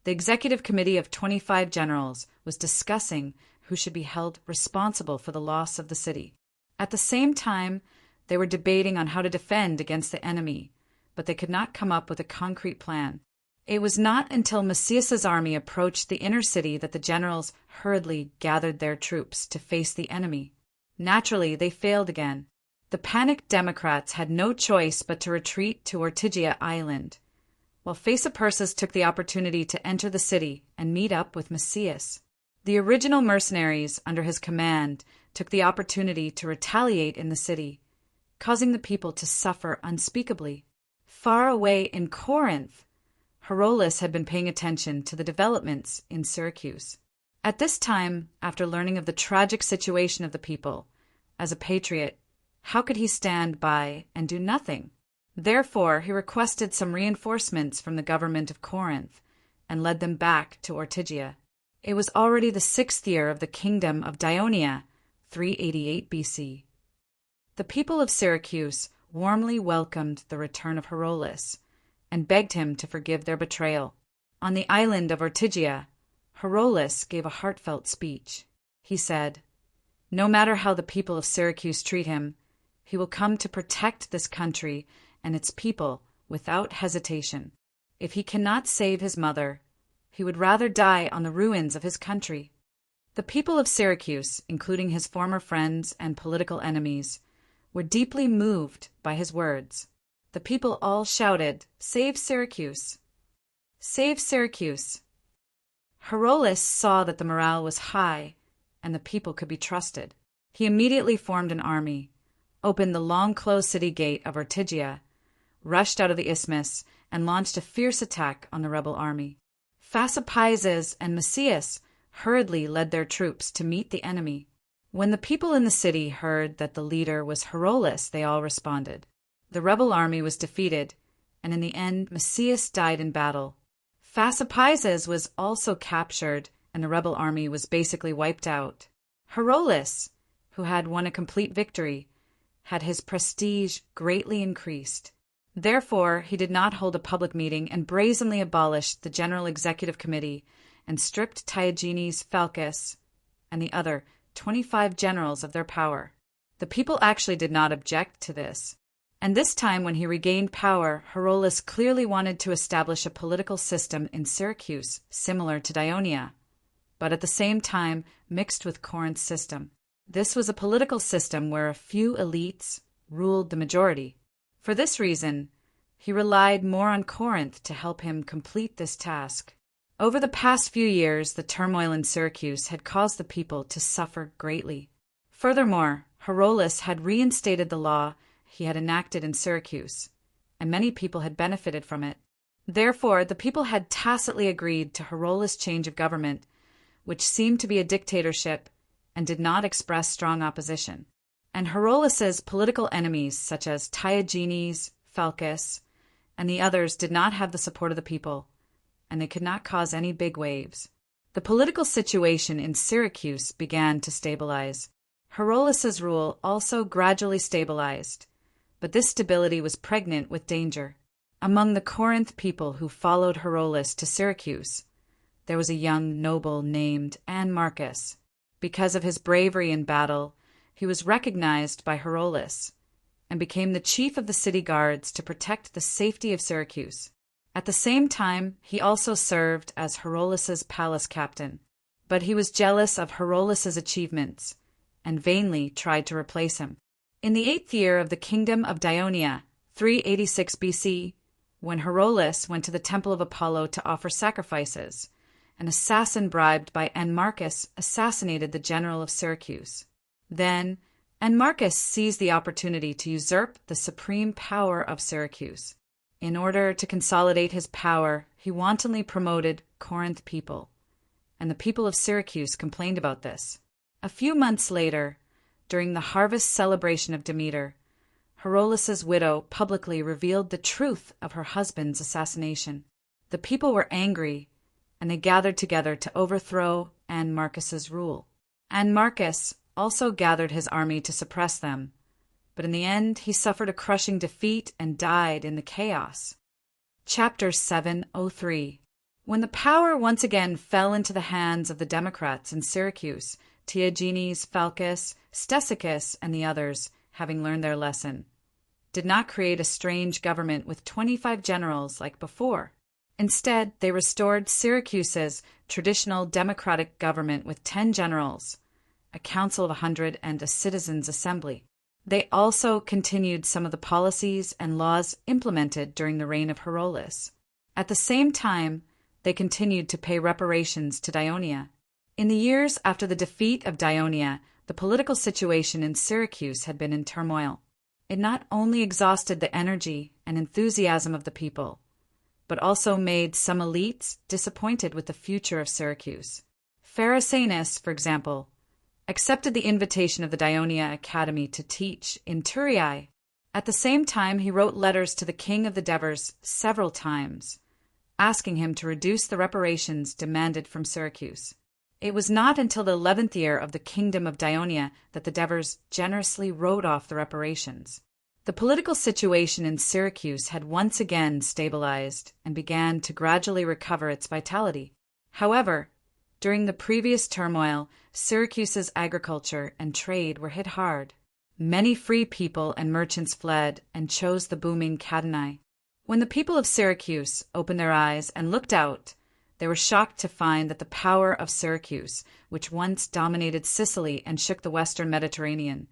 the executive committee of 25 generals was discussing who should be held responsible for the loss of the city. At the same time, they were debating on how to defend against the enemy, but they could not come up with a concrete plan. It was not until Macias's army approached the inner city that the generals hurriedly gathered their troops to face the enemy. Naturally, they failed again. The panicked Democrats had no choice but to retreat to Ortygia Island, while Phasaphizes took the opportunity to enter the city and meet up with Macias. The original mercenaries under his command took the opportunity to retaliate in the city, causing the people to suffer unspeakably. Far away in Corinth, Herolas had been paying attention to the developments in Syracuse. At this time, after learning of the tragic situation of the people, as a patriot, how could he stand by and do nothing? Therefore, he requested some reinforcements from the government of Corinth and led them back to Ortygia. It was already the 6th year of the kingdom of Dionia, 388 BC. The people of Syracuse warmly welcomed the return of Herolas and begged him to forgive their betrayal. On the island of Ortygia, Herolas gave a heartfelt speech. He said, "No matter how the people of Syracuse treat him, he will come to protect this country and its people without hesitation. If he cannot save his mother, he would rather die on the ruins of his country." The people of Syracuse, including his former friends and political enemies, were deeply moved by his words. The people all shouted, "Save Syracuse! Save Syracuse!" Herolas saw that the morale was high and the people could be trusted. He immediately formed an army, opened the long-closed city gate of Ortygia, rushed out of the isthmus, and launched a fierce attack on the rebel army. Phasaphizes and Macias hurriedly led their troops to meet the enemy. When the people in the city heard that the leader was Herolas, they all responded. The rebel army was defeated, and in the end Macias died in battle. Phasaphizes was also captured, and the rebel army was basically wiped out. Herolas, who had won a complete victory, had his prestige greatly increased. Therefore, he did not hold a public meeting and brazenly abolished the General Executive Committee and stripped Tyagenes Phalcus and the other 25 generals of their power. The people actually did not object to this. And this time, when he regained power, Herolas clearly wanted to establish a political system in Syracuse similar to Dionia, but at the same time mixed with Corinth's system. This was a political system where a few elites ruled the majority. For this reason, he relied more on Corinth to help him complete this task. Over the past few years, the turmoil in Syracuse had caused the people to suffer greatly. Furthermore, Herolas had reinstated the law he had enacted in Syracuse, and many people had benefited from it. Therefore, the people had tacitly agreed to Herolas' change of government, which seemed to be a dictatorship and did not express strong opposition. And Herolas' political enemies, such as Tyagenes, Phalcus, and the others, did not have the support of the people, and they could not cause any big waves. The political situation in Syracuse began to stabilize. Herolas' rule also gradually stabilized, but this stability was pregnant with danger. Among the Corinth people who followed Herolas to Syracuse, there was a young noble named Marcus. Because of his bravery in battle, he was recognized by Herolas and became the chief of the city guards to protect the safety of Syracuse. At the same time, he also served as Herolas' palace captain, but he was jealous of Herolas' achievements and vainly tried to replace him. In the 8th year of the kingdom of Dionia, 386 BC, when Herolas went to the temple of Apollo to offer sacrifices, an assassin bribed by Marcus assassinated the general of Syracuse. Then, Marcus seized the opportunity to usurp the supreme power of Syracuse. In order to consolidate his power, he wantonly promoted Corinth people, and the people of Syracuse complained about this. A few months later, during the harvest celebration of Demeter, Herolus's widow publicly revealed the truth of her husband's assassination. The people were angry, and they gathered together to overthrow Marcus's rule. Marcus also gathered his army to suppress them, but in the end he suffered a crushing defeat and died in the chaos. Chapter 703. When the power once again fell into the hands of the Democrats in Syracuse, Tiagenes, Falcus, Stesicus, and the others, having learned their lesson, did not create a strange government with 25 generals like before. Instead, they restored Syracuse's traditional democratic government with 10 generals, a council of 100, and a citizens' assembly. They also continued some of the policies and laws implemented during the reign of Herolas. At the same time, they continued to pay reparations to Dionia. In the years after the defeat of Dionia, the political situation in Syracuse had been in turmoil. It not only exhausted the energy and enthusiasm of the people, but also made some elites disappointed with the future of Syracuse. Pharisanus, for example, accepted the invitation of the Dionia Academy to teach in Turiae. At the same time, he wrote letters to the king of the Devers several times, asking him to reduce the reparations demanded from Syracuse. It was not until the 11th year of the kingdom of Dionia that the Devers generously wrote off the reparations. The political situation in Syracuse had once again stabilized and began to gradually recover its vitality. However, during the previous turmoil, Syracuse's agriculture and trade were hit hard. Many free people and merchants fled and chose the booming Cadenai. When the people of Syracuse opened their eyes and looked out, they were shocked to find that the power of Syracuse, which once dominated Sicily and shook the western Mediterranean,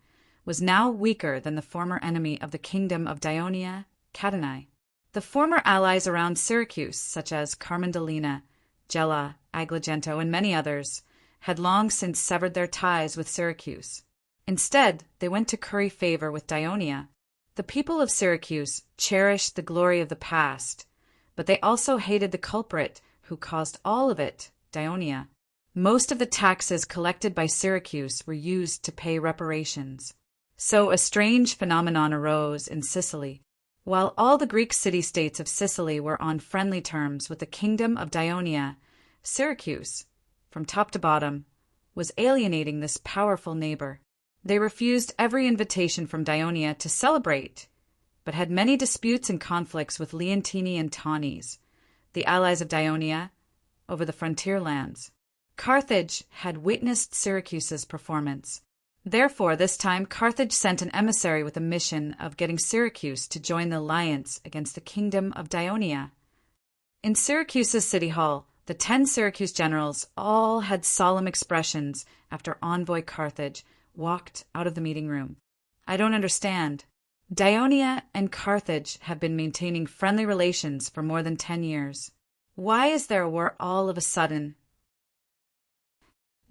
was now weaker than the former enemy of the kingdom of Dionia, Cadenai. The former allies around Syracuse, such as Carmendolina, Gela, Agrigento, and many others, had long since severed their ties with Syracuse. Instead, they went to curry favor with Dionia. The people of Syracuse cherished the glory of the past, but they also hated the culprit who caused all of it, Dionia. Most of the taxes collected by Syracuse were used to pay reparations. So a strange phenomenon arose in Sicily. While all the Greek city-states of Sicily were on friendly terms with the kingdom of Dionia, Syracuse, from top to bottom, was alienating this powerful neighbor. They refused every invitation from Dionia to celebrate, but had many disputes and conflicts with Leontini and Taunus, the allies of Dionia, over the frontier lands. Carthage had witnessed Syracuse's performance. Therefore, this time Carthage sent an emissary with a mission of getting Syracuse to join the alliance against the kingdom of Dionia. In Syracuse's city hall, the 10 Syracuse generals all had solemn expressions after envoy Carthage walked out of the meeting room. I don't understand. Dionia and Carthage have been maintaining friendly relations for more than 10 years. Why is there a war all of a sudden?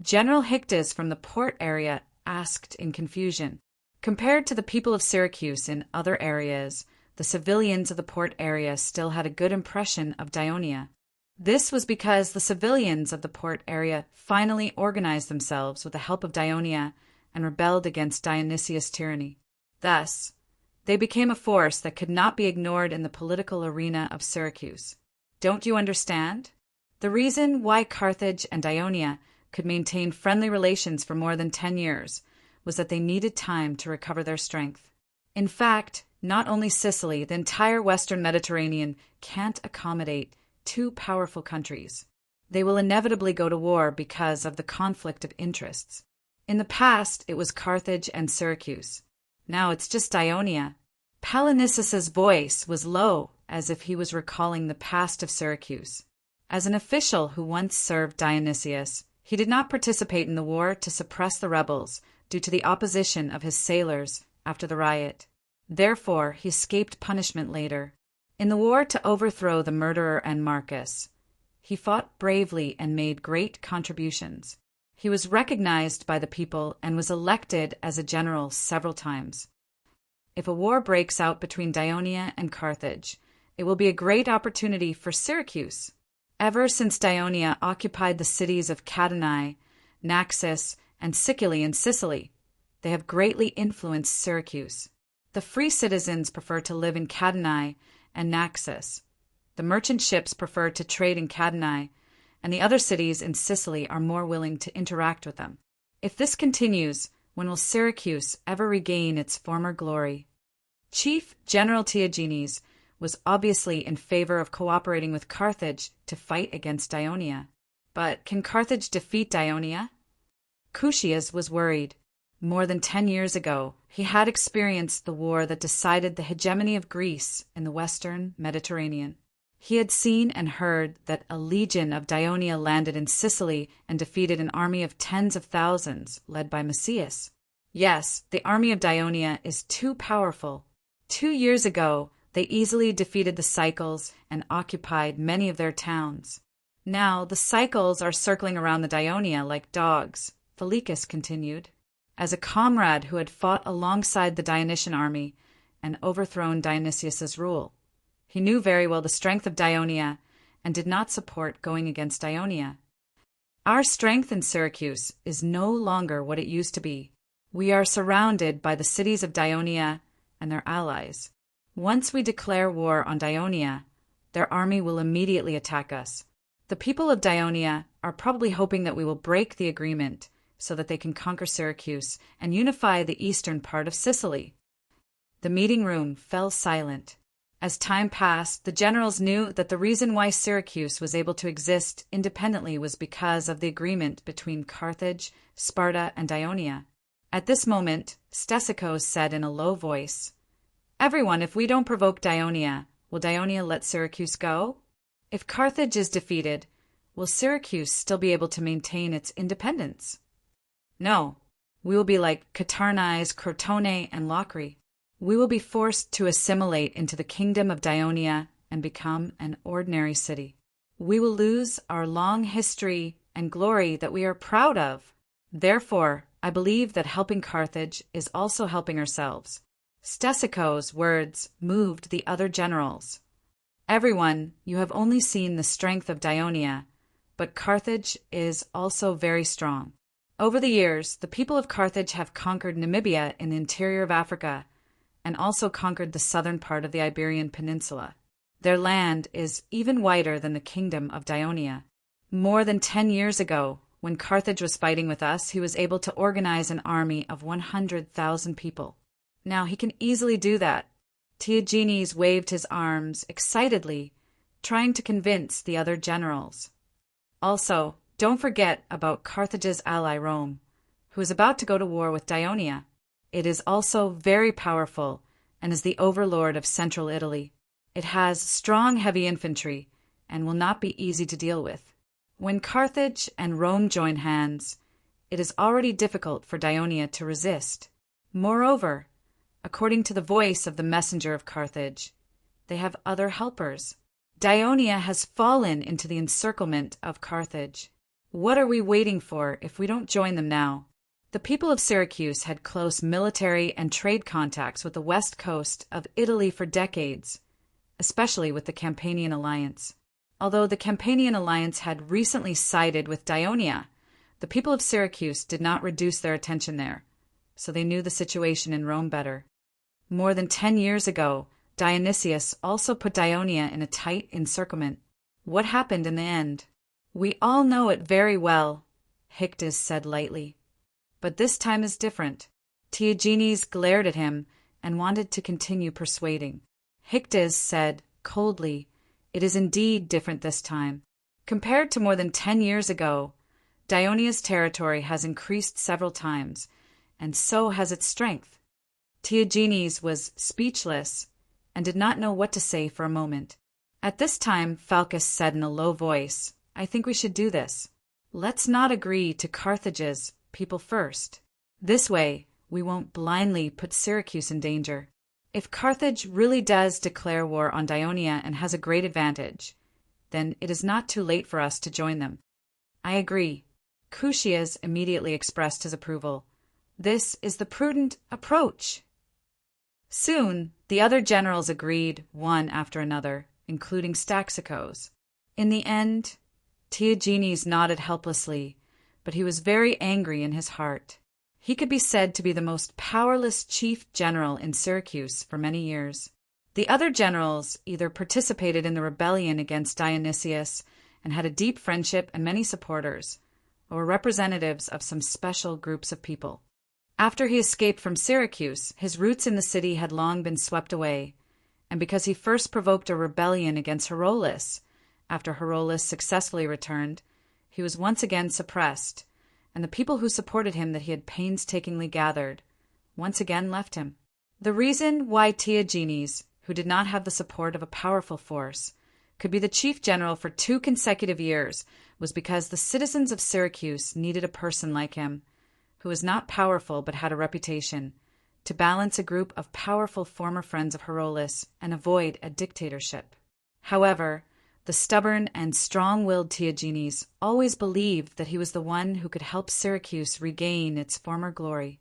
General Hicktas from the port area asked in confusion. Compared to the people of Syracuse in other areas, the civilians of the port area still had a good impression of Dionia. This was because the civilians of the port area finally organized themselves with the help of Dionia and rebelled against Dionysius' tyranny. Thus, they became a force that could not be ignored in the political arena of Syracuse. Don't you understand? The reason why Carthage and Dionia could maintain friendly relations for more than 10 years was that they needed time to recover their strength. In fact, not only Sicily, the entire western Mediterranean can't accommodate 2 powerful countries. They will inevitably go to war because of the conflict of interests. In the past, it was Carthage and Syracuse. Now it's just Dionia. Palinisus's voice was low, as if he was recalling the past of Syracuse. As an official who once served Dionysius, he did not participate in the war to suppress the rebels due to the opposition of his sailors after the riot. Therefore, he escaped punishment later. In the war to overthrow the murderer Marcus, he fought bravely and made great contributions. He was recognized by the people and was elected as a general several times. If a war breaks out between Dionia and Carthage, it will be a great opportunity for Syracuse. Ever since Dionia occupied the cities of Cadanae, Naxos, and Sicily in Sicily, they have greatly influenced Syracuse. The free citizens prefer to live in Cadanae and Naxos. The merchant ships prefer to trade in Cadanae, and the other cities in Sicily are more willing to interact with them. If this continues, when will Syracuse ever regain its former glory? Chief General Tiagenes was obviously in favor of cooperating with Carthage to fight against Dionia. But can Carthage defeat Dionia? Cushias was worried. More than 10 years ago, he had experienced the war that decided the hegemony of Greece in the western Mediterranean. He had seen and heard that a legion of Dionia landed in Sicily and defeated an army of tens of thousands led by Macias. Yes, the army of Dionia is too powerful. 2 years ago, they easily defeated the Cycles and occupied many of their towns. Now the Cycles are circling around the Dionia like dogs, Philippus continued. As a comrade who had fought alongside the Dionysian army and overthrown Dionysius's rule, he knew very well the strength of Dionia and did not support going against Dionia. Our strength in Syracuse is no longer what it used to be. We are surrounded by the cities of Dionia and their allies. Once we declare war on Dionia, their army will immediately attack us. The people of Dionia are probably hoping that we will break the agreement so that they can conquer Syracuse and unify the eastern part of Sicily. The meeting room fell silent. As time passed, the generals knew that the reason why Syracuse was able to exist independently was because of the agreement between Carthage, Sparta, and Dionia. At this moment, Stesichos said in a low voice, "Everyone, if we don't provoke Dionia, will Dionia let Syracuse go? If Carthage is defeated, will Syracuse still be able to maintain its independence? No, we will be like Catarnais, Crotone, and Locri. We will be forced to assimilate into the kingdom of Dionia and become an ordinary city. We will lose our long history and glory that we are proud of. Therefore, I believe that helping Carthage is also helping ourselves." Stesichos' words moved the other generals. "Everyone, you have only seen the strength of Dionia, but Carthage is also very strong. Over the years, the people of Carthage have conquered Namibia in the interior of Africa and also conquered the southern part of the Iberian Peninsula. Their land is even wider than the kingdom of Dionia. More than 10 years ago, when Carthage was fighting with us, he was able to organize an army of 100,000 people. Now he can easily do that." Tiagenes waved his arms excitedly, trying to convince the other generals. "Also, don't forget about Carthage's ally Rome, who is about to go to war with Dionia. It is also very powerful and is the overlord of central Italy. It has strong heavy infantry and will not be easy to deal with. When Carthage and Rome join hands, it is already difficult for Dionia to resist. Moreover, according to the voice of the messenger of Carthage, they have other helpers. Dionia has fallen into the encirclement of Carthage. What are we waiting for if we don't join them now?" The people of Syracuse had close military and trade contacts with the west coast of Italy for decades, especially with the Campanian alliance. Although the Campanian alliance had recently sided with Dionia, the people of Syracuse did not reduce their attention there, so they knew the situation in Rome better. More than 10 years ago, Dionysius also put Dionia in a tight encirclement. What happened in the end? "We all know it very well," Hyctes said lightly. "But this time is different." Tiagenes glared at him and wanted to continue persuading. Hyctes said coldly, "It is indeed different this time. Compared to more than 10 years ago, Dionia's territory has increased several times, and so has its strength." Tiagenes was speechless and did not know what to say for a moment. At this time, Phalippus said in a low voice, "I think we should do this. Let's not agree to Carthage's people first. This way, we won't blindly put Syracuse in danger. If Carthage really does declare war on Dionia and has a great advantage, then it is not too late for us to join them." "I agree." Cushias immediately expressed his approval. "This is the prudent approach." Soon, the other generals agreed, one after another, including Stesichos. In the end, Tiagenes nodded helplessly, but he was very angry in his heart. He could be said to be the most powerless chief general in Syracuse for many years. The other generals either participated in the rebellion against Dionysius and had a deep friendship and many supporters, or were representatives of some special groups of people. After he escaped from Syracuse, his roots in the city had long been swept away, and because he first provoked a rebellion against Herolas, after Herolas successfully returned, he was once again suppressed, and the people who supported him that he had painstakingly gathered once again left him. The reason why Tiagenes, who did not have the support of a powerful force, could be the chief general for 2 consecutive years was because the citizens of Syracuse needed a person like him, who was not powerful but had a reputation, to balance a group of powerful former friends of Herolas and avoid a dictatorship. However, the stubborn and strong-willed Tiagenes always believed that he was the one who could help Syracuse regain its former glory.